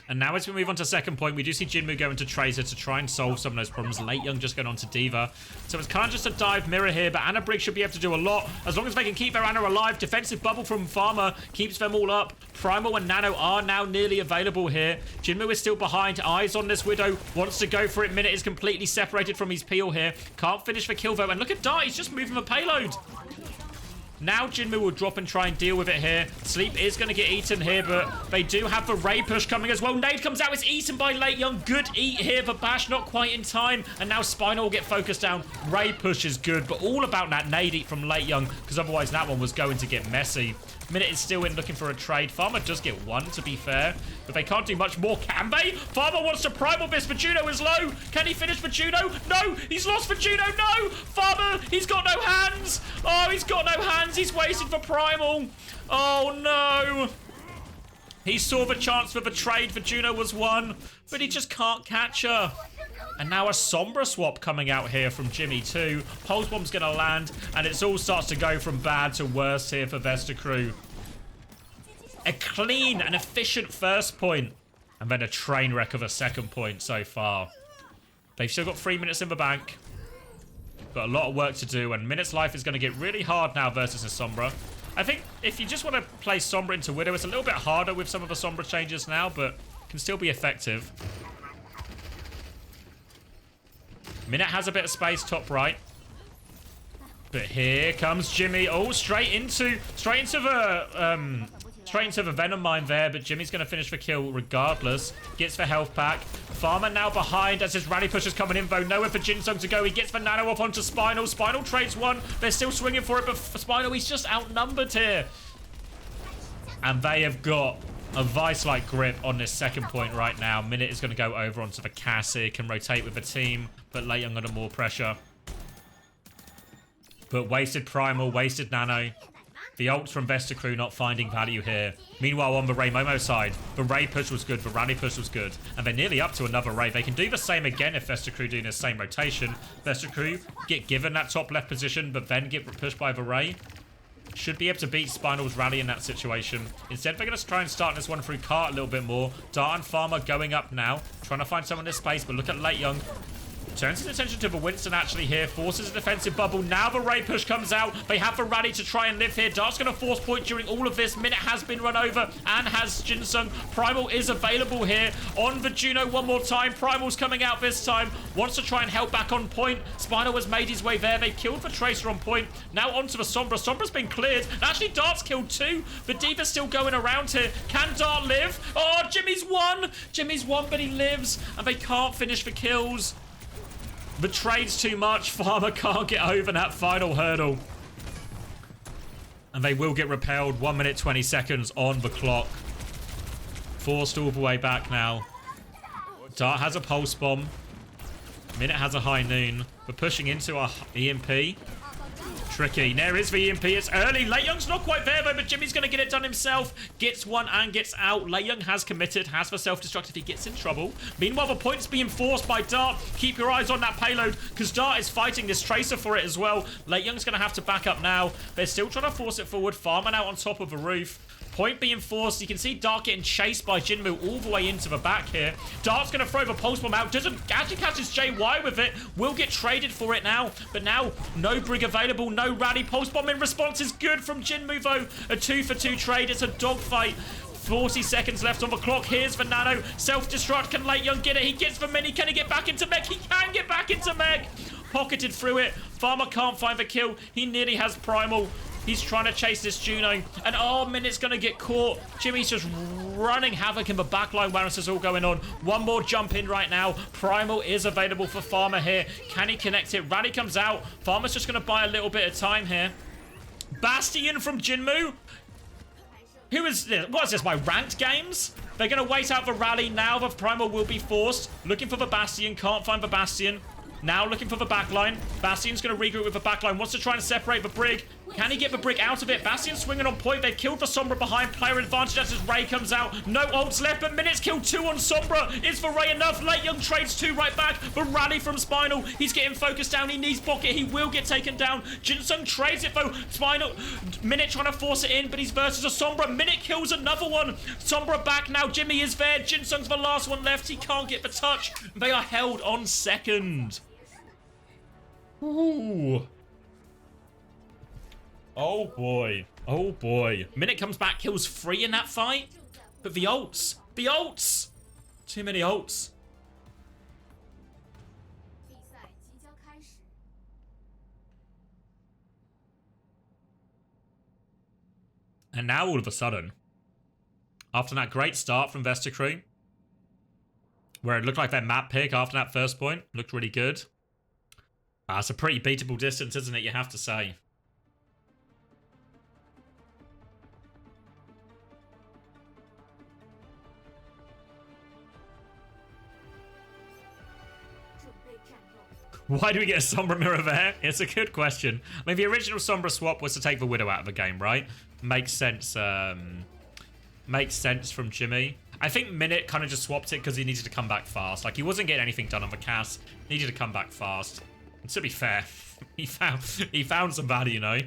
And now as we move on to second point, we do see Jinmu go into Tracer to try and solve some of those problems. Late Young just going on to Diva. So it's kind of just a dive mirror here, but Anna Briggs should be able to do a lot. As long as they can keep their Anna alive. Defensive bubble from Farmer keeps them all up. Primal and Nano are now nearly available here. Jinmu is still behind. Eyes on this Widow. Wants to go for it. Minute is completely separated from his peel here. Can't finish the kill though. And look at Dart. He's just moving the payload. Now Jinmu will drop and try and deal with it here. Sleep is going to get eaten here, but they do have the Ray push coming as well. Nade comes out. It's eaten by Late Young. Good eat here for Bash. Not quite in time. And now Spinal will get focused down. Ray push is good, but all about that nade eat from Late Young, because otherwise that one was going to get messy. Minute is still in looking for a trade. Farmer does get one, to be fair, but they can't do much more, can they? Farmer wants to primal this. Judo is low. Can he finish Judo? No, he's lost Judo. No, Farmer, he's got no hands. Oh, he's got no hands. He's waiting for primal. Oh, no. He saw the chance for the trade. Judo was won, but he just can't catch her. And now a Sombra swap coming out here from Jimmy too. Pulse Bomb's going to land, and it all starts to go from bad to worse here for Vesta Crew. A clean and efficient first point, and then a train wreck of a second point so far. They've still got 3 minutes in the bank. Got a lot of work to do, and Minute's life is going to get really hard now versus a Sombra. I think if you just want to play Sombra into Widow, it's a little bit harder with some of the Sombra changes now, but can still be effective. Minute has a bit of space top right. But here comes Jimmy. Oh, straight into the Venom Mine there, but Jimmy's going to finish the kill regardless. Gets the health pack. Farmer now behind as his rally push is coming in, though. Nowhere for Jinsung to go. He gets the Nano off onto Spinal. Spinal trades one. They're still swinging for it, but for Spinal, he's just outnumbered here. And they have got a vice-like grip on this second point right now. Minute is going to go over onto the Cassie. Can rotate with the team, but Late Young under more pressure. But wasted Primal, wasted Nano. The ults from Vesta Crew not finding value here. Meanwhile, on the Ray Momo side, the Ray push was good, the rally push was good. And they're nearly up to another Ray. They can do the same again if Vesta Crew doing the same rotation. Vesta Crew get given that top left position, but then get pushed by the Ray. should be able to beat Spinal's rally in that situation. Instead, they're going to try and start this one through Cart a little bit more. Dart and Farmer going up now, trying to find someone in this space, but look at Late Young. Turns his attention to the Winston actually here. Forces a defensive bubble. Now the raid push comes out. They have the rally to try and live here. Dart's going to force point during all of this. Minute has been run over and has Jinsung. Primal is available here on the Juno one more time. Primal's coming out this time. Wants to try and help back on point. Spinal has made his way there. They've killed the Tracer on point. Now onto the Sombra. Sombra's been cleared. Actually, Dart's killed too. The Diva's still going around here. Can Dart live? Oh, Jimmy's won. Jimmy's won, but he lives. And they can't finish the kills. The trade's too much. Farmer can't get over that final hurdle. And they will get repelled. 1 minute, 20 seconds on the clock. Forced all the way back now. Dart has a pulse bomb. Minute has a high noon. We're pushing into our EMP. Tricky. There is the EMP. It's early. Late Young's not quite there, though, but Jimmy's going to get it done himself. Gets one and gets out. Late Young has committed. Has for self-destruct if he gets in trouble. Meanwhile, the point's being forced by Dart. Keep your eyes on that payload, because Dart is fighting this Tracer for it as well. Late Young's going to have to back up now. They're still trying to force it forward. Farman out on top of the roof. Point being forced. You can see Dart getting chased by Jinmu all the way into the back here. Dart's going to throw the pulse bomb out. Doesn't actually catches JY with it. Will get traded for it now. But now, no Brig available. No rally. Pulse bomb in response is good from Jinmu, though. A 2-for-2 trade. It's a dogfight. 40 seconds left on the clock. Here's the Nano. Self-destruct. Can Late Young get it? He gets the mini. Can he get back into mech? He can get back into mech. Pocketed through it. Farmer can't find the kill. He nearly has Primal. He's trying to chase this Juno. And oh, Minute's going to get caught. Jimmy's just running havoc in the backline while this is all going on. One more jump in right now. Primal is available for Farmer here. Can he connect it? Rally comes out. Farmer's just going to buy a little bit of time here. Bastion from Jinmu. Who is this? What is this, my ranked games? They're going to wait out the rally. Now the Primal will be forced. Looking for the Bastion. Can't find the Bastion. Now looking for the backline. Bastion's going to regroup with the backline. Wants to try and separate the Brig. Can he get the Brig out of it? Bastion swinging on point. They've killed the Sombra behind. Player advantage as his Ray comes out. No ults left, but Minute's killed 2 on Sombra. Is the Ray enough? Late Young trades 2 right back. The rally from Spinal. He's getting focused down. He needs pocket. He will get taken down. Jinsung trades it though. Spinal. Minute trying to force it in, but he's versus a Sombra. Minute kills another one. Sombra back now. Jimmy is there. Jinsung's the last one left. He can't get the touch. They are held on second. Ooh. Oh boy. Oh boy. Minute comes back, kills 3 in that fight. But the ults. The ults. Too many ults. And now all of a sudden, after that great start from Vesta Crew, where it looked like their map pick after that first point, looked really good. It's a pretty beatable distance, isn't it? You have to say. Why do we get a Sombra mirror there? It's a good question. I mean, the original Sombra swap was to take the Widow out of the game, right? Makes sense. Makes sense from Jimmy. I think Minute kind of just swapped it because he needed to come back fast. Like, he wasn't getting anything done on the cast. Needed to come back fast. And to be fair, he found some value, you know?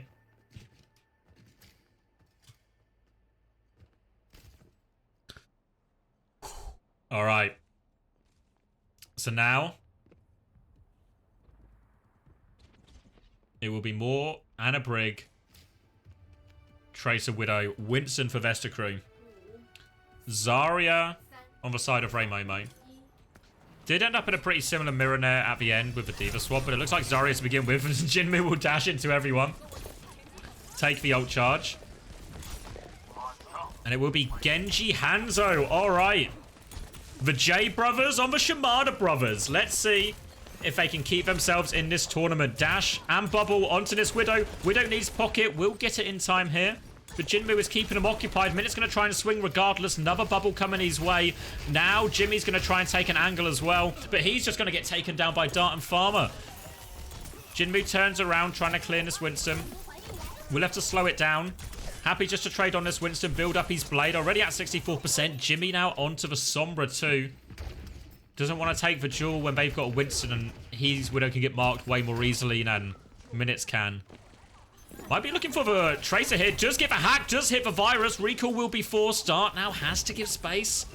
All right. So now it will be more Anna Brig, Tracer Widow, Winston for Vesta Crew, Zarya on the side of Ray Momo. Did end up in a pretty similar mirror there at the end with the Diva swap, but it looks like Zarya to begin with. Jinmu will dash into everyone. Take the ult charge. And it will be Genji Hanzo. All right. The J brothers on the Shimada brothers. Let's see if they can keep themselves in this tournament. Dash and bubble onto this Widow. Widow needs pocket. Will get it in time here. But Jinmu is keeping him occupied. Minute's going to try and swing regardless. Another bubble coming his way. Now Jimmy's going to try and take an angle as well. But he's just going to get taken down by Dart and Farmer. Jinmu turns around trying to clear this Winston. We'll have to slow it down. Happy just to trade on this Winston. Build up his blade. Already at 64%. Jimmy now onto the Sombra too. Doesn't want to take the duel when they've got a Winston and his Widow can get marked way more easily than Minutes can. Might be looking for the Tracer here. Does get the hack, does hit the virus. Recall will be forced. Dart now has to give space.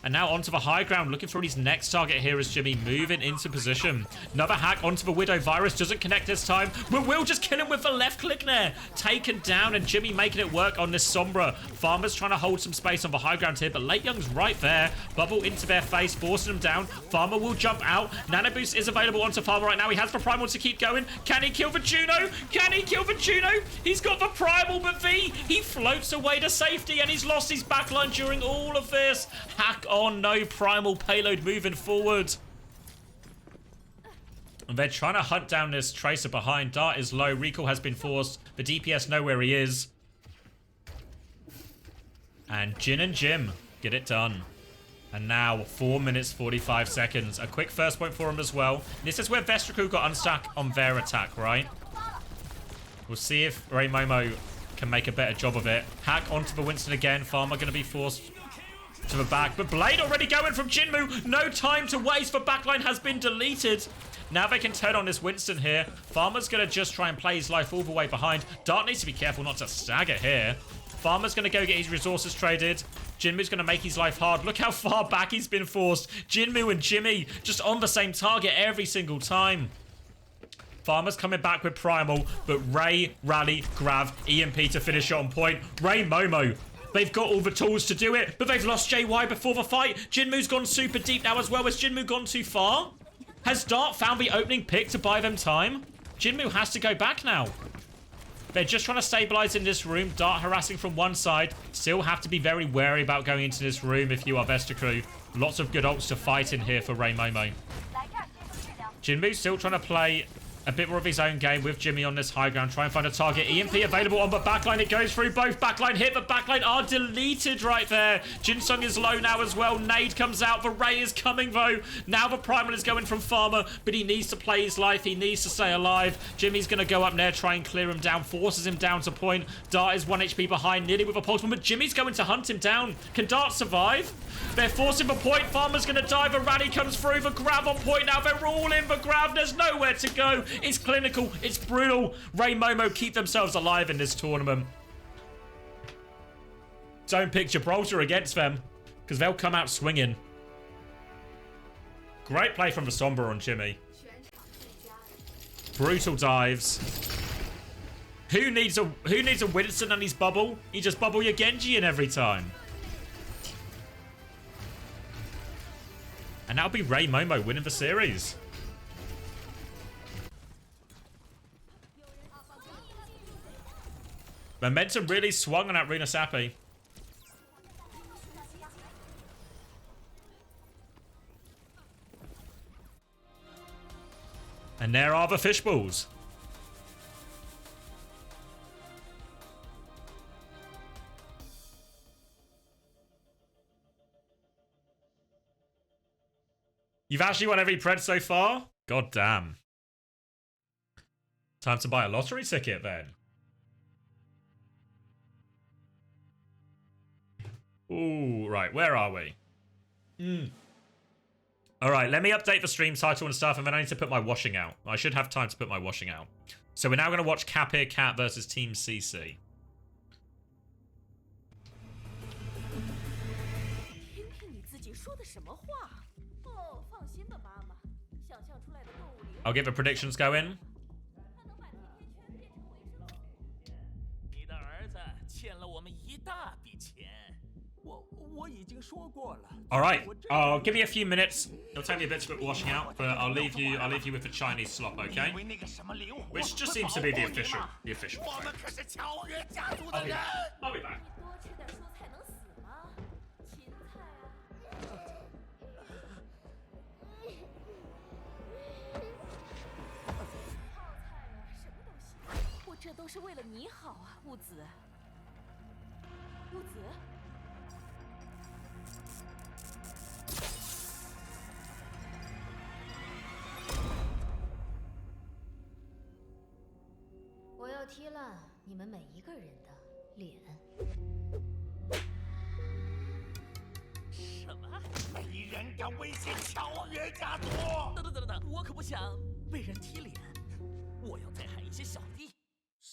And now onto the high ground, looking for his next target here is Jimmy moving into position. Another hack onto the Widow. Virus doesn't connect this time, but will just kill him with the left click there. Taken down, and Jimmy making it work on this Sombra. Farmer's trying to hold some space on the high ground here, but Late Young's right there. Bubble into their face, forcing them down. Farmer will jump out. Nano Boost is available onto Farmer right now. He has the Primal to keep going. Can he kill the Juno? Can he kill the Juno? He's got the Primal, but he floats away to safety, and he's lost his backline during all of this. Hack on, no Primal payload moving forward. And they're trying to hunt down this Tracer behind. Dart is low. Recall has been forced. The DPS know where he is. And Jin and Jim get it done. And now 4 minutes 45 seconds. A quick first point for him as well. This is where Vestriku got unstuck on their attack, right? We'll see if Ray Momo can make a better job of it. Hack onto the Winston again. Farmer going to be forced to the back, but Blade already going from Jinmu. No time to waste. The backline has been deleted. Now they can turn on this Winston here. Farmer's going to just try and play his life all the way behind. Dart needs to be careful not to stagger here. Farmer's going to go get his resources traded. Jinmu's going to make his life hard. Look how far back he's been forced. Jinmu and Jimmy just on the same target every single time. Farmer's coming back with Primal, but Ray, Rally, Grav, EMP to finish it on point. Ray Momo. They've got all the tools to do it, but they've lost JY before the fight. Jinmu's gone super deep now as well. Has Jinmu gone too far? Has Dart found the opening pick to buy them time? Jinmu has to go back now. They're just trying to stabilize in this room. Dart harassing from one side. Still have to be very wary about going into this room if you are Vestriku. Lots of good ults to fight in here for Ray Momo. Jinmu still trying to play a bit more of his own game with Jimmy on this high ground. Try and find a target. EMP available on the backline. It goes through both. Backline hit. The backline are deleted right there. Jinsung is low now as well. Nade comes out. The Ray is coming though. Now the Primal is going from Farmer, but he needs to play his life. He needs to stay alive. Jimmy's going to go up there, try and clear him down. Forces him down to point. Dart is 1 HP behind, nearly with a pulse bomb, but Jimmy's going to hunt him down. Can Dart survive? They're forcing the point. Farmer's going to dive. A Rally comes through. The Grav on point now. They're all in the Grav. There's nowhere to go. It's clinical. It's brutal. Ray Momo keep themselves alive in this tournament. Don't pick Gibraltar against them, because they'll come out swinging. Great play from the Sombra on Jimmy. Brutal dives. Who needs a Winston and his bubble? You just bubble your Genji in every time. And that'll be Ray Momo winning the series. Momentum really swung on that Runa Sappy. And there are the fishballs. You've actually won every pred so far? God damn. Time to buy a lottery ticket then. Ooh, right, where are we? Alright, let me update the stream title and stuff, and then I need to put my washing out. I should have time to put my washing out. So we're now going to watch Capir Cat versus Team CC. I'll get the predictions going. Alright, I'll give you a few minutes. It'll take me a bit to put washing out, but I'll leave you with the Chinese slop, okay? Which just seems to be the official thing. I'll be back.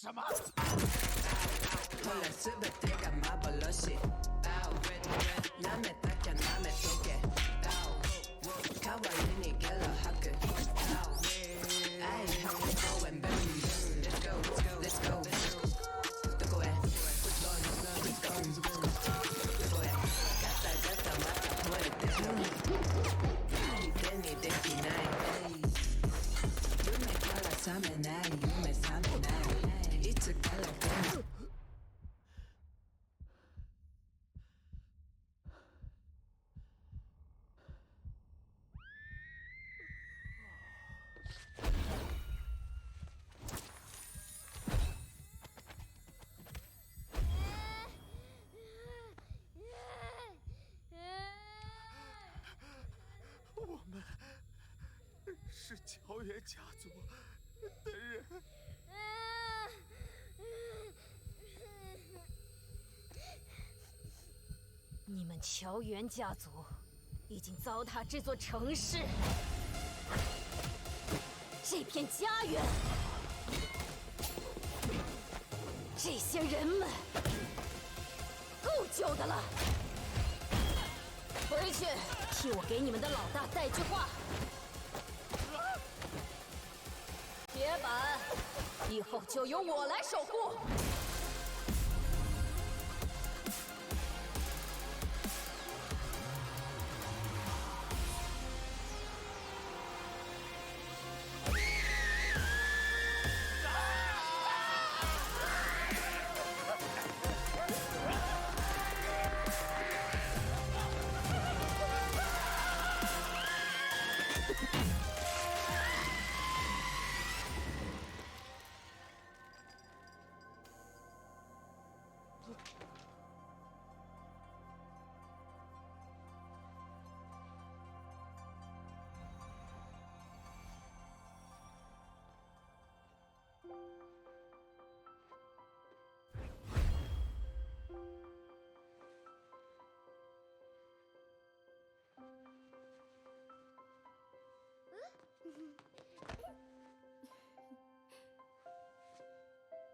什么？我们是乔元家族的人。你们乔元家族已经糟蹋这座城市，这片家园，这些人们，够久的了。回去替我给你们的老大带句话。铁板，以后就由我来守护。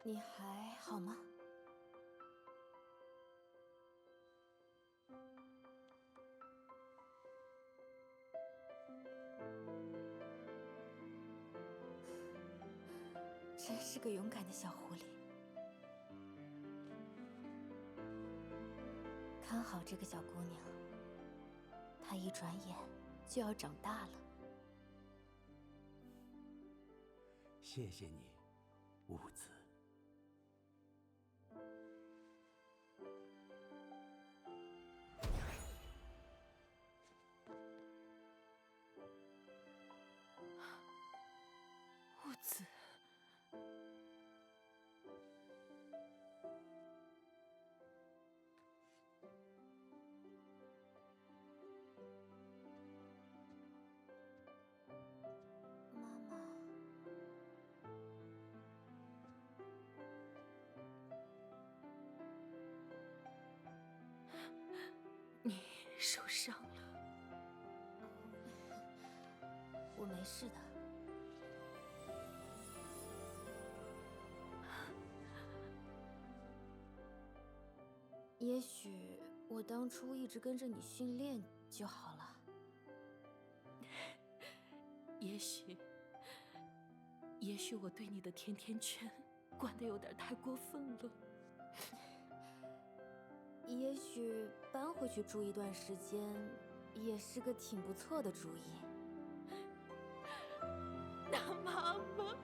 你还好吗？真是个勇敢的小狐狸。看好这个小姑娘，她一转眼就要长大了。谢谢你，兀子。兀子，妈妈，你受伤了。我没事的。也许我当初一直跟着你训练就好了。也许我对你的甜甜圈管得有点太过分了。也许搬回去住一段时间，也是个挺不错的主意。那妈妈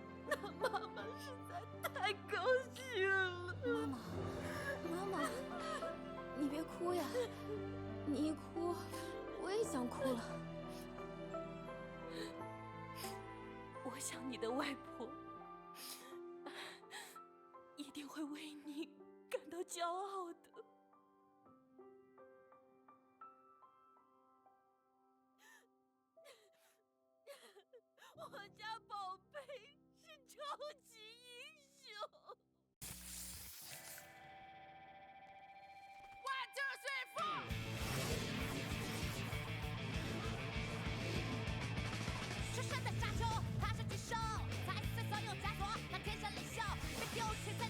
实在太高兴了。妈妈，你别哭呀，你一哭，我也想哭了。我想你的外婆一定会为你感到骄傲的。我家宝贝是超级英雄。One, two, three, four。出生的沙丘，他是巨兽，踩碎所有枷锁，他天生领袖，被丢弃在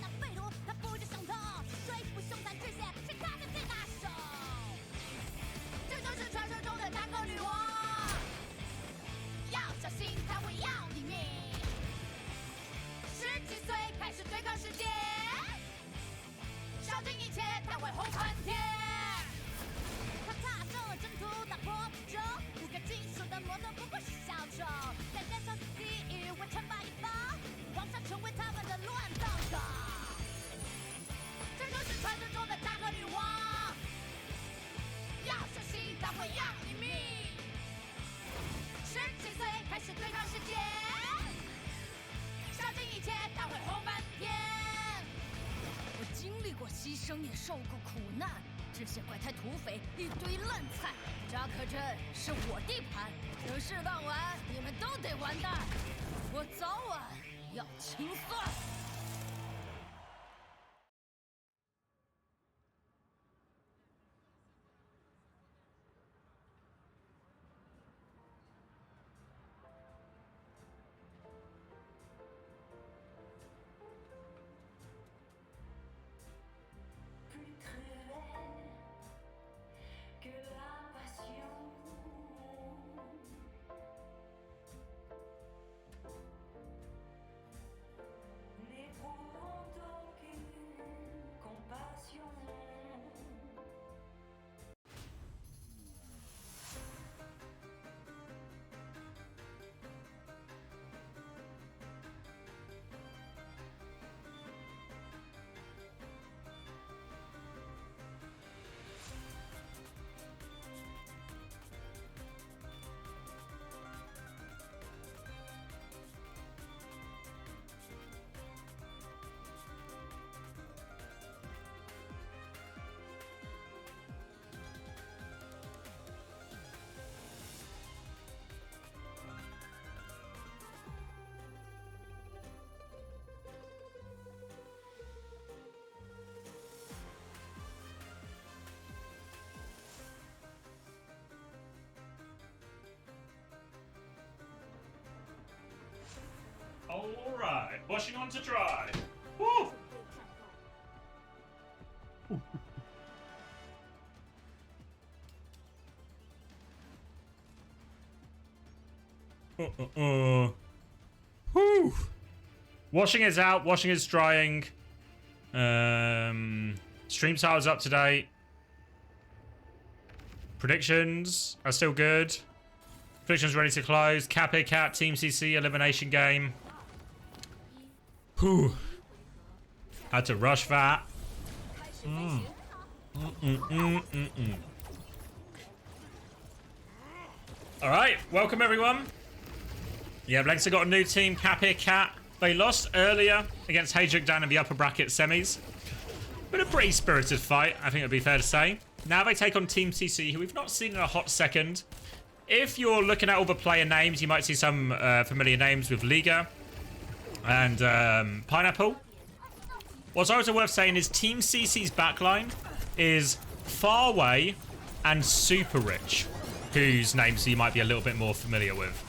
受过苦难，这些怪胎土匪一堆烂菜。扎克镇是我地盘，这事办完，你们都得完蛋，我早晚要清算。All right, washing on to dry. Woo! Whew. Washing is out. Washing is drying. Stream tile's up to date. Predictions are still good. Predictions ready to close. Cappy Cat Team CC elimination game. Whew. Had to rush that. Alright, welcome everyone. Yeah, Lexa got a new team, Cappy Cat. They lost earlier against Hajduk down in the upper bracket semis. But a pretty spirited fight, I think it would be fair to say. Now they take on Team CC, who we've not seen in a hot second. If you're looking at all the player names, you might see some familiar names with Liga and Pineapple. What's also worth saying is Team CC's backline is Farway and Super Rich, whose names you might be a little bit more familiar with.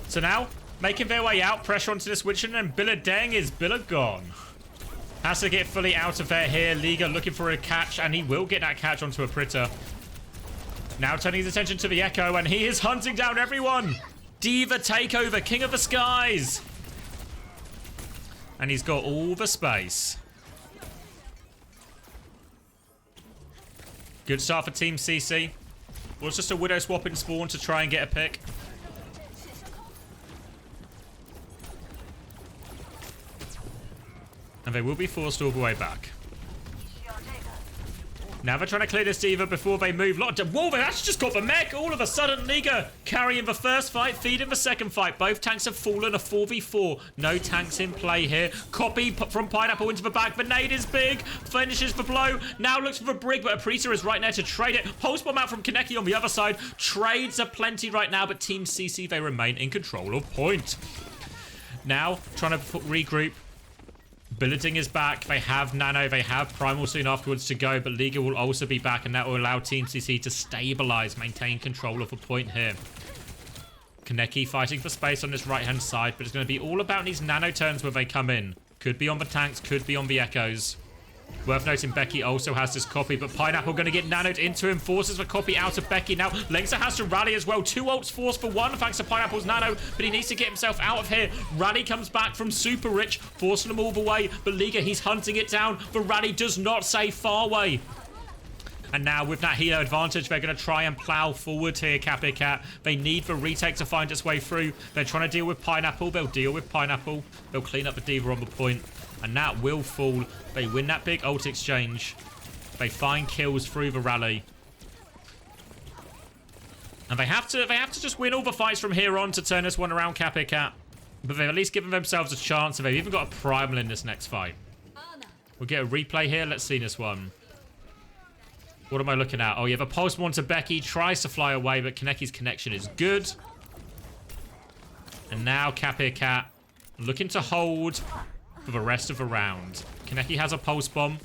So now, making their way out, pressure onto this Witcher, and Billadeng is gone. Has to get fully out of there here. Liga looking for a catch, and he will get that catch onto a Pritter. Now turning his attention to the Echo, and he is hunting down everyone. Diva takeover, King of the Skies. And he's got all the space. Good start for Team CC. Was just a Widow swap in spawn to try and get a pick. And they will be forced all the way back. Now they're trying to clear this Diva before they move. Whoa, they actually just got the mech. All of a sudden, Liga carrying the first fight, feeding the second fight. Both tanks have fallen, a 4v4. No tanks in play here. Copy from Pineapple into the back. The nade is big. Finishes the blow. Now looks for the brig, but Aprita is right there to trade it. Pulse bomb out from Kaneki on the other side. Trades are plenty right now, but Team CC, they remain in control of point. Now, trying to regroup. Billadeng is back. They have Nano. They have Primal soon afterwards to go, but Liga will also be back, and that will allow Team CC to stabilize, maintain control of a point here. Kaneki fighting for space on this right-hand side, but it's going to be all about these Nano turns where they come in. Could be on the tanks, could be on the Echoes. Worth noting, Becky also has this copy, but Pineapple going to get nanoed into him, forces the copy out of Becky. Now, Lexa has to rally as well. 2 ults forced for 1, thanks to Pineapple's nano, but he needs to get himself out of here. Rally comes back from Super Rich, forcing them all the way, but Liga, he's hunting it down. The rally does not save Farway. And now, with that helo advantage, they're going to try and plow forward here, Cappy Cat. They need the retake to find its way through. They're trying to deal with Pineapple. They'll deal with Pineapple. They'll clean up the Diva on the point. And that will fall. They win that big ult exchange. They find kills through the rally. And they have to just win all the fights from here on to turn this one around, Cappy Cat. But they've at least given themselves a chance, and they've even got a primal in this next fight. We'll get a replay here. Let's see this one. What am I looking at? Oh, you have a pulse one to Becky. Tries to fly away, but Kaneki's connection is good. And now Capir Cat looking to hold for the rest of the round. Kaneki has a pulse bomb.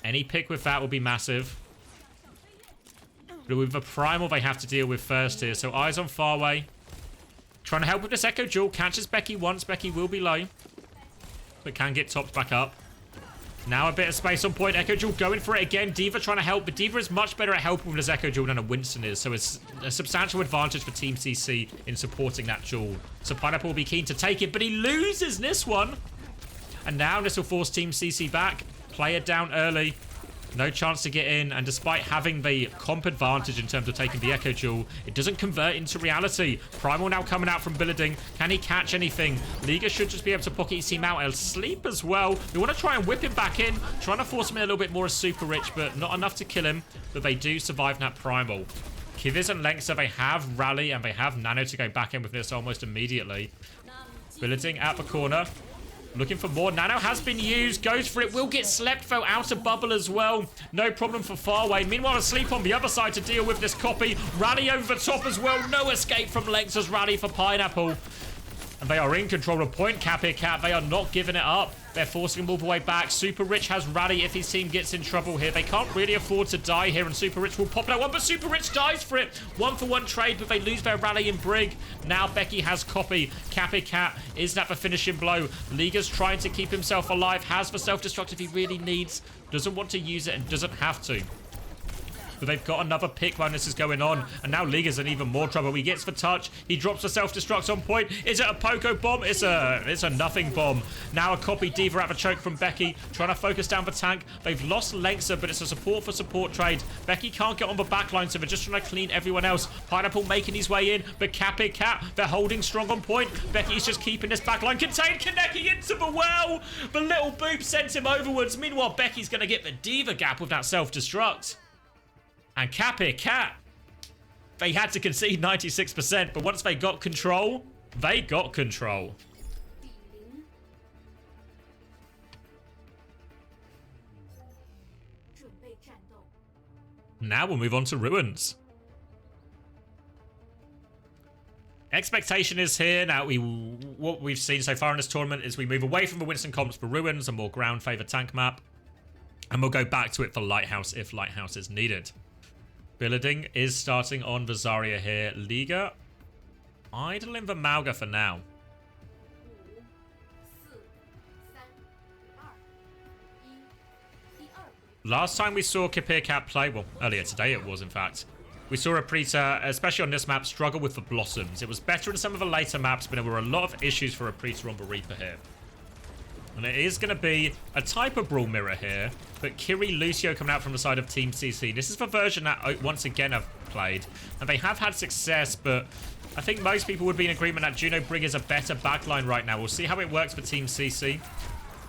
Any pick with that will be massive. But with the primal they have to deal with first here. So eyes on Farway. Trying to help with this Echo Duel. Catches Becky once. Becky will be low. But can get topped back up. Now a bit of space on point. Echo Duel going for it again. D.Va trying to help, but D.Va is much better at helping with this Echo Duel than a Winston is. So it's a substantial advantage for Team CC in supporting that duel. So Pineapple will be keen to take it, but he loses this one. And now this will force Team CC back. Player down early. No chance to get in, and despite having the comp advantage in terms of taking the Echo Duel, it doesn't convert into reality. Primal now coming out from Billeding. Can he catch anything? Liga should just be able to pocket his team out. Asleep as well. They want to try and whip him back in, trying to force him in a little bit more as Super Rich, but not enough to kill him. But they do survive that Primal. Kiviz and Lengsa, they have Rally, and they have Nano to go back in with this almost immediately. Billeding at the corner. Looking for more. Nano has been used. Goes for it. Will get slept though. Out of bubble as well. No problem for Farway. Meanwhile, Asleep on the other side to deal with this copy. Rally over the top as well. No escape from Lengsa's Rally for Pineapple. And they are in control of point. Capir Cat. They are not giving it up. They're forcing him all the way back. Super Rich has Rally if his team gets in trouble here. They can't really afford to die here, and Super Rich will pop that one, but Super Rich dies for it. 1-for-1 trade, but they lose their Rally in Brig. Now Becky has copy. Capir Cat, is that the finishing blow? Liga's trying to keep himself alive, has the self-destruct if he really needs. Doesn't want to use it and doesn't have to. But they've got another pick when this is going on. And now Liga's in even more trouble. He gets the touch. He drops the self-destruct on point. Is it a Poco bomb? It's a nothing bomb. Now a copy D.Va out of a choke from Becky. Trying to focus down the tank. They've lost Lengsa, but it's a support for support trade. Becky can't get on the backline, so they're just trying to clean everyone else. Pineapple making his way in, but Capir Cat, they're holding strong on point. Becky's just keeping this backline contained. Kaneki into the well. The little boop sends him overwards. Meanwhile, Becky's going to get the D.Va gap with that self-destruct. And Capir Cat, they had to concede 96%, but once they got control, they got control. Now we'll move on to Ruins. Expectation is here. Now, what we've seen so far in this tournament is we move away from the Winston comps for Ruins, a more ground-favored tank map. And we'll go back to it for Lighthouse if Lighthouse is needed. Billeding is starting on the Zarya here. Liga idling the Mauga for now. Last time we saw Capir Cat play, well, earlier today it was in fact, we saw Aprita, especially on this map, struggle with the Blossoms. It was better in some of the later maps, but there were a lot of issues for Aprita on the Reaper here. And it is going to be a type of Brawl Mirror here, but Kiri Lucio coming out from the side of Team CC. This is the version that, once again, I've played, and they have had success, but I think most people would be in agreement that Juno Brig is a better backline right now. We'll see how it works for Team CC.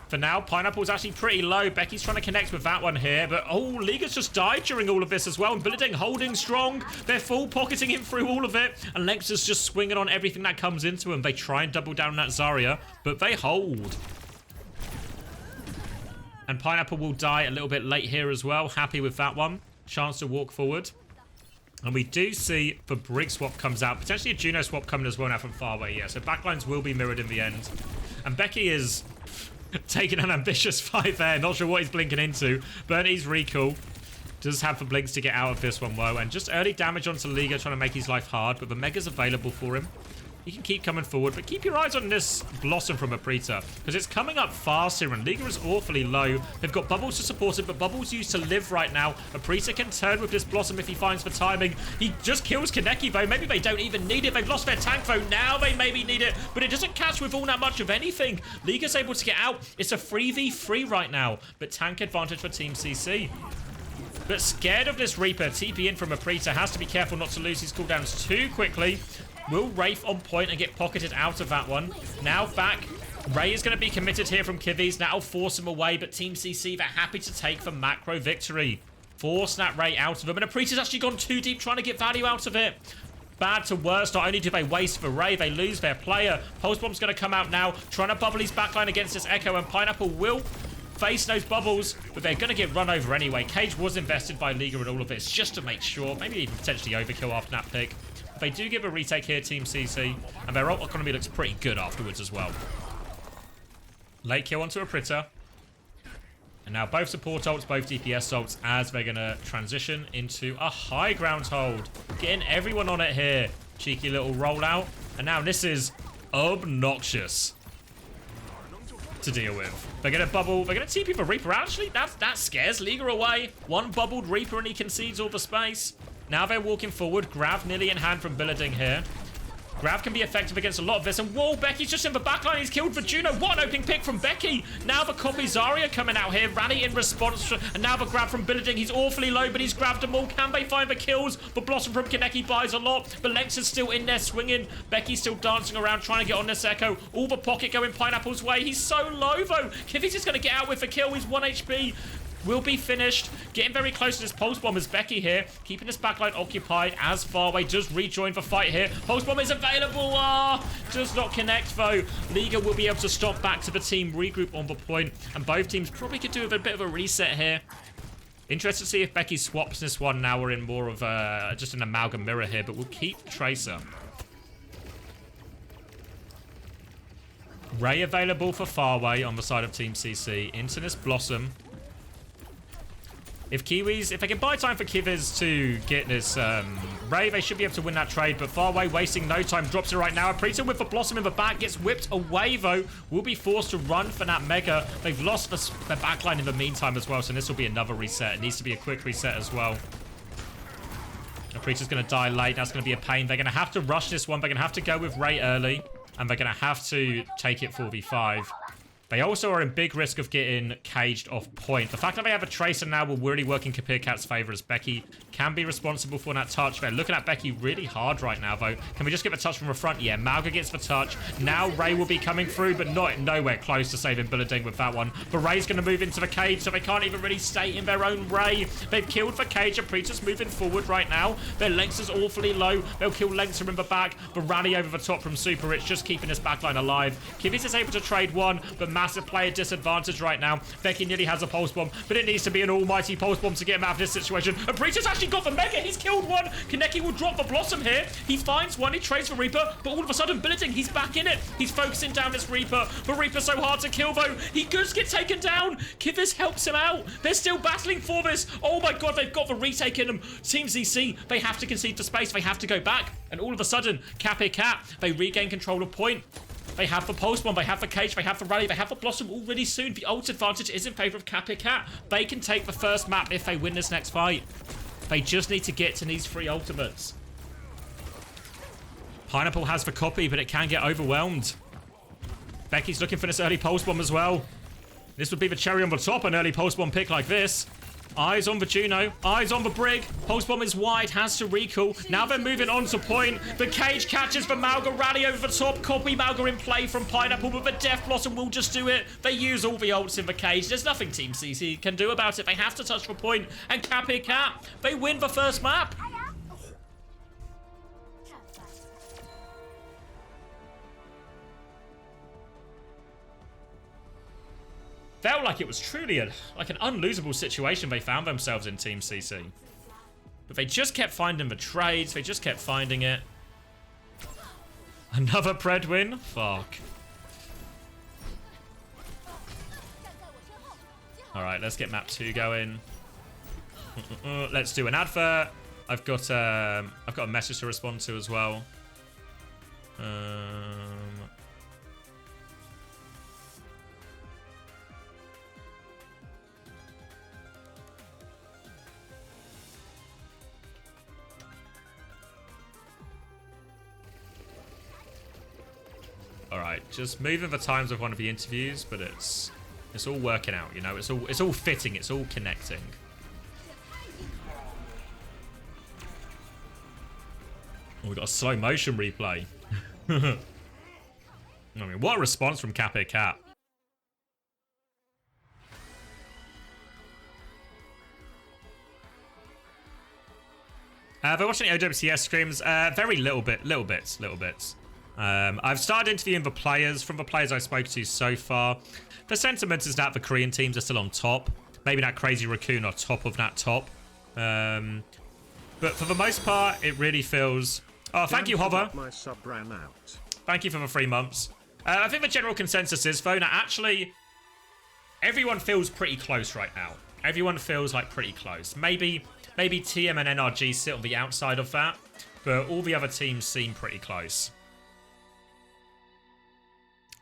For now, Pineapple's actually pretty low. Becky's trying to connect with that one here, but oh, Liga's just died during all of this as well, and Billeding holding strong. They're full pocketing him through all of it, and Lexus just swinging on everything that comes into him. They try and double down on that Zarya, but they hold. And Pineapple will die a little bit late here as well. Happy with that one. Chance to walk forward. And we do see the Brig swap comes out. Potentially a Juno swap coming as well now from Farway. Yeah, so backlines will be mirrored in the end. And Becky is taking an ambitious 5 there. Not sure what he's blinking into. Bernie's recall. Does have the blinks to get out of this one, though. And just early damage onto Liga, trying to make his life hard. But the Mega's available for him. He can keep coming forward, but keep your eyes on this Blossom from Aprita, because it's coming up fast here, and Liga is awfully low. They've got Bubbles to support it, but Bubbles used to live right now. Aprita can turn with this Blossom if he finds the timing. He just kills Kaneki, though. Maybe they don't even need it. They've lost their tank, though. Now they maybe need it, but it doesn't catch with all that much of anything. Liga's able to get out. It's a 3v3 right now, but tank advantage for Team CC. But scared of this Reaper, TP in from Aprita, has to be careful not to lose his cooldowns too quickly. Will Wraith on point and get pocketed out of that one. Now back. Ray is going to be committed here from Kivi's. That'll force him away, but Team CC, they're happy to take the macro victory. Force that Ray out of him, and Aprita's actually gone too deep trying to get value out of it. Bad to worse. Not only do they waste the Ray, they lose their player. Pulse Bomb's going to come out now, trying to bubble his backline against this Echo, and Pineapple will facing those bubbles, but they're going to get run over anyway. Cage was invested by Liga in all of this just to make sure, maybe even potentially overkill after that pick. But they do give a retake here, Team CC, and their ult economy looks pretty good afterwards as well. Late kill onto a Pritter. And now both support ults, both DPS ults, as they're going to transition into a high ground hold. Getting everyone on it here. Cheeky little rollout. And now this is obnoxious to deal with. They're going to bubble. They're going to TP for Reaper. Actually, that scares Liga away. One bubbled Reaper and he concedes all the space. Now they're walking forward. Grav nearly in hand from Billeding here. Grav can be effective against a lot of this. And whoa, Becky's just in the backline. He's killed for Juno. What an opening pick from Becky. Now the copy Zarya coming out here. Rally in response. And now the grab from Billeding. He's awfully low, but he's grabbed them all. Can they find the kills? But Blossom from Kaneki buys a lot. But Lex is still in there swinging. Becky's still dancing around trying to get on this Echo. All the pocket going Pineapple's way. He's so low, though. Kiffy's just going to get out with a kill. He's 1 HP. Will be finished. Getting very close to this Pulse Bomb is Becky here. Keeping this backline occupied as Farway does rejoin the fight here. Pulse Bomb is available. Does not connect though. Liga will be able to stop back to the team, regroup on the point, and both teams probably could do with a bit of a reset here. Interested to see if Becky swaps this one. Now we're in more of just an amalgam mirror here, but we'll keep Tracer. Ray available for Farway on the side of Team CC. Into this Blossom. If they can buy time for Kiviz to get this Ray, they should be able to win that trade. But Farway wasting no time, drops it right now. Aprita with the Blossom in the back, gets whipped away though. Will be forced to run for that Mega. They've lost the backline in the meantime as well, so this will be another reset. It needs to be a quick reset as well. Aprita's going to die late. That's going to be a pain. They're going to have to rush this one. They're going to have to go with Ray early, and they're going to have to take it 4v5. They also are in big risk of getting caged off point. The fact that they have a Tracer now will really work in Kapir Cat's favor as Becky can be responsible for that touch. They're looking at Becky really hard right now, though. Can we just get the touch from the front? Yeah, Malga gets the touch. Now Ray will be coming through, but nowhere close to saving Billeding with that one. But Ray's going to move into the cage, so they can't even really stay in their own Ray. They've killed the cage. Aprita's moving forward right now. Their length is awfully low. They'll kill Lengtser in the back. The rally over the top from Super Rich, just keeping this backline alive. Kivis is able to trade one, but massive player disadvantage right now. Becky nearly has a Pulse Bomb, but it needs to be an almighty Pulse Bomb to get him out of this situation. Aprita's actually got the Mega. He's killed one. Kaneki will drop the Blossom here. He finds one. He trades for Reaper, but all of a sudden, Billeding, he's back in it. He's focusing down this Reaper. But Reaper's so hard to kill, though. He does get taken down. Kivis helps him out. They're still battling for this. Oh my god, they've got the retake in them. Team ZC, they have to concede for space. They have to go back. And all of a sudden, Kapir Cat, they regain control of point. They have the Pulse Bomb, they have the Cage, they have the Rally, they have the Blossom already soon. The ult advantage is in favour of Kapir Cat. They can take the first map if they win this next fight. They just need to get to these 3 ultimates. Pineapple has the copy, but it can get overwhelmed. Becky's looking for this early Pulse Bomb as well. This would be the cherry on the top, an early Pulse Bomb pick like this. Eyes on the Juno, eyes on the Brig. Pulse Bomb is wide, has to recall. Now they're moving on to point. The Cage catches the Malga, Rally over the top. Copy Malga in play from Pineapple, but the Death Blossom will just do it. They use all the ults in the Cage. There's nothing Team CC can do about it. They have to touch the point. And Kapir Cat, they win the first map. Felt like it was truly like an unlosable situation they found themselves in, Team CC. But they just kept finding the trades. They just kept finding it. Another Pred win? Fuck. Alright, let's get map 2 going. Let's do an advert. I've got a message to respond to as well. Alright, just moving the times of one of the interviews, but it's all working out, you know, it's all fitting, it's all connecting. Oh, we got a slow motion replay. I mean, what a response from Kapir Cat. They're watching OWCS streams, very little bits. I've started interviewing the players. From the players I spoke to so far, the sentiment is that the Korean teams are still on top. Maybe that Crazy Raccoon are top of that top. But for the most part, it really feels... Oh, thank you, Hover. My sub ran out. Thank you for the 3 months. I think the general consensus is, though, that actually everyone feels pretty close right now. Everyone feels like pretty close. Maybe TM and NRG sit on the outside of that, but all the other teams seem pretty close.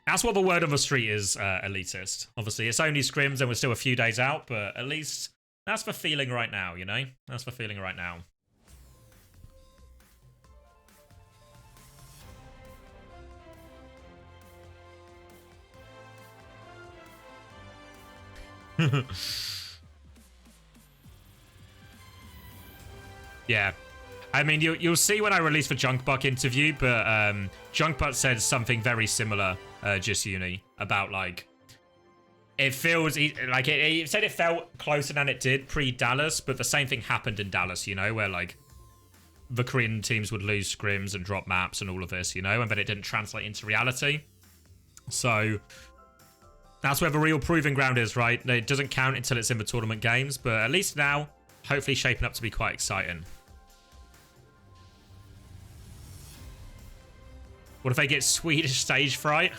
That's what the word on the street is, elitist. Obviously, it's only scrims and we're still a few days out, but at least that's the feeling right now, you know? That's the feeling right now. Yeah. I mean, you'll see when I release the Junkbuck interview, but Junkbuck said something very similar, just uni, about like it feels like he said it felt closer than it did pre-Dallas, but the same thing happened in Dallas, you know, where like the Korean teams would lose scrims and drop maps and all of this, you know, and then it didn't translate into reality. So that's where the real proving ground is, right? It doesn't count until it's in the tournament games, but at least now, hopefully shaping up to be quite exciting. What if they get Swedish stage fright?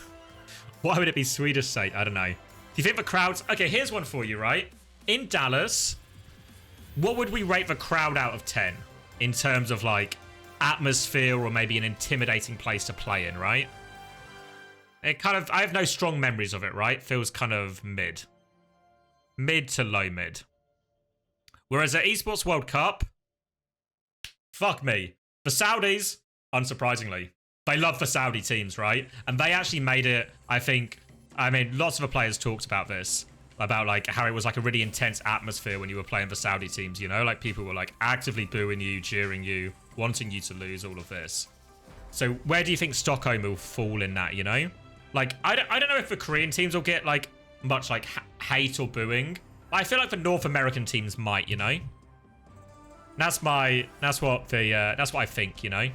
Why would it be Swedish stage? I don't know. Do you think the crowds... Okay, here's one for you, right? In Dallas, what would we rate the crowd out of 10? In terms of, like, atmosphere or maybe an intimidating place to play in, right? It kind of... I have no strong memories of it, right? Feels kind of mid. Mid to low mid. Whereas at Esports World Cup... Fuck me. The Saudis, unsurprisingly... They love the Saudi teams, right? And they actually made it, I think... I mean, lots of the players talked about this. About, like, how it was, like, a really intense atmosphere when you were playing the Saudi teams, you know? Like, people were, like, actively booing you, cheering you, wanting you to lose, all of this. So, where do you think Stockholm will fall in that, you know? Like, I don't know if the Korean teams will get, like, much, like, hate or booing. I feel like the North American teams might, you know? That's what I think, you know?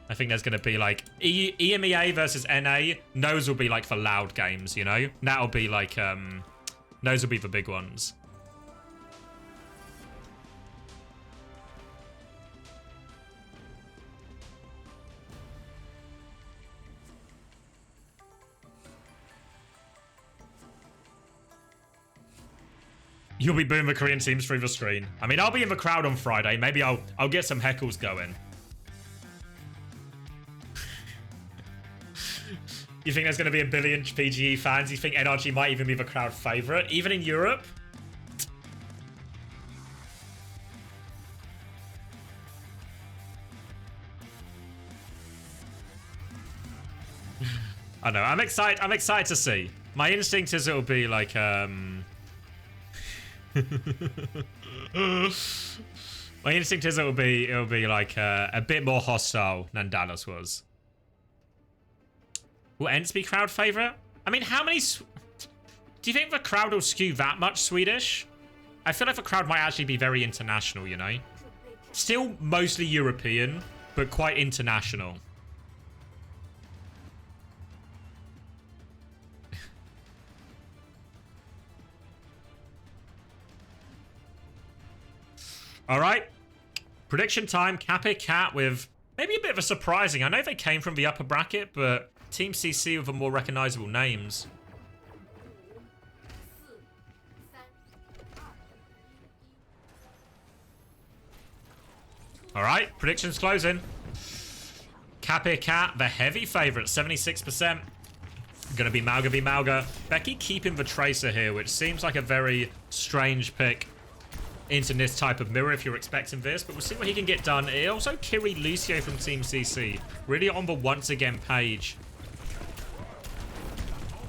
I think there's going to be, like, EMEA versus NA. Those will be, like, for loud games, you know? That'll be, like, those will be the big ones. You'll be booing the Korean teams through the screen. I mean, I'll be in the crowd on Friday. Maybe I'll get some heckles going. You think there's going to be a billion PGE fans? You think NRG might even be the crowd favorite, even in Europe? I know. I'm excited to see. My instinct is it'll be like My instinct is it'll be like a bit more hostile than Dallas was. Will Ents be crowd favorite? I mean, how many... Do you think the crowd will skew that much Swedish? I feel like the crowd might actually be very international, you know? Still mostly European, but quite international. All right. Prediction time. Cape Cat with maybe a bit of a surprising. I know they came from the upper bracket, but... Team CC with the more recognizable names. All right, predictions closing. Cape Cat, the heavy favorite, 76%. Gonna be Mauga v Mauga. Becky keeping the Tracer here, which seems like a very strange pick into this type of mirror if you're expecting this, but we'll see what he can get done. Also, Kiri Lucio from Team CC, really on the once again page.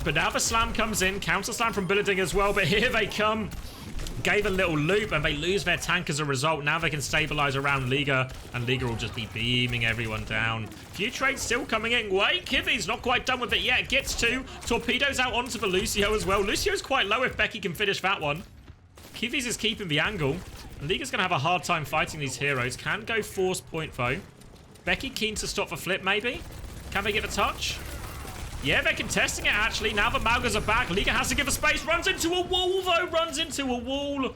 But now the slam comes in. Counter slam from Billeding as well. But here they come. Gave a little loop and they lose their tank as a result. Now they can stabilize around Liga. And Liga will just be beaming everyone down. Few trades still coming in. Wait, Kivi's not quite done with it yet. Gets two. Torpedoes out onto the Lucio as well. Lucio's quite low if Becky can finish that one. Kivi's is keeping the angle. And Liga's going to have a hard time fighting these heroes. Can go force point though. Becky keen to stop the flip maybe. Can they get a touch? Yeah, they're contesting it, actually. Now the Malgas are back. Liga has to give a space. Runs into a wall, though. Runs into a wall.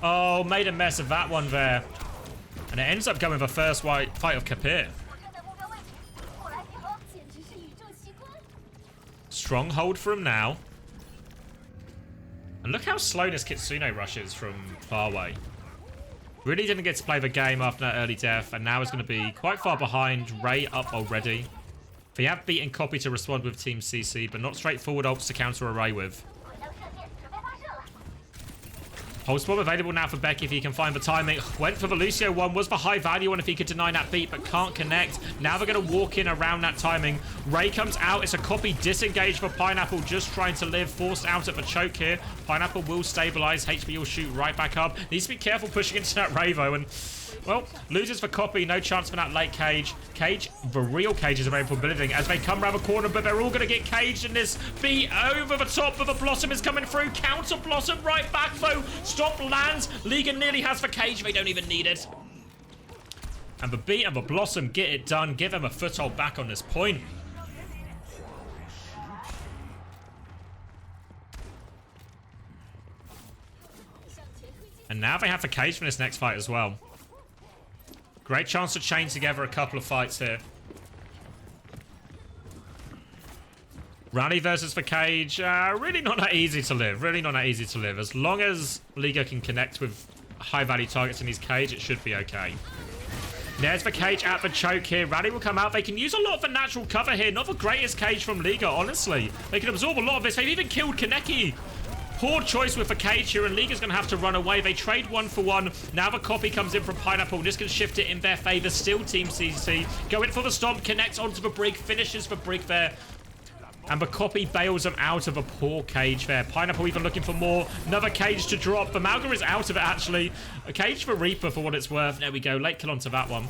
Oh, made a mess of that one there. And it ends up going the first fight of Kapir. Stronghold for him now. And look how slow this Kitsune rushes from far away. Really didn't get to play the game after that early death, and now is going to be quite far behind. Ray up already. They have beaten Copy to respond with Team CC, but not straightforward ults to counter a Ray with. Pulse Bomb available now for Becky if he can find the timing. Went for the Lucio one, was the high value one if he could deny that beat, but can't connect. Now they're going to walk in around that timing. Ray comes out. It's a Copy disengaged for Pineapple, just trying to live. Forced out at the choke here. Pineapple will stabilize. HP will shoot right back up. Needs to be careful pushing into that Ray though, and well, loses for Copy. No chance for that late cage. Cage, the real cage is available for building as they come around the corner, but they're all going to get caged in this beat over the top. But the Blossom is coming through. Counter Blossom right back though. Stop lands. Liga nearly has the cage. They don't even need it. And the beat and the Blossom get it done. Give them a foothold back on this point. And now they have the cage for this next fight as well. Great chance to chain together a couple of fights here. Rally versus the cage. Really not that easy to live. Really not that easy to live. As long as Liga can connect with high-value targets in his cage, it should be okay. There's the cage at the choke here. Rally will come out. They can use a lot of the natural cover here. Not the greatest cage from Liga, honestly. They can absorb a lot of this. They've even killed Kaneki. Poor choice with the cage here, and Liga's going to have to run away. They trade 1 for 1. Now the Copy comes in from Pineapple. This can shift it in their favor. Still Team CC. Going for the stomp. Connects onto the brig. Finishes the brig there. And the Copy bails them out of a poor cage there. Pineapple even looking for more. Another cage to drop. The Malga is out of it, actually. A cage for Reaper for what it's worth. There we go. Late kill onto that one.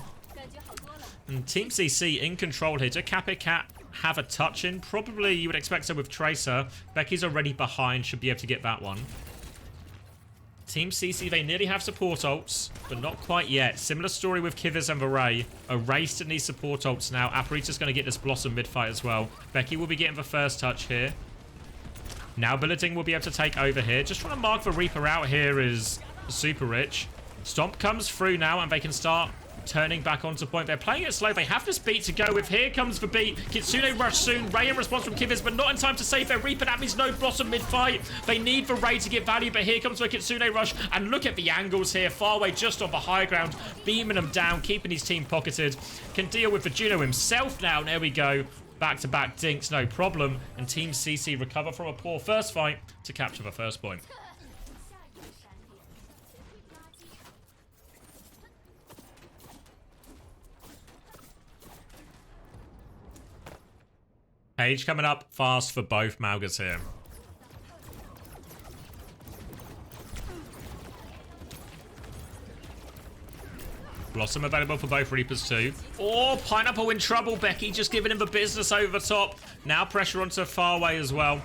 And Team CC in control here. Do Cat have a touch in? Probably you would expect so with Tracer. Becky's already behind. Should be able to get that one. Team CC, they nearly have support ults, but not quite yet. Similar story with Kivers and Varay. Erased in these support ults now. Aparita's going to get this Blossom mid-fight as well. Becky will be getting the first touch here. Now Billeting will be able to take over here. Just trying to mark the Reaper out here is super rich. Stomp comes through now, and they can start turning back onto point. They're playing it slow. They have this beat to go with. Here comes the beat. Kitsune rush soon. Ray in response from Kivers, but not in time to save their Reaper. That means no Blossom mid-fight. They need the Ray to get value, but here comes the Kitsune rush. And look at the angles here. Far away, just on the high ground. Beaming them down, keeping his team pocketed. Can deal with the Juno himself now. There we go. Back-to-back dinks, no problem. And Team CC recover from a poor first fight to capture the first point. Cage coming up fast for both Malgas here. Blossom available for both Reapers too. Oh, Pineapple in trouble. Becky just giving him the business over the top. Now pressure onto Farway as well.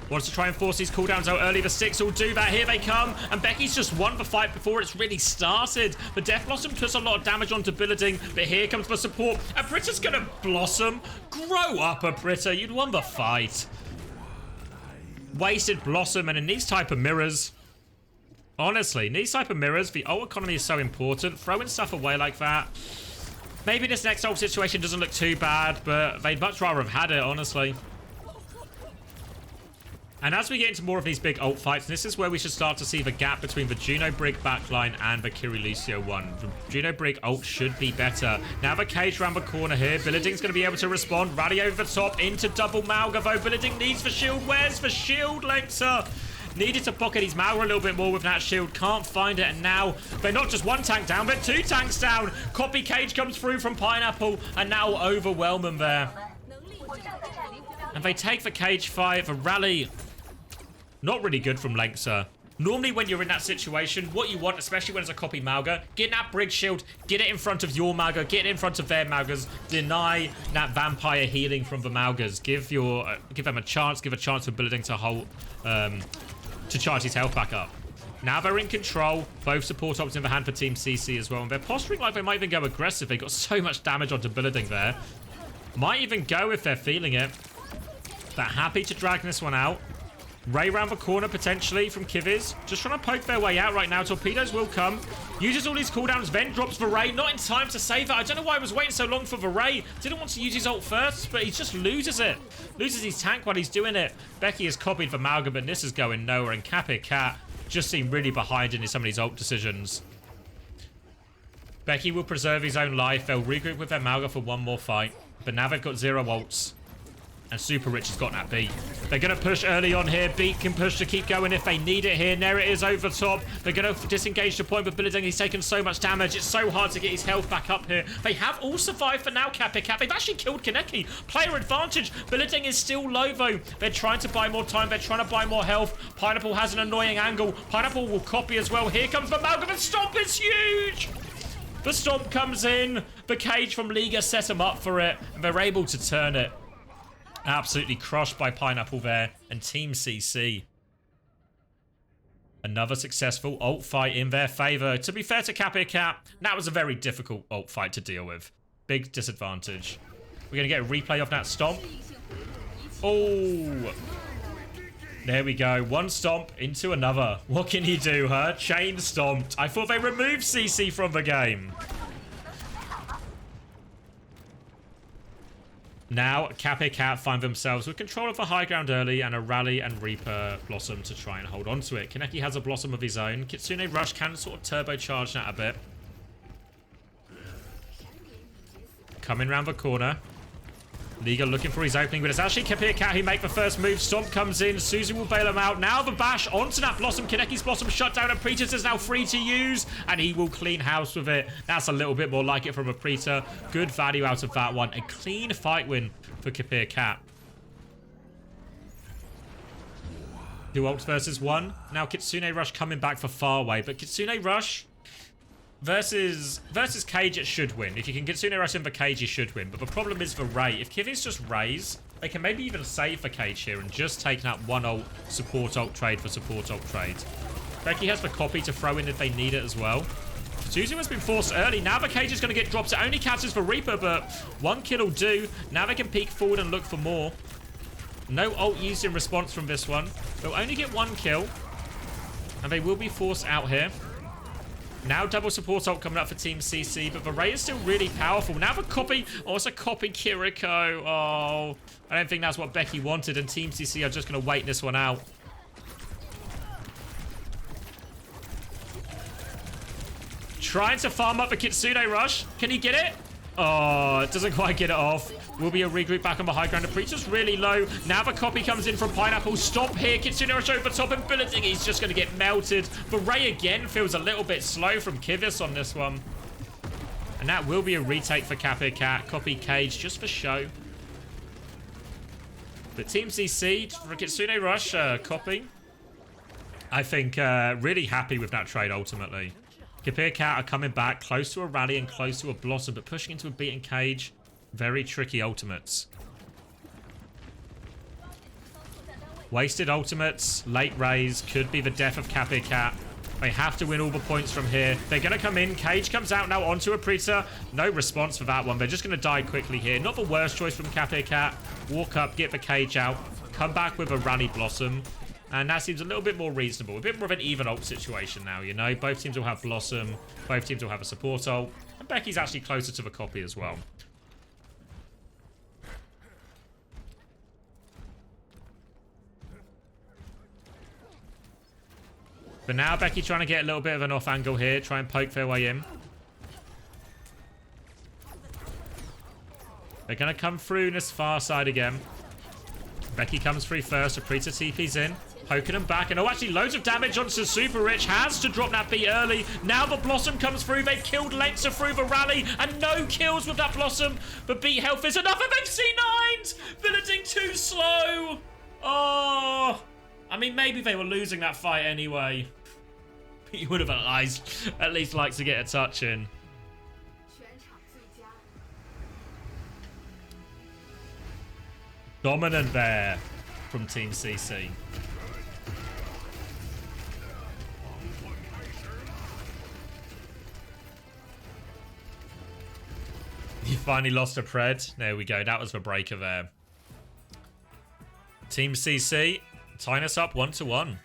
Wants to try and force these cooldowns out early. The Six will do that. Here they come. And Becky's just won the fight before it's really started. The Death Blossom puts a lot of damage onto Billeting. But here comes the support. And Britta's going to Blossom. Grow up, Britta. You'd won the fight. Wasted Blossom. And in these type of mirrors, honestly, in these type of mirrors, the ult economy is so important. Throwing stuff away like that. Maybe this next ult situation doesn't look too bad. But they'd much rather have had it, honestly. And as we get into more of these big ult fights, this is where we should start to see the gap between the Juno Brig backline and the Kiri Lucio one. The Juno Brig ult should be better. Now the cage around the corner here. Billeting's going to be able to respond. Rally over the top into double Malga, though. Billeting needs the shield. Where's the shield, Lexer? Needed to pocket his Malga a little bit more with that shield. Can't find it. And now they're not just one tank down, but 2 tanks down. Copy cage comes through from Pineapple. And now overwhelm them there. And they take the cage fight. The rally, not really good from Lengtser. Normally when you're in that situation, what you want, especially when it's a copy Malga, get that Brig shield, get it in front of your Malga, get it in front of their Malgas, deny that vampire healing from the Malgas. Give them a chance, give a chance for Building to hold, to charge his health back up. Now they're in control. Both support options in the hand for Team CC as well. And they're posturing like they might even go aggressive. They got so much damage onto Building there. Might even go if they're feeling it. But happy to drag this one out. Ray round the corner potentially from Kiviz. Just trying to poke their way out right now. Torpedoes will come. Uses all his cooldowns, then drops the Ray. Not in time to save it. I don't know why I was waiting so long for the Ray. Didn't want to use his ult first, but he just loses it. Loses his tank while he's doing it. Becky has copied the Malga, but this is going nowhere. And Cappy Cat just seemed really behind in some of these ult decisions. Becky will preserve his own life. They'll regroup with their Malga for one more fight. But now they've got 0 ults. And Super Rich has got that beat. They're going to push early on here. Beat can push to keep going if they need it here. There it is over top. They're going to disengage the point, but Bilideng, he's taken so much damage. It's so hard to get his health back up here. They have all survived for now, Cappy Cat. They've actually killed Kaneki. Player advantage. Bilideng is still low, though. They're trying to buy more time. They're trying to buy more health. Pineapple has an annoying angle. Pineapple will copy as well. Here comes the Malcolm, and Stomp is huge! The Stomp comes in. The Cage from Liga set them up for it, and they're able to turn it. Absolutely crushed by Pineapple there. And Team CC. Another successful ult fight in their favor. To be fair to Cappy Cat, that was a very difficult ult fight to deal with. Big disadvantage. We're going to get a replay of that Stomp. Oh. There we go. One Stomp into another. What can you do, huh? Chain Stomped. I thought they removed CC from the game. Now, Cappy Cat find themselves with control of the high ground early and a Rally and Reaper Blossom to try and hold on to it. Kaneki has a Blossom of his own. Kitsune Rush can sort of turbocharge that a bit. Coming round the corner. Liga looking for his opening, but it's actually Cappy Cat who make the first move. Stomp comes in. Suzu will bail him out. Now the bash onto that Blossom. Kaneki's Blossom shut down, and Pretus is now free to use, and he will clean house with it. That's a little bit more like it from a Preta. Good value out of that one. A clean fight win for Cappy Cat. 2 ults versus 1. Now Kitsune Rush coming back for far away, but Kitsune Rush versus Cage, it should win. If you can Kitsune Rush in the Cage, you should win. But the problem is for Ray. If Kivi's just Rays, they can maybe even save the Cage here and just take that 1 ult support ult trade for support ult trade. Becky has the copy to throw in if they need it as well. Suzu has been forced early. Now the Cage is going to get dropped. It only catches for Reaper, but 1 kill will do. Now they can peek forward and look for more. No ult used in response from this one. They'll only get 1 kill. And they will be forced out here. Now double support ult coming up for Team CC, but the Ray is still really powerful. Now the copy. Oh, it's a copy Kiriko. Oh, I don't think that's what Becky wanted, and Team CC are just going to wait this one out. Trying to farm up the Kitsune Rush. Can he get it? Oh, it doesn't quite get it off. Will be a regroup back on the high ground. The Preacher's really low. Now the copy comes in from Pineapple. Stop here. Kitsune Rush over top and Billiting. He's just going to get melted. The Ray again feels a little bit slow from Kivis on this one. And that will be a retake for Cappy Cat. Copy Cage just for show. But Team CC for Kitsune Rush copy. I think really happy with that trade ultimately. Cappy Cat are coming back close to a Rally and close to a Blossom, but pushing into a beaten Cage. Very tricky ultimates. Wasted ultimates, late raise, could be the death of Cappy Cat. They have to win all the points from here. They're going to come in. Cage comes out now onto a Preta. No response for that one. They're just going to die quickly here. Not the worst choice from Cappy Cat. Walk up, get the Cage out, come back with a Rally Blossom. And that seems a little bit more reasonable. A bit more of an even ult situation now, you know. Both teams will have Blossom. Both teams will have a support ult. And Becky's actually closer to the copy as well. But now Becky trying to get a little bit of an off angle here. Try and poke their way in. They're going to come through in this far side again. Becky comes through first. Aprita TP's in. Poking them back. And oh, actually loads of damage onto Super Rich. Has to drop that beat early. Now the Blossom comes through. They've killed Lenza through the Rally. And no kills with that Blossom. But beat health is enough. And they've C9'd. Billeting too slow. Oh. I mean, maybe they were losing that fight anyway. But you would have at least liked to get a touch in. Dominant there from Team CC. You finally lost a pred. There we go. That was the breaker there. Team CC, tying us up 1-1.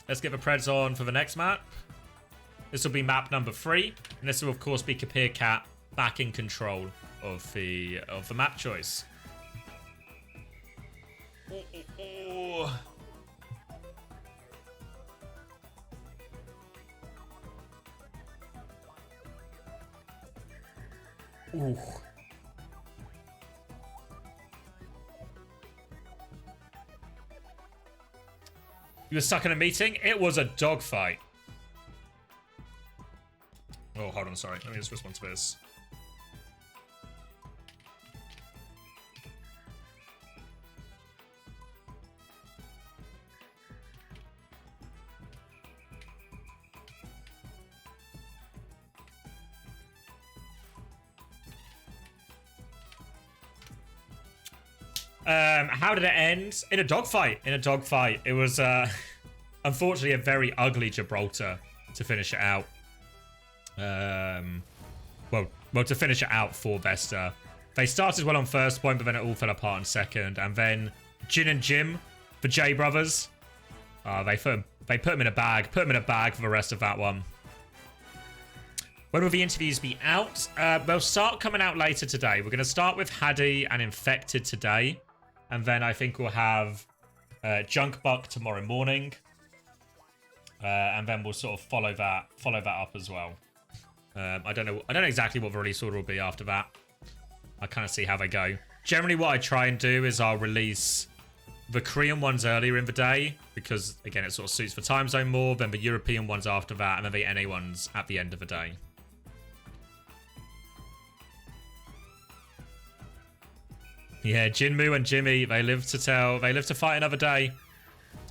Let's get the preds on for the next map. This will be map number 3, and this will of course be Kapir Cat back in control of the map choice. Ooh. You were stuck in a meeting? It was a dogfight. Oh, hold on, sorry. Let me just respond to this. How did it end? In a dogfight. In a dogfight. It was, unfortunately, a very ugly Gibraltar to finish it out. Well, to finish it out for Vesta. They started well on first point, but then it all fell apart in second. And then Jin and Jim, the J brothers, they put them in a bag. Put them in a bag for the rest of that one. When will the interviews be out? They'll start coming out later today. We're going to start with Hadi and Infected today. And then I think we'll have Junk Buck tomorrow morning. And then we'll sort of follow that up as well. I don't know exactly what the release order will be after that. I kind of see how they go. Generally what I try and do is I'll release the Korean ones earlier in the day. Because, again, it sort of suits the time zone more. Then the European ones after that. And then the NA ones at the end of the day. Yeah, Jinmu and Jimmy, they live to fight another day.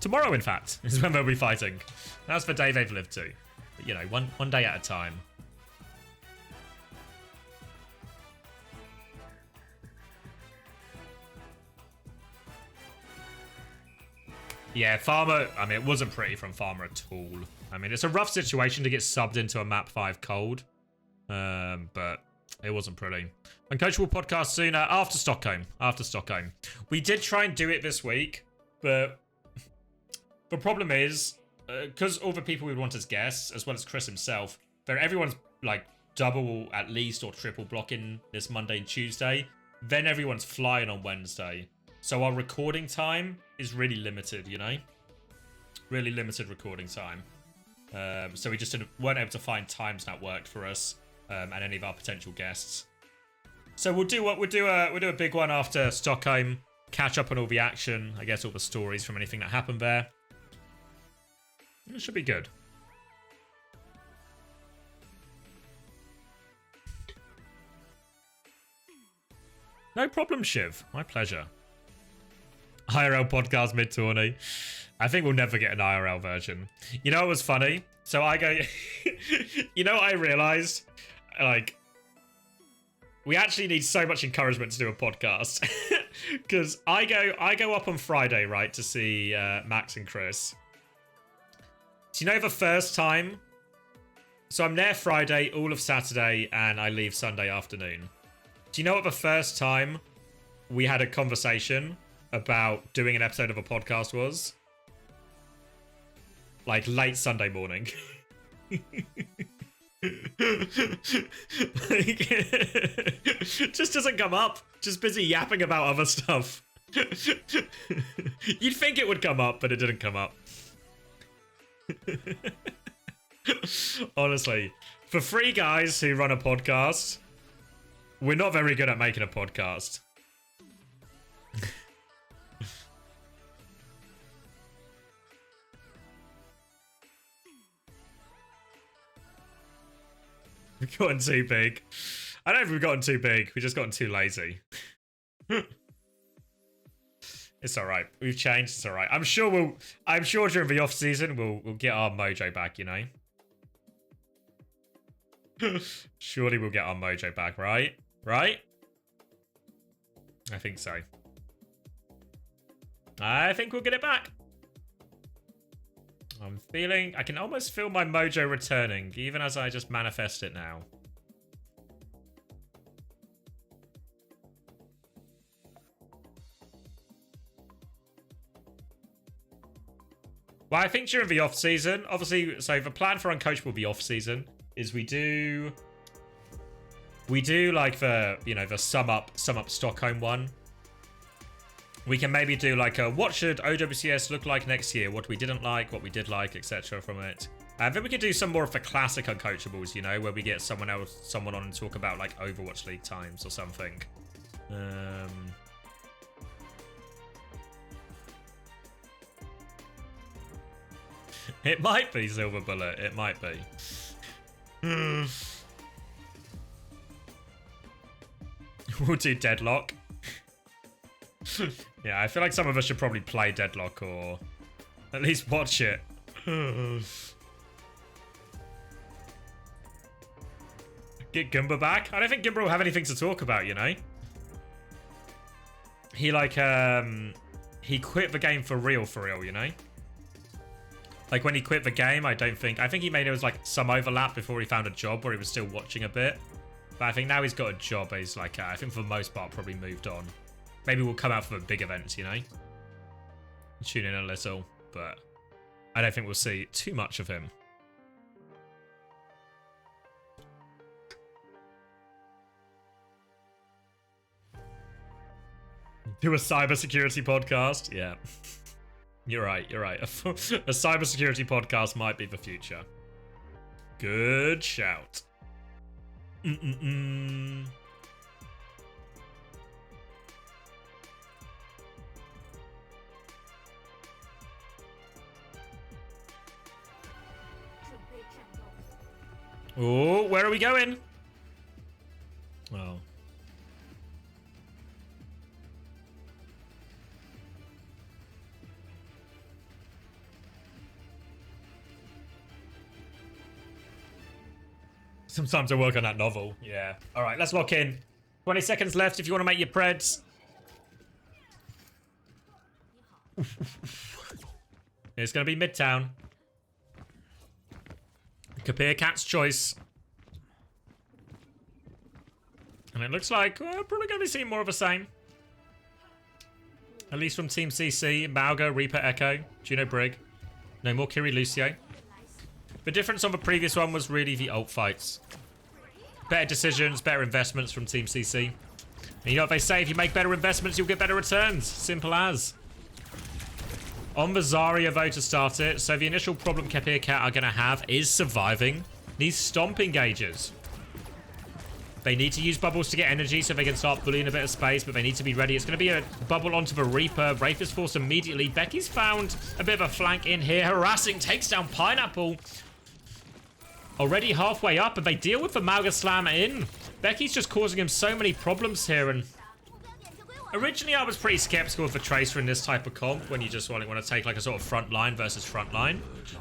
Tomorrow, in fact, is when they'll be fighting. That's the day they've lived to. But, you know, one day at a time. Yeah, Farmer, I mean, it wasn't pretty from Farmer at all. I mean, it's a rough situation to get subbed into a map 5 cold. But it wasn't pretty. Uncoachable podcast soon after Stockholm. After Stockholm. We did try and do it this week, but the problem is, because all the people we want as guests, as well as Chris himself, everyone's like double at least or triple blocking this Monday and Tuesday. Then everyone's flying on Wednesday. So our recording time is really limited, you know? Really limited recording time. So we just weren't able to find times that worked for us and any of our potential guests. So we'll do a big one after Stockholm, catch up on all the action, I guess all the stories from anything that happened there. It should be good. No problem, Shiv. My pleasure. IRL podcast mid-tourney. I think we'll never get an IRL version. You know what was funny? So I go... You know what I realised? Like... We actually need so much encouragement to do a podcast. Because I go up on Friday, right, to see Max and Chris. Do you know the first time? So I'm there Friday, all of Saturday, and I leave Sunday afternoon. Do you know what the first time we had a conversation about doing an episode of a podcast was? Like late Sunday morning. Like, just doesn't come up. Just busy yapping about other stuff. You'd think it would come up, but it didn't come up. Honestly, for 3 guys who run a podcast, we're not very good at making a podcast. We've gotten too big. I don't know if we've gotten too big. We've just gotten too lazy. It's all right. We've changed. It's all right. I'm sure during the off season we'll get our mojo back. You know. Surely we'll get our mojo back, right? Right? I think so. I think we'll get it back. I can almost feel my mojo returning, even as I just manifest it now. Well, I think during the off season, obviously, so the plan for Uncoachable the off season is we do like the, you know, the sum up Stockholm one. We can maybe do like a what should OWCS look like next year, what we didn't like, what we did like, etc. from it. And then we can do some more of the classic Uncoachables, you know, where we get someone on and talk about like Overwatch League times or something. It might be Silver Bullet. It might be. We'll do Deadlock. Yeah, I feel like some of us should probably play Deadlock or at least watch it. Get Gumba back? I don't think Gumba will have anything to talk about, you know? He like, he quit the game for real, you know? Like when he quit the game, I think he made it was like some overlap before he found a job where he was still watching a bit. But I think now he's got a job, he's like, I think for the most part probably moved on. Maybe we'll come out for the big events, you know? Tune in a little, but I don't think we'll see too much of him. Do a cybersecurity podcast? Yeah. You're right. A cybersecurity podcast might be the future. Good shout. Oh, where are we going? Oh. Sometimes I work on that novel. Yeah. All right, let's lock in. 20 seconds left if you want to make your preds. It's going to be Midtown. Kapir Cat's choice. And it looks like we're probably going to be seeing more of the same. At least from Team CC, Mauga, Reaper, Echo, Juno, Brig. No more Kiri, Lucio. The difference on the previous one was really the ult fights. Better decisions, better investments from Team CC. And you know what they say, if you make better investments, you'll get better returns. Simple as. On the Zarya, though, to start it, so the initial problem Kapir Cat are going to have is surviving these stomp engages. They need to use bubbles to get energy so they can start bullying a bit of space, but they need to be ready. It's going to be a bubble onto the Reaper. Wraith is forced immediately. Becky's found a bit of a flank in here. Harassing takes down Pineapple. Already halfway up, and they deal with the Mauga Slam in. Becky's just causing him so many problems here, and originally I was pretty skeptical of the Tracer in this type of comp when you just want to take like a sort of front line versus front line.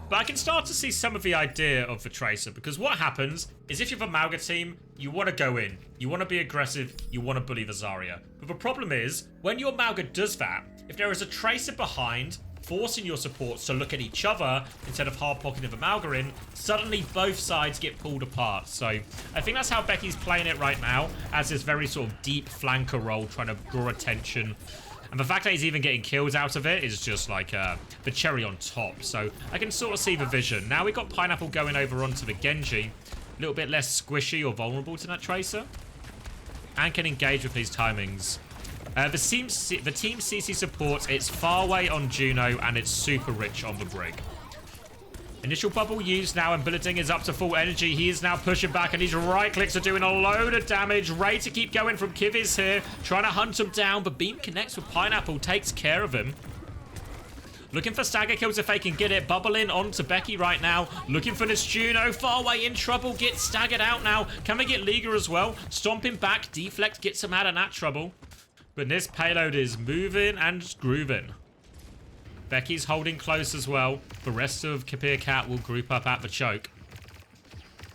But I can start to see some of the idea of the Tracer, because what happens is if you're the Mauga team, you want to go in, you want to be aggressive, you want to bully the Zarya. But the problem is, when your Mauga does that, if there is a Tracer behind, forcing your supports to look at each other instead of hard-pocketing the Mauga in, suddenly both sides get pulled apart. So I think that's how Becky's playing it right now, as this very sort of deep flanker role, trying to draw attention. And the fact that he's even getting kills out of it is just like the cherry on top. So I can sort of see the vision. Now we've got Pineapple going over onto the Genji. A little bit less squishy or vulnerable to that Tracer. And can engage with these timings. The Team CC supports, it's far away on Juno and it's super rich on the Brig. Initial bubble used now and Billeting is up to full energy. He is now pushing back and his right clicks are doing a load of damage. Ready to keep going from Kiviz here, trying to hunt him down, but Beam connects with Pineapple, takes care of him. Looking for stagger kills if they can get it. Bubble in onto Becky right now. Looking for this Juno. Far away in trouble. Gets staggered out now. Can we get Liga as well? Stomping back. Deflect gets him out of that trouble. But this payload is moving and grooving. Becky's holding close as well. The rest of Kapir Cat will group up at the choke.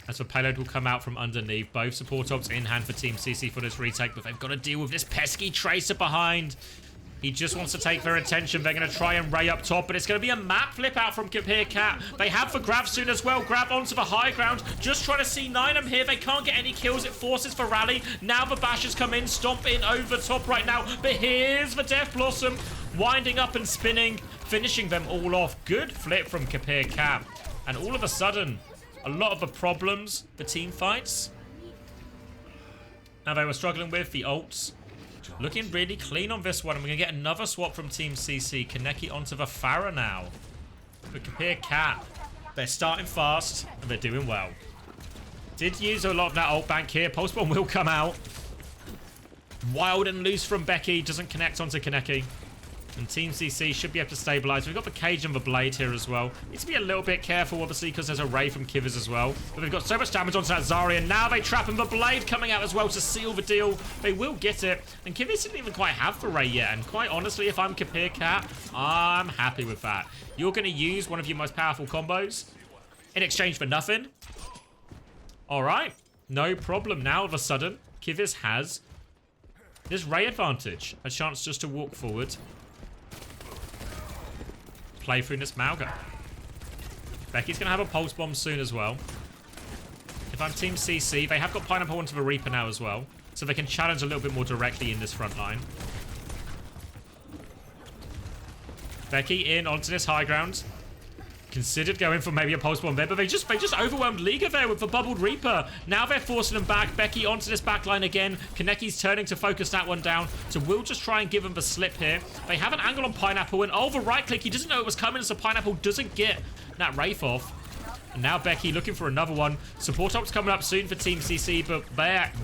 As the payload will come out from underneath. Both support ops in hand for Team CC for this retake, but they've got to deal with this pesky Tracer behind. He just wants to take their attention. They're going to try and Ray up top, but it's going to be a map flip out from Kapir Cat. They have for Grav soon as well. Grav onto the high ground. Just trying to C9 him here. They can't get any kills. It forces for rally. Now the bashers come in, stomp in over top right now. But here's the Death Blossom. winding up and spinning, finishing them all off. Good flip from Kapir Cat. And all of a sudden, a lot of the problems, the team fights, now they were struggling with, the ults, looking really clean on this one. And we're going to get another swap from Team CC. Kaneki onto the Pharah now. But Kapir Cat, they're starting fast and they're doing well. Did use a lot of that ult bank here. Pulse Bomb will come out. Wild and loose from Becky. Doesn't connect onto Kaneki. And Team CC should be able to stabilize. We've got the cage and the blade here as well. Need to be a little bit careful, obviously, because there's a ray from Kivers as well. But they've got so much damage onto that Zarya. And now they trap him. The blade coming out as well to seal the deal. They will get it. And Kivers didn't even quite have the ray yet. And quite honestly, if I'm Kapir Cat, I'm happy with that. You're going to use one of your most powerful combos in exchange for nothing. All right. No problem. Now, all of a sudden, Kivers has this ray advantage. A chance just to walk forward. Play through this Mauga. Becky's going to have a pulse bomb soon as well. If I'm Team CC, they have got Pineapple onto the Reaper now as well. So they can challenge a little bit more directly in this front line. Becky in onto this high ground. Considered going for maybe a pulse bomb there, but they just overwhelmed Liga there with the bubbled Reaper. Now they're forcing them back. Becky onto this backline again. Kaneki's turning to focus that one down. So we'll just try and give them the slip here. They have an angle on Pineapple, and oh, the right click, he doesn't know it was coming, so Pineapple doesn't get that Wraith off. And now Becky looking for another one. Support ult's coming up soon for Team CC, but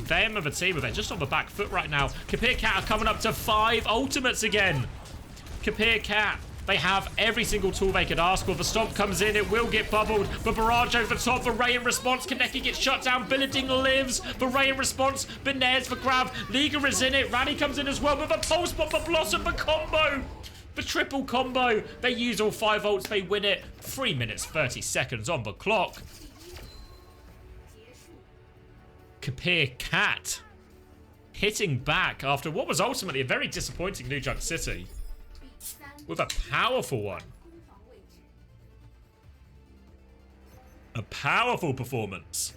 them of a team, they're just on the back foot right now. Kapir Cat are coming up to 5 ultimates again. Kapir Cat. They have every single tool they could ask for. The stomp comes in, it will get bubbled. The barrage over the top, the ray in response. Kaneki gets shut down, Billeding lives. The ray in response, Benez for grab. Liga is in it, Rani comes in as well with a pulse bomb for Blossom, the combo. The triple combo. They use all 5 ults, they win it. 3 minutes, 30 seconds on the clock. Kapir Cat hitting back after what was ultimately a very disappointing New Junk City. With a powerful one. A powerful performance.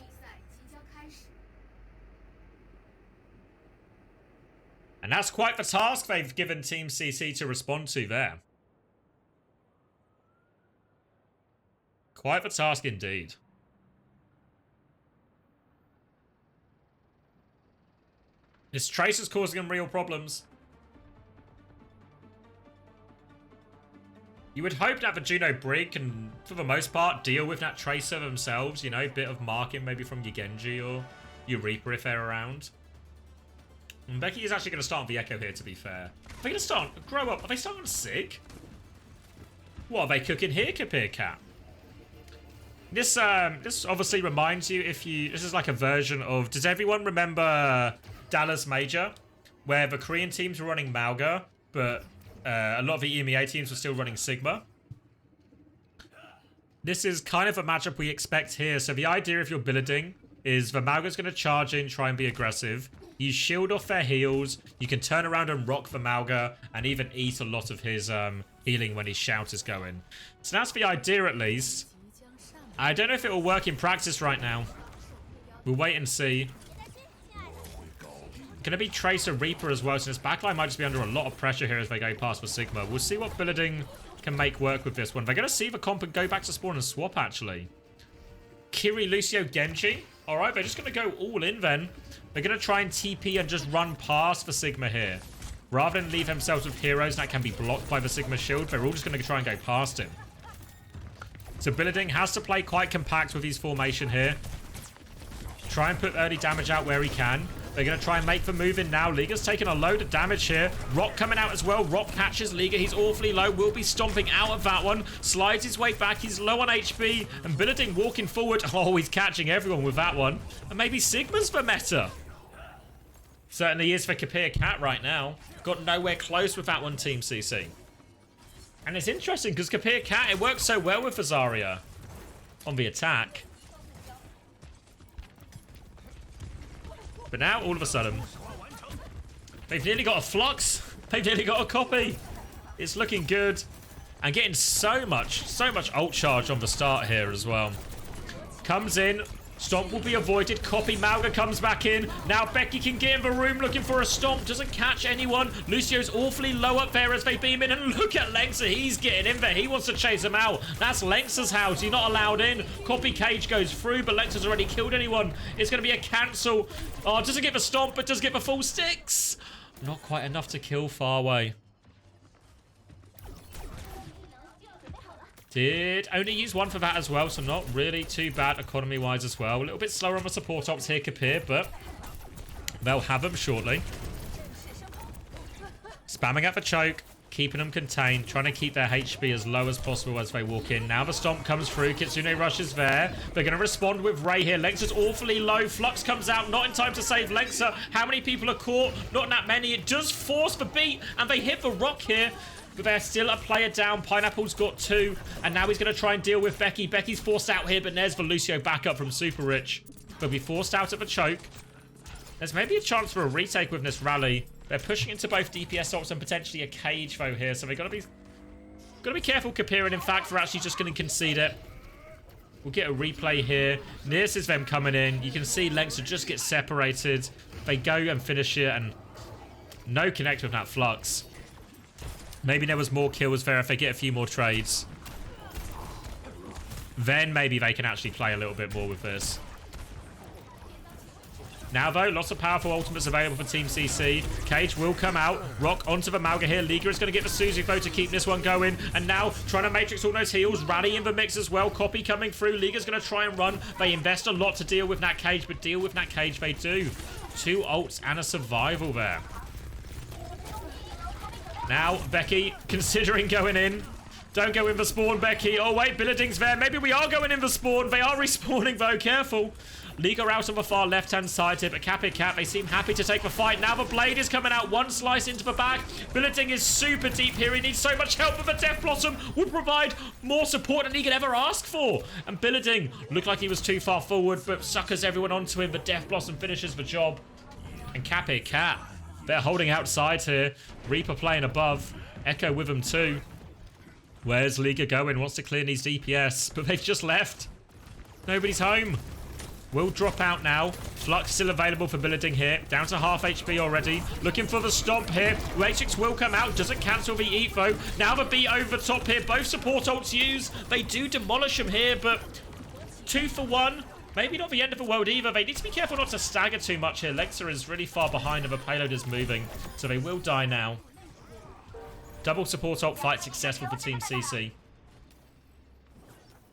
And that's quite the task they've given Team CC to respond to there. Quite the task indeed. This Trace is causing them real problems. You would hope that the Juno Brig can, for the most part, deal with that Tracer themselves. You know, a bit of marking maybe from your Genji or your Reaper if they're around. And Becky is actually going to start on the Echo here, to be fair. Are they going to start? Grow up. Are they starting on Sig? What are they cooking here, Kapir Cat? This obviously reminds you, this is like a version of, does everyone remember Dallas Major? Where the Korean teams were running Mauga, but a lot of the EMEA teams were still running Sigma. This is kind of a matchup we expect here. So the idea, if you're Billeding, is the Mauga's going to charge in, try and be aggressive. You shield off their heals. You can turn around and rock the Mauga and even eat a lot of his healing when his shout is going. So that's the idea, at least. I don't know if it will work in practice right now. We'll wait and see. Going to be Tracer Reaper as well, so this backline might just be under a lot of pressure here as they go past for Sigma. We'll see what Billeding can make work with this one. They're going to see the comp and go back to spawn and swap, actually. Kiri, Lucio, Genji. All right, they're just going to go all in then. They're going to try and TP and just run past for Sigma here. Rather than leave themselves with heroes that can be blocked by the Sigma shield, they're all just going to try and go past him. So Billeding has to play quite compact with his formation here. Try and put early damage out where he can. They're going to try and make the move in now. Liga's taking a load of damage here. Rock coming out as well. Rock catches Liga. He's awfully low. Will be stomping out of that one. Slides his way back. He's low on HP. And Billeding walking forward. Oh, he's catching everyone with that one. And maybe Sigma's the meta. Certainly is for Kapir Cat right now. Got nowhere close with that one, Team CC. And it's interesting because Kapir Cat, it works so well with Zarya on the attack. But now, all of a sudden, they've nearly got a Flux. They've nearly got a copy. It's looking good. And getting so much ult charge on the start here as well. Comes in, Stomp will be avoided. Copy Mauga comes back in. Now Becky can get in the room looking for a stomp. Doesn't catch anyone. Lucio's awfully low up there as they beam in. And look at Lexa. He's getting in there. He wants to chase him out. That's Lexa's house. He's not allowed in. Copy Cage goes through, but Lexa's already killed anyone. It's going to be a cancel. Oh, doesn't get the stomp, but does get the full sticks. Not quite enough to kill Farway. Did only use one for that as well, so not really too bad economy-wise as well. A little bit slower on the support ops here, Kapir, but they'll have them shortly. Spamming at the choke, keeping them contained, trying to keep their HP as low as possible as they walk in. Now the stomp comes through. Kitsune rushes there. They're going to respond with Ray here. Lexa's awfully low. Flux comes out, not in time to save Lexa. How many people are caught? Not that many. It does force the beat, and they hit the rock here. But there's still a player down. Pineapple's got 2. And now he's going to try and deal with Becky. Becky's forced out here, but there's the Lucio backup from Super Rich. They'll be forced out at the choke. There's maybe a chance for a retake with this rally. They're pushing into both DPS ops and potentially a cage though here. So they've got to be careful, Kapir. And in fact, they're actually just going to concede it. We'll get a replay here. This is them coming in. You can see Lexa just get separated. They go and finish it, and no connect with that Flux. Maybe there was more kills there if they get a few more trades. Then maybe they can actually play a little bit more with this. Now, though, lots of powerful ultimates available for Team CC. Cage will come out. Rock onto the Mauga here. Liga is going to get the Suzuki to keep this one going. And now trying to matrix all those heals. Rally in the mix as well. Copy coming through. Liga's going to try and run. They invest a lot to deal with that Cage, but deal with that Cage they do. 2 ults and a survival there. Now, Becky, considering going in. Don't go in the spawn, Becky. Oh, wait, Billarding's there. Maybe we are going in the spawn. They are respawning, though. Careful. Liga out on the far left-hand side here, but Cat, they seem happy to take the fight. Now the blade is coming out. 1 slice into the back. Billarding is super deep here. He needs so much help, but the Death Blossom would provide more support than he could ever ask for. And Billarding looked like he was too far forward, but suckers everyone onto him. The Death Blossom finishes the job. And Cat, they're holding outside here. Reaper playing above. Echo with him too. Where's Liga going? Wants to clear these DPS, but they've just left. Nobody's home. Will drop out now. Flux still available for Billarding here. Down to half HP already. Looking for the stomp here. Matrix will come out. Doesn't cancel the eat though. Now the beat over the top here. Both support ults used. They do demolish him here, but 2 for 1. Maybe not the end of the world either. They need to be careful not to stagger too much here. Lexa is really far behind and the payload is moving. So they will die now. Double support ult fight successful for Team CC.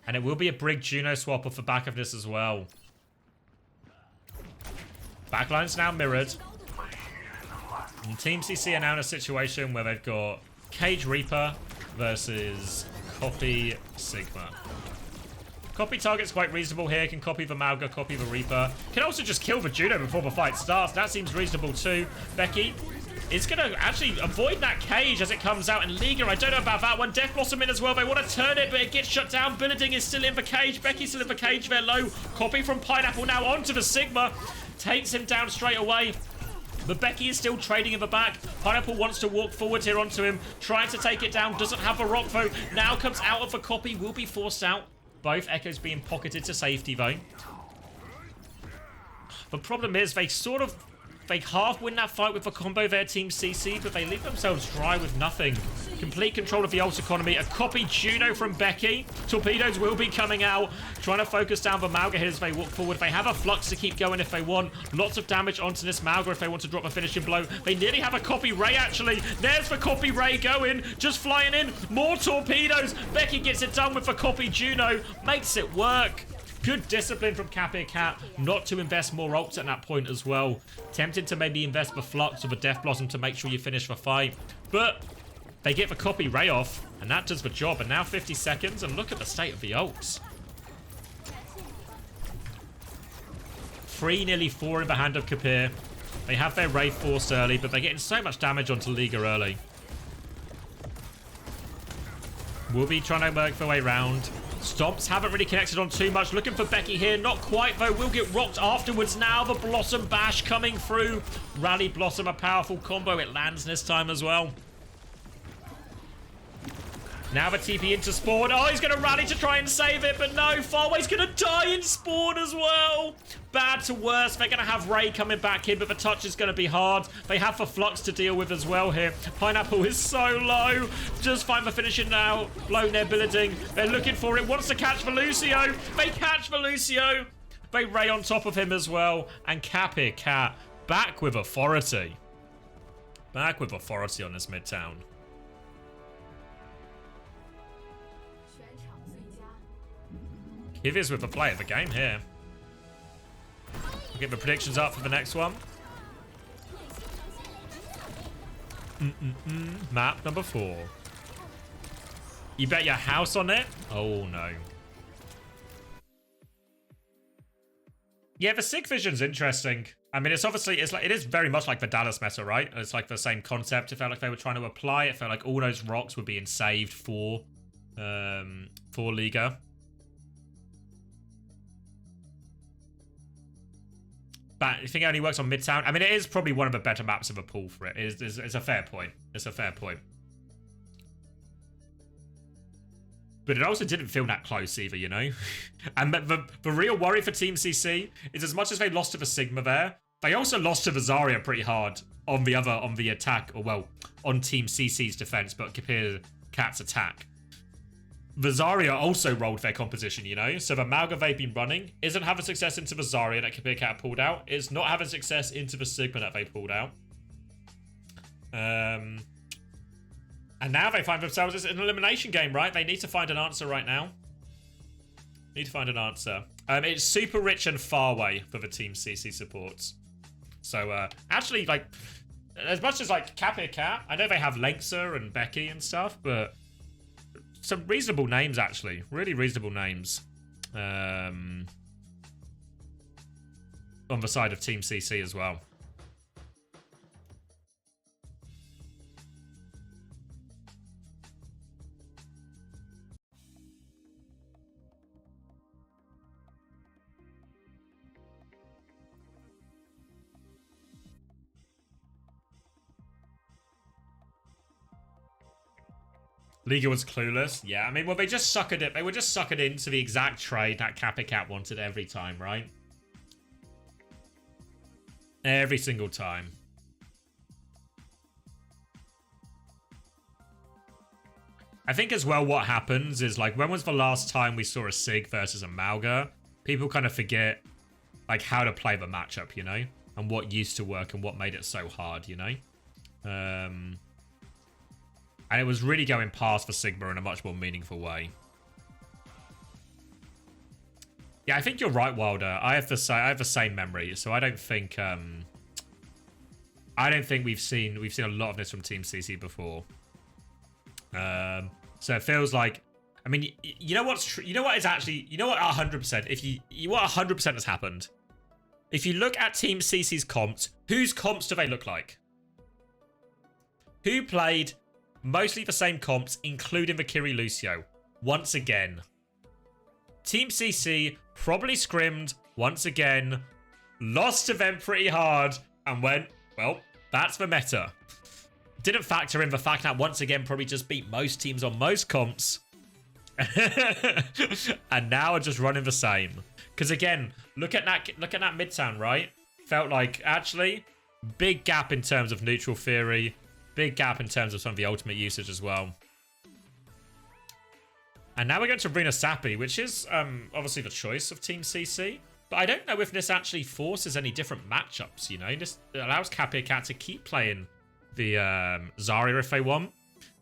And it will be a Brig Juno swap off the back of this as well. Backline's now mirrored. And Team CC are now in a situation where they've got Cage Reaper versus Copy Sigma. Copy target's quite reasonable here. Can copy the Mauga, copy the Reaper. Can also just kill the Juno before the fight starts. That seems reasonable too. Becky is going to actually avoid that Cage as it comes out. And Liga, I don't know about that one. Death Blossom in as well. They want to turn it, but it gets shut down. Billarding is still in the Cage. Becky's still in the Cage. They're low. Copy from Pineapple now onto the Sigma. Takes him down straight away. But Becky is still trading in the back. Pineapple wants to walk forward here onto him. Trying to take it down. Doesn't have a rock though. Now comes out of the Copy. Will be forced out. Both Echoes being pocketed to safety though. The problem is they half win that fight with the combo there, Team CC, but they leave themselves dry with nothing. Complete control of the ult economy. A Copy Juno from Becky. Torpedoes will be coming out. Trying to focus down the Mauga here as they walk forward. They have a Flux to keep going if they want. Lots of damage onto this Mauga if they want to drop a finishing blow. They nearly have a Copy Ray actually. There's the Copy Ray going. Just flying in. More torpedoes. Becky gets it done with the Copy Juno. Makes it work. Good discipline from Cat not to invest more ults at that point as well. Tempted to maybe invest the Flux or the Death Blossom to make sure you finish the fight. But they get the Copy Ray off, and that does the job. And now 50 seconds, and look at the state of the ults. 3, nearly 4 in the hand of Kapir. They have their Ray forced early, but they're getting so much damage onto Liga early. We'll be trying to work their way round. Stomps haven't really connected on too much. Looking for Becky here. Not quite, though. Will get rocked afterwards now. The Blossom Bash coming through. Rally Blossom, a powerful combo. It lands this time as well. Now the TP into spawn. Oh, he's going to rally to try and save it, but no. Farway's going to die in spawn as well. Bad to worse. They're going to have Ray coming back in, but the touch is going to be hard. They have the Flux to deal with as well here. Pineapple is so low. Just find the finishing now. Low their building. They're looking for it. Wants to catch the Lucio. They catch the Lucio. They Ray on top of him as well. And Cappy Cat back with authority. Back with authority on this Midtown. Kivi's with the play of the game here. We'll get the predictions up for the next one. Map number 4. You bet your house on it? Oh no. Yeah, the Sig Vision's interesting. I mean, it's obviously, it is very much like the Dallas meta, right? It's like the same concept. It felt like they were trying to apply. It felt like all those rocks were being saved for Liga. But I think it only works on Midtown. I mean, it is probably one of the better maps of a pool for it. It's a fair point. It's a fair point. But it also didn't feel that close either, you know? And the real worry for Team CC is as much as they lost to the Sigma there, they also lost to the Zarya pretty hard on the attack, or well, on Team CC's defense, but Kapir Cat's attack. The Zarya also rolled their composition, you know? So the Malga they've been running isn't having success into the Zarya that Kapir Cat pulled out. It's not having success into the Sigma that they pulled out. And now they find themselves in an elimination game, right? They need to find an answer right now. Need to find an answer. It's Super Rich and Farway for the Team CC supports. So, actually, like, as much as, like, Kapir Cat, I know they have Lengtser and Becky and stuff, but some reasonable names, actually. Really reasonable names. On the side of Team CC as well. Liga was clueless. Yeah, I mean, well, they just suckered it. They were just suckered into the exact trade that Kappa Cat wanted every time, right? Every single time. I think as well what happens is, like, when was the last time we saw a Sig versus a Malga? People kind of forget, like, how to play the matchup, you know? And what used to work and what made it so hard, you know? And it was really going past for Sigma in a much more meaningful way. Yeah, I think you're right, Wilder. I have the same memory, so I don't think we've seen a lot of this from Team CC before. So it feels like, I mean, you know what's true? You know what is actually, you know what 100%, what 100% has happened? If you look at Team CC's comps, whose comps do they look like? Who played mostly the same comps, including the Kiri Lucio? Once again. Team CC probably scrimmed once again, lost to them pretty hard, and went, well, that's the meta. Didn't factor in the fact that once again probably just beat most teams on most comps. And now are just running the same. Because again, look at that Midtown, right? Felt like, actually, big gap in terms of neutral theory. Big gap in terms of some of the ultimate usage as well. And now we're going to Rena Sappi, which is obviously the choice of Team CC. But I don't know if this actually forces any different matchups, you know? This allows Kapir Cat to keep playing the Zarya if they want.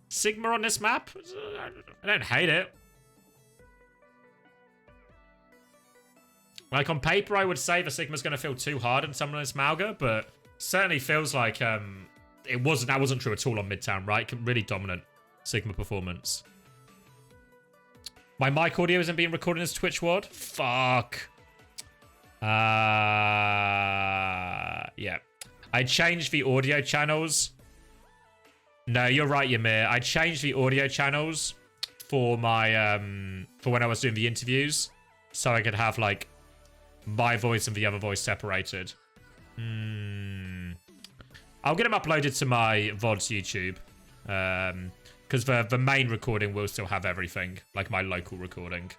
Sigma on this map? I don't hate it. Like, on paper, I would say the Sigma's going to feel too hard on someone like Malga, but certainly feels like that wasn't true at all on Midtown, right? Really dominant Sigma performance. My mic audio isn't being recorded as Twitch WOD? Fuck. Yeah. I changed the audio channels. No, you're right, Ymir. I changed the audio channels for my for when I was doing the interviews, so I could have like my voice and the other voice separated. I'll get them uploaded to my VOD's YouTube. Because the main recording will still have everything, like my local recording.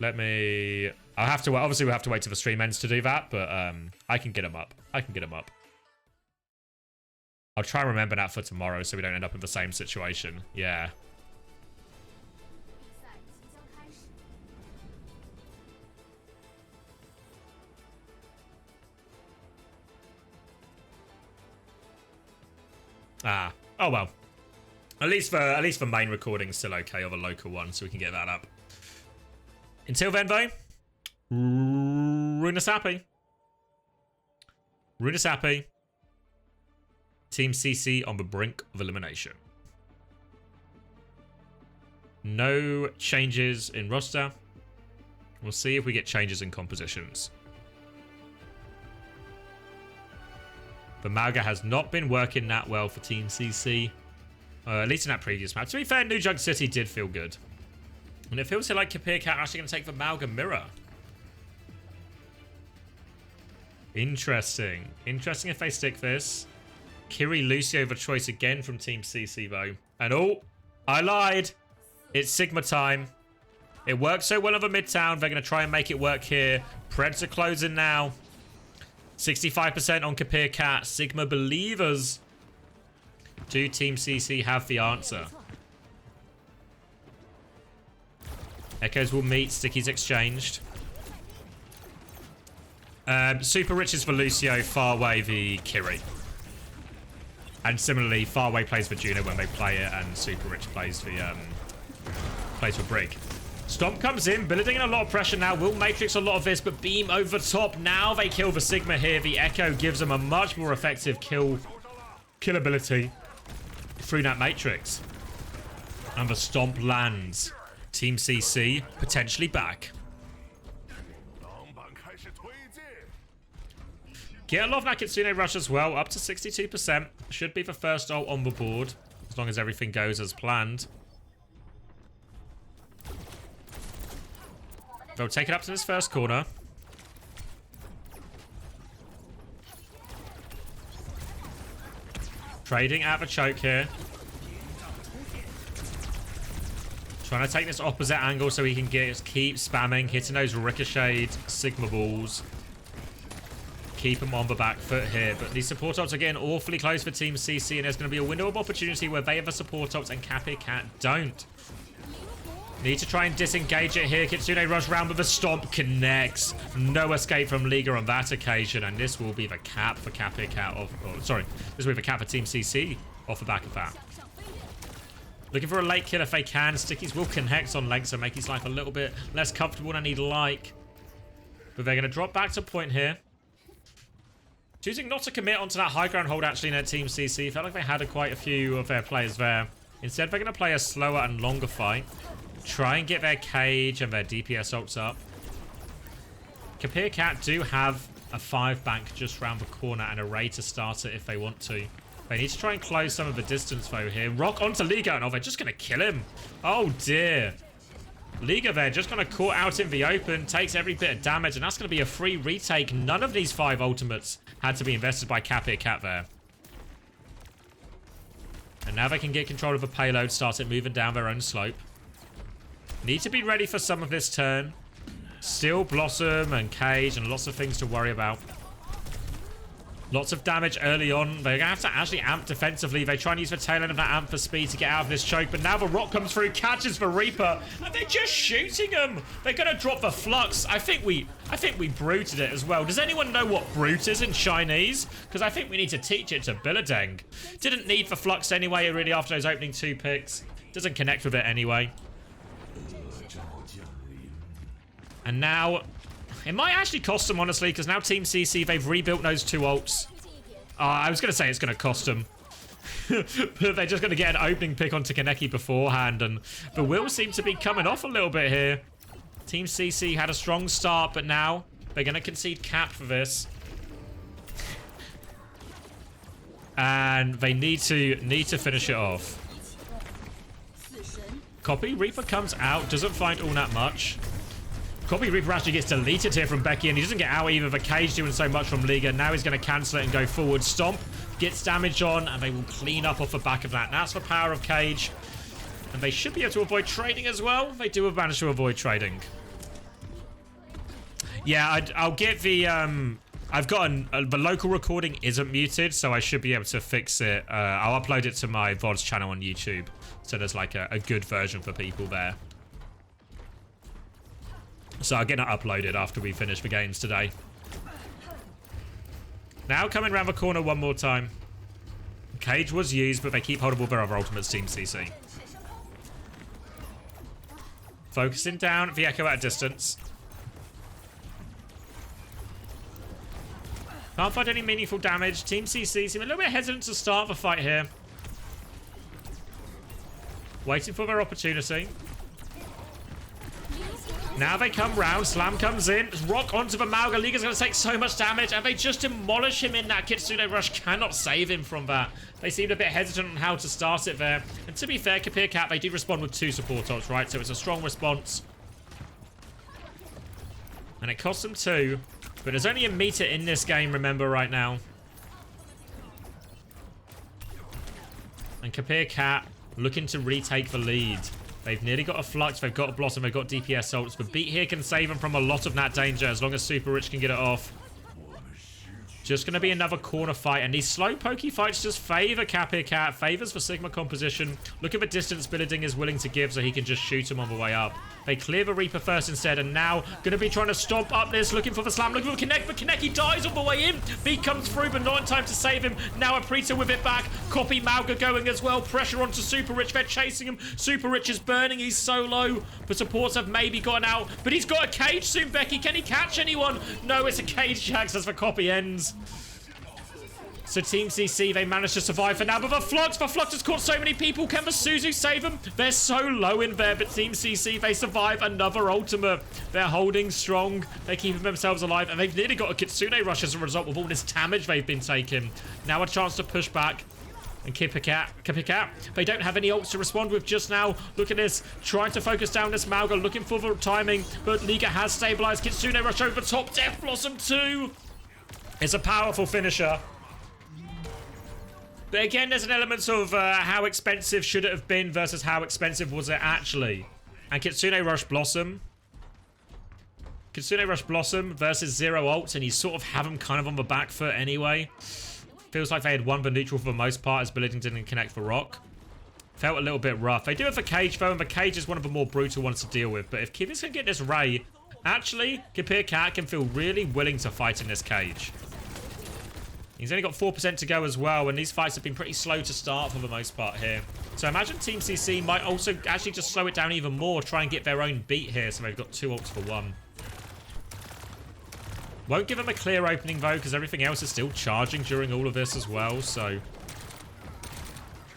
Let me... I'll have to... Obviously, we'll have to wait till the stream ends to do that, but I can get them up. I can get them up. I'll try and remember that for tomorrow so we don't end up in the same situation. Yeah. Ah. Oh, well. At least the main recording's still okay, or the local one, so we can get that up. Until then, though, Rune us happy. Rune us happy. Team CC on the brink of elimination. No changes in roster. We'll see if we get changes in compositions. The Mauga has not been working that well for Team CC. At least in that previous match. To be fair, New Jug City did feel good. And it feels like Kapir Cat are actually going to take the Mauga mirror. Interesting. Interesting if they stick this. Kiri Lucio the choice again from Team CC though. And oh, I lied. It's Sigma time. It worked so well over Midtown. They're going to try and make it work here. Preds are closing now. 65% on Kapir Cat. Sigma believers. Do Team CC have the answer? Echoes will meet. Stickies exchanged. Super Riches for Lucio. Farway the Kiri. And similarly, Farway plays for Juno when they play it, and Super Rich plays for Brig. Stomp comes in, building in a lot of pressure now. Will Matrix a lot of this, but Beam over top. Now they kill the Sigma here. The Echo gives them a much more effective kill ability through that Matrix. And the Stomp lands. Team CC potentially back. Get a lot of that Kitsune Rush as well, up to 62%. Should be the first ult on the board, as long as everything goes as planned. They'll take it up to this first corner. Trading at the choke here. Trying to take this opposite angle so he can keep spamming, hitting those ricocheted Sigma balls. Keep him on the back foot here. But these support ults are getting awfully close for Team CC, and there's going to be a window of opportunity where they have a support ults and Kapir Cat don't. Need to try and disengage it here. Kitsune rush round with a stomp. Connects. No escape from Liga on that occasion, and this will be the cap for Kapir Cat. This will be the cap for Team CC off the back of that. Looking for a late kill if they can. Stickies will connect on length, so make his life a little bit less comfortable than he'd like. But they're going to drop back to point here. Choosing not to commit onto that high ground hold actually in their Team CC. Felt like they had quite a few of their players there. Instead, they're going to play a slower and longer fight. Try and get their cage and their DPS ults up. Kapir Cat do have a 5 bank just round the corner and a Ray to start it if they want to. They need to try and close some of the distance though here. Rock onto Liga, and they're just going to kill him. Oh dear. Liga there just kind of caught out in the open, takes every bit of damage, and that's going to be a free retake. None of these 5 ultimates had to be invested by Kapir Cat there. And now they can get control of the payload, start it moving down their own slope. Need to be ready for some of this turn. Still Blossom and Cage and lots of things to worry about. Lots of damage early on. They're going to have to actually amp defensively. They try and use the tail end of that amp for speed to get out of this choke. But now the rock comes through, catches the Reaper, and they're just shooting him. They're going to drop the Flux. I think we bruited it as well. Does anyone know what brute is in Chinese? Because I think we need to teach it to Billadeng. Didn't need the Flux anyway, really, after those opening 2 picks. Doesn't connect with it anyway. And now, it might actually cost them, honestly, because now Team CC, they've rebuilt those 2 ults. I was going to say it's going to cost them. But they're just going to get an opening pick onto Kaneki beforehand. And the will seem to be coming off a little bit here. Team CC had a strong start, but now they're going to concede cap for this. And they need to finish it off. Copy Reaper comes out, doesn't find all that much. Copy Reaper actually gets deleted here from Becky, and he doesn't get out either. The Cage doing so much from Liga. Now he's going to cancel it and go forward. Stomp gets damage on, and they will clean up off the back of that. And that's the power of Cage. And they should be able to avoid trading as well. They do have managed to avoid trading. Yeah, I'll get the... I've got the local recording isn't muted, so I should be able to fix it. I'll upload it to my VODs channel on YouTube. So there's like a good version for people there. So I'll get it uploaded after we finish the games today. Now coming around the corner one more time. Cage was used, but they keep hold of all their other ultimates, Team CC. Focusing down the Echo at a distance. Can't find any meaningful damage. Team CC seem a little bit hesitant to start the fight here. Waiting for their opportunity. Now they come round. Slam comes in. Rock onto the Mauga. Liga's going to take so much damage. And they just demolish him in that. Kitsune Rush cannot save him from that. They seemed a bit hesitant on how to start it there. And to be fair, Kapir Cat, they did respond with 2 support ults, right? So it's a strong response. And it costs them 2. But there's only a meter in this game, remember, right now. And Kapir Cat looking to retake the lead. They've nearly got a Flux, they've got a Blossom, they've got DPS ults. But Beat here can save them from a lot of that danger as long as Super Rich can get it off. Just going to be another corner fight. And these slow pokey fights just favor Kapir Cat, favors the Sigma composition. Look at the distance Billeding is willing to give so he can just shoot him on the way up. They clear the Reaper first instead, and now going to be trying to stomp up this, looking for the slam, looking for Connect, but Kaneki dies on the way in. Beat comes through, but not in time to save him. Now Aprita with it back. Copy Mauga going as well. Pressure onto Super Rich. They're chasing him. Super Rich is burning. He's so low. The supports have maybe gotten out, but he's got a cage soon, Becky. Can he catch anyone? No, it's a cage Jax as the copy ends. So Team CC, they managed to survive for now. But the Flux has caught so many people. Can the Suzu save them? They're so low in there. But Team CC, they survive another ultimate. They're holding strong. They're keeping themselves alive. And they've nearly got a Kitsune Rush as a result of all this damage they've been taking. Now a chance to push back. And Kapir Cat, they don't have any ults to respond with just now. Look at this. Trying to focus down this Mauga. Looking for the timing. But Liga has stabilized. Kitsune Rush over the top. Death Blossom 2. It's a powerful finisher. But again, there's an element of how expensive should it have been versus how expensive was it actually. And Kitsune Rush Blossom versus 0 ults, and you sort of have them kind of on the back foot anyway. Feels like they had won the neutral for the most part as Billeding didn't connect for Rock. Felt a little bit rough. They do have the Cage though, and the Cage is one of the more brutal ones to deal with. But if Kivitz can get this Ray, actually, Kapir Cat can feel really willing to fight in this Cage. He's only got 4% to go as well, and these fights have been pretty slow to start for the most part here. So I imagine Team CC might also actually just slow it down even more, try and get their own beat here, so they've got 2 ults for 1. Won't give them a clear opening, though, because everything else is still charging during all of this as well, so...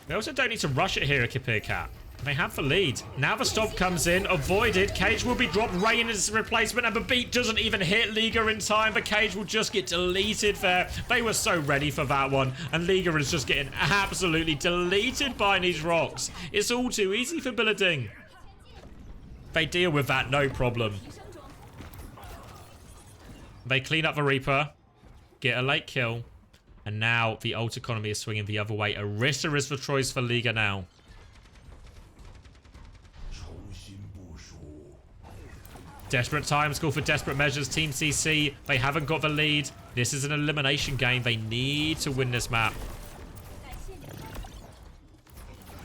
They also don't need to rush it here at Kapir Cat. They have the lead. Now the stomp comes in, avoided. Cage will be dropped. Ray in his replacement, and the beat doesn't even hit Liga in time. The Cage will just get deleted there. They were so ready for that one, and Liga is just getting absolutely deleted by these rocks. It's all too easy for Billeding. They deal with that, no problem. They clean up the Reaper, get a late kill, and now the ult economy is swinging the other way. Orisa is the choice for Liga now. Desperate times call for desperate measures. Team CC, they haven't got the lead. This is an elimination game. They need to win this map.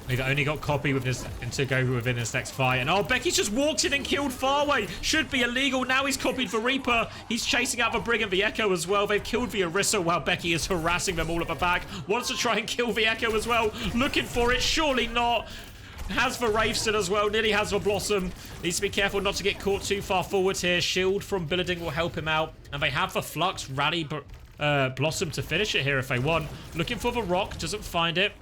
They've only got Copy with this to go within this next fight. And oh, Becky's just walked in and killed Farway. Should be illegal. Now he's copied for Reaper. He's chasing out the Brig and the Echo as well. They've killed the Orisa while Becky is harassing them all at the back. Wants to try and kill the Echo as well. Looking for it. Surely not. Has the Wraithson as well. Nearly has the Blossom. Needs to be careful not to get caught too far forward here. Shield from Billeding will help him out. And they have the Flux rally Blossom to finish it here if they want. Looking for the Rock. Doesn't find it.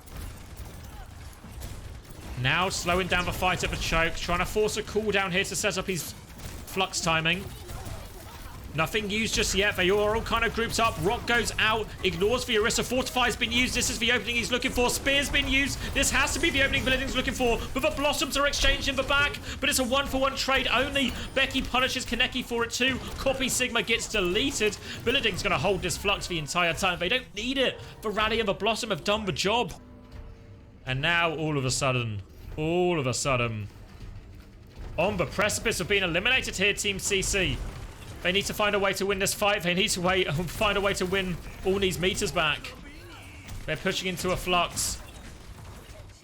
Now slowing down the fight at the choke. Trying to force a cooldown here to set up his Flux timing. Nothing used just yet. They are all kind of grouped up. Rock goes out, ignores the Orisa. Fortify's been used. This is the opening he's looking for. Spear's been used. This has to be the opening Billiarding's looking for. But the Blossoms are exchanged in the back. But it's a 1-for-1 trade only. Becky punishes Kaneki for it too. Copy Sigma gets deleted. Billiarding's going to hold this Flux the entire time. They don't need it. The Rally and the Blossom have done the job. And now, all of a sudden, on the precipice of being eliminated here, Team CC. They need to find a way to win this fight. They need to find a way to win all these meters back. They're pushing into a Flux.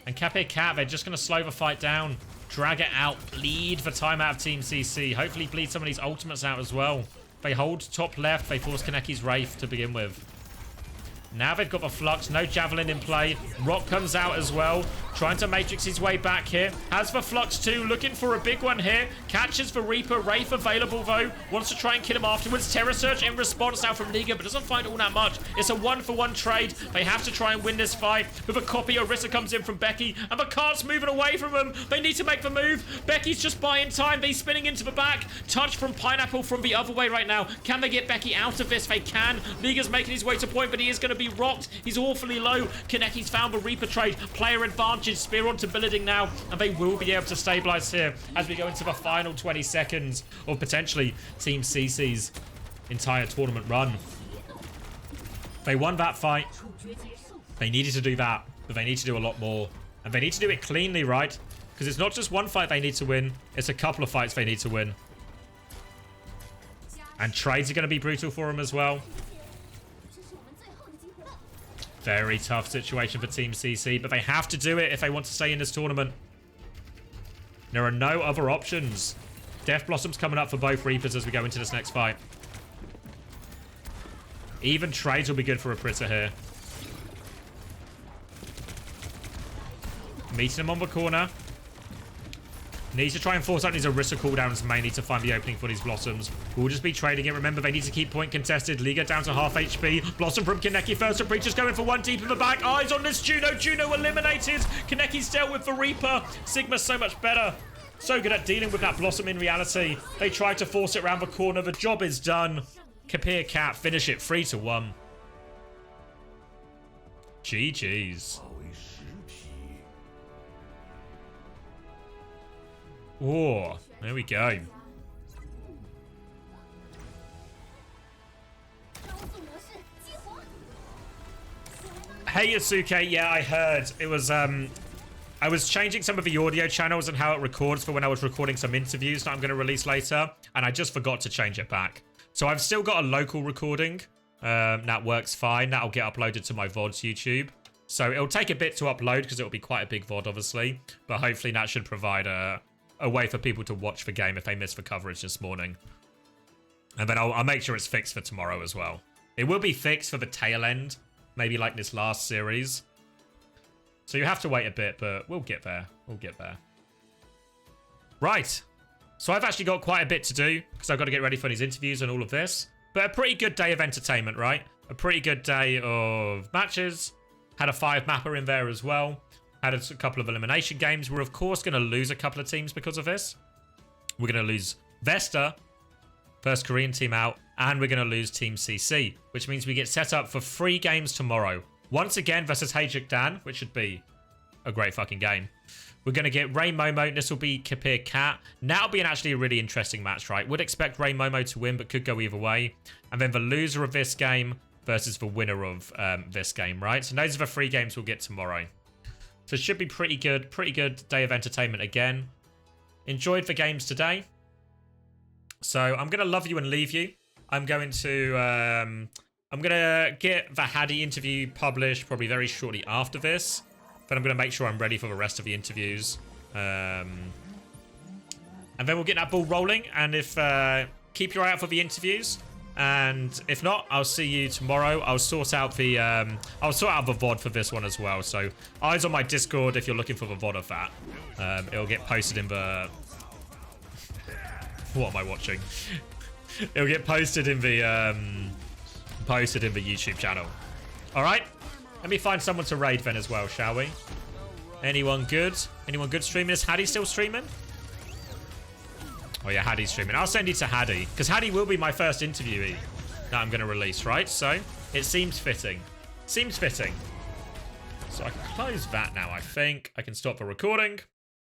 And Cape Cat, they're just going to slow the fight down. Drag it out. Bleed for time out of Team CC. Hopefully bleed some of these ultimates out as well. They hold top left. They force Kaneki's Wraith to begin with. Now they've got the Flux. No Javelin in play. Rock comes out as well. Trying to Matrix his way back here. Has the Flux too. Looking for a big one here. Catches the Reaper. Wraith available though. Wants to try and kill him afterwards. Terror Surge in response now from Liga, but doesn't find all that much. It's a 1-for-1 trade. They have to try and win this fight. With a copy, Orisa comes in from Becky. And the cart's moving away from them. They need to make the move. Becky's just buying time. They're spinning into the back. Touch from Pineapple from the other way right now. Can they get Becky out of this? They can. Liga's making his way to point, but he is going to be rocked. He's awfully low. Kaneki's found the Reaper trade. Player advantage. Spear onto Billiarding now. And they will be able to stabilize here as we go into the final 20 seconds of potentially Team CC's entire tournament run. They won that fight. They needed to do that, but they need to do a lot more. And they need to do it cleanly, right? Because it's not just one fight they need to win. It's a couple of fights they need to win. And trades are going to be brutal for them as well. Very tough situation for Team CC, but they have to do it if they want to stay in this tournament. There are no other options. Death Blossom's coming up for both Reapers as we go into this next fight. Even trades will be good for a Pritter here. Meeting him on the corner. Needs to try and force out these Orisa cooldowns mainly to find the opening for these Blossoms. We'll just be trading it. Remember, they need to keep point contested. Liga down to half HP. Blossom from Kaneki first. And Breacher's going for one deep in the back. Eyes on this Juno. Juno eliminated. Kaneki's dealt with the Reaper. Sigma's so much better. So good at dealing with that Blossom in reality. They tried to force it around the corner. The job is done. Kapir Cat finish it 3-1. GG's. Oh, there we go. Hey, Yasuke. Yeah, I heard. It was, I was changing some of the audio channels and how it records for when I was recording some interviews that I'm going to release later. And I just forgot to change it back. So I've still got a local recording. That works fine. That'll get uploaded to my VOD's YouTube. So it'll take a bit to upload because it'll be quite a big VOD, obviously. But hopefully that should provide a way for people to watch the game if they missed the coverage this morning. And then I'll make sure it's fixed for tomorrow as well. It will be fixed for the tail end, maybe like this last series. So you have to wait a bit, but we'll get there. We'll get there. Right. So I've actually got quite a bit to do because I've got to get ready for these interviews and all of this. But a pretty good day of entertainment, right? A pretty good day of matches. Had a 5-mapper in there as well. Had a couple of elimination games. We're, of course, going to lose a couple of teams because of this. We're going to lose Vesta, first Korean team out, and we're going to lose Team CC, which means we get set up for 3 games tomorrow. Once again versus Hajuk Dan, which should be a great fucking game. We're going to get Ray Momo. This will be Kapir Cat. Now will be actually a really interesting match, right? Would expect Ray Momo to win, but could go either way. And then the loser of this game versus the winner of this game, right? So those are the 3 games we'll get tomorrow. So it should be pretty good day of entertainment again. Enjoyed the games today. So I'm going to love you and leave you. I'm going to get the Hadi interview published probably very shortly after this. Then I'm going to make sure I'm ready for the rest of the interviews. And then we'll get that ball rolling. And if keep your eye out for the interviews. And if not, I'll see you tomorrow. I'll sort out the VOD for this one as well. So eyes on my Discord if you're looking for the VOD of that. It'll get posted in the... What am I watching? It'll get posted in the YouTube channel. All right. Let me find someone to raid then as well, shall we? Anyone good? Anyone good streaming? Is Hattie still streaming? Oh yeah, Hattie's streaming. I'll send you to Hattie, because Hattie will be my first interviewee that I'm going to release, right? So it seems fitting. Seems fitting. So I can close that now, I think. I can stop the recording.